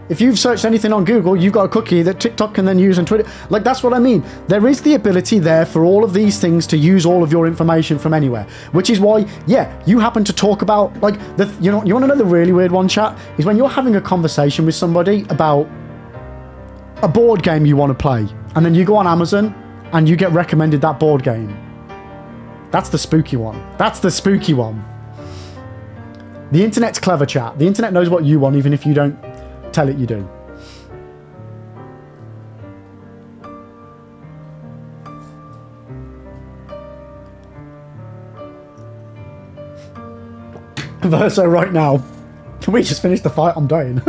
If you've searched anything on Google, you've got a cookie that TikTok can then use on Twitter. Like, that's what I mean. There is the ability there for all of these things to use all of your information from anywhere. Which is why, yeah, you happen to talk about, like, you want to know the really weird one, chat? Is when you're having a conversation with somebody about a board game you want to play, and then you go on Amazon and you get recommended that board game. That's the spooky one. That's the spooky one. The internet's clever, chat. The internet knows what you want, even if you don't tell it you do. Verso right now. Can we just finish the fight? I'm dying.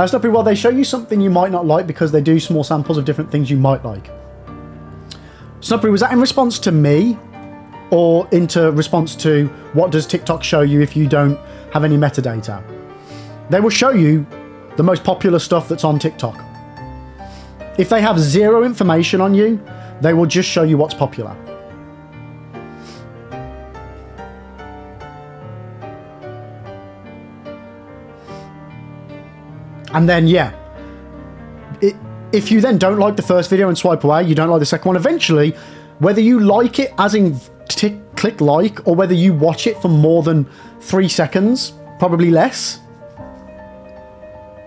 Snoopy, well, they show you something you might not like because they do small samples of different things you might like. Snoopy, was that in response to me? Or into response to what does TikTok show you if you don't have any metadata? They will show you the most popular stuff that's on TikTok. If they have zero information on you, they will just show you what's popular. And then, yeah, if you then don't like the first video and swipe away, you don't like the second one, eventually, whether you like it as in click like, or whether you watch it for more than 3 seconds, probably less,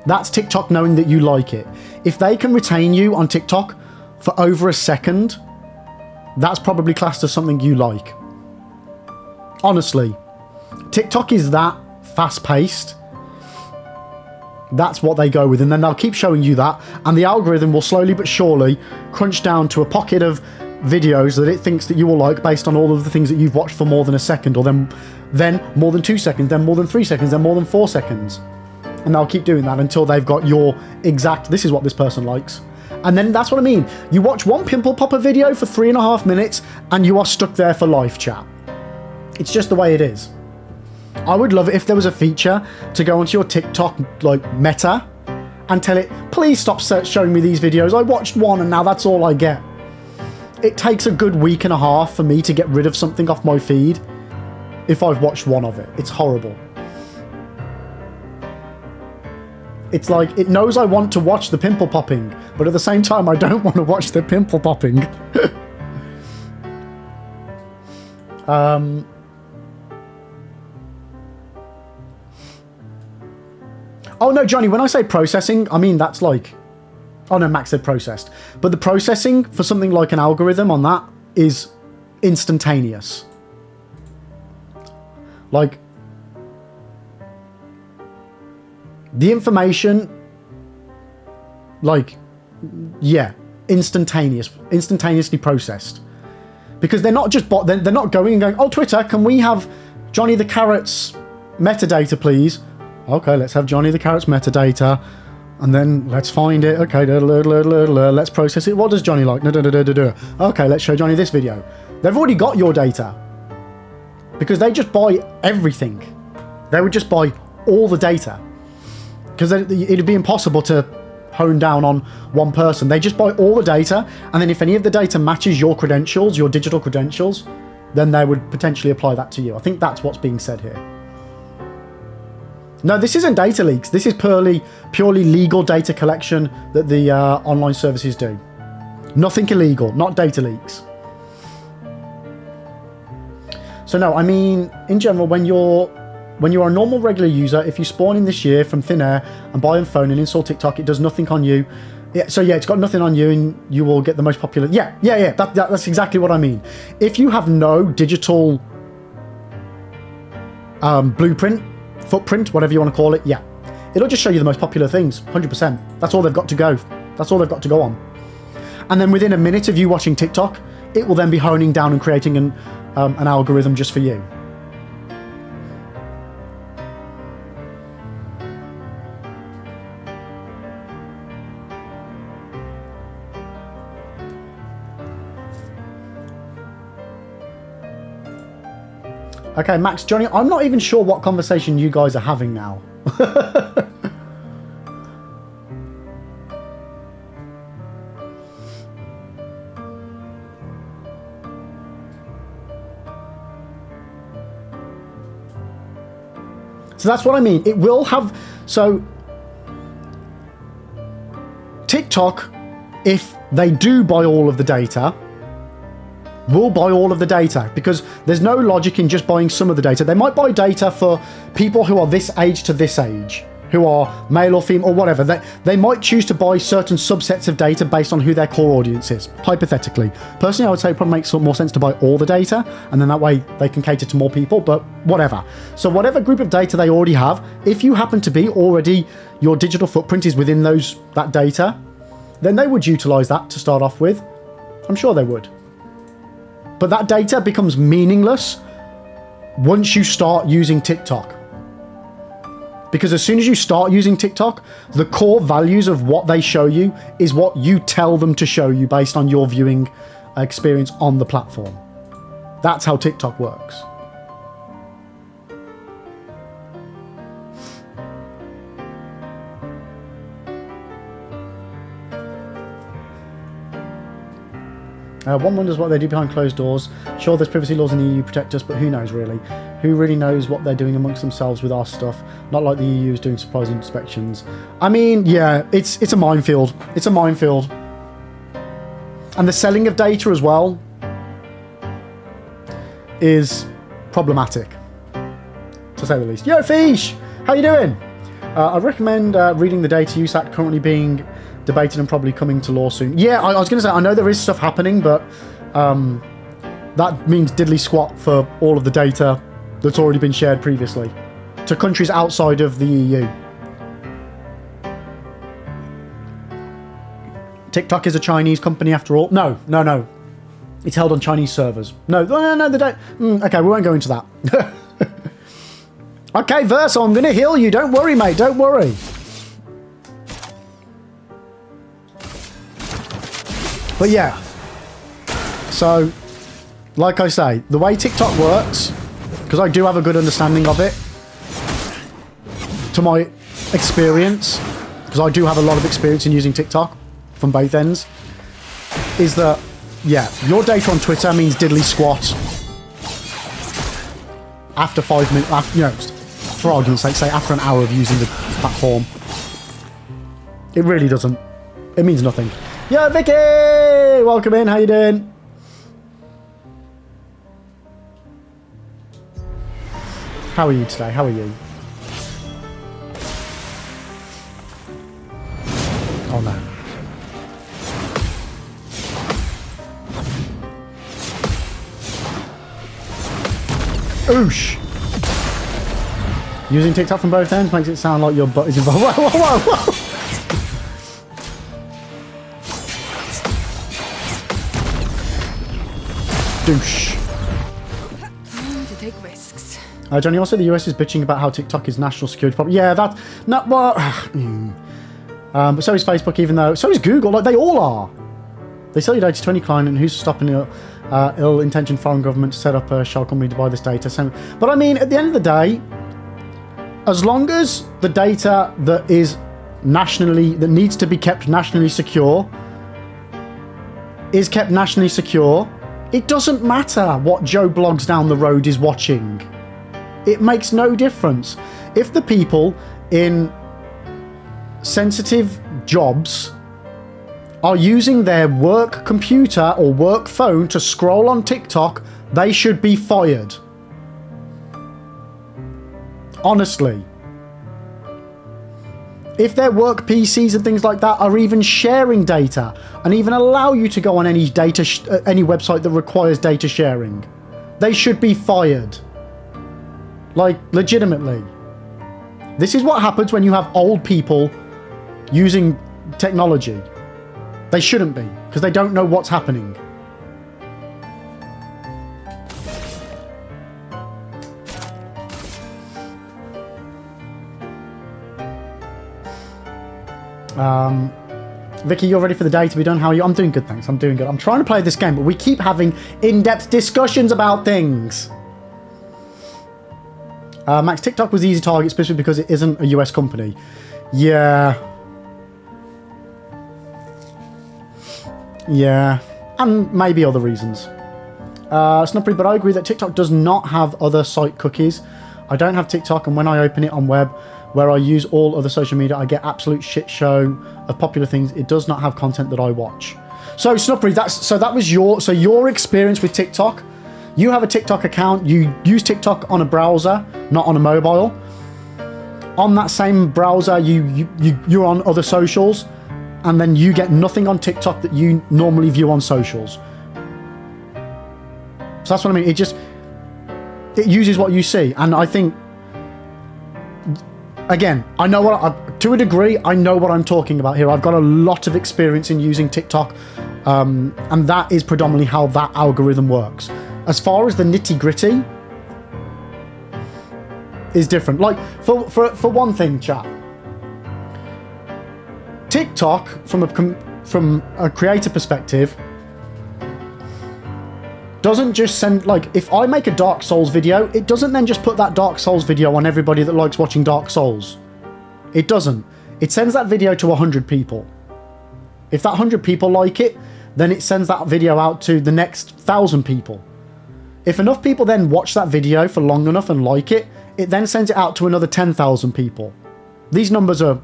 that's TikTok knowing that you like it. If they can retain you on TikTok for over a second, that's probably classed as something you like. Honestly, TikTok is that fast-paced. That's what they go with, and then they'll keep showing you that, and the algorithm will slowly but surely crunch down to a pocket of videos that it thinks that you will like based on all of the things that you've watched for more than a second, or then more than 2 seconds, then more than 3 seconds, then more than 4 seconds. And they'll keep doing that until they've got your exact, this is what this person likes. And then that's what I mean. You watch one pimple popper video for 3.5 minutes and you are stuck there for life, chat. It's just the way it is. I would love it if there was a feature to go onto your TikTok, like, meta and tell it, please stop showing me these videos. I watched one and now that's all I get. It takes a good week and a half for me to get rid of something off my feed if I've watched one of it. It's horrible. It's like, it knows I want to watch the pimple popping, but at the same time, I don't want to watch the pimple popping. Oh no, Johnny, when I say processing, I mean that's like... Oh no, Max said processed. But the processing for something like an algorithm on that is instantaneous. Like... The information, like, yeah, instantaneously processed. Because they're not just, they're not going and going, oh, Twitter, can we have Johnny the Carrot's metadata, please? Okay, let's have Johnny the Carrot's metadata, and then let's find it. Okay, let's process it. What does Johnny like? Okay, let's show Johnny this video. They've already got your data. Because they just buy everything. They would just buy all the data. Because it'd be impossible to hone down on one person. They just buy all the data, and then if any of the data matches your credentials, your digital credentials, then they would potentially apply that to you. I think that's what's being said here. No, this isn't data leaks. This is purely legal data collection that the online services do. Nothing illegal, not data leaks. So no, I mean, in general, when you're a normal regular user, if you spawn in this year from thin air and buy a phone and install TikTok, it does nothing on you. Yeah, so yeah, it's got nothing on you and you will get the most popular... Yeah, that's exactly what I mean. If you have no digital blueprint, footprint, whatever you want to call it, yeah. It'll just show you the most popular things, 100%. That's all they've got to go. That's all they've got to go on. And then within a minute of you watching TikTok, it will then be honing down and creating an algorithm just for you. Okay, Max, Johnny, I'm not even sure what conversation you guys are having now. So that's what I mean. It will have... So, TikTok, if they do buy all of the data... will buy all of the data, because there's no logic in just buying some of the data. They might buy data for people who are this age to this age, who are male or female or whatever. They might choose to buy certain subsets of data based on who their core audience is, hypothetically. Personally, I would say it probably makes more sense to buy all the data, and then that way they can cater to more people, but whatever. So whatever group of data they already have, if you happen to be already, your digital footprint is within that data, then they would utilize that to start off with. I'm sure they would. But that data becomes meaningless once you start using TikTok. Because as soon as you start using TikTok, the core values of what they show you is what you tell them to show you based on your viewing experience on the platform. That's how TikTok works. One wonders what they do behind closed doors. Sure, there's privacy laws in the EU protect us, but who knows, really? Who really knows what they're doing amongst themselves with our stuff? Not like the EU is doing surprise inspections. I mean, yeah, it's a minefield. It's a minefield. And the selling of data as well is problematic, to say the least. Yo, Fish! How you doing? I'd recommend reading the Data Use Act currently being debated and probably coming to law soon. Yeah, I was going to say, I know there is stuff happening, but that means diddly squat for all of the data that's already been shared previously to countries outside of the EU. TikTok is a Chinese company after all. No. It's held on Chinese servers. No, they don't. Okay, we won't go into that. Okay, Verso, I'm going to heal you. Don't worry, mate. Don't worry. But yeah. So, like I say, the way TikTok works, because I do have a good understanding of it, to my experience, because I do have a lot of experience in using TikTok from both ends, is that, yeah, your data on Twitter means diddly squat after 5 minutes, after, you know, for argument's sake, say after an hour of using the platform. It really doesn't. It means nothing. Yo, Vicky! Welcome in, how you doing? How are you today? How are you? Oh no. Oosh! Using TikTok from both ends makes it sound like your butt is involved. Whoa, whoa, whoa, whoa! Douche. To take risks. Johnny, also the US is bitching about how TikTok is national security problem. Yeah, that's not what. But so is Facebook, even though so is Google. Like they all are. They sell your data to any client, and who's stopping ill-intentioned foreign government to set up a shell company to buy this data? So, but I mean, at the end of the day, as long as the data that needs to be kept nationally secure is kept nationally secure, it doesn't matter what Joe Blogs down the road is watching. It makes no difference. If the people in sensitive jobs are using their work computer or work phone to scroll on TikTok, they should be fired. Honestly. If their work PCs and things like that are even sharing data and even allow you to go on any any website that requires data sharing, they should be fired. Like, legitimately. This is what happens when you have old people using technology. They shouldn't be, because they don't know what's happening. Vicky, you're ready for the day to be done. How are you? I'm doing good, thanks. I'm doing good. I'm trying to play this game, but we keep having in-depth discussions about things. Max, TikTok was the easy target, especially because it isn't a US company. Yeah. Yeah. And maybe other reasons. Snuppery, but I agree that TikTok does not have other site cookies. I don't have TikTok, and when I open it on web, where I use all other social media, I get absolute shit show of popular things. It does not have content that I watch. So Snuppery, that was your experience with TikTok. You have a TikTok account. You use TikTok on a browser, not on a mobile. On that same browser, you're on other socials, and then you get nothing on TikTok that you normally view on socials. So that's what I mean. It uses what you see, and I think. Again, I know to a degree, I know what I'm talking about here. I've got a lot of experience in using TikTok, and that is predominantly how that algorithm works. As far as the nitty-gritty is different. Like, for one thing, chat, TikTok, from a creator perspective, doesn't just send, like, if I make a Dark Souls video, it doesn't then just put that Dark Souls video on everybody that likes watching Dark Souls. It doesn't. It sends that video to 100 people. If that 100 people like it, then it sends that video out to the next 1,000 people. If enough people then watch that video for long enough and like it, it then sends it out to another 10,000 people. These numbers are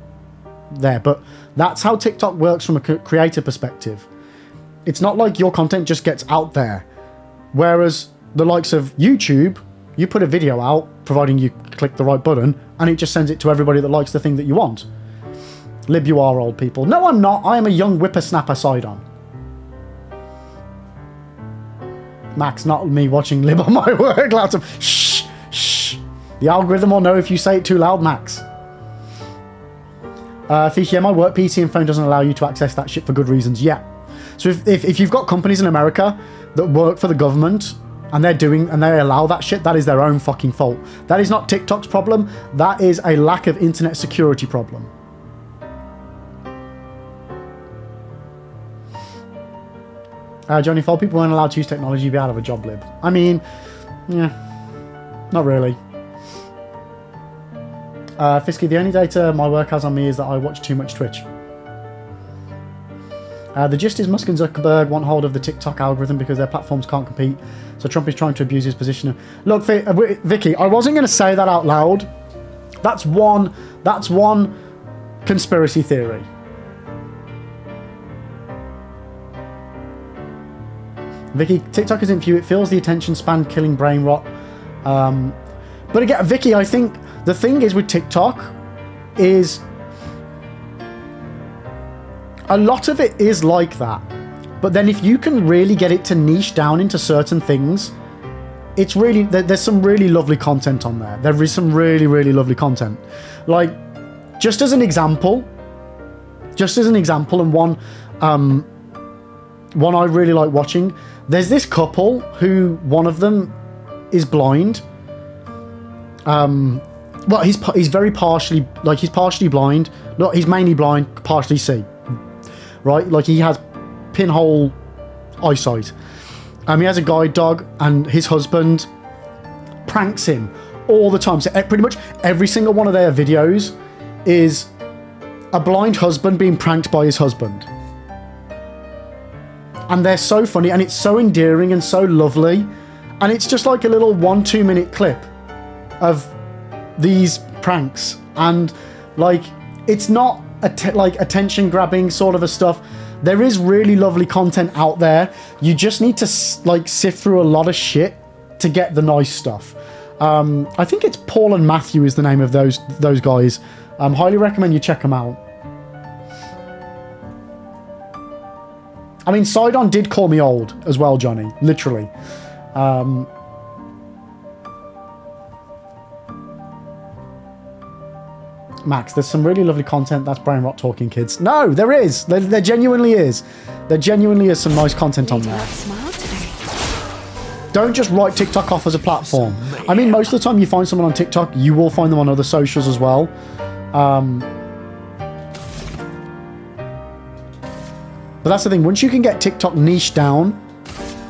there, but that's how TikTok works from a creator perspective. It's not like your content just gets out there. Whereas the likes of YouTube, you put a video out, providing you click the right button, and it just sends it to everybody that likes the thing that you want. Lib, you are old people. No, I'm not. I am a young whippersnapper side-on. Max, not me watching Lib on my work laptop. Shh, shh. The algorithm will know if you say it too loud, Max. Fish, yeah, my work PC and phone doesn't allow you to access that shit for good reasons. Yeah. So if you've got companies in America that work for the government and they allow that shit, that is their own fucking fault. That is not TikTok's problem. That is a lack of internet security problem. Johnny, if all people weren't allowed to use technology, you'd be out of a job, Lib. I mean, yeah, not really. Fisky, the only data my work has on me is that I watch too much Twitch. The gist is Musk and Zuckerberg want hold of the TikTok algorithm because their platforms can't compete. So Trump is trying to abuse his position. Look, Vicky, I wasn't going to say that out loud. That's one conspiracy theory. Vicky, TikTok isn't for you. It fills the attention span, killing brain rot. But again, Vicky, I think the thing is with TikTok is a lot of it is like that. But then if you can really get it to niche down into certain things, it's really, there's some really lovely content on there. There is some really, really lovely content. Like, just as an example, and one I really like watching, there's this couple who one of them is blind. Well, he's very partially, like, he's partially blind. No, he's mainly blind, partially see. Right? Like, he has pinhole eyesight. He has a guide dog, and his husband pranks him all the time. So pretty much every single one of their videos is a blind husband being pranked by his husband. And they're so funny, and it's so endearing and so lovely. And it's just like a little 1-2 minute clip of these pranks. And like, it's not like attention grabbing sort of a stuff. There is really lovely content out there. You just need to like sift through a lot of shit to get the nice stuff. I think it's Paul and Matthew is the name of those guys. Highly recommend you check them out. I mean, Sidon did call me old as well, Johnny. Literally. Max, there's some really lovely content. That's brain rot talking, kids. No, there is. There genuinely is. There genuinely is some nice content on there. Don't just write TikTok off as a platform. I mean, most of the time you find someone on TikTok, you will find them on other socials as well. But that's the thing. Once you can get TikTok niche down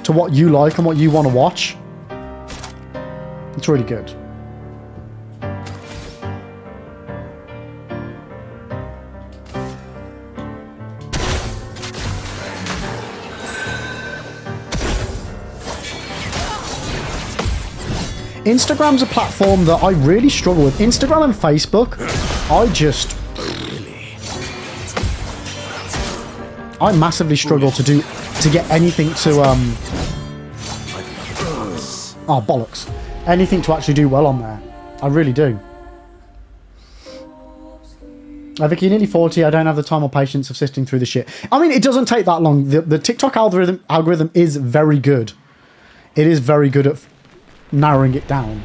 to what you like and what you want to watch, it's really good. Instagram's a platform that I really struggle with. Instagram and Facebook, I massively struggle to get anything to oh bollocks, anything to actually do well on there. I really do. Vicky, you're nearly 40. I don't have the time or patience of sifting through the shit. I mean, it doesn't take that long. The TikTok algorithm is very good. It is very good at narrowing it down.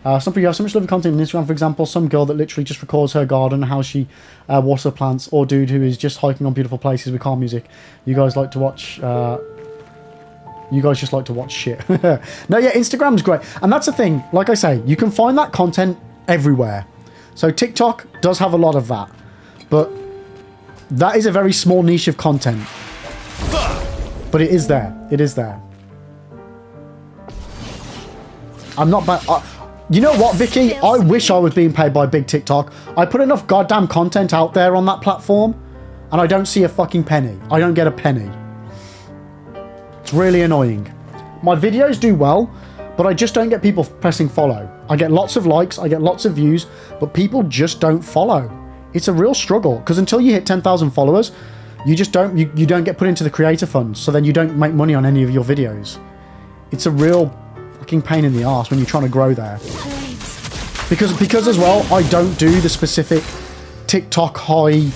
Some people have so much lovely content on Instagram, for example, some girl that literally just records her garden, how she waters her plants, or dude who is just hiking on beautiful places with calm music. You guys like to watch you guys just like to watch shit. No, yeah, Instagram's great. And that's the thing, like I say, you can find that content everywhere. So TikTok does have a lot of that, but that is a very small niche of content. But it is there. It is there. I'm not bad. You know what, Vicky? I wish I was being paid by big TikTok. I put enough goddamn content out there on that platform, and I don't see a fucking penny. I don't get a penny. It's really annoying. My videos do well, but I just don't get people pressing follow. I get lots of likes, I get lots of views, but people just don't follow. It's a real struggle, because until you hit 10,000 followers, you just don't, you don't get put into the creator funds, so then you don't make money on any of your videos. It's a real fucking pain in the arse when you're trying to grow there. Because as well, I don't do the specific TikTok high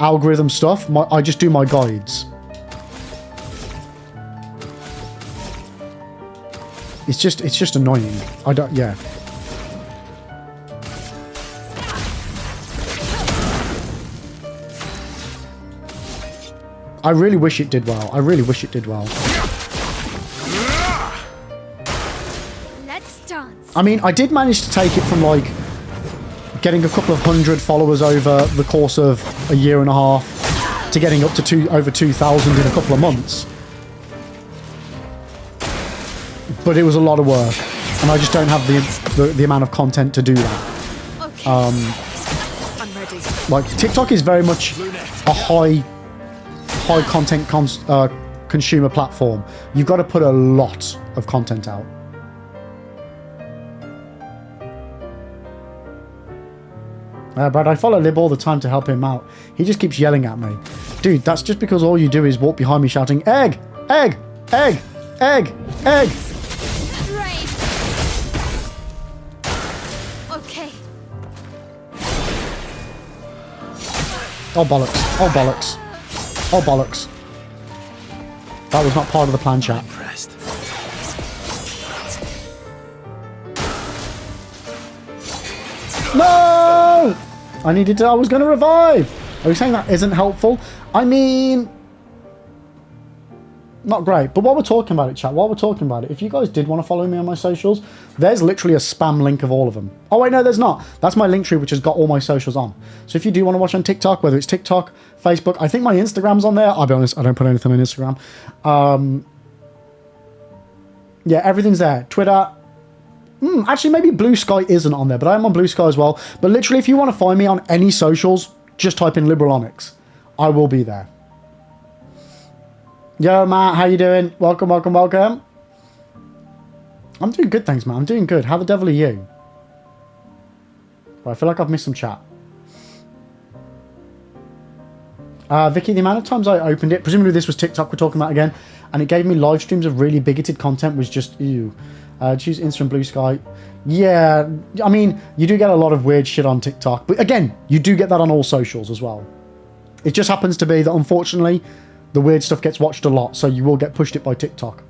algorithm stuff. I just do my guides. It's just annoying. Yeah. I really wish it did well. I really wish it did well. Let's dance. I mean, I did manage to take it from like getting a couple of hundred followers over the course of a year and a half to getting up to over 2,000 in a couple of months. But it was a lot of work, and I just don't have the amount of content to do that. Okay. I'm ready. Like TikTok is very much a high content consumer platform. You've got to put a lot of content out. But I follow Lib all the time to help him out. He just keeps yelling at me. Dude, that's just because all you do is walk behind me shouting, egg, egg, egg, egg, egg. Right. Okay. Oh, bollocks. Oh, bollocks. Oh, bollocks. That was not part of the plan, chat. Impressed. No! I was going to revive. Are you saying that isn't helpful? I mean, not great. But while we're talking about it, chat, while we're talking about it, if you guys did want to follow me on my socials, there's literally a spam link of all of them. Oh, wait, no, there's not. That's my link tree, which has got all my socials on. So if you do want to watch on TikTok, whether it's TikTok, Facebook, I think my Instagram's on there. I'll be honest, I don't put anything on Instagram. Yeah, everything's there. Twitter. Actually, maybe Blue Sky isn't on there, but I am on Blue Sky as well. But literally, if you want to find me on any socials, just type in Liberalonics. I will be there. Yo, Matt, how you doing? Welcome, welcome, welcome. I'm doing good, thanks, man. I'm doing good. How the devil are you? Well, I feel like I've missed some chat. Vicky, the amount of times I opened it, presumably this was TikTok we're talking about again, and it gave me live streams of really bigoted content, was just, ew. Choose Instant Blue Sky. Yeah, I mean, you do get a lot of weird shit on TikTok, but again, you do get that on all socials as well. It just happens to be that, unfortunately, the weird stuff gets watched a lot, so you will get pushed it by TikTok.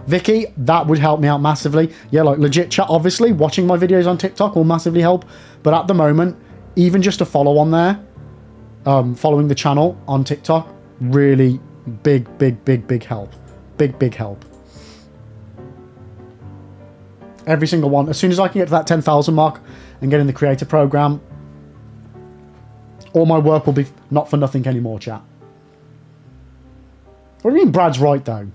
Vicky, that would help me out massively. Yeah, like legit chat, obviously, watching my videos on TikTok will massively help, but at the moment, even just a follow on there, following the channel on TikTok, really big help. Big help. Every single one. As soon as I can get to that 10,000 mark and get in the creator program, all my work will be not for nothing anymore, chat. What do you mean Brad's right, though?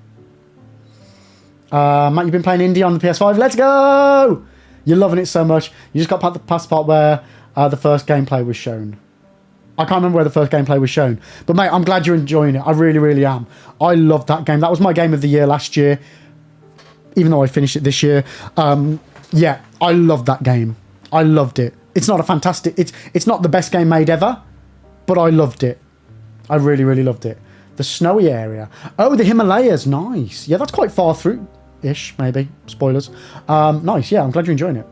Matt, you've been playing indie on the PS5. Let's go! You're loving it so much. You just got past the part where the first gameplay was shown. I can't remember where the first gameplay was shown. But, mate, I'm glad you're enjoying it. I really, really am. I loved that game. That was my game of the year last year. Even though I finished it this year. Yeah, I loved that game. I loved it. It's not a fantastic... It's not the best game made ever. But I loved it. I really, really loved it. The snowy area. Oh, the Himalayas. Nice. Yeah, that's quite far through-ish, maybe. Spoilers. Nice. Yeah, I'm glad you're enjoying it.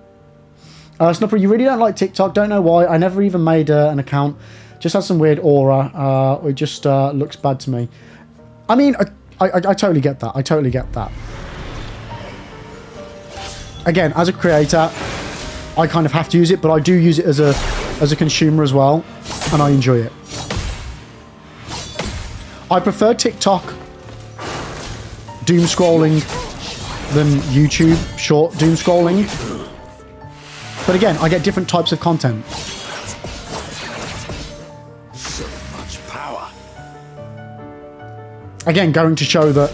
Snupper, you really don't like TikTok. Don't know why. I never even made an account. Just has some weird aura. It just looks bad to me. I mean, I totally get that. I totally get that. Again, as a creator, I kind of have to use it, but I do use it as a consumer as well, and I enjoy it. I prefer TikTok doom scrolling than YouTube short doom scrolling. But again, I get different types of content. So much power. Again, going to show that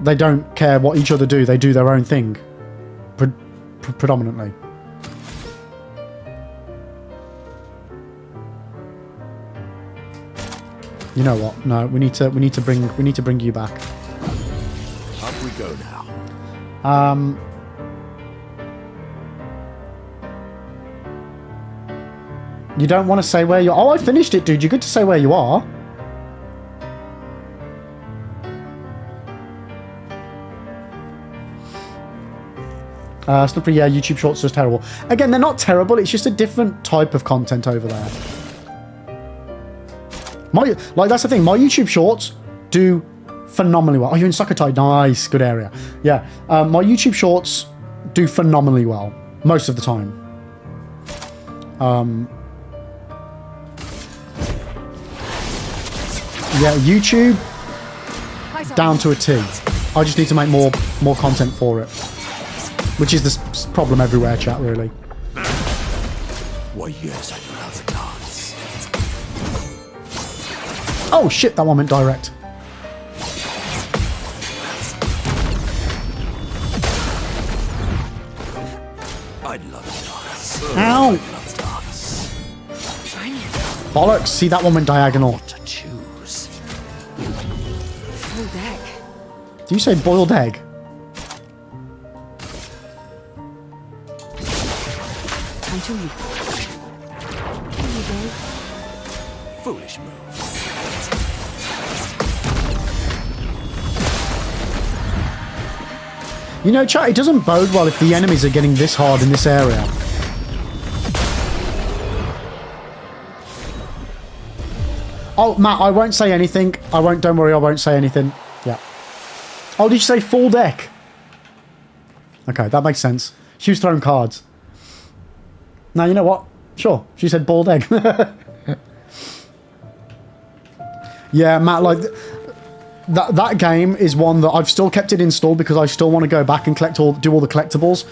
they don't care what each other do. They do their own thing. Predominantly. You know what? No, we need to bring you back. Up we go now. You don't want to say where you are? Oh, I finished it, dude. You're good to say where you are. Snipper, yeah, YouTube Shorts is terrible. Again, they're not terrible. It's just a different type of content over there. That's the thing. My YouTube Shorts do phenomenally well. Oh, you're in Sakatai. Nice. Good area. Yeah. My YouTube Shorts do phenomenally well. Most of the time. Yeah, YouTube, down to a T. I just need to make more content for it. Which is the problem everywhere, chat, really. Why, yes, I know how to dance. Oh, shit, that one went direct. I love dance. Ow! I love dance. Bollocks, see, that one went diagonal. To choose. Boiled egg. Do you say boiled egg? Time to leave. Here you go. Foolish move. You know, chat, it doesn't bode well if the enemies are getting this hard in this area. Oh, Matt, I won't say anything. Don't worry, I won't say anything. Yeah. Oh, did you say full deck? Okay, that makes sense. She was throwing cards. Now, you know what? Sure, she said bald egg. Yeah, Matt, like... That game is one that I've still kept it installed because I still want to go back and do all the collectibles.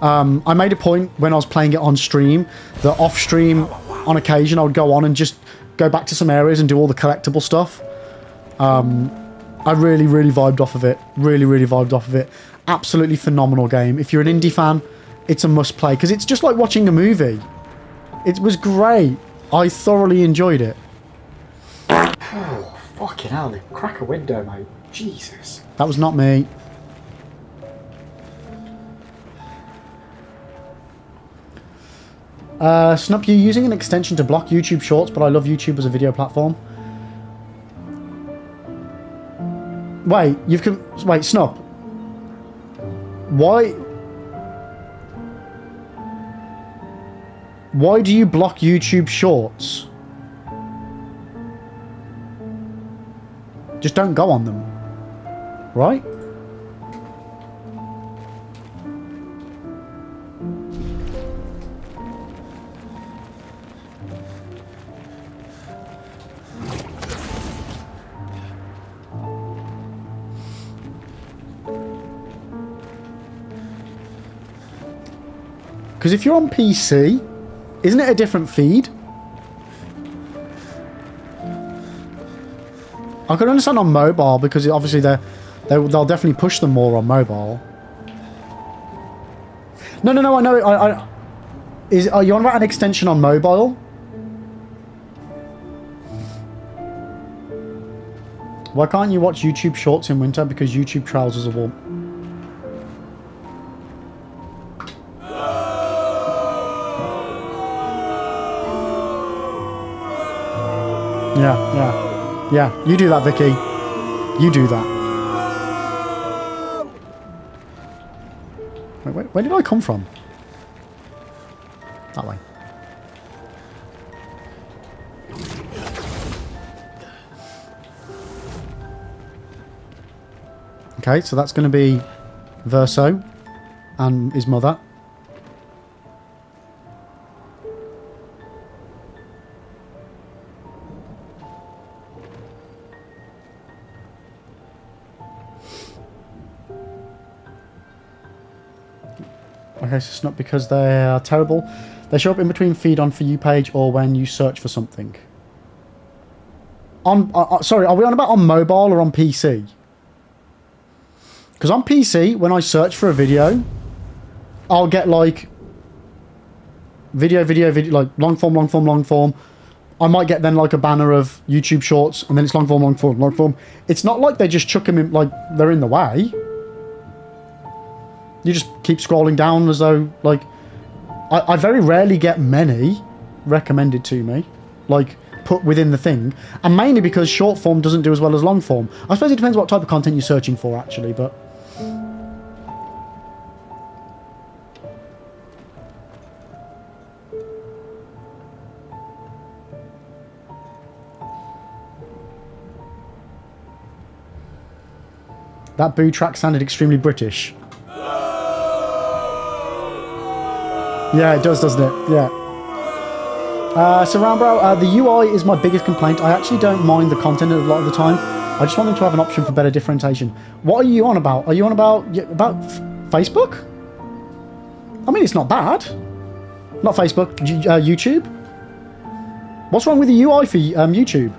I made a point when I was playing it on stream that off stream, on occasion, I would go on and just go back to some areas and do all the collectible stuff. I really, really vibed off of it. Really, really vibed off of it. Absolutely phenomenal game. If you're an indie fan, it's a must play because it's just like watching a movie. It was great. I thoroughly enjoyed it. Oh, fucking hell, they crack a window, mate. Jesus. That was not me. Snup, you're using an extension to block YouTube Shorts, but I love YouTube as a video platform. Wait, wait, Snup. Why do you block YouTube Shorts? Just don't go on them. Right? Because if you're on PC, isn't it a different feed? I can understand on mobile because obviously they'll definitely push them more on mobile. No, I know. Are you on about an extension on mobile? Why can't you watch YouTube Shorts in winter? Because YouTube trousers are warm. Yeah, you do that, Vicky. You do that. Wait, where did I come from? That way. Okay, so that's going to be Verso and his mother. Okay, so it's not because they are terrible. They show up in between feed on For You page or when you search for something. Sorry, are we on about on mobile or on PC? Because on PC, when I search for a video, I'll get like video, like long form, I might get then like a banner of YouTube shorts, and then it's long form, long form, long form. It's not like they just chuck them in, like they're in the way. You just keep scrolling down as though, like, I very rarely get many recommended to me, like, put within the thing. And mainly because short form doesn't do as well as long form. I suppose it depends what type of content you're searching for, actually, but... That boo track sounded extremely British. Yeah, it does, doesn't it? Yeah. Surround Bro, the UI is my biggest complaint. I actually don't mind the content a lot of the time. I just want them to have an option for better differentiation. What are you on about? Are you on about Facebook? I mean, it's not bad. Not Facebook, YouTube. What's wrong with the UI for YouTube?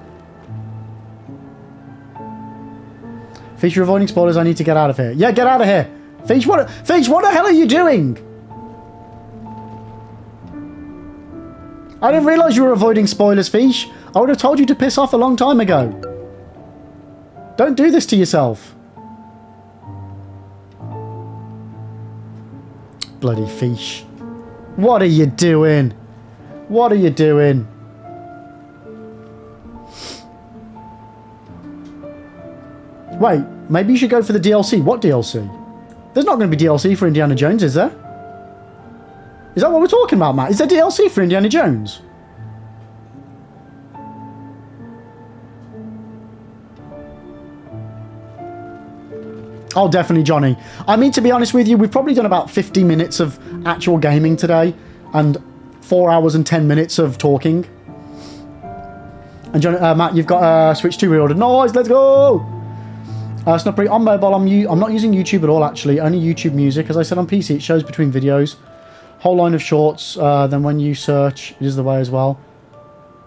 Fish, you're avoiding spoilers. I need to get out of here. Yeah, get out of here. Fish, what the hell are you doing? I didn't realise you were avoiding spoilers, Fish. I would have told you to piss off a long time ago. Don't do this to yourself. Bloody Fish. What are you doing? What are you doing? Wait, maybe you should go for the DLC. What DLC? There's not going to be DLC for Indiana Jones, is there? Is that what we're talking about, Matt? Is there DLC for Indiana Jones? Oh, definitely, Johnny. I mean, to be honest with you, we've probably done about 50 minutes of actual gaming today and 4 hours and 10 minutes of talking. And Johnny, Matt, you've got Switch 2 reordered. Nice, let's go! Snuppery, on mobile, I'm not using YouTube at all, actually. Only YouTube Music. As I said, on PC, it shows between videos. Whole line of shorts. Then when you search, it is the way as well.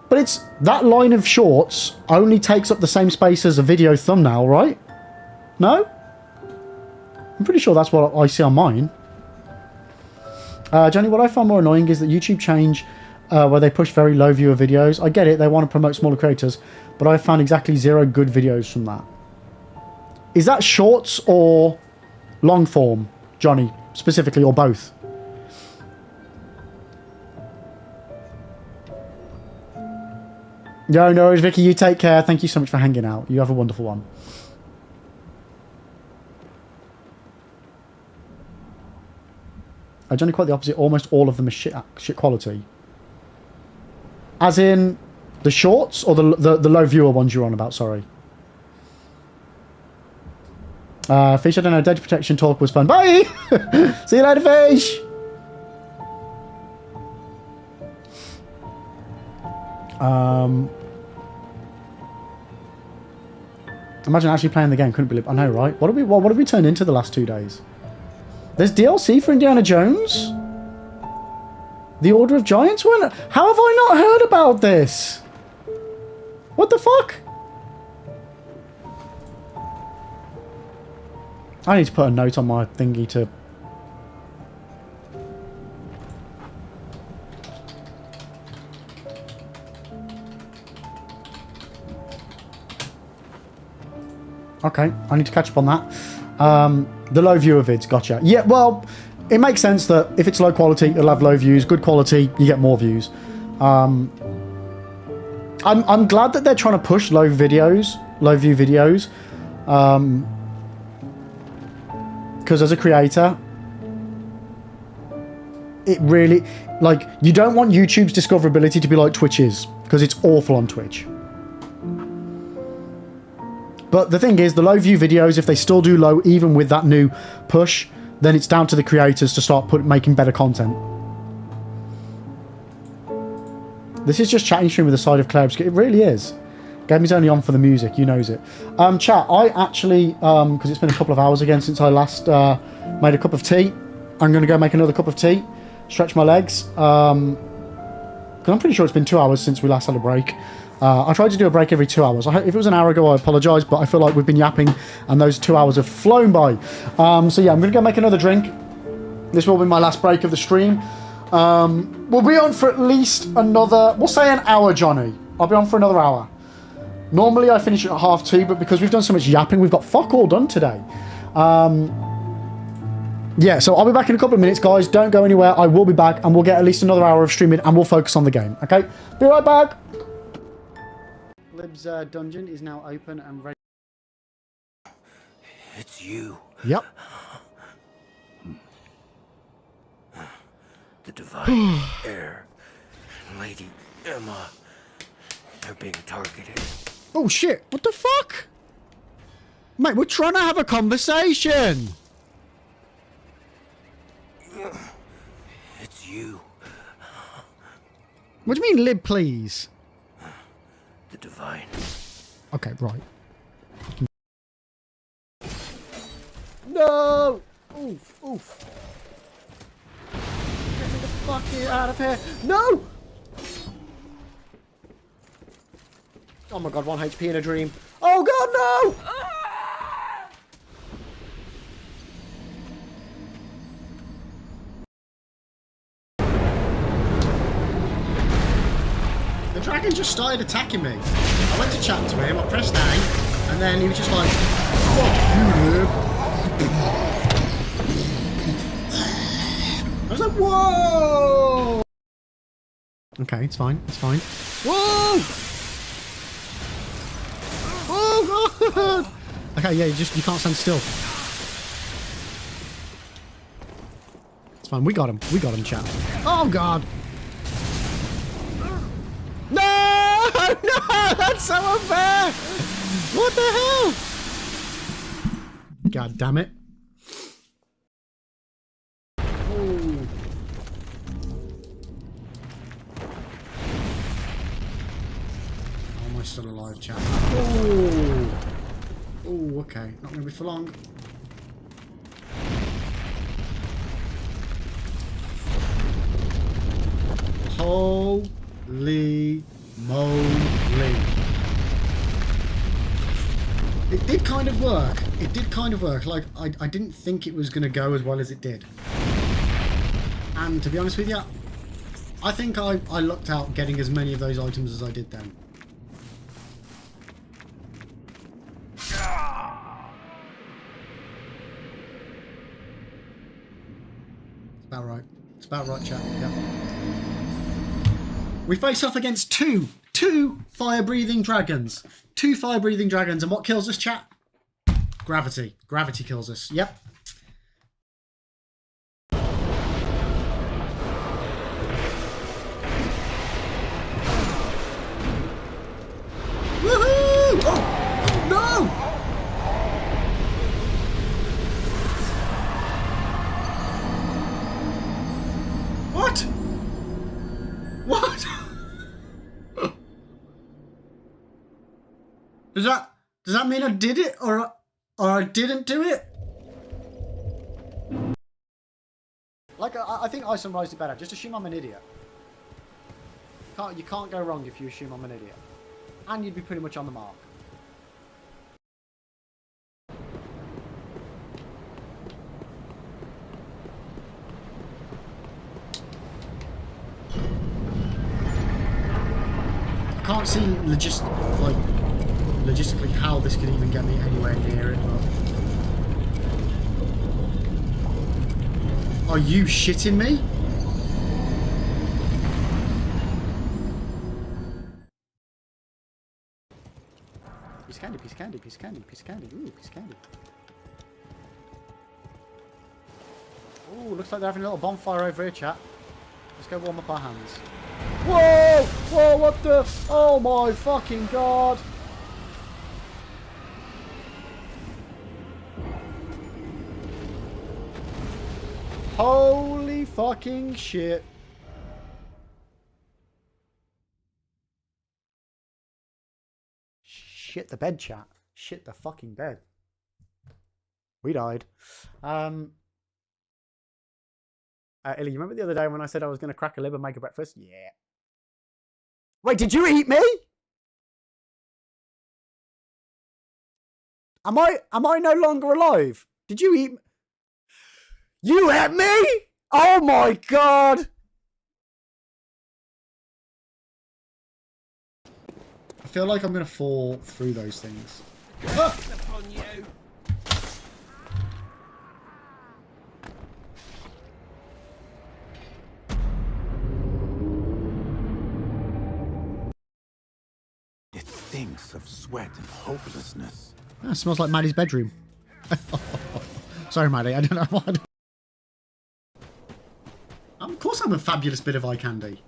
But it's... That line of shorts only takes up the same space as a video thumbnail, right? No? I'm pretty sure that's what I see on mine. Johnny, what I find more annoying is that YouTube change where they push very low viewer videos. I get it, they want to promote smaller creators, but I found exactly 0 good videos from that. Is that shorts or long form, Johnny, specifically, or both? No worries, Vicky, you take care. Thank you so much for hanging out. You have a wonderful one. Johnny, quite the opposite. Almost all of them are shit quality. As in the shorts or the low viewer ones you're on about, sorry. Fish, I don't know. Data protection talk was fun. Bye! See you later, Fish! Imagine actually playing the game. Couldn't believe. I know, right? What have we turned into the last 2 days? There's DLC for Indiana Jones? The Order of Giants one? How have I not heard about this? What the fuck? I need to put a note on my thingy to... Okay, I need to catch up on that. The low viewer vids, gotcha. Yeah, well, it makes sense that if it's low quality, it'll have low views. Good quality, you get more views. I'm glad that they're trying to push low view videos. Because as a creator, it really, like, you don't want YouTube's discoverability to be like Twitch's, because it's awful on Twitch. But the thing is, the low view videos, if they still do low, even with that new push, then it's down to the creators to start making better content. This is just chatting stream with a side of Clair Obscur. It really is. Game is only on for the music, you knows it. Chat, I actually, because it's been a couple of hours again since I last made a cup of tea. I'm going to go make another cup of tea, stretch my legs. Because I'm pretty sure it's been 2 hours since we last had a break. I try to do a break every 2 hours. If it was an hour ago, I apologise, but I feel like we've been yapping and those 2 hours have flown by. So yeah, I'm going to go make another drink. This will be my last break of the stream. We'll be on for at least another, we'll say an hour, Johnny. I'll be on for another hour. Normally I finish at 2:30, but because we've done so much yapping, we've got fuck all done today. Yeah, so I'll be back in a couple of minutes, guys. Don't go anywhere. I will be back, and we'll get at least another hour of streaming, and we'll focus on the game, okay? Be right back. Lib's dungeon is now open and ready. It's you. Yep. The divine heir. Lady Emma. They're being targeted. Oh, shit. What the fuck? Mate, we're trying to have a conversation. It's you. What do you mean, Lib, please? The divine. Okay, right. No! Oof, oof. Get me the fuck out of here. No! Oh my god, 1 HP in a dream. Oh god, no! The dragon just started attacking me. I went to chat to him, I pressed A, and then he was just like, fuck you, dude. I was like, whoa! Okay, it's fine, it's fine. Whoa! Oh god! Okay, yeah, you can't stand still. It's fine, we got him, chat. Oh god! No! No! That's so unfair! What the hell? God damn it. Oh. How am I still alive, chat? Oh. Oh, okay. Not gonna be for long. Holy moly. It did kind of work. It did kind of work. Like, I didn't think it was going to go as well as it did. And to be honest with you, I think I lucked out getting as many of those items as I did then. It's about right. It's about right, chat. Yeah. We face off against two fire-breathing dragons. 2 fire-breathing dragons. And what kills us, chat? Gravity. Gravity kills us. Yep. Woohoo! Oh! No! What? What? Does that mean I did it or I didn't do it? Like I think I summarised it better. Just assume I'm an idiot. You can't go wrong if you assume I'm an idiot, and you'd be pretty much on the mark. I can't see logistically how this could even get me anywhere near it, but... Are you shitting me? Piece of candy, piece of candy, piece of candy, piece of candy, ooh, piece of candy. Ooh, looks like they're having a little bonfire over here, chat. Let's go warm up our hands. Whoa! Whoa, what the... Oh my fucking god! Holy fucking shit. Shit the bed, chat. Shit the fucking bed. We died. Illy, you remember the other day when I said I was going to crack a lib and make a breakfast? Yeah. Wait, did you eat me? Am I no longer alive? Did you eat... You ate me? Oh my god! feel like I'm going to fall through those things. Upon you. It thinks of sweat and hopelessness. That smells like Maddie's bedroom. Sorry, Maddie. I don't know why. Of course I'm a fabulous bit of eye candy.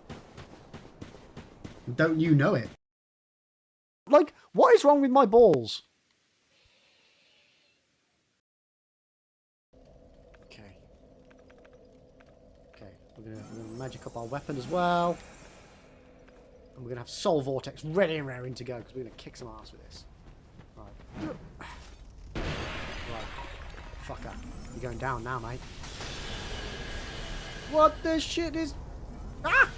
Don't you know it? Like, what is wrong with my balls? Okay. Okay, we're gonna magic up our weapon as well. And we're gonna have Soul Vortex ready and raring to go, because we're gonna kick some ass with this. Right. Right. Fucker. You're going down now, mate. What the shit is... Ah!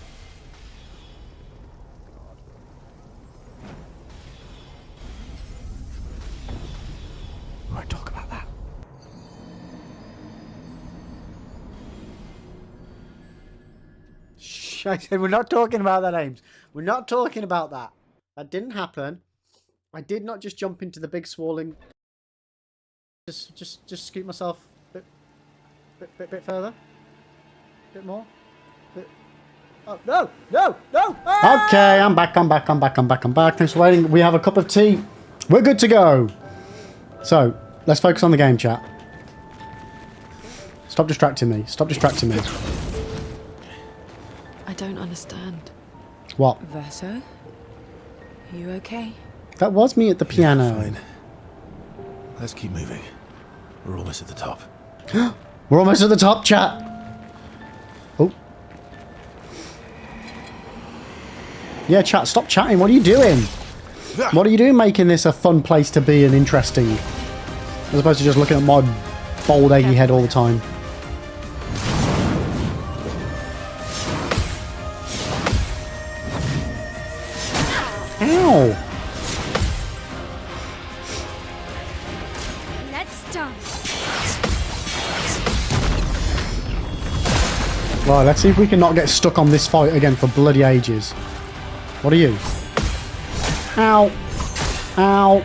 Right, talk about that. Shh, I said we're not talking about that, Ames. We're not talking about that. That didn't happen. I did not just jump into the big swirling. Just scoot myself a bit further. Bit more. Oh, no! Ah! Okay, I'm back. Thanks for waiting. We have a cup of tea. We're good to go. So, let's focus on the game, chat. Stop distracting me. I don't understand. What? Verso? Are you okay? That was me at the piano. Yeah, fine. Let's keep moving. We're almost at the top. We're almost at the top, chat. Oh. Yeah, chat, stop chatting. What are you doing? What are you doing making this a fun place to be and interesting? As opposed to just looking at my bald, eggy head all the time. Ow! Let's dance. Right, let's see if we can not get stuck on this fight again for bloody ages. What are you? Ow! Ow!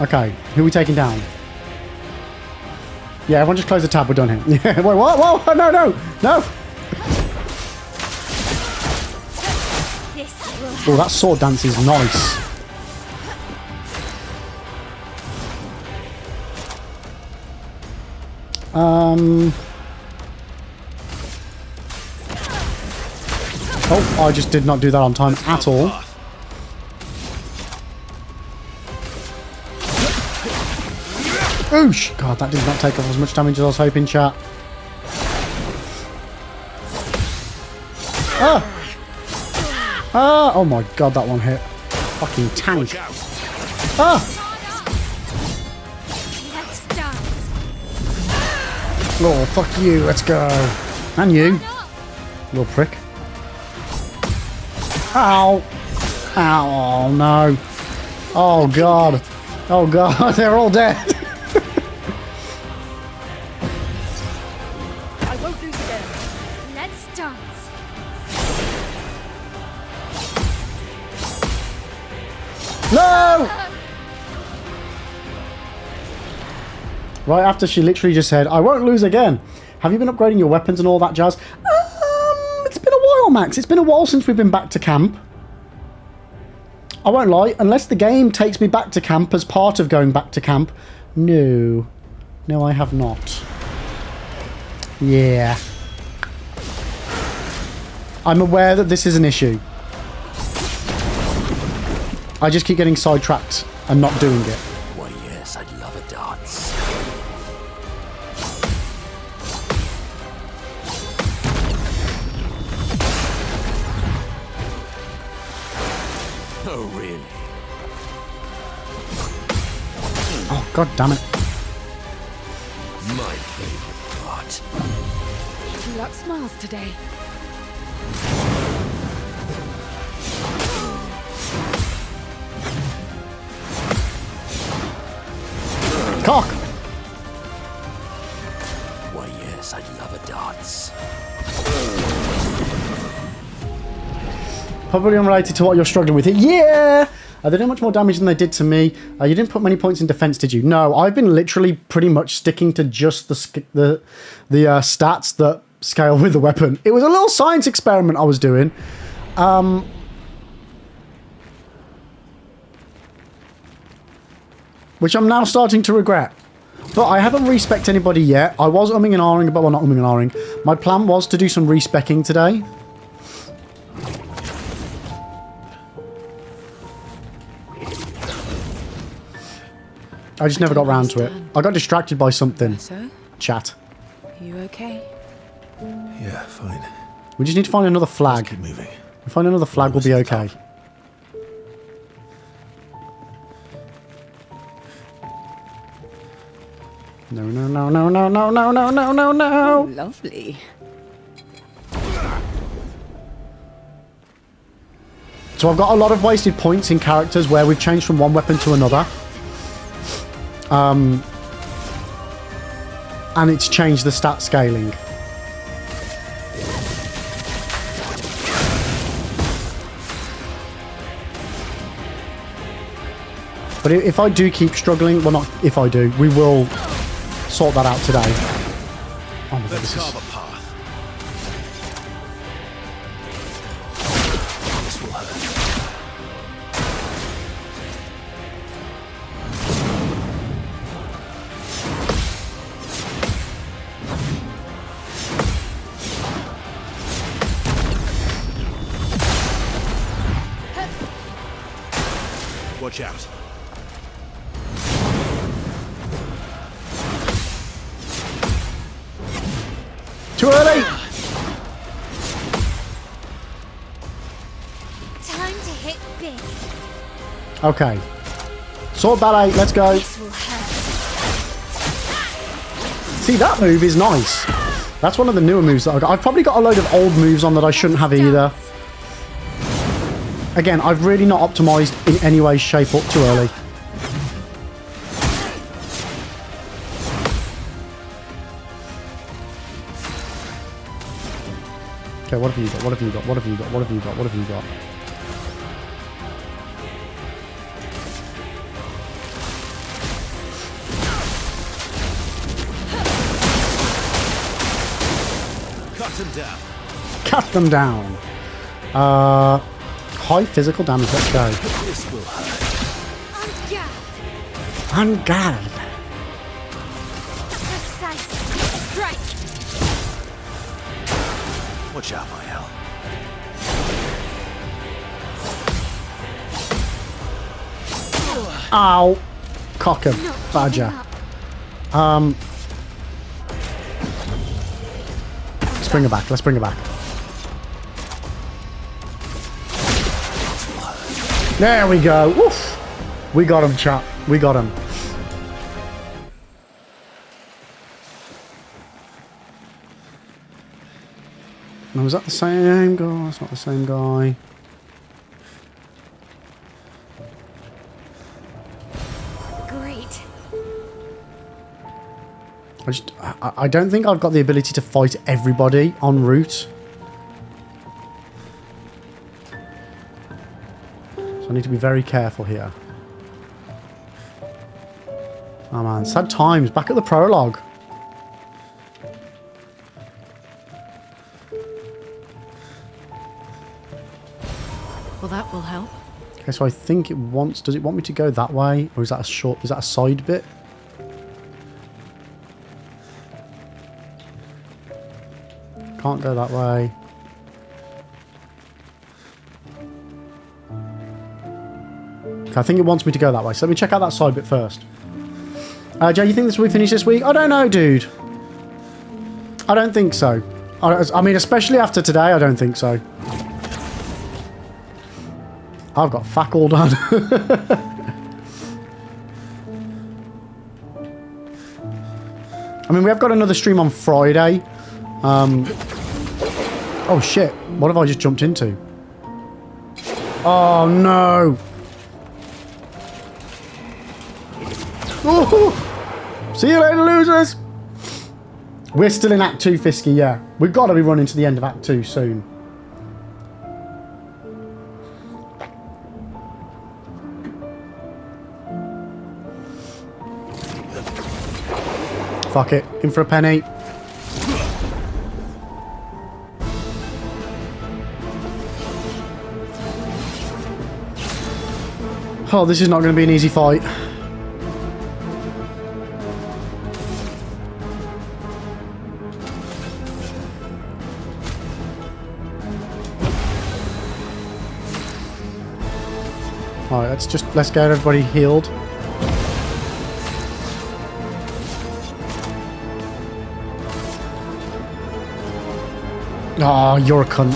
Okay, who are we taking down? Yeah, everyone just close the tab, we're done here. Yeah, wait, what? Whoa! No! Oh, that sword dance is nice. Oh, I just did not do that on time at all. Oosh! God, that did not take off as much damage as I was hoping, chat. Ah! Ah! Oh my god, that one hit. Fucking tank. Ah! Let's dance. Oh, fuck you, let's go. And you. Little prick. Ow! Ow, oh no. Oh god. Oh god, they're all dead. I won't lose again. Let's dance. No! Right after she literally just said, I won't lose again. Have you been upgrading your weapons and all that jazz? It's been a while, Max. It's been a while since we've been back to camp. I won't lie, unless the game takes me back to camp as part of going back to camp. No. No, I have not. Yeah. I'm aware that this is an issue. I just keep getting sidetracked and not doing it. Why, yes, I'd love a dance. Oh, really? Oh, god damn it. My favorite part. You luck smiles today. Cock! Why, yes, I'd love a dance. Probably unrelated to what you're struggling with here. Yeah! They did much more damage than they did to me. You didn't put many points in defense, did you? No, I've been literally pretty much sticking to just the stats that scale with the weapon. It was a little science experiment I was doing. Which I'm now starting to regret. But I haven't respec'd anybody yet. I was umming and ahhing about, well, not umming and ahhing. My plan was to do some respecking today. I just never got round to it. I got distracted by something. Verso? Chat. You okay? Yeah, fine. We just need to find another flag. Keep moving. If we find another flag, we'll be okay. No, no, no, no, no, no, no, no, no, no, no. Lovely. So I've got a lot of wasted points in characters where we've changed from one weapon to another. And it's changed the stat scaling. But if I do keep struggling, well, not if I do, we will sort that out today. Oh my God, this is... This will hurt. Watch out. Too early! Time to hit big. Okay. Sword ballet, let's go. This will hurt. See, that move is nice. That's one of the newer moves that I've got. I've probably got a load of old moves on that I shouldn't have either. Again, I've really not optimized in any way, shape, or too early. Okay, what have you got? What have you got? What have you got? What have you got? What have you got? Cut them down. Cut them down. High physical damage. Let's go. This will hurt. On guard. Precise strike. Watch out, my hell. Ow. Cock 'em. Badger. Let's bring her back. Let's bring her back. There we go. Woof. We got him, chap. We got him. Now, was that the same guy? It's not the same guy. Great. I don't think I've got the ability to fight everybody en route. So I need to be very careful here. Oh man, sad times. Back at the prologue. Well, that will help. Okay, so I think it wants... Does it want me to go that way? Or is that a short... Is that a side bit? Can't go that way. Okay, I think it wants me to go that way. So let me check out that side bit first. Jay, you think this will be finished this week? I don't know, dude. I don't think so. I mean, especially after today, I don't think so. I've got fuck all done. I mean, we have got another stream on Friday. Oh shit, what have I just jumped into? Oh no! Ooh. See you later, losers! We're still in Act 2, Fisky, yeah. We've got to be running to the end of Act 2 soon. Fuck it. In for a penny. Oh, this is not going to be an easy fight. Alright, let's get everybody healed. Oh, you're a cunt.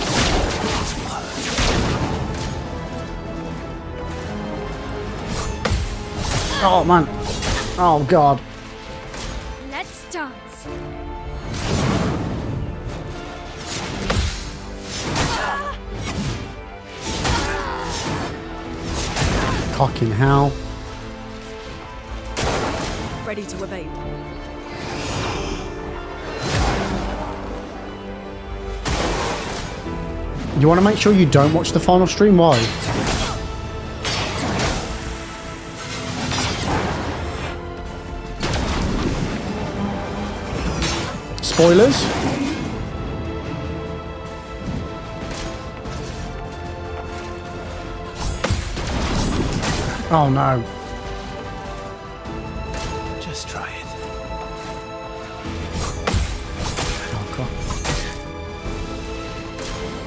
Oh, man. Oh, God. Let's dance. Fucking hell. Ready to evade. You want to make sure you don't watch the final stream? Why? Spoilers? Oh no. Just try it. Oh god.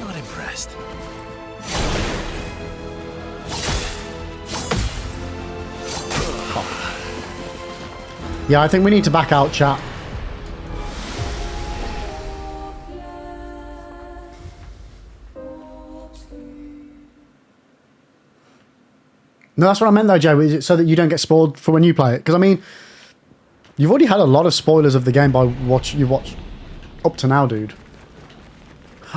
Not impressed. Yeah, I think we need to back out, chat. No, that's what I meant though, Joe. Is it so that you don't get spoiled for when you play it? Because I mean, you've already had a lot of spoilers of the game by what you watched up to now, dude.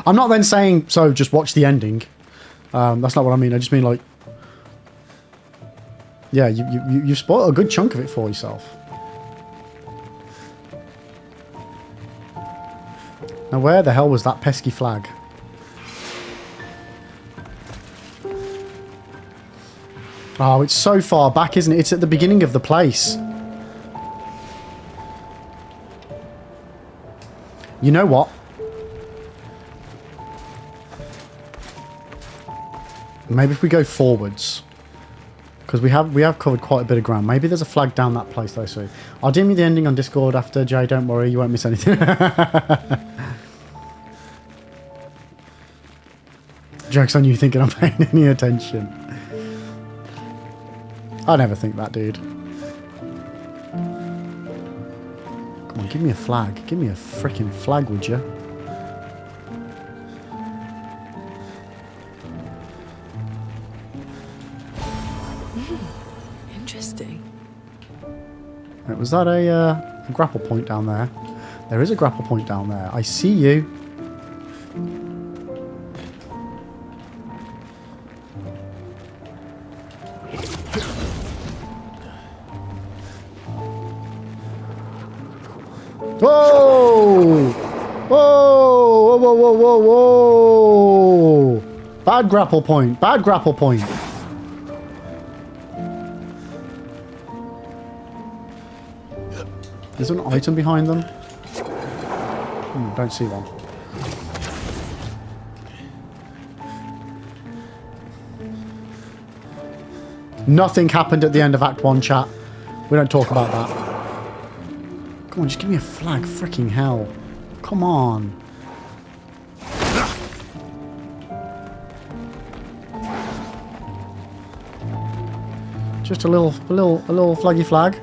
I'm not then saying so just watch the ending. That's not what I mean. I just mean like, yeah, you've spoiled a good chunk of it for yourself. Now, where the hell was that pesky flag? Oh, it's so far back, isn't it? It's at the beginning of the place. You know what? Maybe if we go forwards. Because we have covered quite a bit of ground. Maybe there's a flag down that place though, so I'll DM you the ending on Discord after, Jay. Don't worry, you won't miss anything. Joke's on you thinking I'm paying any attention. I never think that, dude. Come on, give me a flag. Give me a freaking flag, would you? Interesting. Right, was that a grapple point down there? There is a grapple point down there. I see you. Whoa! Whoa! Whoa! Whoa! Whoa! Whoa! Whoa! Bad grapple point. Bad grapple point. Is there an item behind them? Don't see one. Nothing happened at the end of Act 1, chat. We don't talk about that. Come on, just give me a flag. Freaking hell. Come on. Just a little flaggy flag.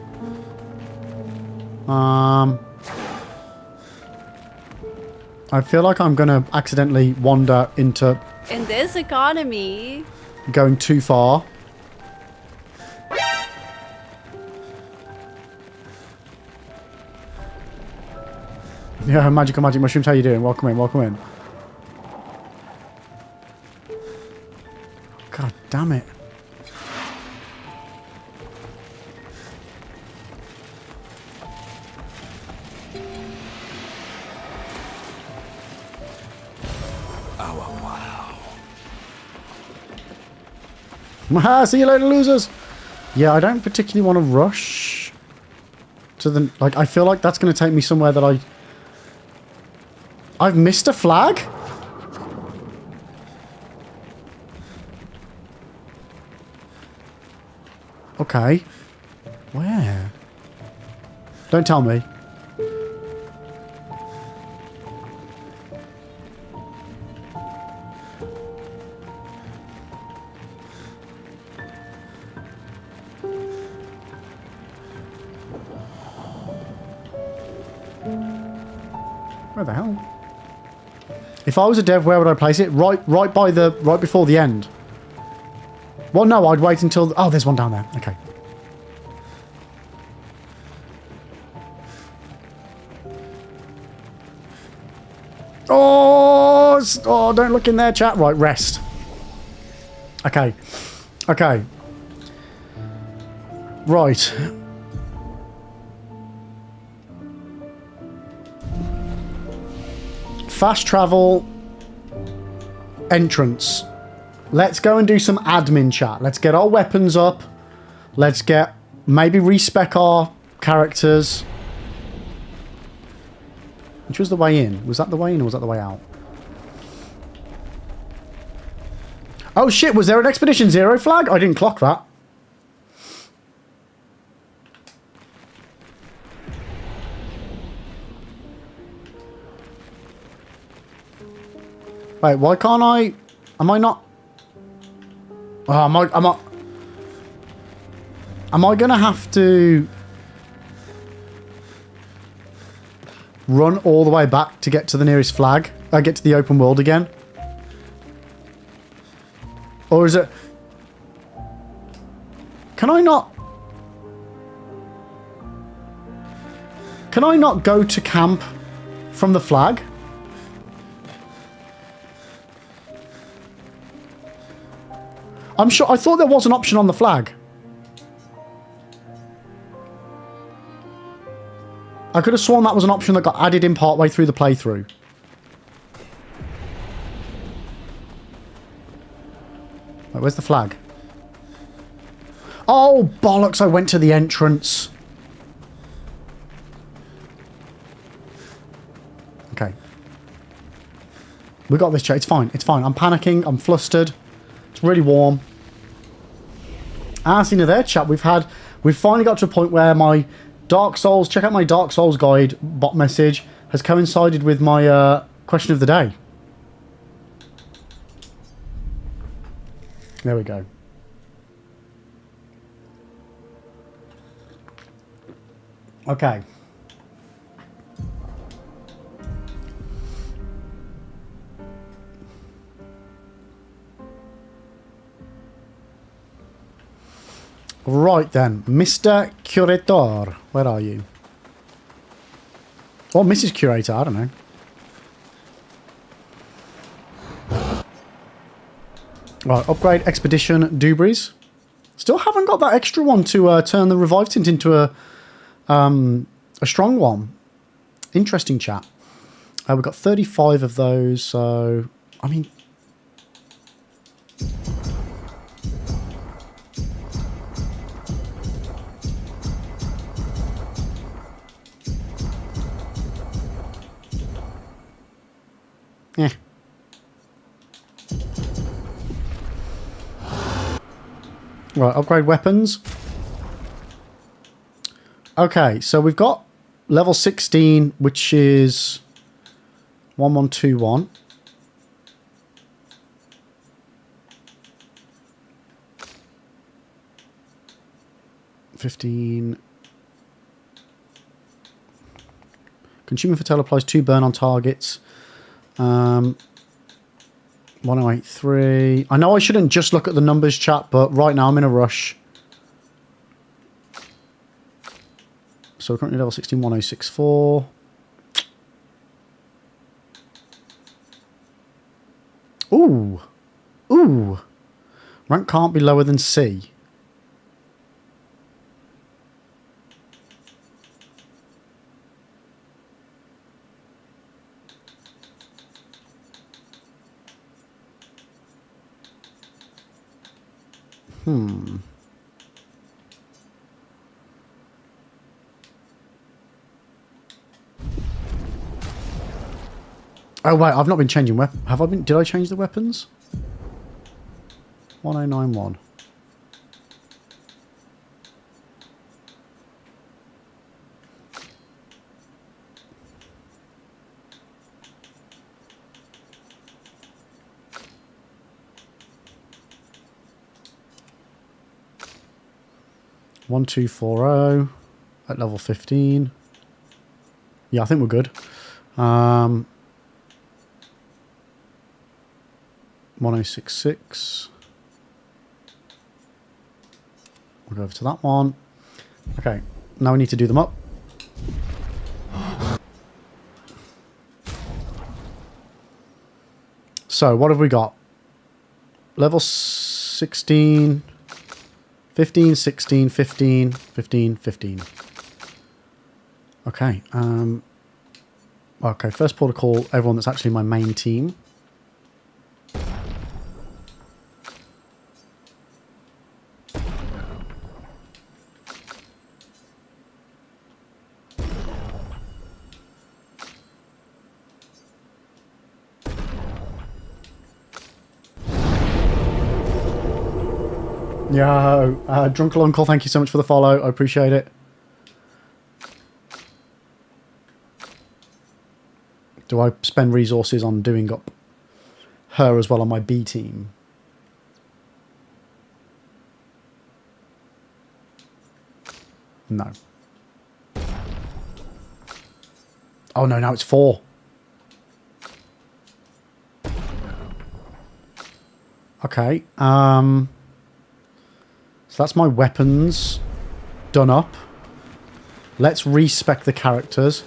I feel like I'm gonna accidentally wander into In this economy. going too far. Yeah, magic mushrooms, how you doing? Welcome in, welcome in. God damn it. See you later, losers. Yeah, I don't particularly want to rush to the... Like, I feel like that's going to take me somewhere that I've missed a flag? Okay. Where? Don't tell me. Where the hell? If I was a dev, where would I place it? Right before the end. Well, no, I'd wait until... Oh, there's one down there. Okay. Oh, don't look in there, chat. Right, rest. Okay. Okay. Right. Fast travel. Entrance. Let's go and do some admin chat. Let's get our weapons up. Let's get... Maybe respec our characters. Which was the way in? Was that the way in or was that the way out? Oh shit, was there an Expedition Zero flag? I didn't clock that. Wait, why can't I... Am I not... Oh, am I gonna have to run all the way back to get to the nearest flag? Get to the open world again? Or is it... Can I not go to camp from the flag? I'm sure... I thought there was an option on the flag. I could have sworn that was an option that got added in partway through the playthrough. Wait, where's the flag? Oh, bollocks, I went to the entrance. Okay. We got this, chat. It's fine. It's fine. I'm panicking. I'm flustered. It's really warm. As in there, chat, we've finally got to a point where my Dark Souls, check out my Dark Souls guide bot message, has coincided with my question of the day. There we go. Okay. Right then, Mr. Curator, where are you? Or Mrs. Curator, I don't know. Right, upgrade Expedition Dubries. Still haven't got that extra one to turn the revive tint into a strong one. Interesting chat. We've got 35 of those, so I mean. Yeah. Right, upgrade weapons. Okay, so we've got level 16, which is 1121. Consuming Fatal applies 2 burn on targets. 1083. I know I shouldn't just look at the numbers, chat, but right now I'm in a rush. So we're currently level 16, 1064. Ooh. Ooh. Rank can't be lower than C. Oh wait, I've not been changing weapons. Have I been? Did I change the weapons? 1091. One, 240 at level 15. Yeah, I think we're good. 1066. We'll go over to that one. Okay, now we need to do them up. So, what have we got? Level 16, 15, 16, 15, 15, 15. Okay, okay, first port of call, everyone that's actually my main team. Yo, Drunkle Uncle, thank you so much for the follow. I appreciate it. Do I spend resources on doing up her as well on my B team? No. Oh no, now it's 4. Okay, so that's my weapons done up. Let's respec the characters.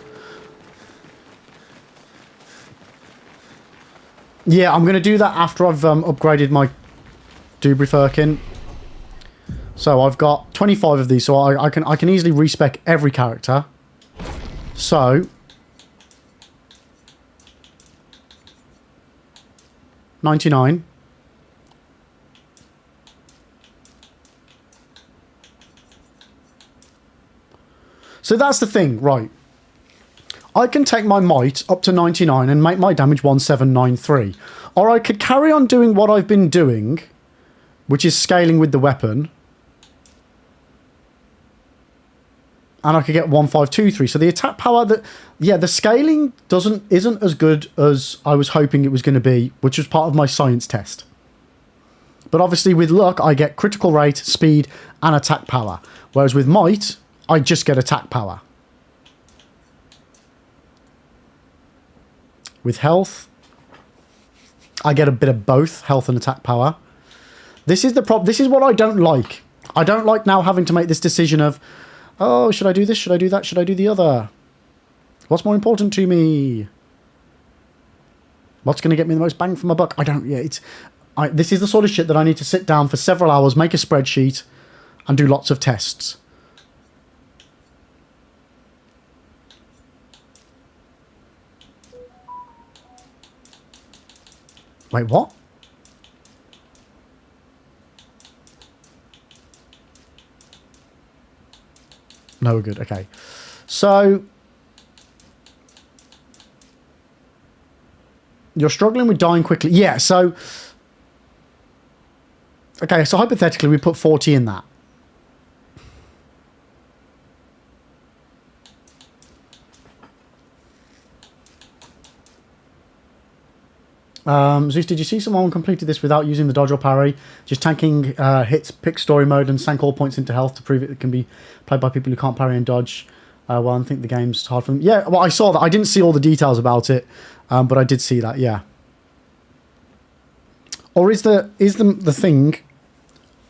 Yeah, I'm going to do that after I've upgraded my Dubry Firkin. So I've got 25 of these, so I can easily respec every character. So 99. So that's the thing, right? I can take my might up to 99 and make my damage 1793. Or I could carry on doing what I've been doing, which is scaling with the weapon. And I could get 1523. So the attack power that, yeah, the scaling isn't as good as I was hoping it was going to be, which was part of my science test. But obviously with luck, I get critical rate, speed, and attack power. Whereas with might, I just get attack power. With health, I get a bit of both health and attack power. This is the problem. This is what I don't like. I don't like now having to make this decision of, oh, should I do this? Should I do that? Should I do the other? What's more important to me? What's going to get me the most bang for my buck? I don't. Yeah, this is the sort of shit that I need to sit down for several hours, make a spreadsheet, and do lots of tests. Wait, what? No, we're good. Okay. So, you're struggling with dying quickly. Yeah, so... Okay, so hypothetically, we put 40 in that. Zeus, did you see someone completed this without using the dodge or parry? Just tanking hits, pick story mode, and sank all points into health to prove it can be played by people who can't parry and dodge. Well, I think the game's hard for them. Yeah, well, I saw that. I didn't see all the details about it, but I did see that, yeah. Or is the thing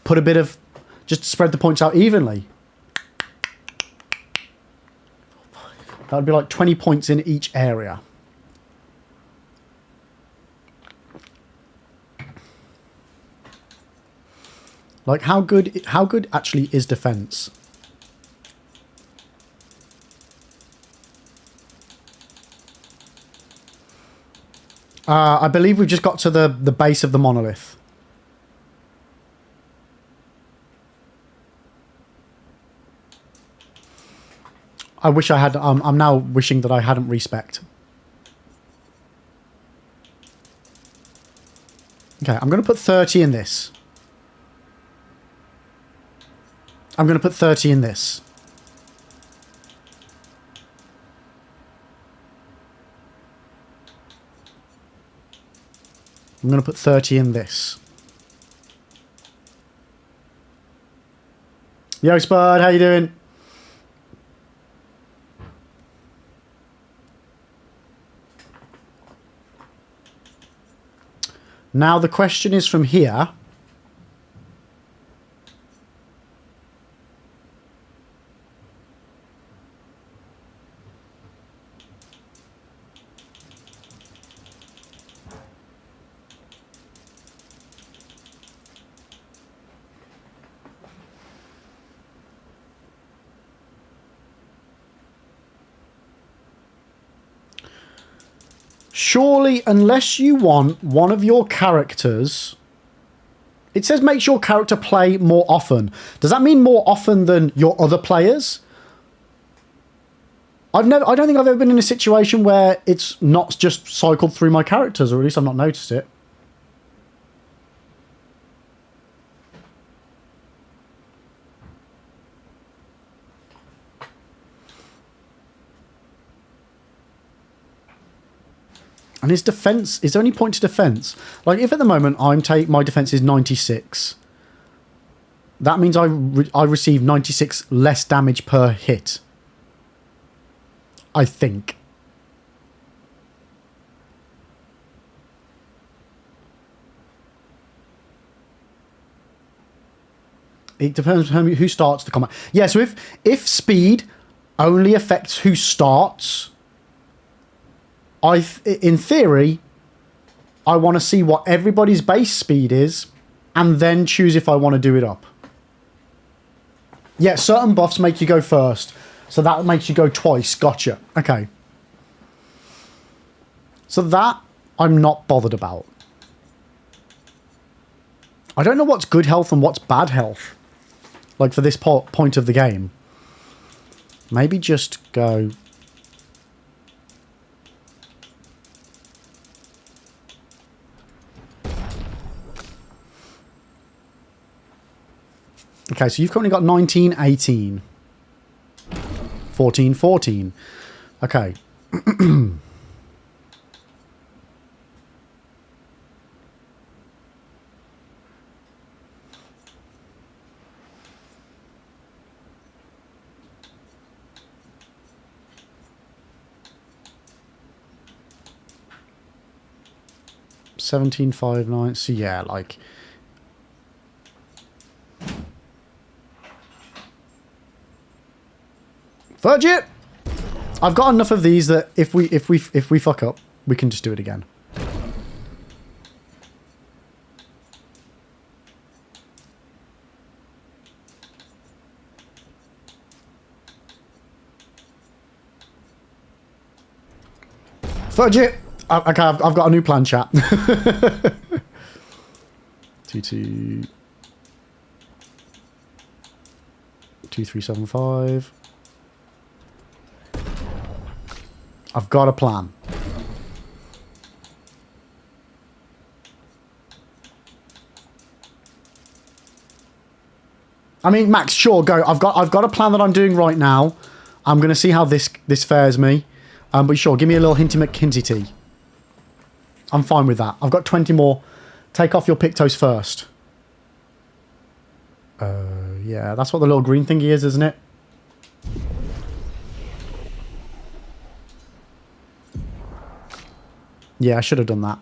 put a bit of... just spread the points out evenly? That would be like 20 points in each area. Like, how good actually is defense? I believe we've just got to the base of the monolith. I wish I had... I'm now wishing that I hadn't respec'd. Okay, I'm going to put 30 in this. I'm going to put 30 in this. I'm going to put 30 in this. Yo, Spud, how you doing? Now the question is from here. Surely, unless you want one of your characters... It says makes your character play more often. Does that mean more often than your other players? I don't think I've ever been in a situation where it's not just cycled through my characters, or at least I've not noticed it. And his defense, is there any point to defense? Like, if at the moment my defense is 96, that means I receive 96 less damage per hit. I think. It depends on who starts the combat. Yeah, so if speed only affects who starts... in theory, I want to see what everybody's base speed is and then choose if I want to do it up. Yeah, certain buffs make you go first. So that makes you go twice. Gotcha. Okay. So that I'm not bothered about. I don't know what's good health and what's bad health. Like for this point of the game. Maybe just go... Okay, so you've currently got 19, 18. 14, 14. Okay. $17.59. So yeah, like... Fudge it! I've got enough of these that if we fuck up, we can just do it again. Fudge it! Okay, I've got a new plan, chat. 2375. I've got a plan. I mean, Max, sure, go. I've got a plan that I'm doing right now. I'm going to see how this fares me. But sure, give me a little hinty McKinsey tea. I'm fine with that. I've got 20 more. Take off your Pictos first. Yeah, that's what the little green thingy is, isn't it? Yeah, I should have done that.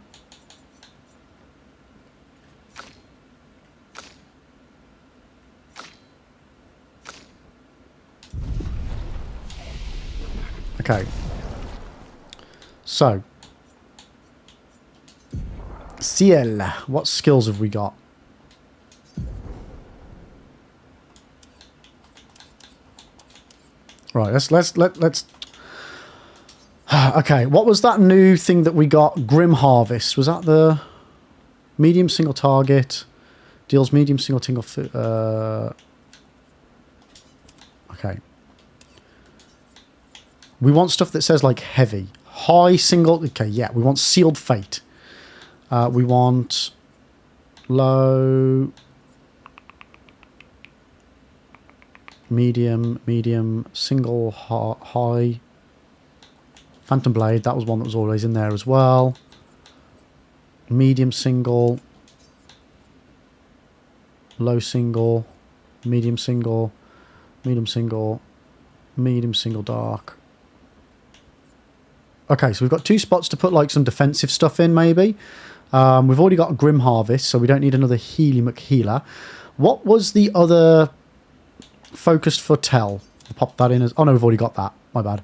Okay. So. Ciel. What skills have we got? Right, let's okay, what was that new thing that we got? Grim Harvest. Was that the medium single target? Deals medium single tingle... okay. We want stuff that says, like, heavy. High single... Okay, yeah, we want Sealed Fate. We want Low. Medium, single, high. Phantom Blade, that was one that was always in there as well. Medium single. Low single. Medium single. Medium single. Medium single dark. Okay, so we've got 2 spots to put like some defensive stuff in maybe. We've already got a Grim Harvest, so we don't need another Healy McHealer. What was the other focused for Tell? I'll pop that in as... Oh no, we've already got that. My bad.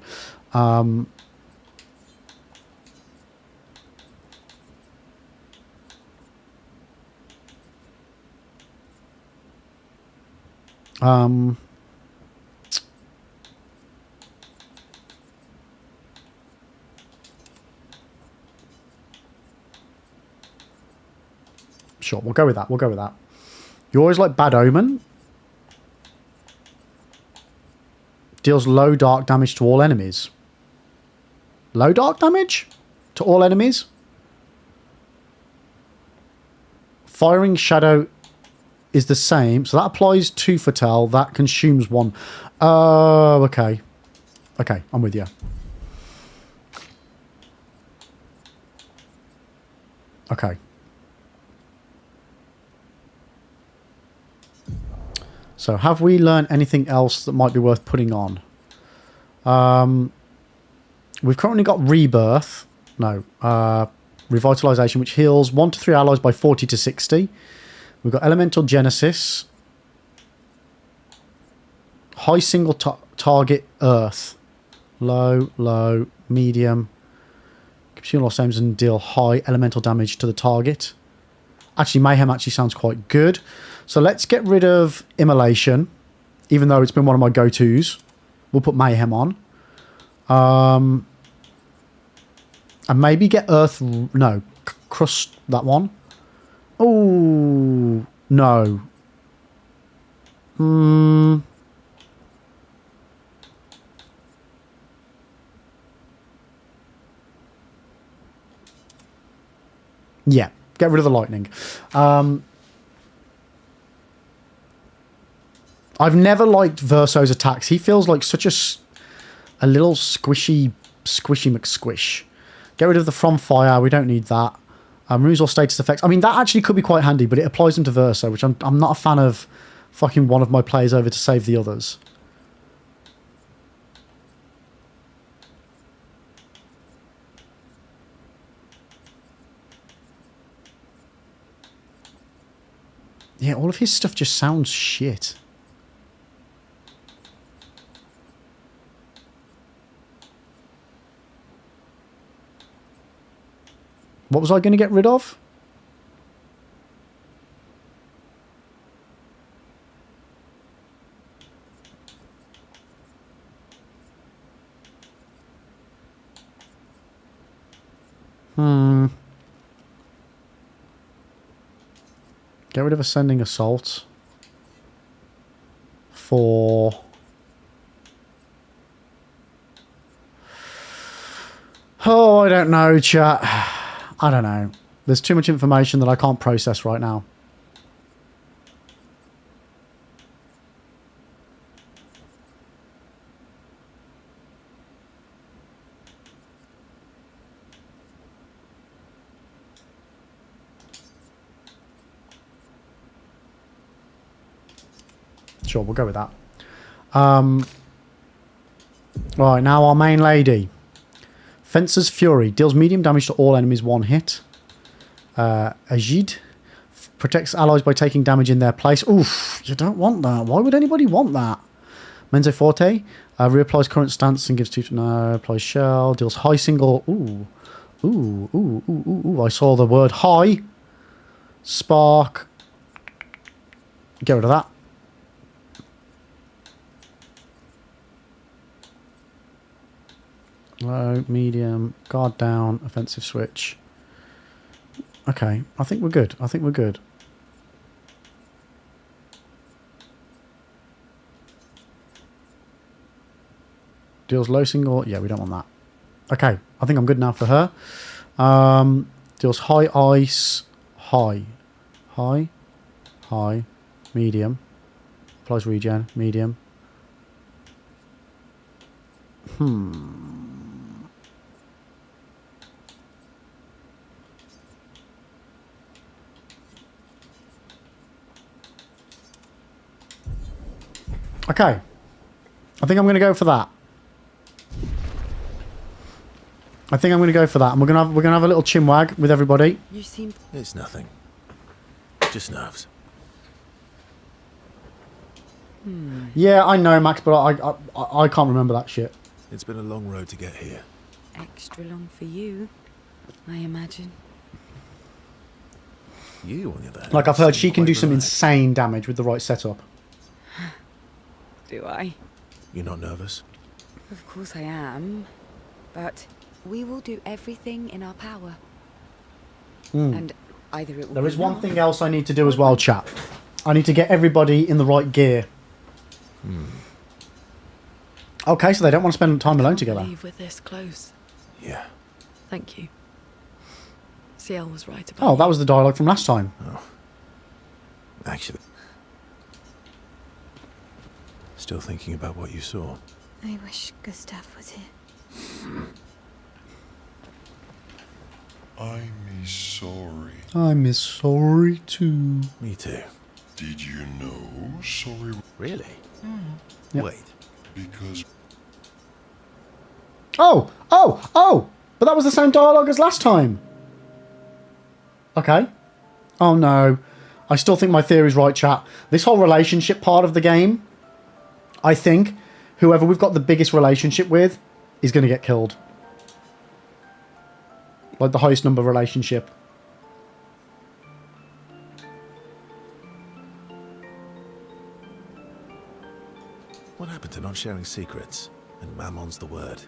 Sure, we'll go with that. We'll go with that. You always like Bad Omen. Deals low dark damage to all enemies. Low dark damage to all enemies? Firing Shadow is the same. So that applies 2 for Tell. That consumes 1. Oh, okay. Okay, I'm with you. Okay. So have we learned anything else that might be worth putting on? We've currently got Rebirth. No. Revitalization, which heals 1 to 3 allies by 40 to 60. We've got Elemental Genesis. High single target Earth. Low, medium. Consume lost aims and deal high elemental damage to the target. Actually, Mayhem actually sounds quite good. So let's get rid of Immolation, even though it's been one of my go-tos. We'll put Mayhem on. And maybe get Earth... No, Crust, that one. Oh, no. Yeah, get rid of the lightning. I've never liked Verso's attacks. He feels like such a little squishy McSquish. Get rid of the From Fire. We don't need that. Removes all status effects. I mean, that actually could be quite handy, but it applies them to Verso, which I'm not a fan of fucking one of my players over to save the others. Yeah, all of his stuff just sounds shit. What was I going to get rid of? Get rid of Ascending Assault. For... Oh, I don't know, chat. I don't know. There's too much information that I can't process right now. Sure, we'll go with that. Right, now our main lady. Fencer's Fury. Deals medium damage to all enemies 1 hit. Ajid. Protects allies by taking damage in their place. Oof, you don't want that. Why would anybody want that? Menzo Forte. Reapplies current stance and gives 2... No, applies shell. Deals high single... Ooh, I saw the word high. Spark. Get rid of that. Low, medium, guard down, offensive switch. Okay, I think we're good. I think we're good. Deals low single. Yeah, we don't want that. Okay, I think I'm good now for her. Deals high ice, high High, high, medium. Applies regen, medium. Okay. I think I'm going to go for that. I think I'm going to go for that, and we're going to have a little chinwag with everybody. You seem... It's nothing. Just nerves. Yeah, I know, Max, but I can't remember that shit. It's been a long road to get here. extra long for you, I imagine. You, on the other hand, Like, I've heard she seem can do quite some relaxed. insane damage with the right setup. Do I? You're not nervous? Of course I am. But we will do everything in our power. And either it will There be is one enough, thing else I need to do as well, chat. I need to get everybody in the right gear. Okay, so they don't want to spend time alone together. I believe we're this close. Yeah. Thank you. CL was right about Oh, that was the dialogue from last time. Actually. Still thinking about what you saw. I wish Gustav was here. I'm sorry. I'm sorry too. Me too. Did you know sorry? Really? Yep. Wait. Because Oh! But that was the same dialogue as last time. Okay. Oh no. I still think my theory's right, chat. This whole relationship part of the game, I think whoever we've got the biggest relationship with is going to get killed. Like the highest number relationship. What happened to not sharing secrets? And Mammon's the word.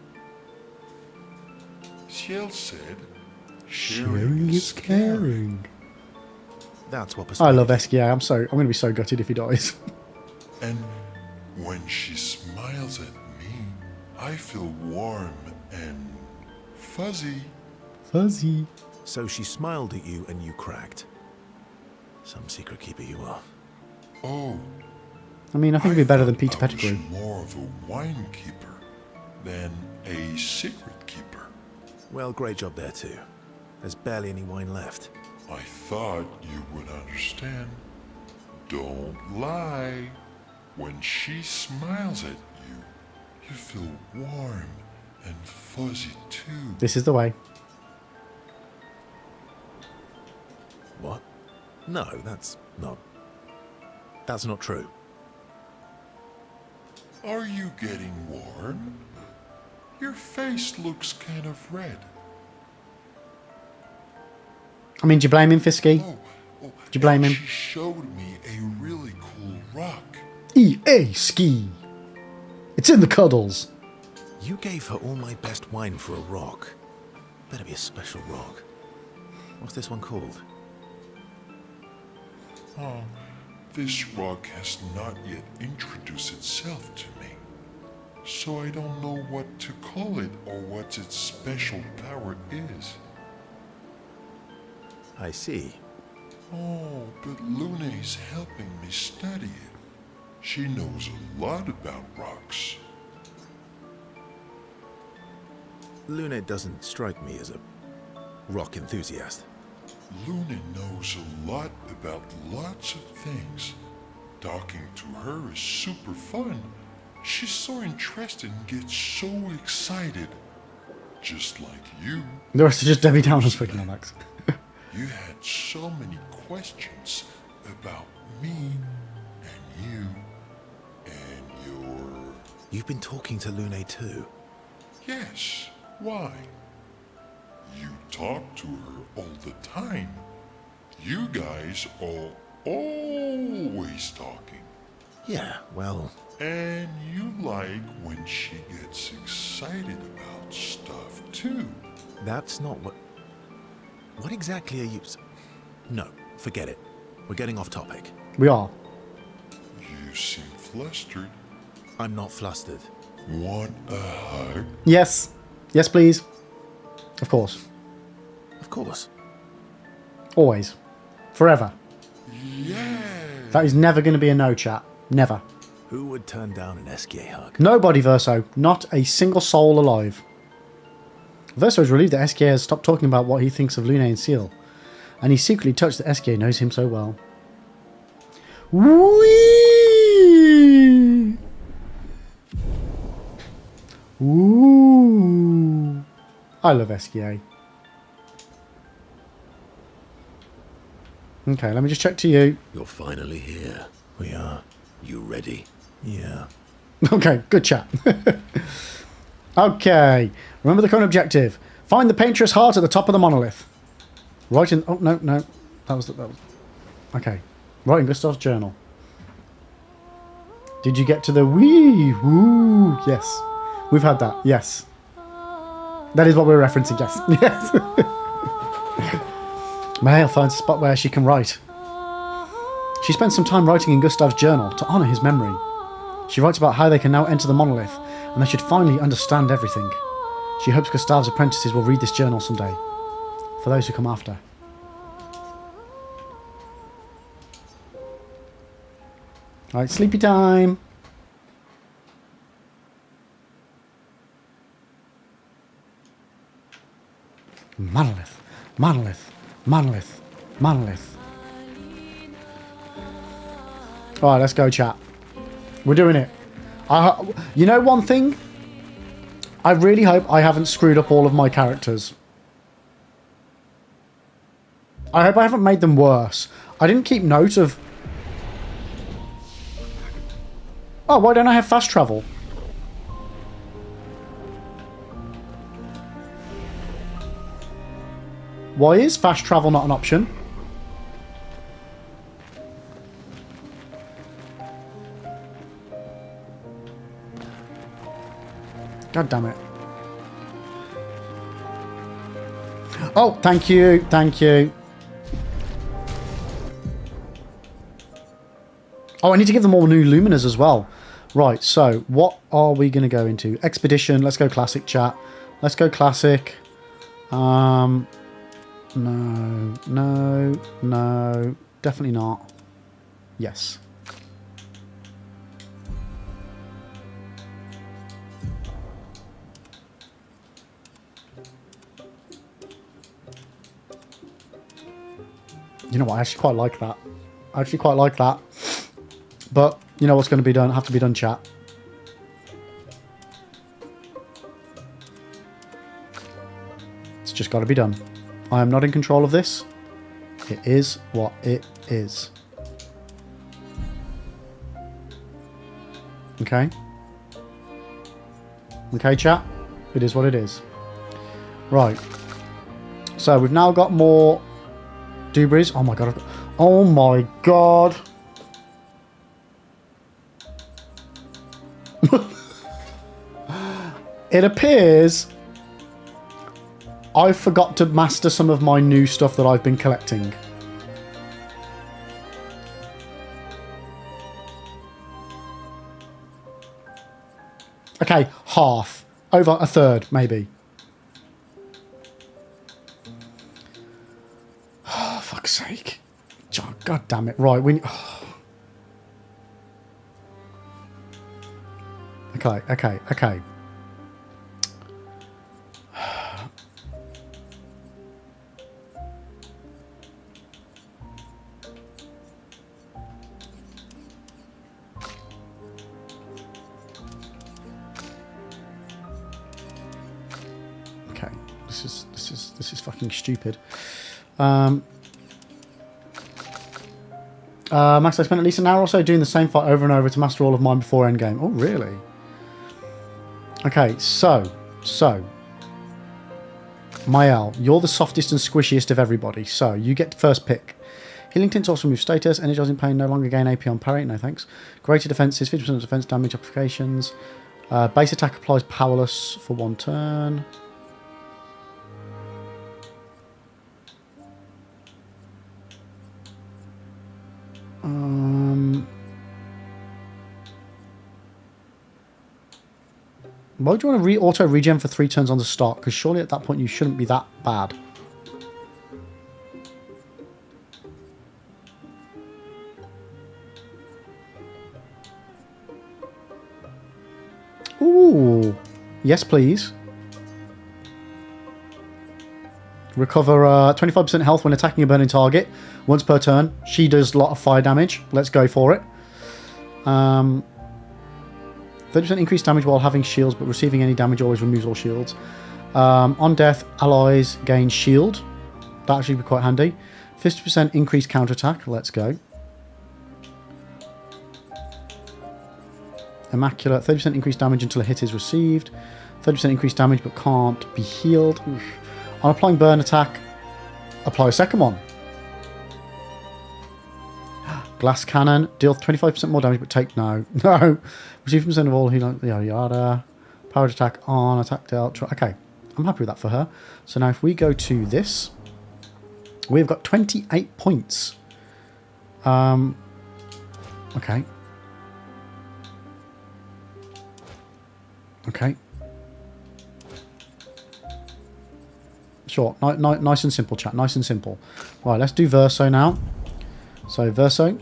Ciel said, Sharing is caring. That's what I love SKA. I'm going to be so gutted if he dies. and when she smiles at me, I feel warm and fuzzy. Fuzzy. So she smiled at you and you cracked. Some secret keeper you are. Oh, I mean, I think it'd be better than thought Peter I was Pettigrew. more of a wine keeper than a secret keeper. Well, great job there too. There's barely any wine left. I thought you would understand. Don't lie. When she smiles at you, you feel warm and fuzzy too. This is the way. What? No, that's not true. Are you getting warm? Your face looks kind of red. I mean, do you blame him, Fisky? Oh, Do you blame him? She showed me a really cool rock. EA ski. It's in the cuddles. You gave her all my best wine for a rock. Better be a special rock. What's this one called? Oh, this rock has not yet introduced itself to me. So I don't know what to call it or what its special power is. I see. Oh, but Luna's helping me study it. She knows a lot about rocks. Luna doesn't strike me as a rock enthusiast. Luna knows a lot about lots of things. Talking to her is super fun. She's so interested and gets so excited. Just like you. The rest are just Debbie Downers freaking out, Max. You had so many questions about me and you and your... You've been talking to Luna too. Yes, why? You talk to her all the time. You guys are always talking. Yeah, well... And you like when she gets excited about stuff too. That's not what... What exactly are you... No, forget it. We're getting off topic. We are. You seem flustered. I'm not flustered. Want a hug? Yes. Yes, please. Of course. Of course. Always. Forever. Yeah. That is never going to be a no, chat. Never. Who would turn down an SKA hug? Nobody, Verso. Not a single soul alive. Verso is relieved that SKA has stopped talking about what he thinks of Lune and Seal. And he's secretly touched that SKA knows him so well. Whee! Ooh. I love SKA. Okay, let me just check to you. You're finally here. We are. You ready? Yeah. Okay, good chat. Okay, remember the current objective. Find the Paintress heart at the top of the monolith. Right in... Oh, no. That was... Okay. Right in Gustav's journal. Did you get to the wee? Woo. Yes. We've had that. Yes. That is what we're referencing. Yes. Yes. Mael finds a spot where she can write. She spends some time writing in Gustav's journal to honour his memory. She writes about how they can now enter the monolith and they should finally understand everything. She hopes Gustav's apprentices will read this journal someday. For those who come after. Alright, sleepy time. Monolith. Monolith. Monolith. Monolith. Alright, let's go, chat. We're doing it. You know one thing? I really hope I haven't screwed up all of my characters. I hope I haven't made them worse. I didn't keep note of... Oh, why don't I have fast travel? Why is fast travel not an option? God damn it. Oh, thank you. Thank you. Oh, I need to give them all new luminas as well. Right, so what are we going to go into? Expedition. Let's go classic, chat. Let's go classic. No. Definitely not. Yes. You know what? I actually quite like that. I actually quite like that. But you know what's going to be done? Have to be done, chat. It's just got to be done. I am not in control of this. It is what it is. Okay. Okay, chat. It is what it is. Right. So we've now got more debris. Oh my god. Oh my god. It appears I forgot to master some of my new stuff that I've been collecting. Okay, half. Over a third, maybe. Oh, fuck's sake. God damn it. Right, we... Okay. This is fucking stupid. Max, I spent at least an hour or so doing the same fight over and over to master all of mine before endgame. Oh, really? Okay, so Mael, you're the softest and squishiest of everybody, so you get first pick. Healing Tints also remove status, energizing pain, no longer gain AP on parry, no thanks. Greater defenses, 50% defense damage amplifications. Base attack applies powerless for 1 turn. Why do you want to auto regen for 3 turns on the start? Because surely at that point you shouldn't be that bad. Ooh. Yes, please. Recover 25% health when attacking a burning target. Once per turn. She does a lot of fire damage. Let's go for it. 30% increased damage while having shields, but receiving any damage always removes all shields. On death, allies gain shield. That actually be quite handy. 50% increased counterattack. Let's go. Immaculate. 30% increased damage until a hit is received. 30% increased damage but can't be healed. Oof. On applying burn attack, apply a second one. Glass cannon. Deal 25% more damage but take no. No. Receive percent of all healing. Yada yada. Powered attack on. Attack dealt. Okay. I'm happy with that for her. So now if we go to this, we've got 28 points. Okay. Okay. Sure. Nice and simple, chat. Nice and simple. Right, let's do Verso now. So, Verso.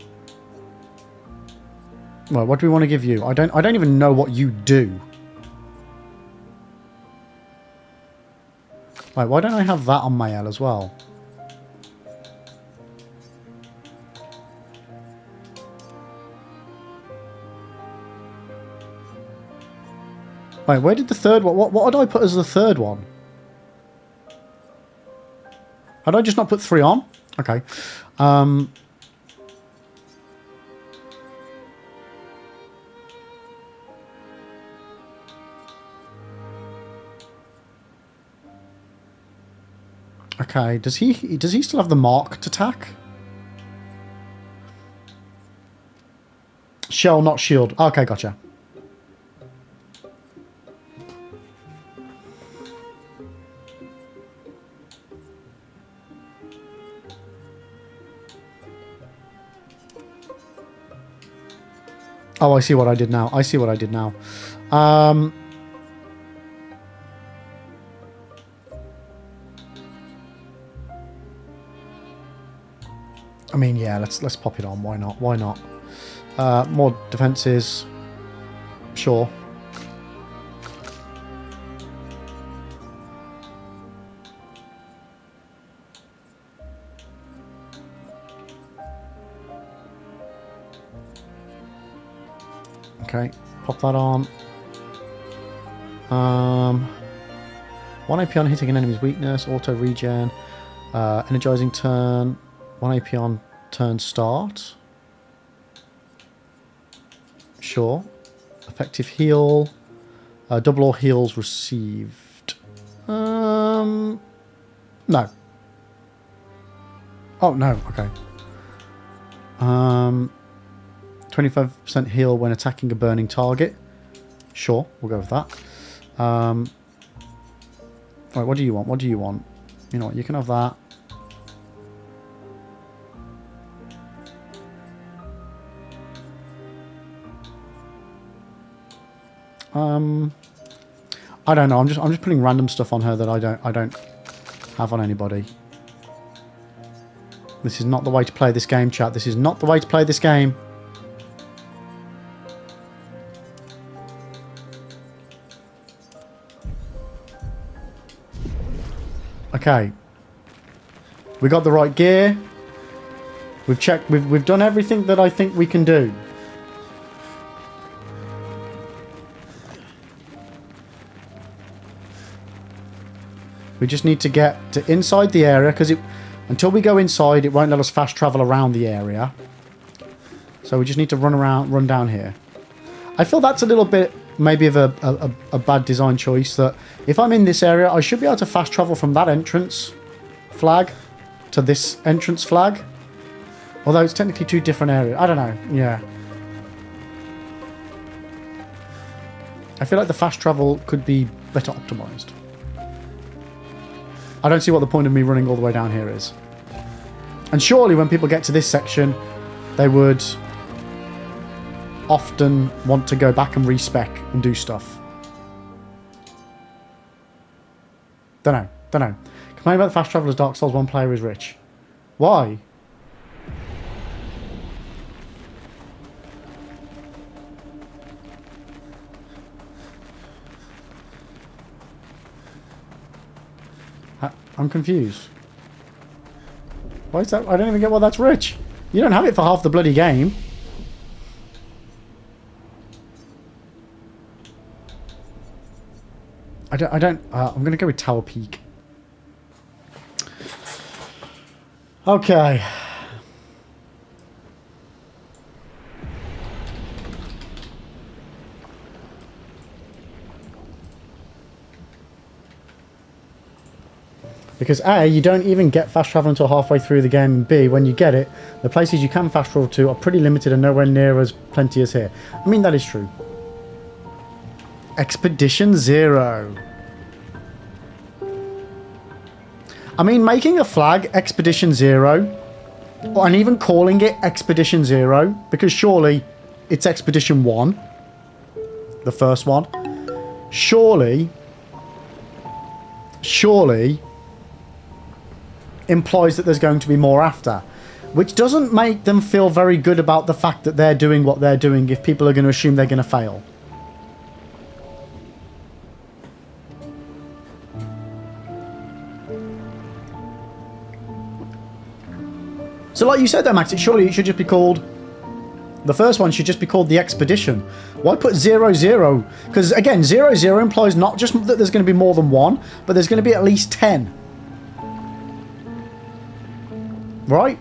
Right, what do we want to give you? I don't even know what you do. Right, why don't I have that on my L as well? Right, where did the third one... What did I put as the third one? Had I just not put 3 on? Okay. Okay, does he still have the marked attack? Shell, not shield. Okay, gotcha. Oh, I see what I did now. I see what I did now. I mean, yeah, let's pop it on. Why not? Why not? More defenses. Sure. Okay, pop that on. 1 AP on hitting an enemy's weakness, auto regen, energizing turn, 1 AP on turn start. Sure. Effective heal, double all heals received. No. Oh no. Okay. 25% heal when attacking a burning target. Sure, we'll go with that. Right, what do you want? What do you want? You know what, you can have that. I don't know. I'm just putting random stuff on her that I don't have on anybody. This is not the way to play this game, chat. This is not the way to play this game. Okay. We got the right gear. We've checked. We've done everything that I think we can do. We just need to get to inside the area because until we go inside, it won't let us fast travel around the area. So we just need to run down here. I feel that's a little bit maybe of a bad design choice, that if I'm in this area, I should be able to fast travel from that entrance flag to this entrance flag. Although it's technically 2 different areas. I don't know. Yeah. I feel like the fast travel could be better optimized. I don't see what the point of me running all the way down here is. And surely when people get to this section, they would often want to go back and respec and do stuff. Don't know. Complain about the fast travelers. Dark Souls 1 player is rich. Why? I'm confused. Why is that? I don't even get why that's rich. You don't have it for half the bloody game. I'm going to go with Tower Peak. Okay. Because A, you don't even get fast travel until halfway through the game, and B, when you get it, the places you can fast travel to are pretty limited and nowhere near as plenty as here. I mean, that is true. Expedition Zero. I mean, making a flag Expedition Zero, and even calling it Expedition Zero, because surely it's Expedition 1, the first one. Surely implies that there's going to be more after, which doesn't make them feel very good about the fact that they're doing what they're doing if people are going to assume they're going to fail. So like you said though, Max, surely it should just be called... The first one should just be called the Expedition. Why put 00? Because again, 00 implies not just that there's going to be more than one, but there's going to be at least 10. Right?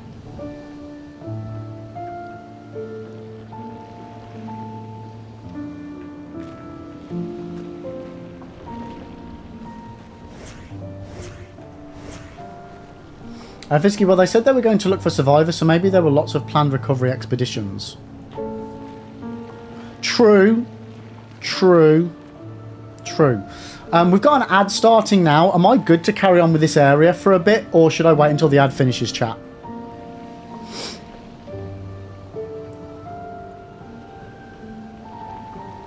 Visky, well, they said they were going to look for survivors, so maybe there were lots of planned recovery expeditions. True. True. True. We've got an ad starting now. Am I good to carry on with this area for a bit, or should I wait until the ad finishes, chat?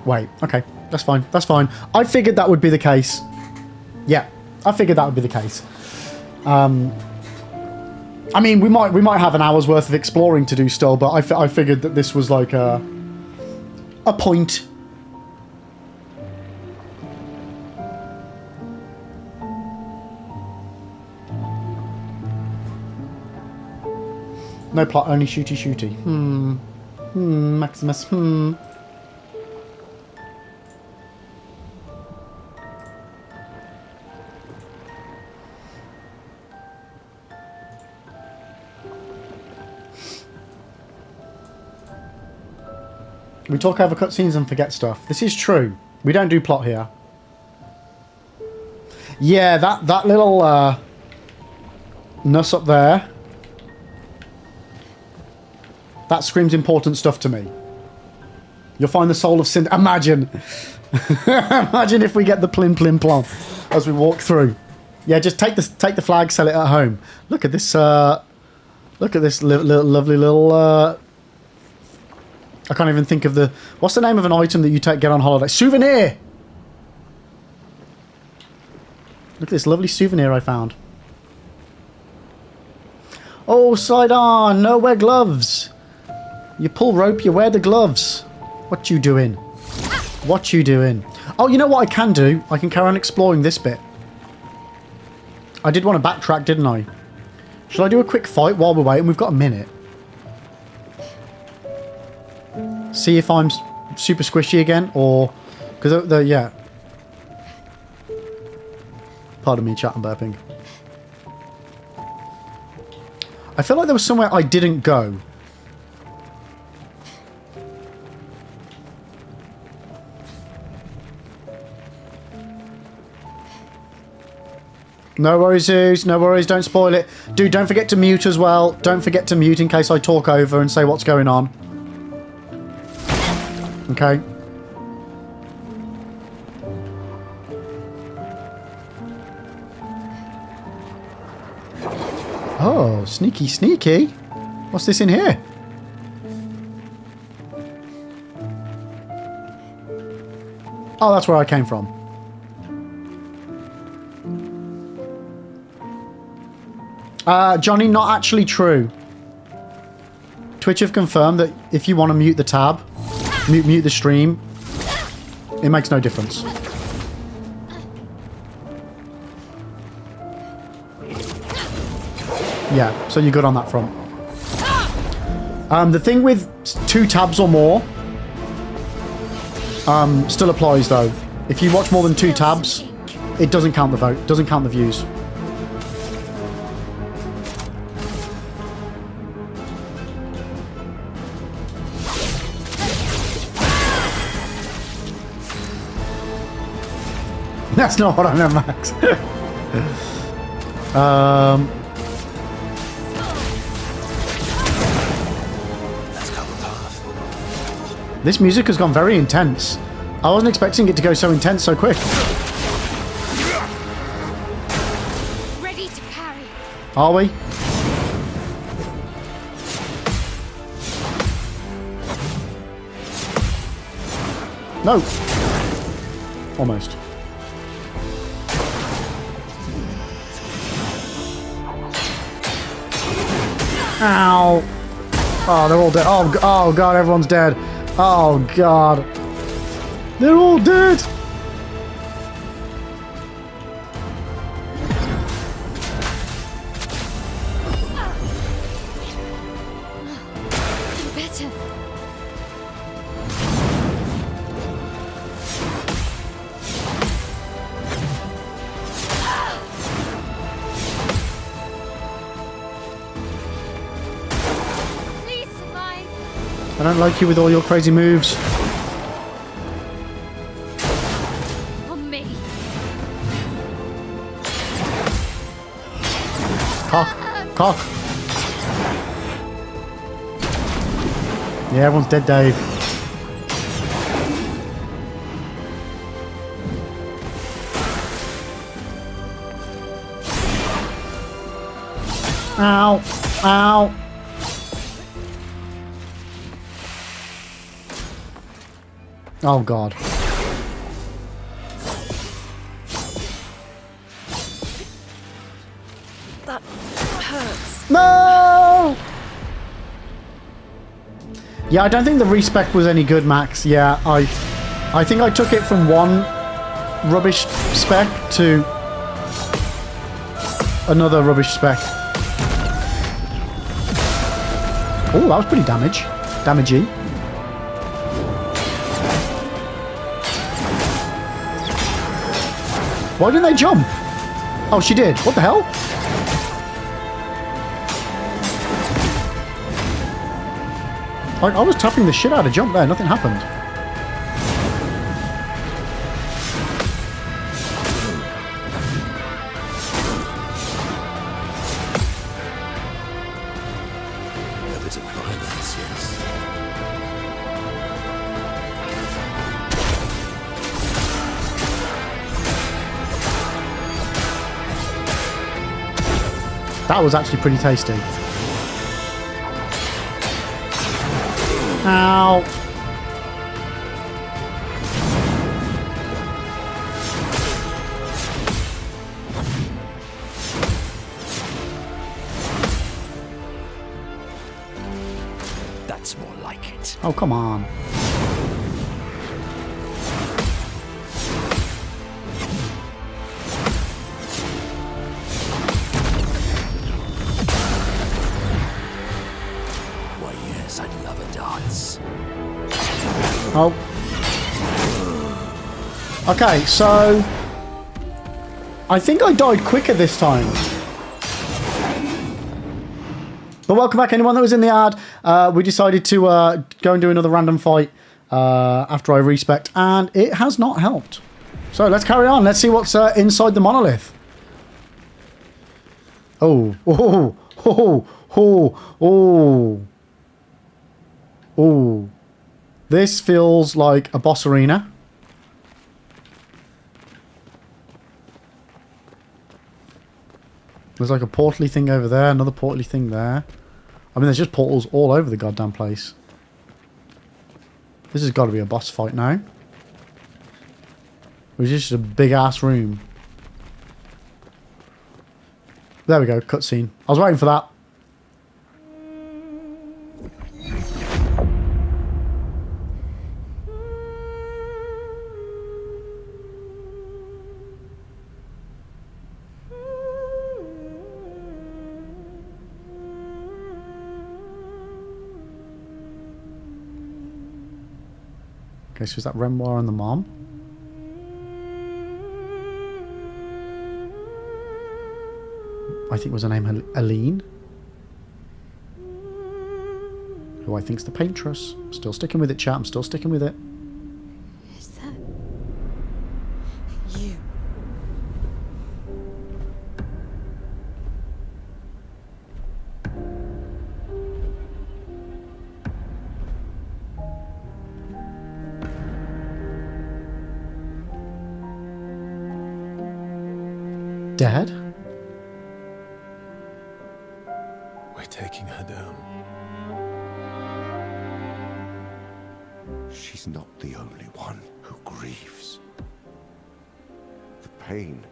Wait, okay. That's fine. That's fine. I figured that would be the case. Yeah, I figured that would be the case. I mean, we might have an hour's worth of exploring to do still, but I figured that this was like a point. No plot, only shooty. Maximus, We talk over cutscenes and forget stuff. This is true. We don't do plot here. Yeah, that little nuss up there. That screams important stuff to me. You'll find the soul of sin. Imagine. Imagine if we get the plim plom as we walk through. Yeah, just take the flag, sell it at home. Look at this. Look at this lovely little. I can't even think of the... What's the name of an item that you get on holiday? Souvenir! Look at this lovely souvenir I found. Oh, Sidon, no wear gloves. You pull rope, you wear the gloves. What you doing? What you doing? Oh, you know what I can do? I can carry on exploring this bit. I did want to backtrack, didn't I? Shall I do a quick fight while we're waiting? We've got a minute. See if I'm super squishy again, or... Because, yeah. Pardon me, chat, I'm burping. I feel like there was somewhere I didn't go. No worries, Zeus. No worries, don't spoil it. Dude, don't forget to mute as well. Don't forget to mute in case I talk over and say what's going on. Okay. Oh, sneaky, sneaky. What's this in here? Oh, that's where I came from. Johnny, not actually true. Twitch have confirmed that if you want to mute the tab, mute the stream, it makes no difference. Yeah, so you're good on that front. The thing with 2 tabs or more still applies though. If you watch more than 2 tabs, it doesn't count the vote, doesn't count the views. That's not what I meant, Max. This music has gone very intense. I wasn't expecting it to go so intense so quick. Ready to carry. Are we? No. Almost. Ow. Oh, they're all dead. Oh god, everyone's dead. Oh god. They're all dead. Better. Please survive. I don't like you with all your crazy moves. On me. Cock. Yeah, everyone's dead, Dave. Ow. Ow. Oh, God. That hurts. No! Yeah, I don't think the respec was any good, Max. Yeah, I think I took it from one rubbish spec to another rubbish spec. Oh, that was pretty damagey. Why didn't they jump? Oh, she did. What the hell? I was tapping the shit out of jump there. Nothing happened. A bit of violence, yes. That was actually pretty tasty. Ow. That's more like it. Oh, come on. Oh. Okay, so I think I died quicker this time. But welcome back, anyone that was in the ad. We decided to go and do another random fight after I respect, and it has not helped. So let's carry on. Let's see what's inside the monolith. Oh, oh, oh, oh, oh, oh. This feels like a boss arena. There's like a portally thing over there, another portally thing there. I mean, there's just portals all over the goddamn place. This has got to be a boss fight now. Or is this just a big-ass room? There we go, cutscene. I was waiting for that. Okay, so is that Renoir and the mom? I think was her name Aline. Who I think's the Paintress. Still sticking with it, chat. I'm still sticking with it. Is that you? Dad? We're taking her down. She's not the only one who grieves. The pain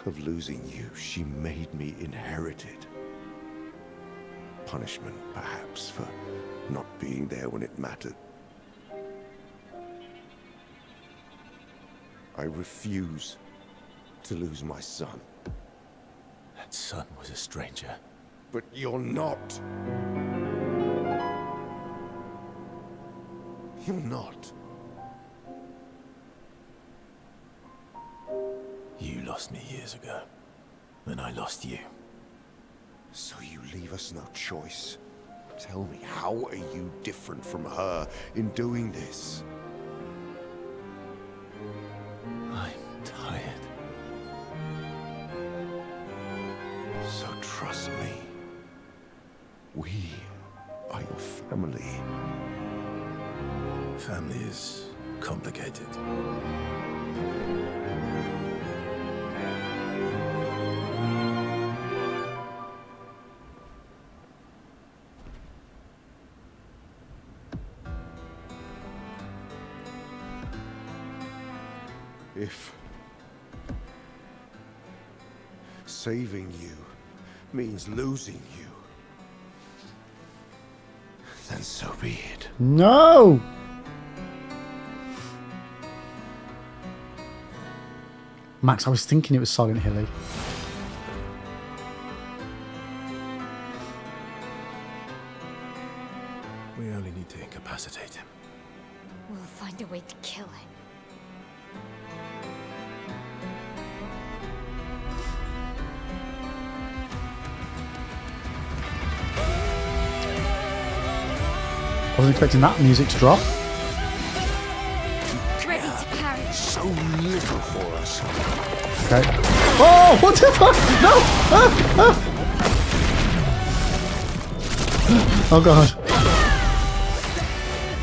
of losing you, she made me inherit it. Punishment, perhaps, for not being there when it mattered. I refuse to lose my son. That son was a stranger. But you're not. You're not. You lost me years ago, and I lost you. So you leave us no choice. Tell me, how are you different from her in doing this? I'm tired. So trust me. We are your family. Family is complicated. If saving you means losing you, then so be it. No! Max, I was thinking it was Silent Hilly. We only need to incapacitate him. We'll find a way to kill him. I wasn't expecting that music to drop. Ready to parry. So little for us. Okay. Oh, what the fuck? No! Ah, ah. Oh god.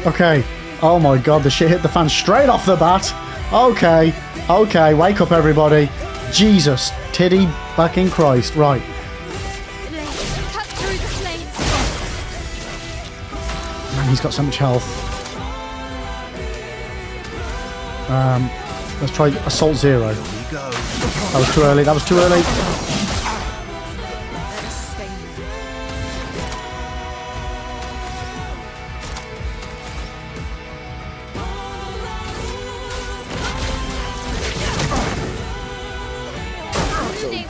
Okay. Oh my god, the shit hit the fan straight off the bat. Okay. Okay, wake up everybody. Jesus. Titty fucking Christ. Right. Cut through the flames. Man, he's got so much health. Let's try Assault Zero. That was too early. That was too early.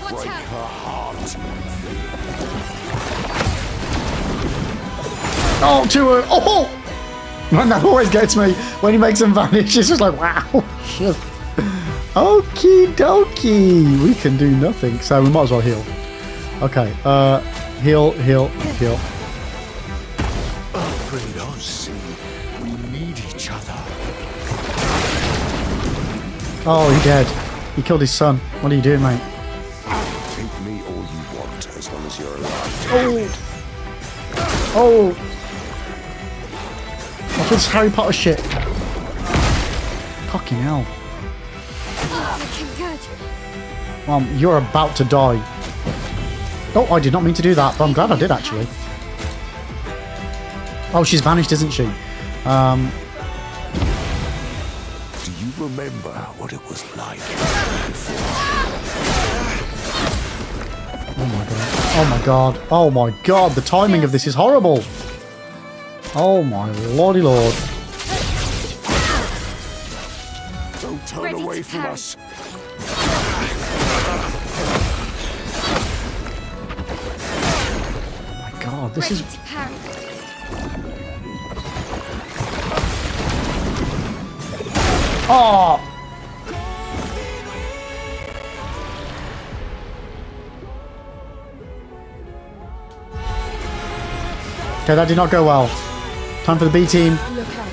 Watch out. Oh, too early. Oh! Man, that always gets me. When he makes them vanish, it's just like, wow. Shit. Okie dokie. We can do nothing, so we might as well heal. Okay, heal, heal, heal. Fredo, see, we need each other. Oh, he's dead. He killed his son. What are you doing, mate? Take me all you want, as long as you're alive. Oh! Oh! What's with this Harry Potter shit? Fucking hell. Looking good. Mom, you're about to die. Oh, I did not mean to do that, but I'm glad I did, actually. Oh, she's vanished, isn't she? Do you remember what it was like before? Oh my god. Oh my god. Oh my god. The timing of this is horrible. Oh my lordy lord. Don't turn away from us. Oh my god. This is... Oh! Okay, that did not go well. Time for the B team. Look out.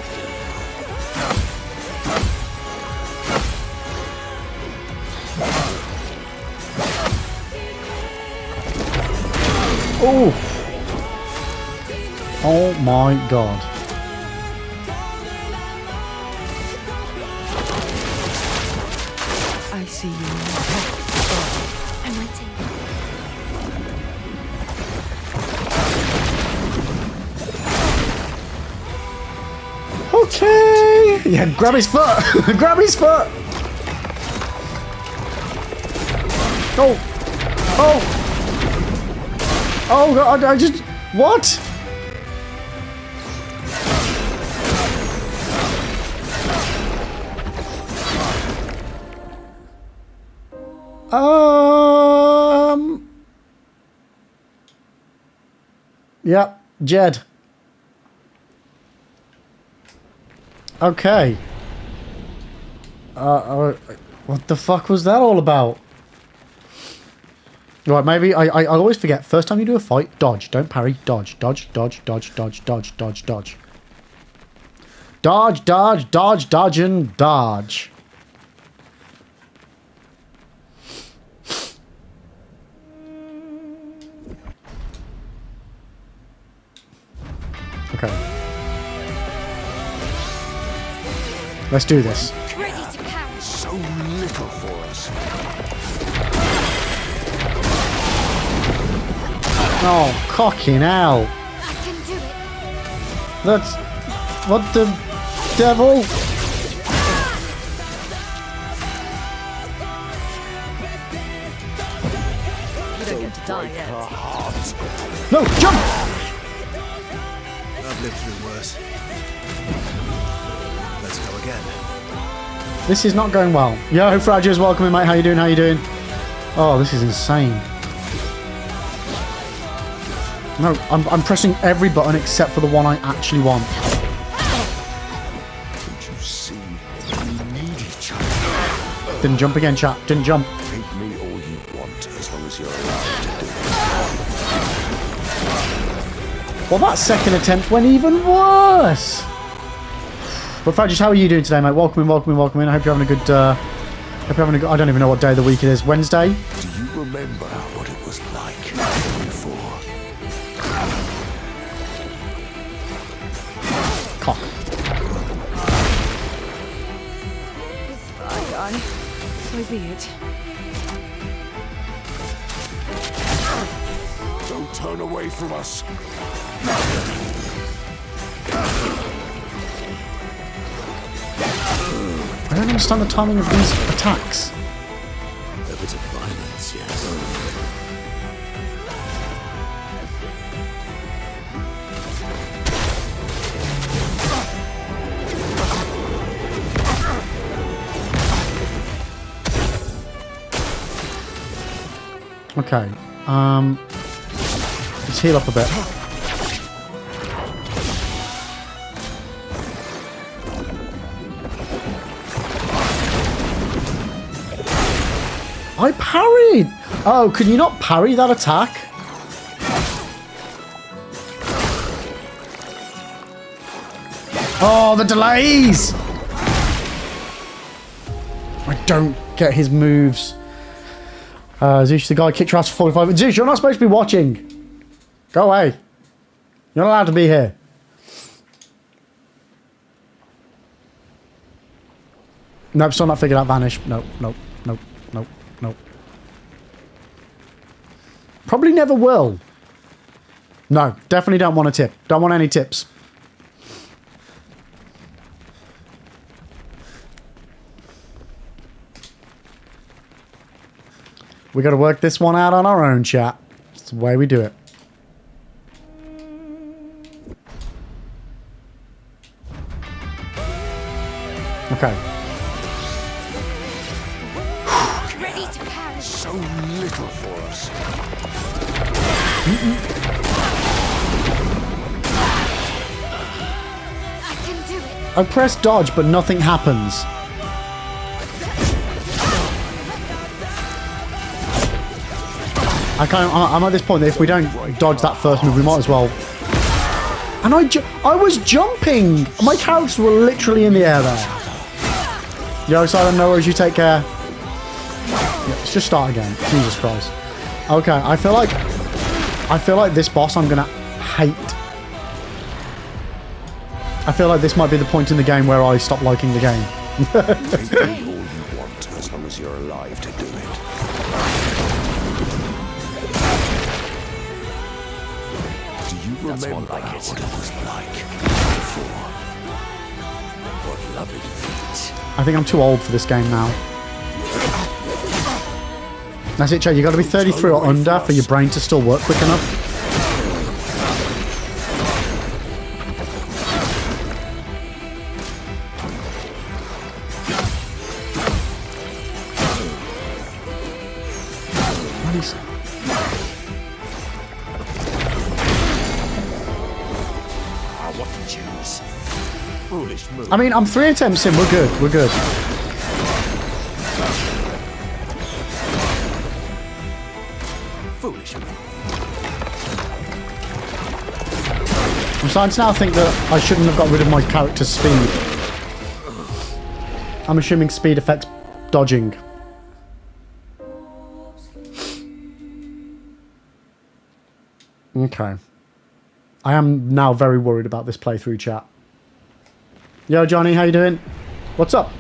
Oh! Oh my god. I see you. I'm waiting. Okay! Yeah, grab his foot! Grab his foot! Oh! Oh! Oh god, I just... What? Yep, Jed. Okay. What the fuck was that all about? Right, maybe I always forget. First time you do a fight, dodge. Don't parry. Dodge. Dodge, dodge, dodge, dodge, dodge, dodge, dodge. Dodge, dodge, dodge, dodge, and dodge. Okay. Let's do this. Ready to pounce. So little for us. Oh, cocking hell. I can do it. That's... What the devil? You don't get to die yet. No, jump! I've lived through worse. Let's go again. This is not going well. Yo, Fragers, welcome in, mate. How you doing? How you doing? Oh, this is insane. No, I'm pressing every button except for the one I actually want. Don't you see? We need each other. Didn't jump again, chat. Didn't jump. Take me all you want as long as you're allowed to do it. Well, that second attempt went even worse. But Fragers, how are you doing today, mate? Welcome in, welcome in, welcome in. I hope you're having a good... I don't even know what day of the week it is. Wednesday? Do you remember what it was like before? Cock. Bye, guy. So be it. Don't turn away from us. I don't understand the timing of these attacks. A bit of violence, yes. Okay. Let's heal up a bit. I parried! Oh, can you not parry that attack? Oh, the delays! I don't get his moves. Zeus, the guy kicked your ass for 45. Zeus, you're not supposed to be watching. Go away. You're not allowed to be here. Nope, still not figured out Vanish. Nope, nope, nope, nope, nope. Probably never will. No, definitely don't want a tip. Don't want any tips. We got to work this one out on our own, chat. It's the way we do it. Okay. Ready to pounce. So little for us. I can do it. I press dodge, but nothing happens. I'm at this point that if we don't dodge that first move, we might as well. And I was jumping. My characters were literally in the air there. Yo, Silent, no worries. You take care. Yeah, let's just start again. Jesus Christ. Okay, I feel like this boss I'm gonna hate. I feel like this might be the point in the game where I stop liking the game. Take all you want as long as you're alive to do it. Do you remember what it was like before? What love it means. I think I'm too old for this game now. That's it, Chad. You got to be 33 or under for your brain to still work quick enough. I mean, I'm 3 attempts in. We're good. We're good. Foolish move. I'm starting to now think that I shouldn't have got rid of my character's speed. I'm assuming speed affects dodging. Okay. I am now very worried about this playthrough, chat. Yo, Johnny, how you doing? What's up?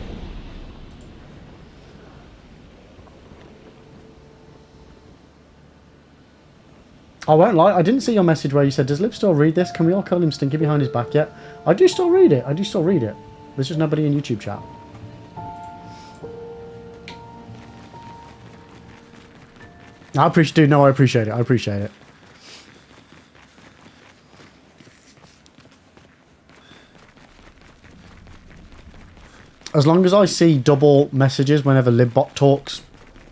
I won't lie, I didn't see your message where you said, does Lip still read this? Can we all call him stinky behind his back yet? I do still read it. I do still read it. There's just nobody in YouTube chat. I appreciate it. No, I appreciate it. I appreciate it. As long as I see double messages whenever Libbot talks,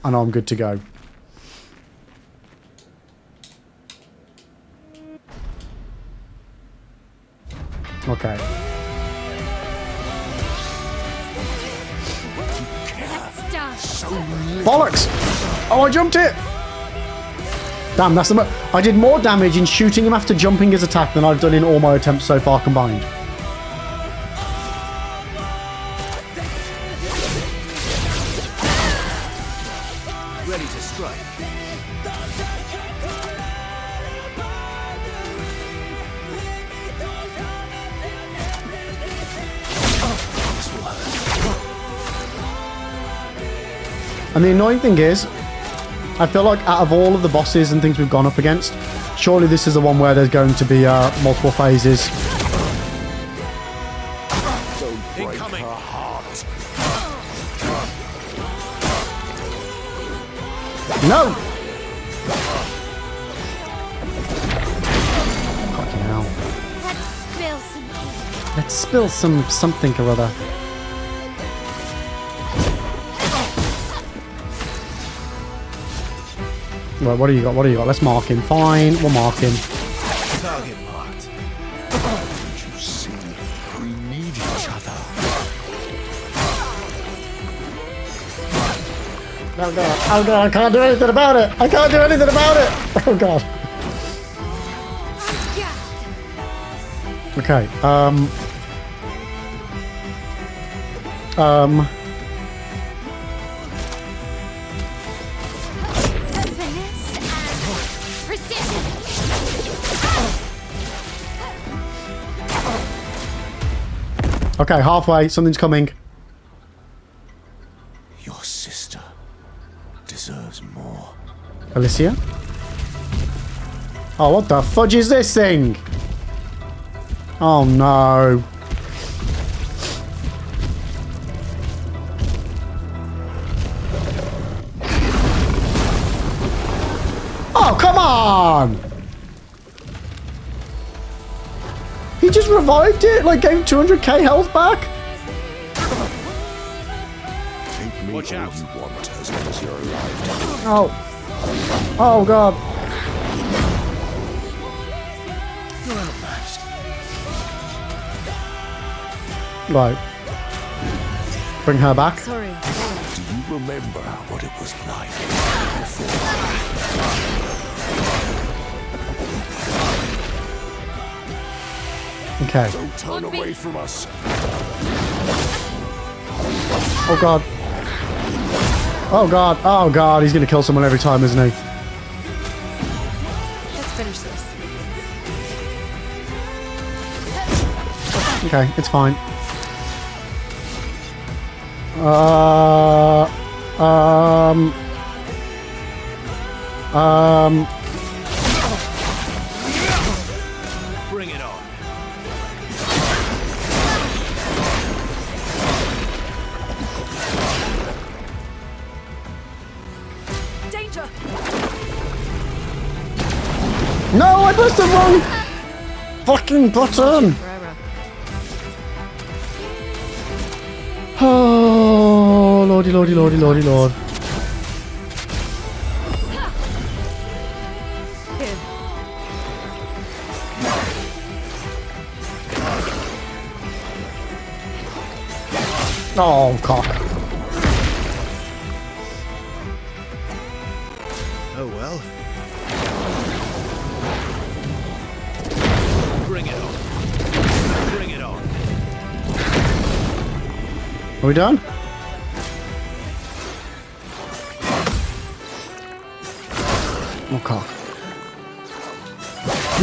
I know I'm good to go. Okay. Bollocks! Oh, I jumped it! Damn, that's the I did more damage in shooting him after jumping his attack than I've done in all my attempts so far combined. Ready to strike. And the annoying thing is, I feel like out of all of the bosses and things we've gone up against, surely this is the one where there's going to be multiple phases. Incoming. No! Fucking hell. Let's spill something or other. Right, what do you got? What do you got? Let's mark him. Fine, we'll mark him. Target marked. Don't you see? We need each other. Oh god. Oh god, I can't do anything about it. I can't do anything about it. Oh god. Okay, okay, halfway. Something's coming. Your sister deserves more. Alicia? Oh, what the fudge is this thing? Oh no. Oh, come on! He just revived it, like gave 200k health back? Take me Watch all out. you want as long as you're alive. Oh. Oh god. You're outmatched. Right. Bring her back. Sorry. Do you remember what it was like before. Okay. Don't turn away from us. Oh god. Oh god. Oh god. He's gonna kill someone every time, isn't he? Let's finish this. Okay, it's fine. Bring it on. Danger! No, I pressed the wrong fucking button. Oh, lordy, lordy, lordy, lordy, lord. Oh, cock. Oh well. Bring it on. Bring it on. Are we done? Oh, cock.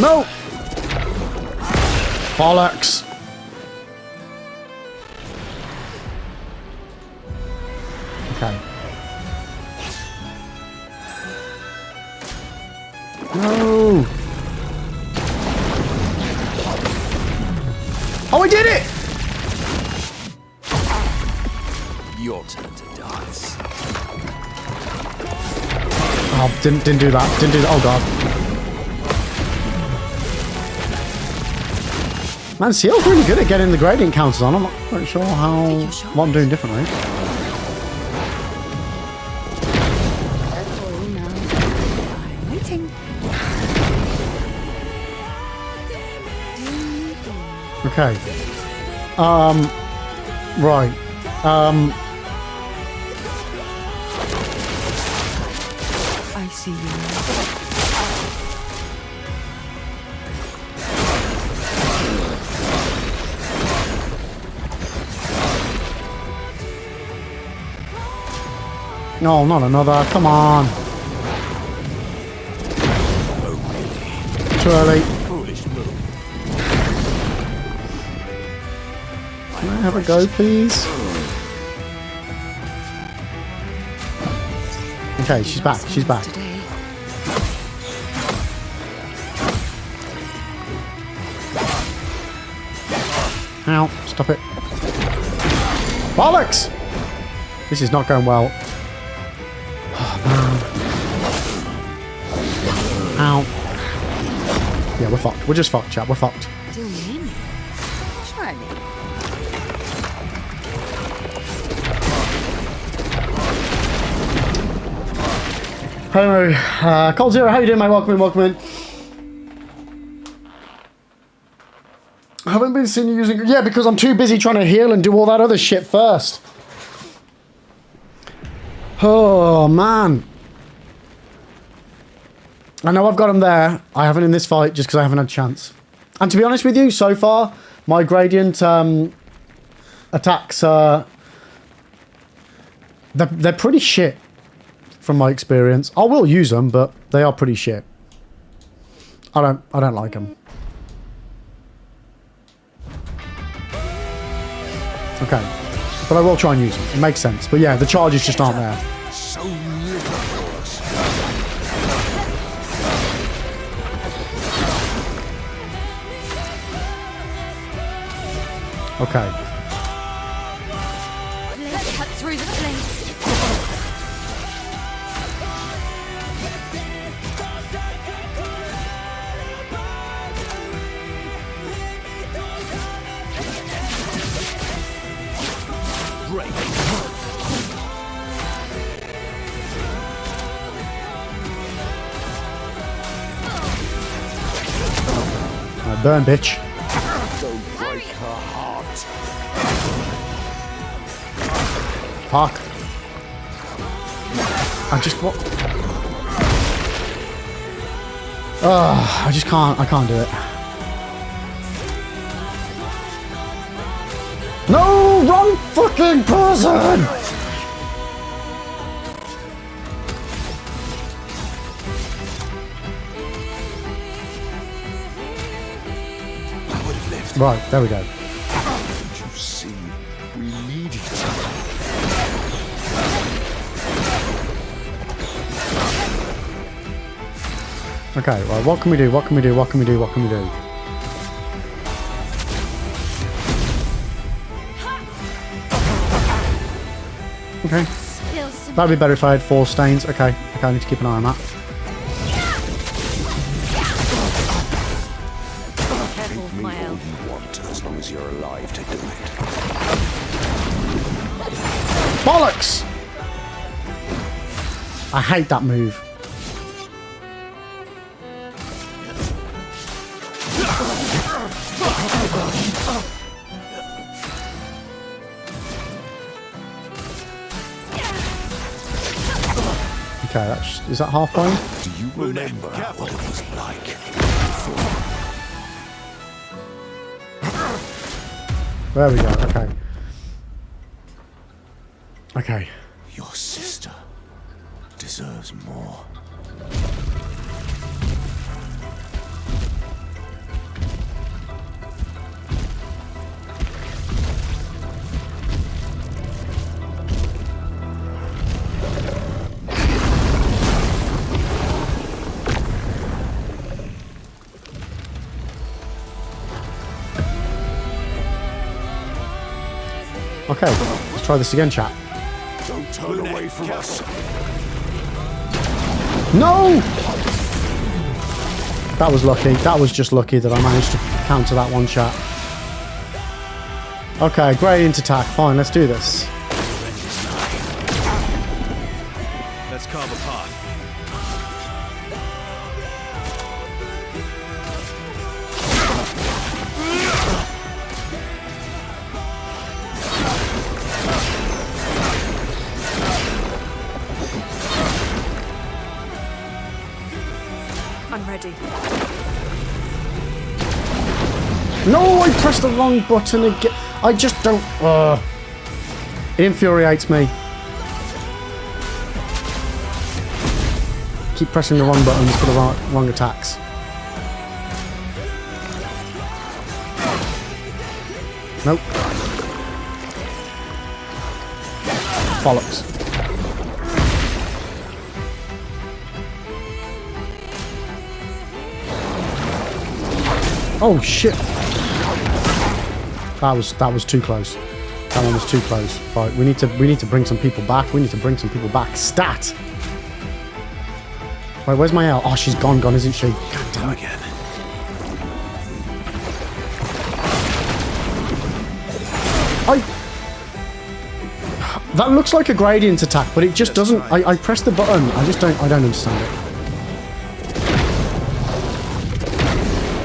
No! Bollocks! Okay. No! Oh, we did it! Your turn to dance. Oh, didn't do that. Didn't do that. Oh god. Man, Seal's really good at getting the gradient counters on. I'm not quite sure what I'm doing differently. I'm waiting. Okay. Right. I see you. No, not another. Come on. Too early. Foolish move. Can I have a go, please? Okay, she's back. She's back. Ow, stop it. Bollocks! This is not going well. Oh, man. Ow. Yeah, we're fucked. We're just fucked, chat. We're fucked. Zoom in. Try me. Hello, Cold Zero, how you doing, mate? Welcome in, welcome in. I haven't been seeing you using... Yeah, because I'm too busy trying to heal and do all that other shit first. Oh, man. I know I've got him there. I haven't in this fight just because I haven't had a chance. And to be honest with you, so far, my gradient attacks are... They're pretty shit. From my experience, I will use them, but they are pretty shit. I don't like them. Okay, but I will try and use them. It makes sense. But yeah, the charges just aren't there. So little for us. Okay. Let's cut through the flames. Burn, bitch. Don't break her heart. Fuck. I just what? I just can't. I can't do it. No, wrong fucking person. Right, there we go. Don't you see? We need each other. Okay, well, what can we do? What can we do? What can we do? What can we do? Okay. That'd be better if I had 4 stains. Okay, I need to keep an eye on that. Make me all you want as long as you're alive to do it. Bollocks! I hate that move. Okay, is that halfway? Do you remember what it was like? There we go, okay. Okay. Your sister deserves more. Okay, let's try this again, chat. Don't turn away from us. No! That was lucky. That was just lucky that I managed to counter that one shot. Okay, gradient attack. Fine, let's do this. Let's carve a path. I'm ready. No, I pressed the wrong button again. I just don't... It infuriates me. Keep pressing the wrong buttons for the wrong attacks. Nope. Bollocks. Oh shit! That was too close. That one was too close. Right, we need to bring some people back. We need to bring some people back. Stat. Wait, where's my L? Oh, she's gone, isn't she? God damn it. Again. That looks like a gradient attack, but it just doesn't. I press the button. I don't understand it.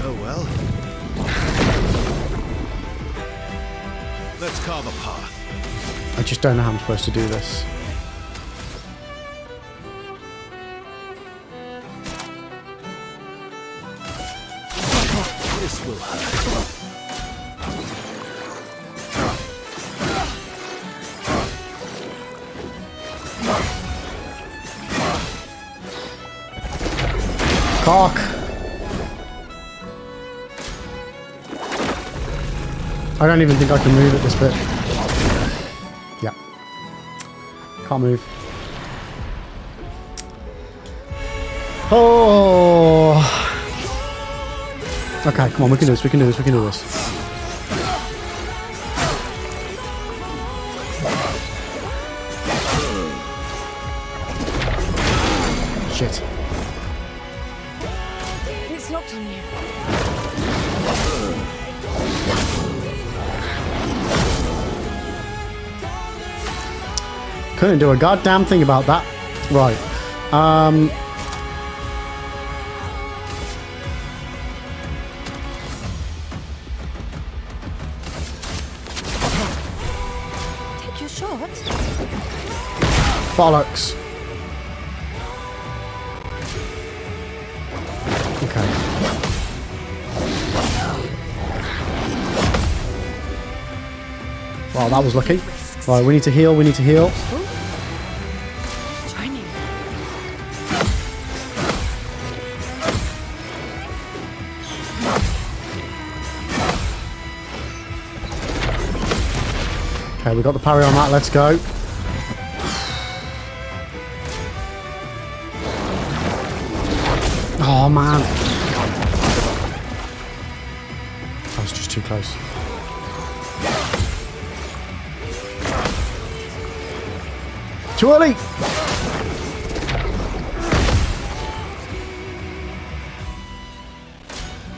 Oh well. Let's carve a path. I just don't know how I'm supposed to do this. This will hurt. Cock. I don't even think I can move at this bit. Yeah. Can't move. Oh. Okay, come on, we can do this, we can do this, we can do this. Shit. It's locked on you. Couldn't do a goddamn thing about that. Right. Take your shot. Bollocks. Oh, that was lucky. Right, we need to heal, we need to heal. Shining. Okay, we got the parry on that, let's go. Oh man. That was just too close. Too early!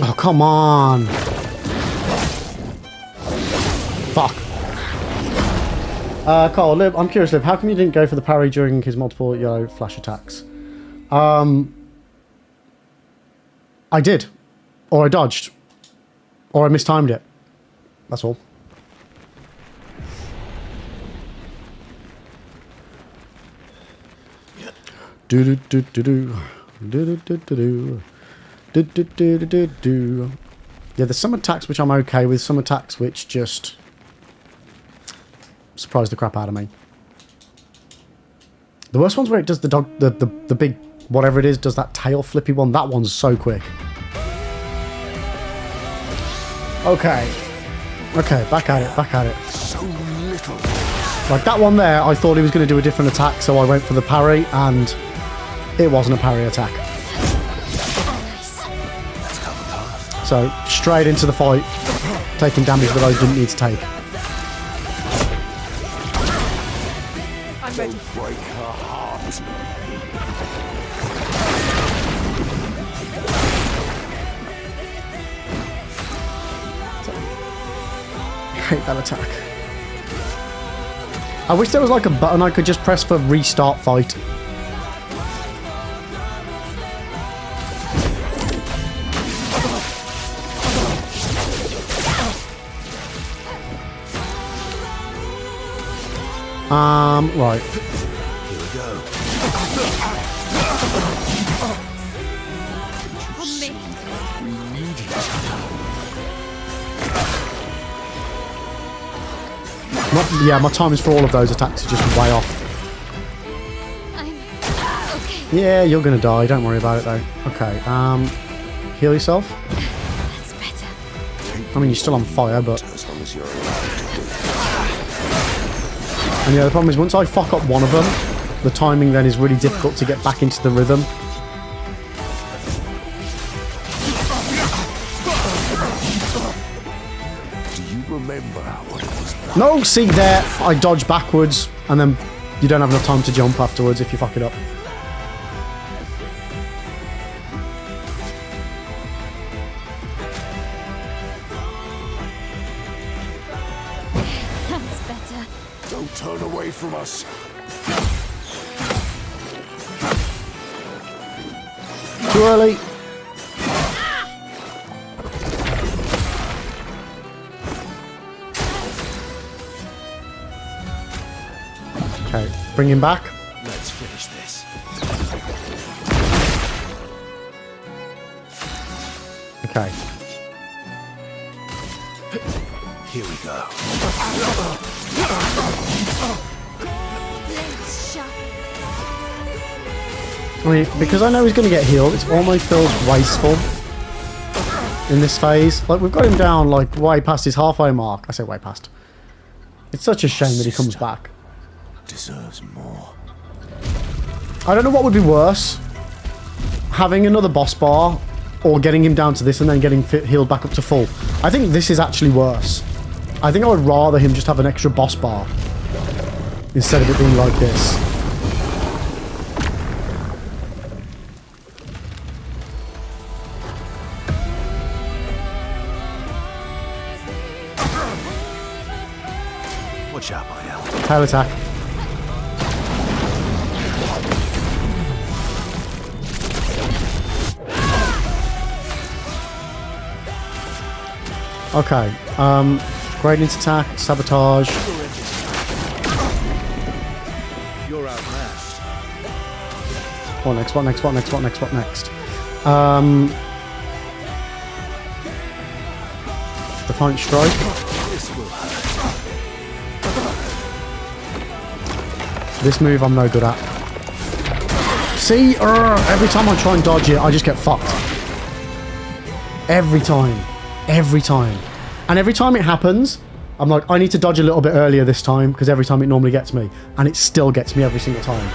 Oh, come on! Fuck. Carl, Lib, I'm curious, Lib, how come you didn't go for the parry during his multiple yellow flash attacks? I did. Or I dodged. Or I mistimed it. That's all. Do do do do do do do do do do do do do. Yeah, there's some attacks which I'm okay with, some attacks which just surprise the crap out of me. The worst one's where it does the dog, the big whatever it is, does that tail flippy one. That one's so quick. Okay. Okay, back at it, back at it. So little. Like that one there, I thought he was going to do a different attack, so I went for the parry, and it wasn't a parry attack. So, straight into the fight, taking damage that I didn't need to take. I'm ready. Break her heart. I hate that attack. I wish there was like a button I could just press for restart fight. Right. Here we go. On me. We need each other. Yeah, my timings for all of those attacks are just way off. I'm okay. Yeah, you're gonna die. Don't worry about it though. Okay. Heal yourself. That's better. I mean, you're still on fire, but. As long as you're allowed to do it. And yeah, the problem is once I fuck up one of them, the timing then is really difficult to get back into the rhythm. Do you remember what it was like? No, see there, I dodge backwards, and then you don't have enough time to jump afterwards if you fuck it up. That's better. Don't turn away from us. Too early. Okay, bring him back. Let's finish this. Okay. Here we go. Blades sharp. I mean, because I know he's going to get healed, it almost feels wasteful in this phase. Like, we've got him down, like, way past his halfway mark. I say way past. It's such a shame that he comes back. Deserves more. I don't know what would be worse. Having another boss bar, or getting him down to this and then getting healed back up to full. I think this is actually worse. I think I would rather him just have an extra boss bar instead of it being like this. Watch out, my ally. Tail attack. Okay, gradient attack, sabotage. You're outmatched. What next, what next, what next, what next, what next? Defiant strike. This will hurt. This move I'm no good at. See? Every time I try and dodge it, I just get fucked. Every time. Every time. And every time it happens, I'm like, I need to dodge a little bit earlier this time, because every time it normally gets me. And it still gets me every single time.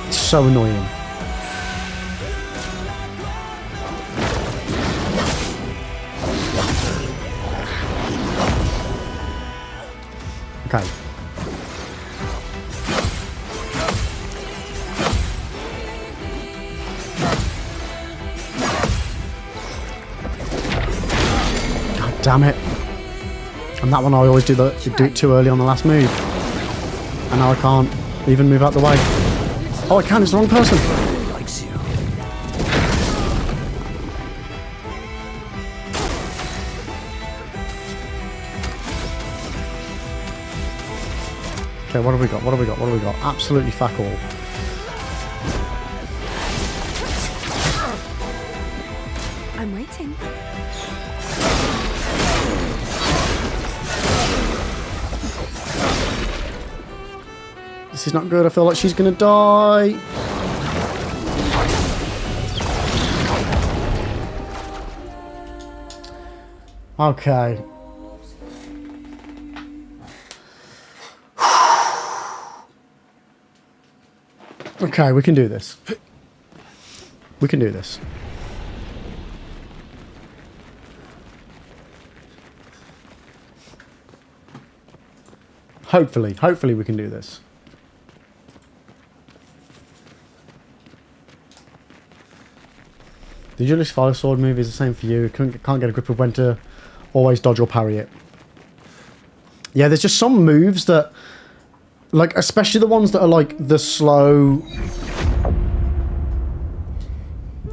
It's so annoying. Okay. God damn it. And that one I always do it too early on the last move. And now I can't even move out the way. Oh, I can, it's the wrong person. Likes you. Okay, what have we got? What have we got? What have we got? Absolutely fuck all. I'm waiting. This is not good. I feel like she's gonna die. Okay. Okay, we can do this. We can do this. Hopefully we can do this. The Julius Fire Sword move is the same for you. You can't get a grip of when to always dodge or parry it. Yeah, there's just some moves that, like, especially the ones that are like the slow,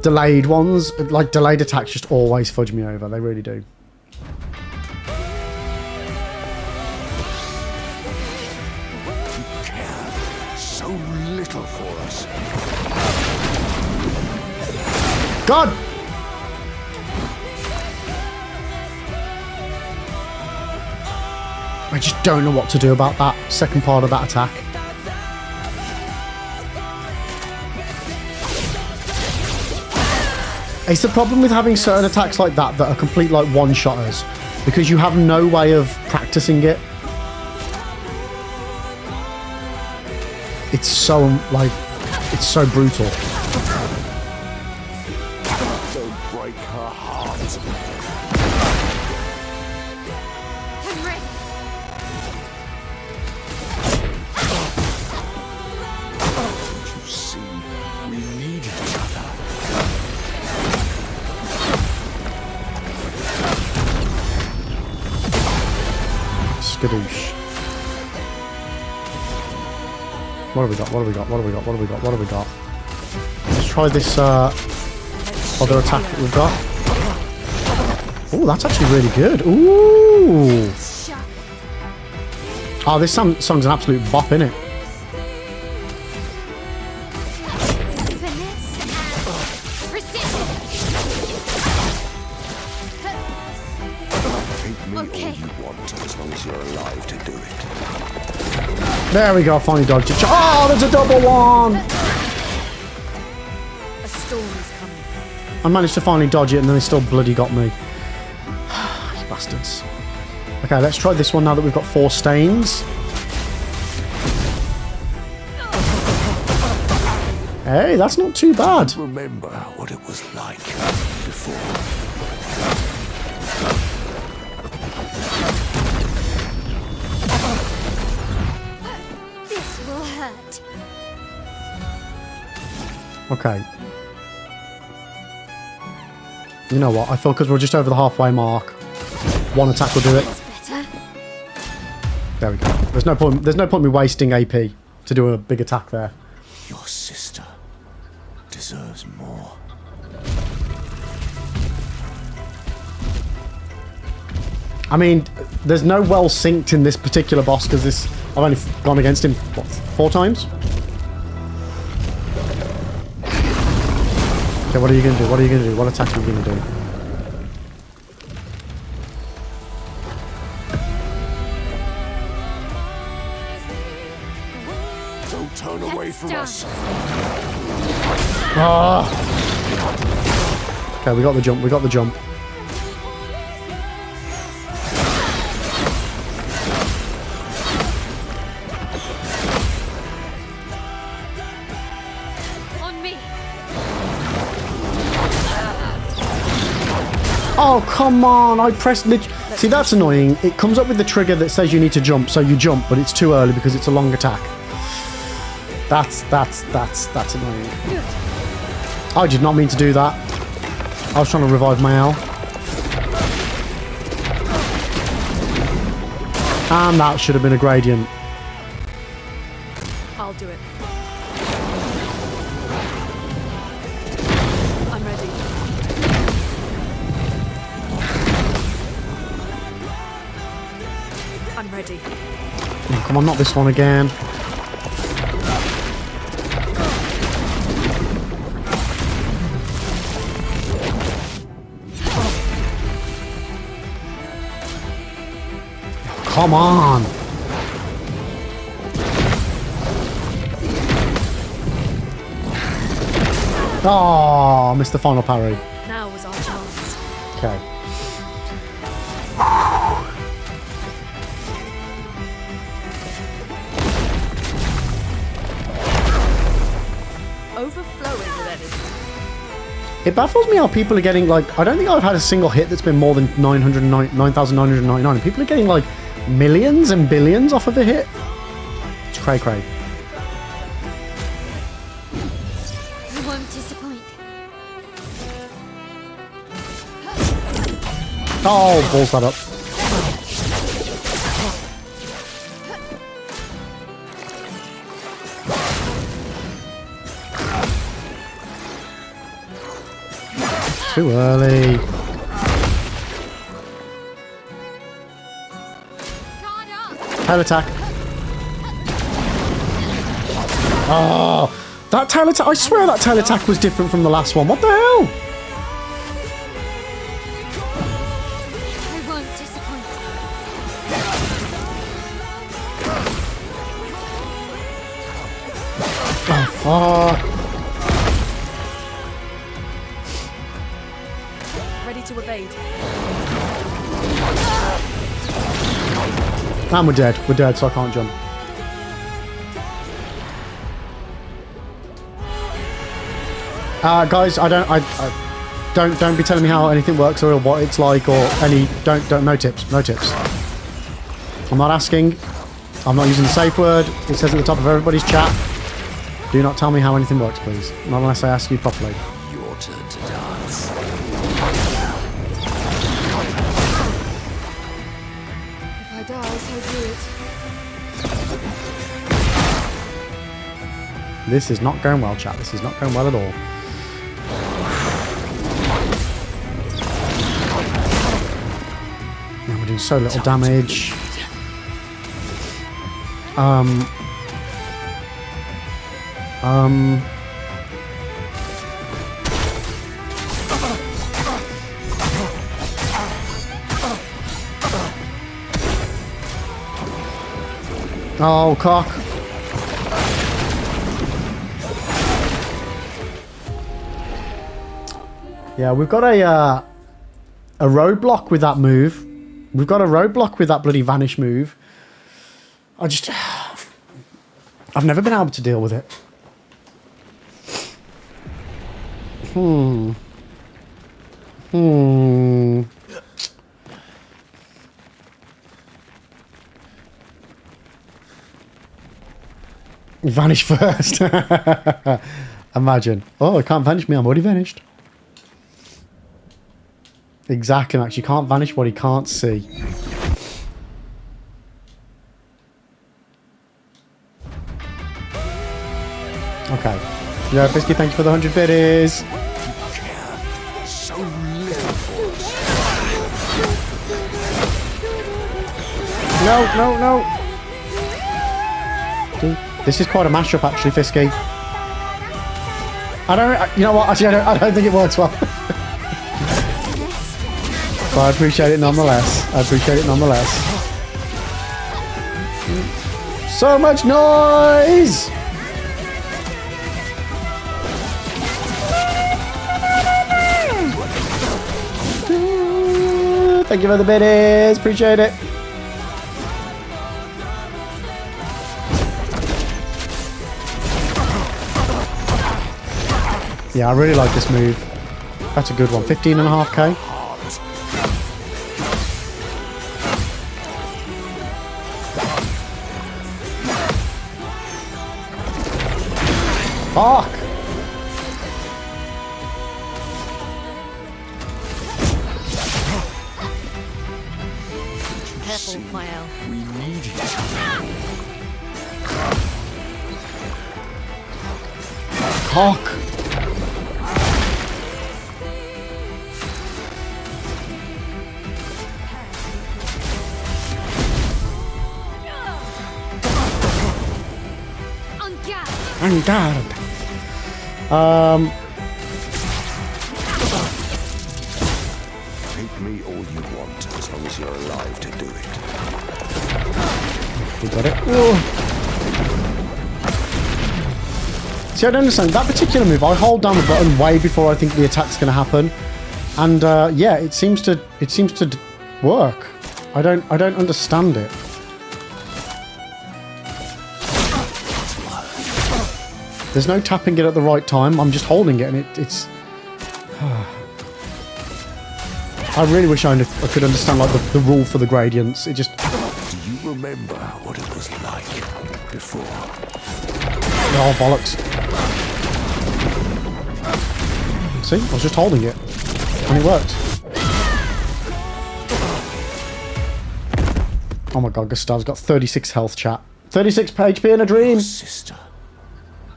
delayed ones, like delayed attacks just always fudge me over. They really do. You care so little for us. God! I just don't know what to do about that second part of that attack. It's the problem with having certain attacks like that that are complete like one-shotters, because you have no way of practicing it. It's so, like, it's so brutal. Don't break her heart. Don't you see? We need each other. Skadoosh. What have we got? What have we got? What have we got? What have we got? What have we got? Let's try this other attack that we've got. Oh, that's actually really good. Ooh. Oh, this song's an absolute bop, innit? Take me all you want, as long as you're alive to do it. There we go, finally dodged it. Oh, there's a double one! A storm is coming. I managed to finally dodge it and then they still bloody got me. You bastards. Okay, let's try this one now that we've got 4 stains. Hey, that's not too bad. Remember what it was like before. This will hurt. Okay. You know what? I feel because we're just over the halfway mark, one attack will do it. Better. There we go. There's no point me wasting AP to do a big attack there. Your sister deserves more. I mean, there's no well synced in this particular boss because I've only gone against him, what, 4 times? Okay, what are you going to do? What are you going to do? What attack are you going to do? away from us. Ah. Okay, we got the jump. We got the jump. On me. Oh, come on. I pressed see, that's annoying. It comes up with the trigger that says you need to jump, so you jump, but it's too early because it's a long attack. That's annoying. I did not mean to do that. I was trying to revive my L. And that should have been a gradient. I'll do it. I'm ready. I'm ready. Oh, come on, not this one again. Come on! Oh, missed the final parry. Now was our chance. Okay. Overflowing with energy. It baffles me how people are getting, like, I don't think I've had a single hit that's been more than 9,999. People are getting, like, millions and billions off of a hit. It's cray-cray. I won't disappoint. Oh, balls that up. Too early. Tail attack. Oh, that tail attack. I swear that tail attack was different from the last one. What the hell? I won't disappoint. Oh, fuck. Ready to evade. And we're dead. We're dead, so I can't jump. Guys, don't be telling me how anything works or what it's like or any. No tips. No tips. I'm not asking. I'm not using the safe word. It says at the top of everybody's chat. Do not tell me how anything works, please. Not unless I ask you properly. Your turn to dance. If I die, so be it. This is not going well, chat. This is not going well at all. Now we're doing so little damage. Oh, cock. Yeah, we've got a roadblock with that move. We've got a roadblock with that bloody vanish move. I've never been able to deal with it. Vanish first. Imagine. Oh, it can't vanish me. I'm already vanished. Exactly, Max. You can't vanish what he can't see. Okay. Yeah, Fisky, thank you for the 100 biddies. So little for us. No. This is quite a mashup, actually, Fisky. You know what? Actually, I don't think it works well. But I appreciate it nonetheless. So much noise! Thank you for the biddies. Appreciate it. Yeah, I really like this move. That's a good one. 15.5k. Fuck! Careful, my L. We need it. Fuck! On guard. Take me all you want, as long as you're alive to do it. We got it. Whoa. See, I don't understand. That particular move, I hold down the button way before I think the attack's going to happen. And, yeah, it seems to work. I don't understand it. There's no tapping it at the right time. I'm just holding it, and it's... I really wish I could understand like the rule for the gradients. It just... Do you remember what it was like before? Oh, bollocks. See? I was just holding it. And it worked. Oh my god, Gustav's got 36 health, chat. 36 HP in a dream! Your sister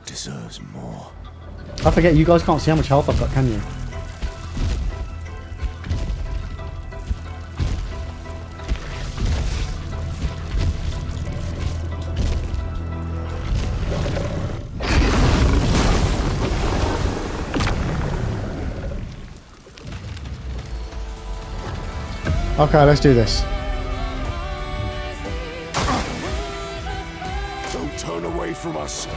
deserves more. I forget, you guys can't see how much health I've got, can you? Okay, let's do this. Don't turn away from us.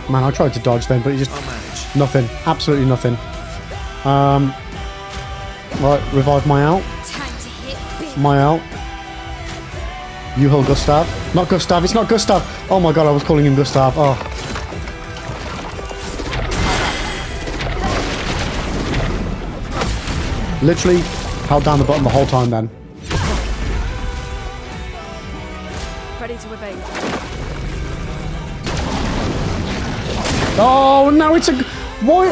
Man, I tried to dodge then, but it just... Nothing. Absolutely nothing. Right, revive my out. My out. You heal Gustav. Not Gustav, it's not Gustav! Oh my god, I was calling him Gustav. Oh. Literally held down the button the whole time then. Ready to evade. Oh, now it's a... Why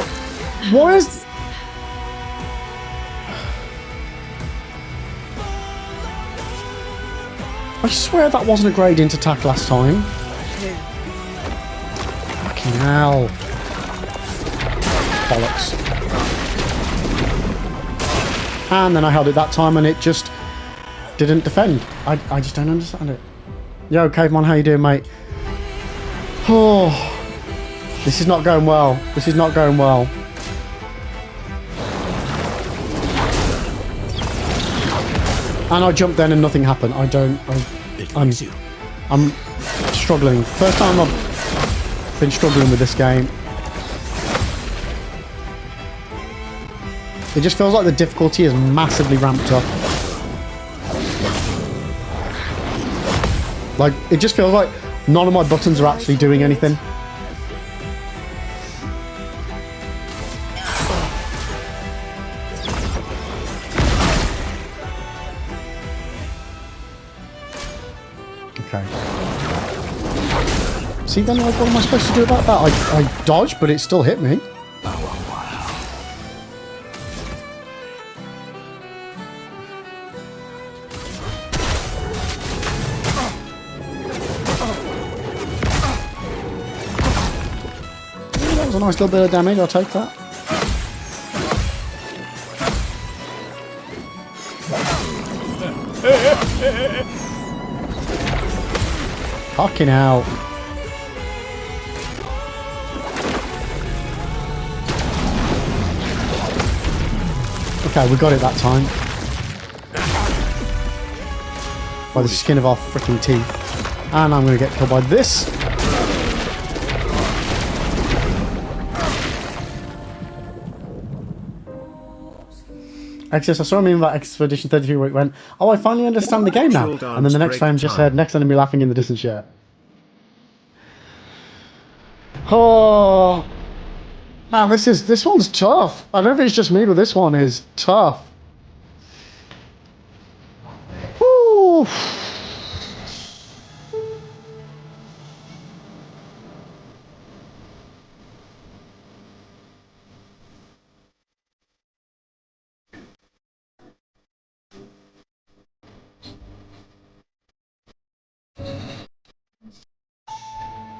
is... I swear that wasn't a gradient attack last time. Fucking hell. Bollocks. And then I held it that time and it just didn't defend. I just don't understand it. Yo, Caveman, how you doing, mate? Oh, this is not going well. This is not going well. And I jumped then and nothing happened. I'm struggling. First time I've been struggling with this game. It just feels like the difficulty is massively ramped up. Like, it just feels like none of my buttons are actually doing anything. Okay. See then, like, what am I supposed to do about that? I dodged, but it still hit me. A nice little bit of damage, I'll take that. Fucking hell. Okay, we got it that time. By the skin of our freaking teeth. And I'm going to get killed by this. Exodus, I saw a meme about Expedition 33 where it went, oh, I finally understand the game now. And then the next frame just said, next enemy laughing in the distance yet. Oh, man, this one's tough. I don't know if it's just me, but this one is tough. Woo.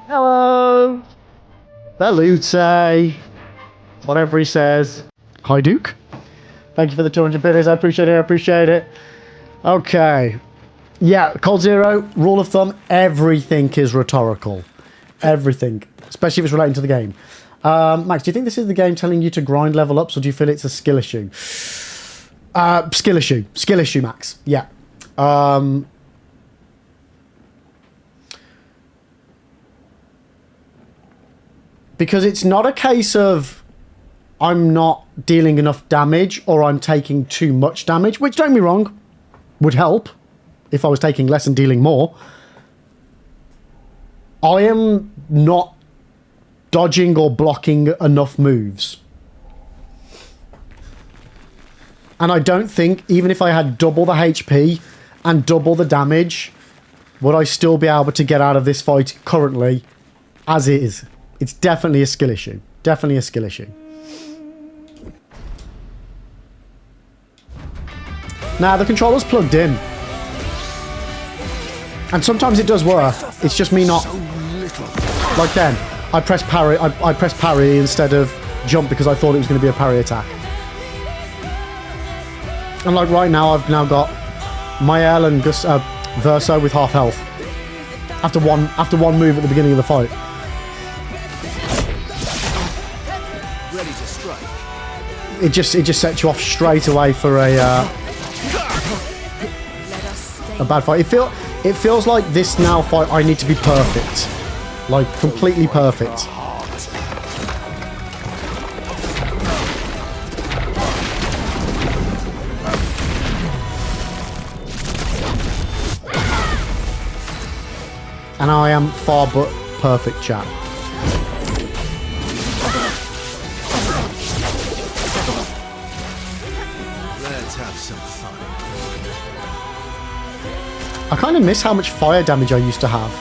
Hello. Salute. Whatever he says. Hi, Duke. Thank you for the 200 biddies. I appreciate it. Okay. Yeah, Cold Zero, rule of thumb, everything is rhetorical. Everything. Especially if it's relating to the game. Max, do you think this is the game telling you to grind level ups, or do you feel it's a skill issue? Skill issue. Skill issue, Max. Yeah. Because it's not a case of I'm not dealing enough damage or I'm taking too much damage, which, don't get me wrong, would help if I was taking less and dealing more. I am not dodging or blocking enough moves. And I don't think, even if I had double the HP and double the damage, would I still be able to get out of this fight currently as it is. It's definitely a skill issue. Definitely a skill issue. Now, the controller's plugged in. And sometimes it does work. It's just me not... Like then, I pressed parry. I pressed parry instead of jump because I thought it was going to be a parry attack. And like right now, I've now got Mael and Verso with half health. After one move at the beginning of the fight. Ready to strike. It just sets you off straight away for a bad fight. It feels like this now fight I need to be perfect. Like completely perfect. And I am far but perfect, chat. Let's have some fun. I kind of miss how much fire damage I used to have.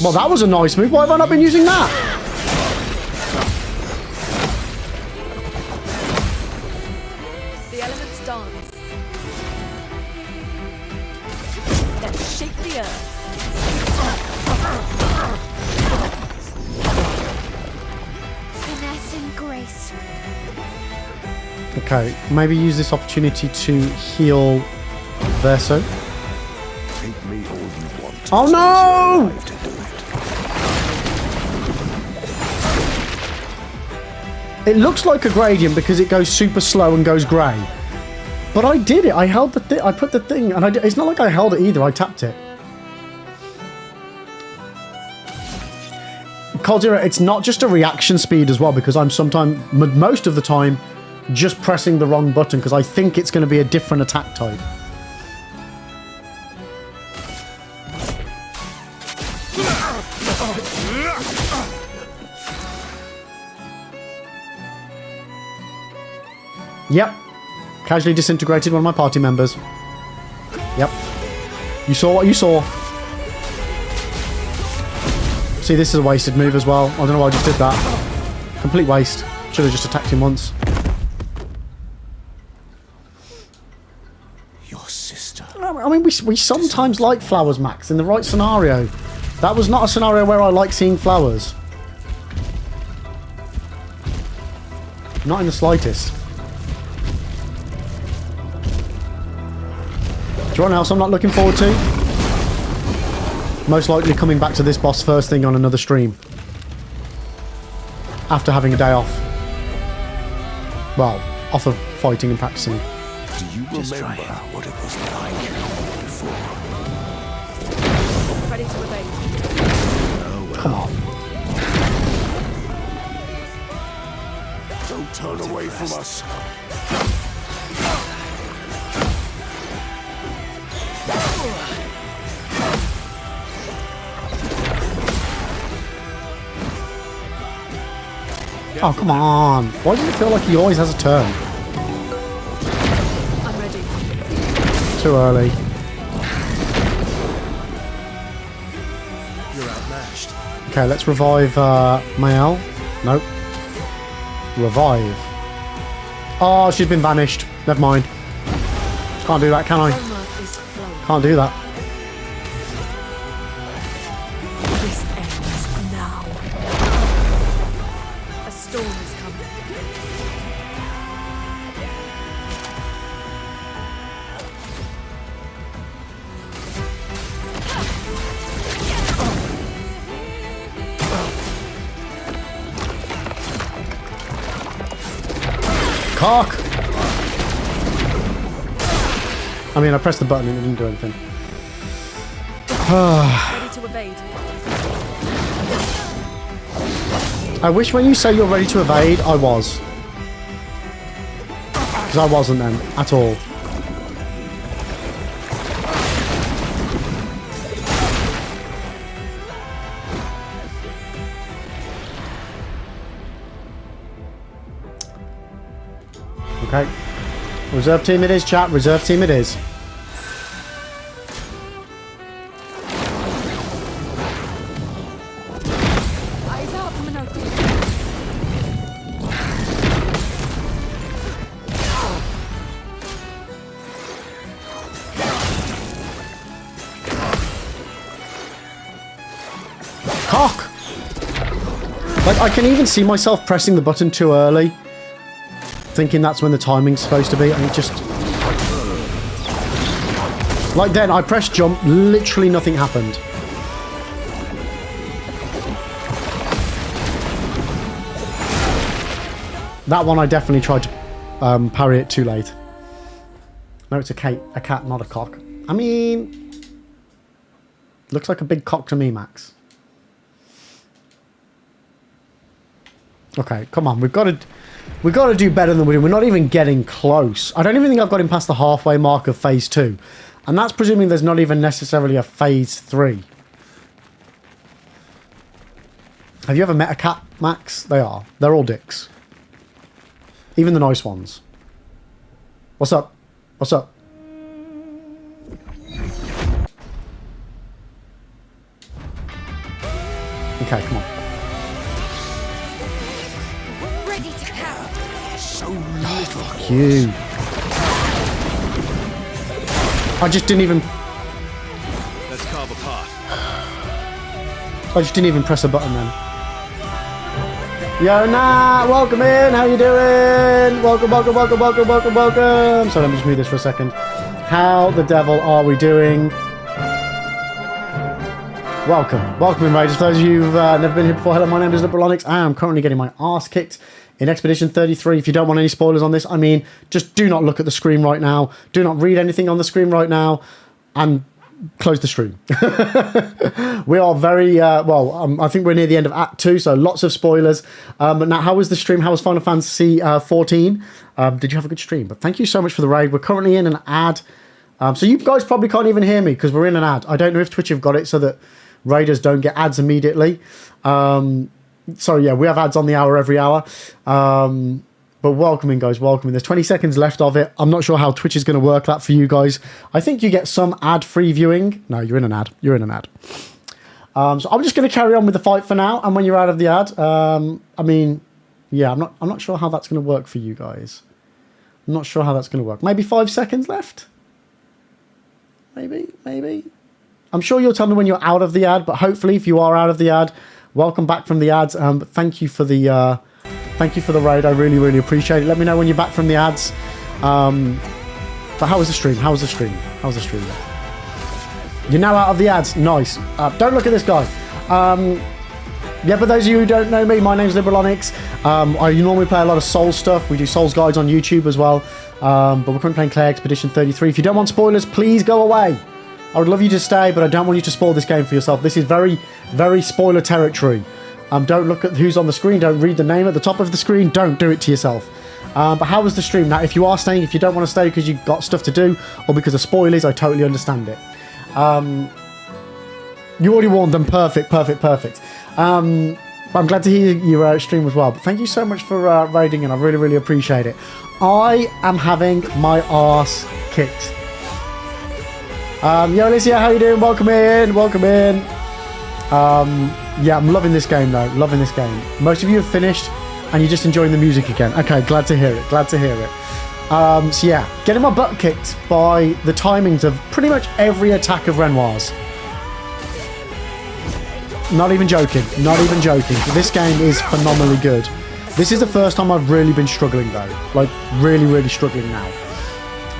Well, that was a nice move. Why have I not been using that? The elements dance. Let's shake the earth. Finesse and grace. Okay, maybe use this opportunity to heal Verso. Take me all you want. Oh no! It looks like a gradient because it goes super slow and goes grey. But I did it. I held the thing. I put the thing, and it's not like I held it either. I tapped it. Cold Zero, it's not just a reaction speed as well, because I'm most of the time, just pressing the wrong button because I think it's going to be a different attack type. Yep. Casually disintegrated one of my party members. Yep. You saw what you saw. See, this is a wasted move as well. I don't know why I just did that. Complete waste. Should have just attacked him once. Your sister. I mean, we sometimes like flowers, Max, in the right scenario. That was not a scenario where I like seeing flowers. Not in the slightest. Do you know what else I'm not looking forward to? Most likely coming back to this boss first thing on another stream. After having a day off. Well, off of fighting and practicing. Do you remember what it was like before? Ready to evade. Come on. Don't turn away from us. Oh, come on. Why does it feel like he always has a turn? I'm ready. Too early. You're outmatched. Okay, let's revive Mael. Nope. Revive. Oh, she's been vanished. Never mind. Can't do that, can I? Homework is flowing. Can't do that. This ends now. A storm is coming. Cock! I mean, I pressed the button and it didn't do anything. Ready to evade. I wish when you say you're ready to evade, I was. Because I wasn't then, at all. Okay. Reserve team it is, chat. Reserve team it is. Eyes up, Monolith. Cock! Like, I can even see myself pressing the button too early. Thinking that's when the timing's supposed to be, and it just... Like then, I pressed jump, literally nothing happened. That one I definitely tried to parry it too late. No, it's a cat, not a cock. I mean... Looks like a big cock to me, Max. Okay, come on, we've got to do better than we're doing. We're not even getting close. I don't even think I've got him past the halfway mark of phase 2. And that's presuming there's not even necessarily a phase 3. Have you ever met a cat, Max? They are. They're all dicks. Even the nice ones. What's up? What's up? Okay, come on. Fuck you. I just didn't even... Let's carve a path. I just didn't even press a button then. Yo, Nat! Welcome in! How you doing? Welcome, welcome, welcome, welcome, welcome, welcome! So let me just move this for a second. How the devil are we doing? Welcome. Welcome in, Raiders. For those of you who've never been here before, hello, my name is Liberal Onyx. I am currently getting my arse kicked in Expedition 33. If you don't want any spoilers on this, I mean, just do not look at the screen right now. Do not read anything on the screen right now. And close the stream. We are very, I think we're near the end of Act 2, so lots of spoilers. But now, how was the stream? How was Final Fantasy 14? Did you have a good stream? But thank you so much for the raid. We're currently in an ad. So you guys probably can't even hear me because we're in an ad. I don't know if Twitch have got it so that raiders don't get ads immediately. So yeah, we have ads on the hour every hour. But welcoming, guys, welcoming. There's 20 seconds left of it. I'm not sure how Twitch is going to work that for you guys. I think you get some ad-free viewing. No, you're in an ad. You're in an ad. So I'm just going to carry on with the fight for now. And when you're out of the ad, I mean, yeah, I'm not sure how that's going to work for you guys. I'm not sure how that's going to work. Maybe 5 seconds left. Maybe. I'm sure you'll tell me when you're out of the ad, but hopefully if you are out of the ad, welcome back from the ads. Thank you for the raid. I really, really appreciate it. Let me know when you're back from the ads. But how was the stream? You're now out of the ads. Nice. Don't look at this guy. Yeah, but those of you who don't know me, my name's Liberal Onyx. I normally play a lot of Souls stuff. We do Souls guides on YouTube as well. But we're currently playing Clair Expedition 33. If you don't want spoilers, please go away. I would love you to stay, but I don't want you to spoil this game for yourself. This is very, very spoiler territory. Don't look at who's on the screen. Don't read the name at the top of the screen. Don't do it to yourself. But how was the stream? Now, if you are staying, if you don't want to stay because you've got stuff to do or because of spoilers, I totally understand it. You already warned them. Perfect. I'm glad to hear your stream as well. But thank you so much for raiding, and I really, really appreciate it. I am having my arse kicked. Yo, Alicia, how you doing? Welcome in. Yeah, I'm loving this game though. Loving this game. Most of you have finished, and you're just enjoying the music again. Okay, glad to hear it. So yeah, getting my butt kicked by the timings of pretty much every attack of Renoir's. Not even joking. This game is phenomenally good. This is the first time I've really been struggling though. Like, really, really struggling now.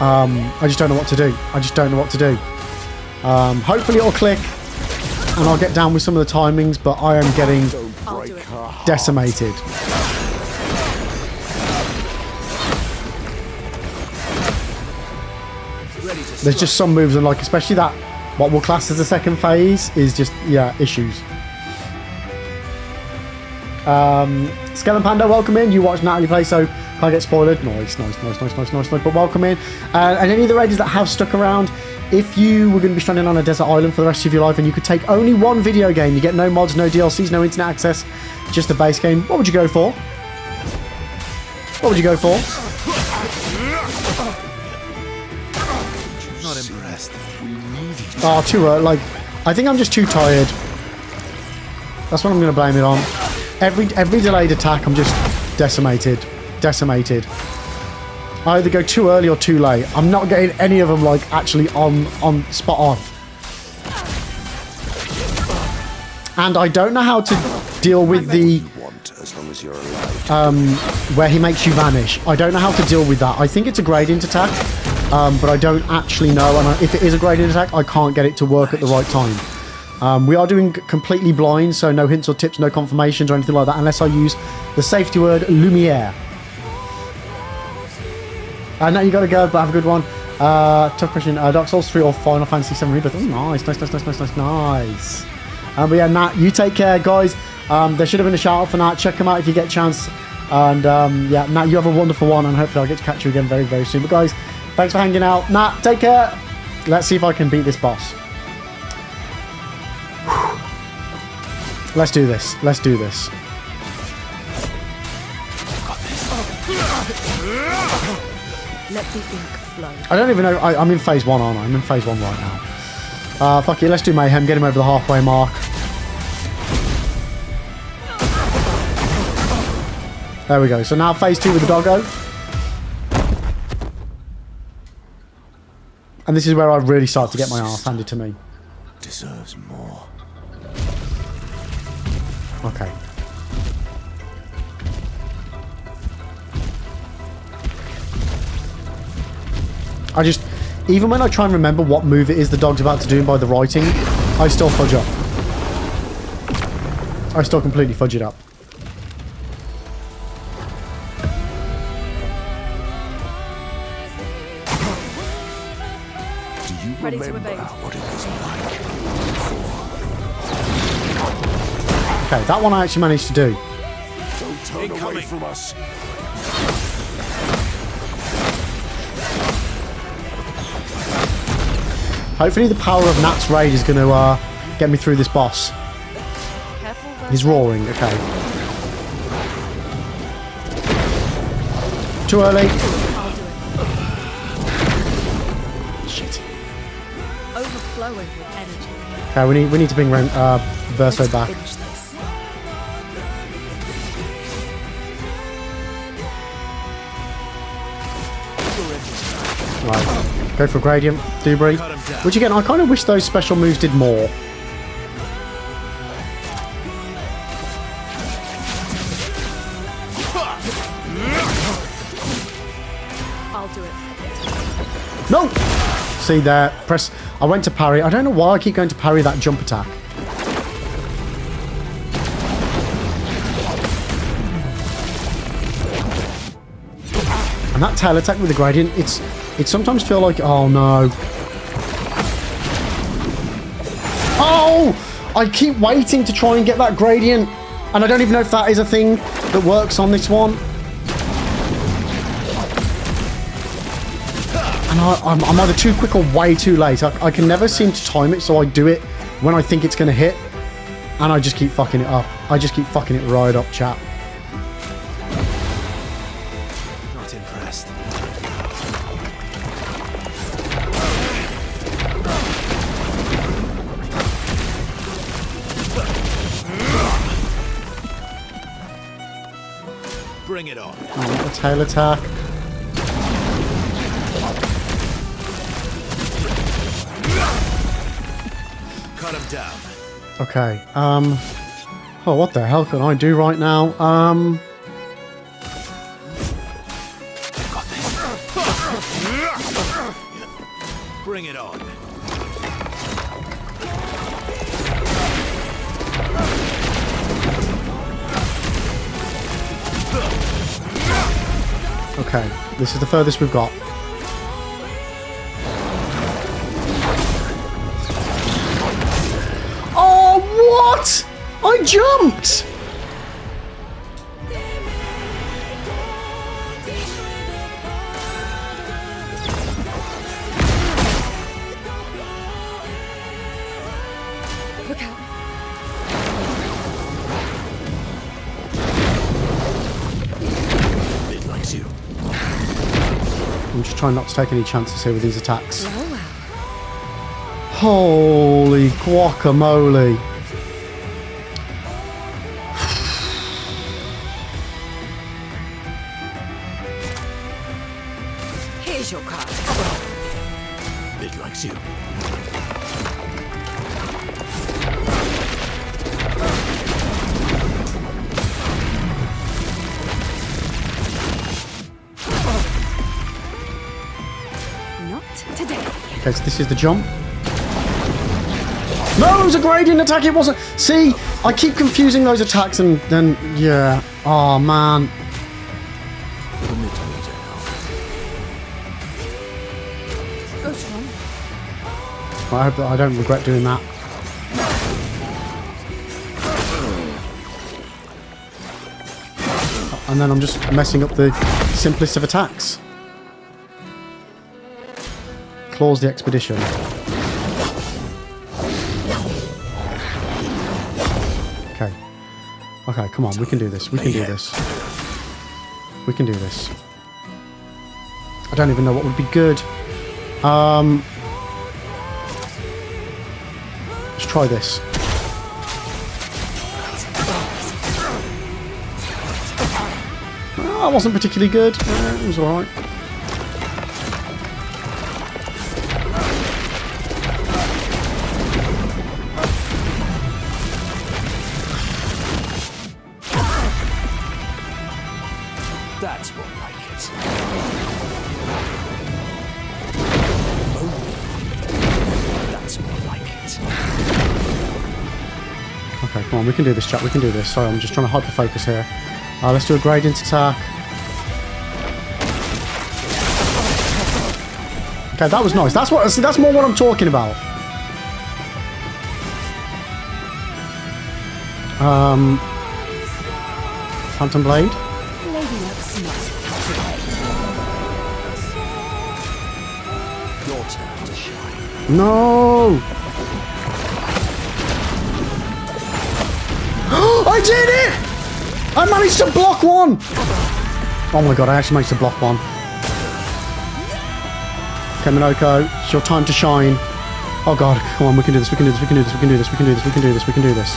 I just don't know what to do. Hopefully it'll click and I'll get down with some of the timings, but I am getting decimated. There's just some moves, and like especially that what we'll class as the second phase is just, yeah, issues. Skeleton Panda, welcome in. You watched Natalie play, so can't get spoiled. Nice. But welcome in. And any of the raiders that have stuck around, if you were going to be stranded on a desert island for the rest of your life and you could take only one video game, you get no mods, no DLCs, no internet access, just the base game, what would you go for? Not impressed. Oh, too early. Like, I think I'm just too tired. That's what I'm going to blame it on. Every delayed attack, I'm just decimated. I either go too early or too late. I'm not getting any of them like actually on spot on. And I don't know how to deal with the where he makes you vanish. I don't know how to deal with that. I think it's a gradient attack, but I don't actually know. And if it is a gradient attack, I can't get it to work at the right time. We are doing completely blind, so no hints or tips, no confirmations or anything like that, unless I use the safety word Lumiere. Now you gotta go, but have a good one. Tough question. Dark Souls 3 or Final Fantasy 7 Rebirth? Oh, nice. But yeah, Nat, you take care, guys. There should have been a shout out for Nat. Check him out if you get a chance. And yeah, Nat, you have a wonderful one, and hopefully I'll get to catch you again very, very soon. But guys, thanks for hanging out. Nat, take care. Let's see if I can beat this boss. Let's do this. Let the ink flow. I don't even know. I'm in phase 1, aren't I? I'm in phase 1 right now. Fuck it. Let's do Mayhem. Get him over the halfway mark. There we go. So now phase 2 with the doggo. And this is where I really start to get my arse handed to me. Deserves more. Okay. I just, even when I try and remember what move it is the dog's about to do by the writing, I still fudge up. I still completely fudge it up. Do you Ready to remember evade. what it was like before? Okay, that one I actually managed to do. Don't turn away from us. Hopefully the power of Nat's raid is going to get me through this boss. Careful, He's roaring, okay. Too early. I'll do it. Shit. Overflowing with energy. Okay, we need to bring Verso back. Finish this. Right. Go for gradient, debris. Which again, I kind of wish those special moves did more. I'll do it. No! See there, press. I went to parry. I don't know why I keep going to parry that jump attack. And that tail attack with the gradient, it sometimes feels like, oh no. Oh! I keep waiting to try and get that gradient. And I don't even know if that is a thing that works on this one. And I'm either too quick or way too late. I can never seem to time it, so I do it when I think it's going to hit. And I just keep fucking it up. I just keep fucking it right up, chat. Not impressed. Bring it on. A tail attack. Cut him down. Okay, oh, what the hell can I do right now? Got this. Bring it on. Okay, this is the furthest we've got. Oh, what? I jumped! Look out. It likes you. I'm just trying not to take any chances here with these attacks. Well, well. Holy guacamole. Here's your card. It likes you. Not today. Okay, so this is the jump. No, it was a gradient attack, it wasn't. See, I keep confusing those attacks and then, yeah. Oh, man. Go strong. I hope that I don't regret doing that. And then I'm just messing up the simplest of attacks. Claws the expedition. Okay. Okay, come on, we can do this. We can do this. We can do this. I don't even know what would be good. Let's try this. Oh, that wasn't particularly good. It was alright. That's more like it. That's more like it. Okay, come on, we can do this, chat. We can do this. Sorry, I'm just trying to hyper-focus here. Let's do a gradient attack. Okay, that was nice. That's what. See, that's more what I'm talking about. Phantom Blade. Your turn to shine. No! I did it! I managed to block one! Oh my god, I actually managed to block one. Okay, Minoko, it's your time to shine. Oh god, come on, we can do this, we can do this, we can do this, we can do this, we can do this, we can do this, we can do this.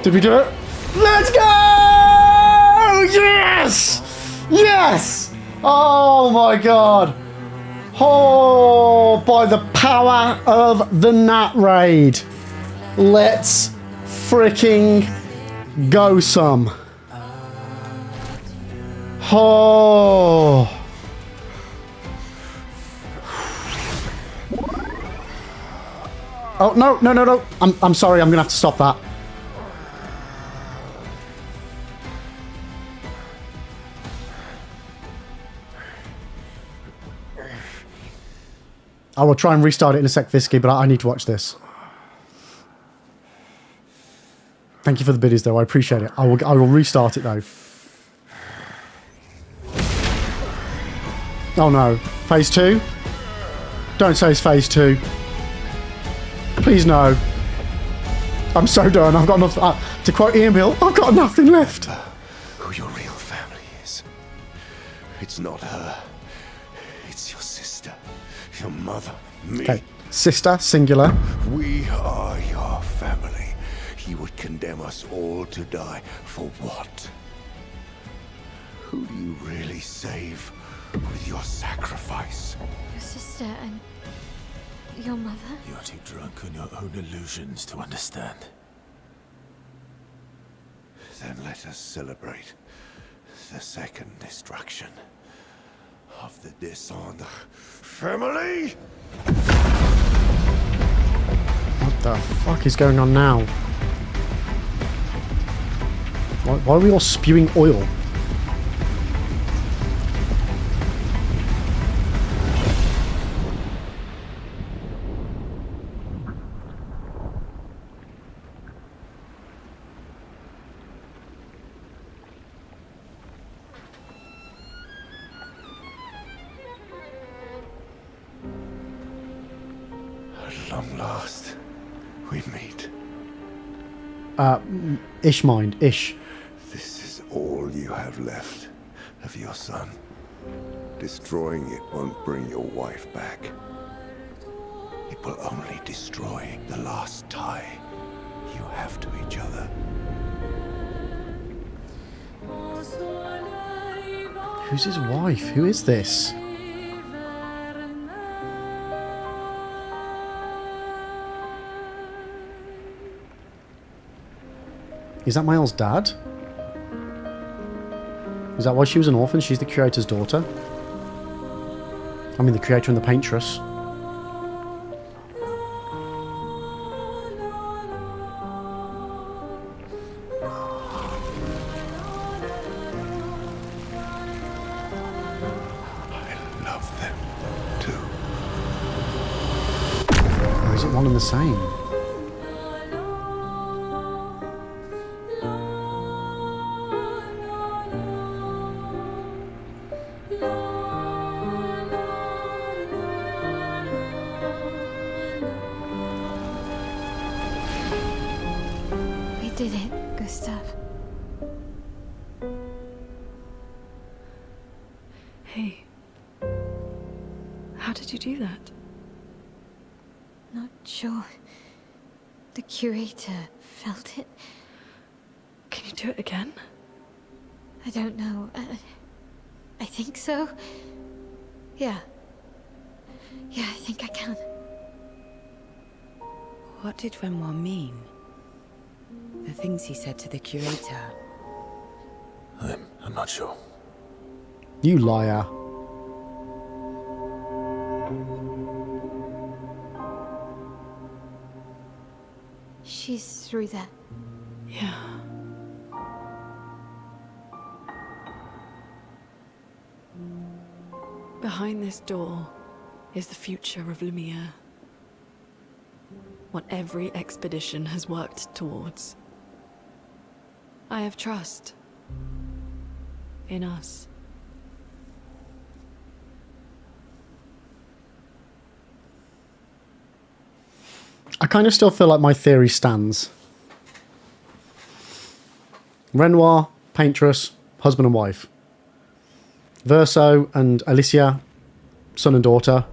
Did we do it? Let's go! Yes! Yes! Oh my god! Oh, by the power of the Nat Raid. Let's freaking go some. Oh. Oh, no, no, no, no. I'm sorry, I'm gonna have to stop that. I will try and restart it in a sec, Fisky, but I need to watch this. Thank you for the biddies, though. I appreciate it. I will restart it, though. Oh, no. Phase 2? Don't say it's phase 2. Please, no. I'm so done. I've got nothing. To quote Ian Bill, I've got nothing left. Who your real family is. It's not her. It's your sister. Your mother. Me. Okay. Sister, singular. We are your family. You would condemn us all to die for what? Who do you really save with your sacrifice? Your sister and your mother? You're too drunk on your own illusions to understand. Then let us celebrate the second destruction of the Descendre family. What the fuck is going on now? Why are we all spewing oil? At long last, we meet. Ish mind. Ish. This is all you have left of your son. Destroying it won't bring your wife back. It will only destroy the last tie you have to each other. Who's his wife? Who is this? Is that Miles' dad? Is that why she was an orphan? She's the curator's daughter? I mean, the creator and the paintress. I love them, too. Or is it one and the same? Did it, Gustav? Hey. How did you do that? Not sure. The curator felt it. Can you do it again? I don't know. I think so. Yeah. Yeah, I think I can. What did Renoir mean? The things he said to the curator. I'm not sure. You liar. She's through there. Yeah. Behind this door is the future of Lumiere. What every expedition has worked towards. I have trust in us. I kind of still feel like my theory stands. Renoir, Paintress, husband and wife. Verso and Alicia, son and daughter.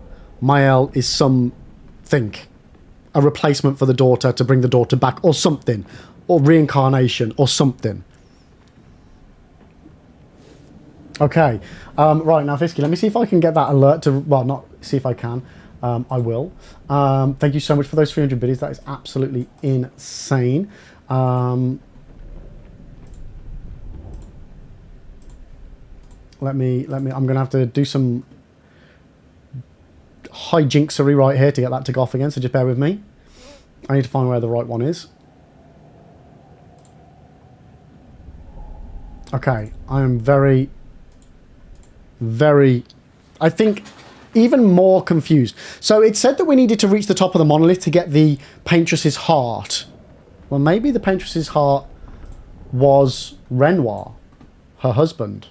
Mael is something. A replacement for the daughter to bring the daughter back or something. Or reincarnation or something. Okay. Right, now, Fisky, let me see if I can get that alert to... Well, not see if I can. I will. Thank you so much for those 300 biddies. That is absolutely insane. Let me, I'm going to have to do some hijinxery right here to get that to go off again, so just bear with me. I need to find where the right one is. Okay, I am very... I think even more confused. So it said that we needed to reach the top of the monolith to get the Paintress's heart. Well, maybe the Paintress's heart was Renoir, her husband.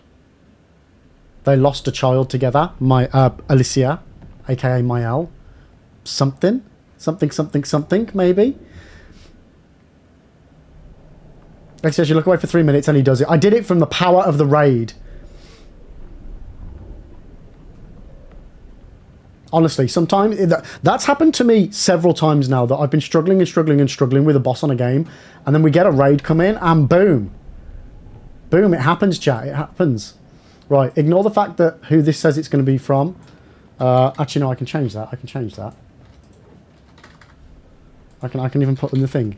They lost a child together, Alicia, aka Mael. Something, maybe. It says you look away for 3 minutes and he does it. I did it from the power of the raid. Honestly, sometimes that's happened to me several times now, that I've been struggling with a boss on a game, and then we get a raid come in and boom. Boom, it happens, chat. It happens. Right, ignore the fact that who this says it's going to be from. Actually, no, I can change that. I can even put in the thing.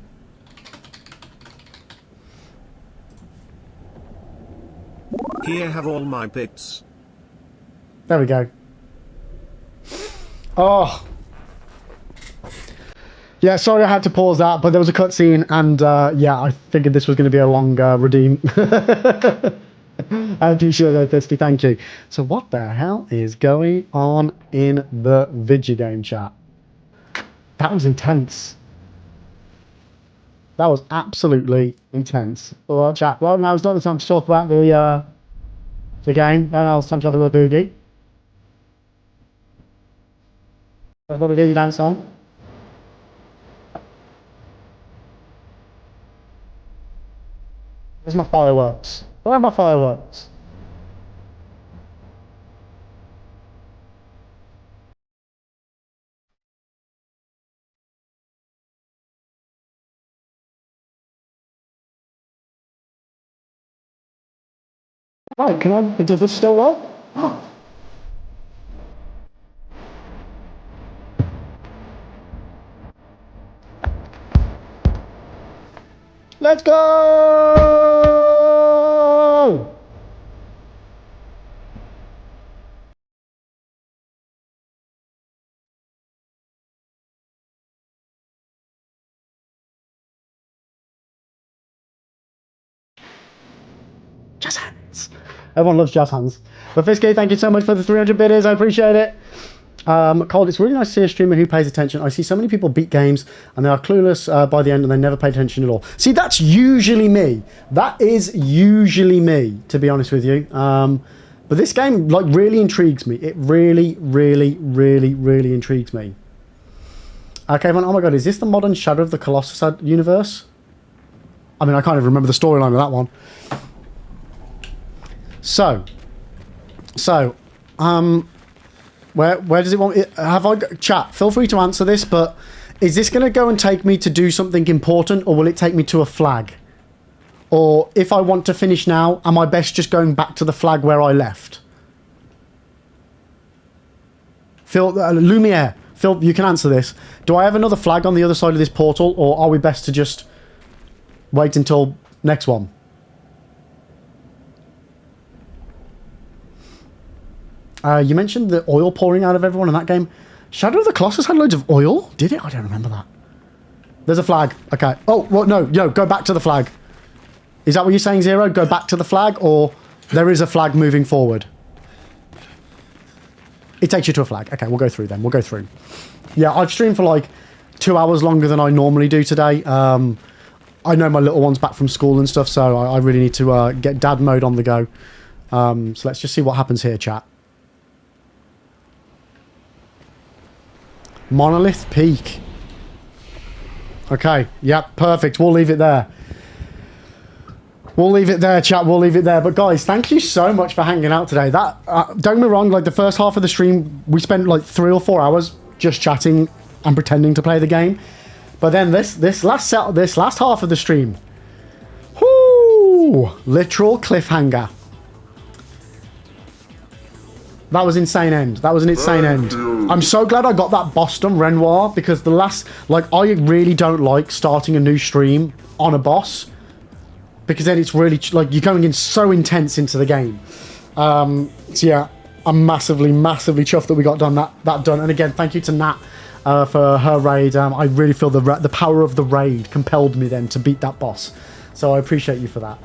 Here have all my bits. There we go. Oh. Yeah, sorry I had to pause that, but there was a cutscene, and yeah, I figured this was going to be a long redeem. I'm too sure they're thirsty, thank you. So what the hell is going on in the video game chat? That was intense. That was absolutely intense. Well, chat, well, now it's not the time to talk about the game, now it's time to talk about the boogie. I've got a really dance on. Where's my fireworks? Where are my fireworks? Right, does this still work? Oh. Let's go! Jazz hands. Everyone loves jazz hands. But Fisky, thank you so much for the 300 bitters. I appreciate it. Cole, it's really nice to see a streamer who pays attention. I see so many people beat games and they are clueless by the end and they never paid attention at all. See, that's usually me. That is usually me, to be honest with you. But this game, like, really intrigues me. It really, really, really, really intrigues me. Okay, oh my god, is this the modern Shadow of the Colossus universe? I mean, I can't even remember the storyline of that one. So, where does it want it? Have I got, chat, feel free to answer this, but is this going to go and take me to do something important, or will it take me to a flag? Or if I want to finish now, am I best just going back to the flag where I left? Phil, Lumiere, Phil, you can answer this. Do I have another flag on the other side of this portal, or are we best to just wait until next one? You mentioned the oil pouring out of everyone in that game. Shadow of the Colossus had loads of oil? Did it? I don't remember that. There's a flag. Okay. Oh, well, no. Yo, go back to the flag. Is that what you're saying, Zero? Go back to the flag, or there is a flag moving forward? It takes you to a flag. Okay, we'll go through then. We'll go through. Yeah, I've streamed for like 2 hours longer than I normally do today. I know my little one's back from school and stuff, so I really need to get dad mode on the go. So let's just see what happens here, chat. Monolith Peak. Okay, yep, perfect. We'll leave it there. We'll leave it there, chat. We'll leave it there. But guys, thank you so much for hanging out today. That don't get me wrong, like the first half of the stream, we spent like 3 or 4 hours just chatting and pretending to play the game. But then this last half of the stream, whoo, literal cliffhanger. That was insane end. That was an insane end. I'm so glad I got that boss done, Renoir, because the last, like, I really don't like starting a new stream on a boss, because then it's really, like, you're going in so intense into the game. So yeah, I'm massively, massively chuffed that we got that done. And again, thank you to Nat for her raid. I really feel the power of the raid compelled me then to beat that boss. So I appreciate you for that.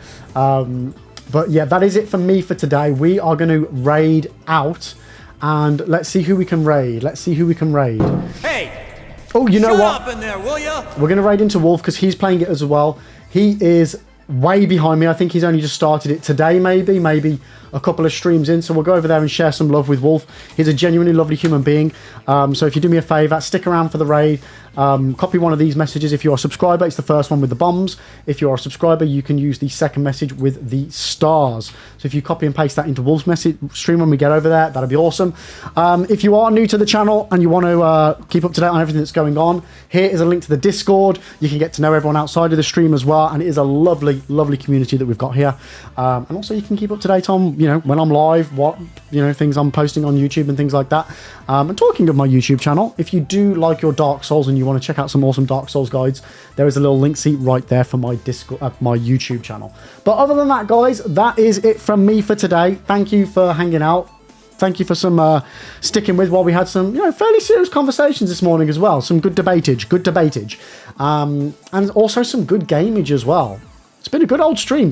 But yeah, that is it for me for today. We are going to raid out, and let's see who we can raid. Let's see who we can raid. Hey! Oh, you know Shut what? up in there, will ya? We're going to raid into Wolf because he's playing it as well. He is way behind me. I think he's only just started it today, maybe a couple of streams in. So we'll go over there and share some love with Wolf. He's a genuinely lovely human being. So if you do me a favour, stick around for the raid. Copy one of these messages. If you're a subscriber, it's the first one with the bombs. If you're a subscriber, you can use the second message with the stars. So if you copy and paste that into Wolf's message stream when we get over there, that'd be awesome. If you are new to the channel and you want to keep up to date on everything that's going on, here is a link to the Discord. You can get to know everyone outside of the stream as well, and it is a lovely, lovely community that we've got here. And also you can keep up to date on, you know, when I'm live, what, you know, things I'm posting on YouTube and things like that. And talking of my YouTube channel, if you do like your Dark Souls and you want to check out some awesome Dark Souls guides, there is a little link seat right there for my Discord, my YouTube channel. But other than that, guys, that is it from me for today. Thank you for hanging out. Thank you for some sticking with while we had some, you know, fairly serious conversations this morning as well. Some good debatage, and also some good gameage as well. It's been a good old stream.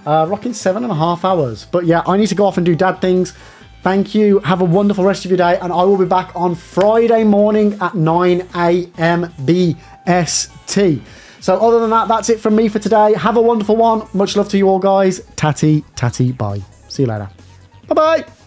Rocking 7.5 hours. But yeah, I need to go off and do dad things. Thank you. Have a wonderful rest of your day. And I will be back on Friday morning at 9 a.m. BST. So other than that, that's it from me for today. Have a wonderful one. Much love to you all, guys. Tatty, bye. See you later. Bye-bye.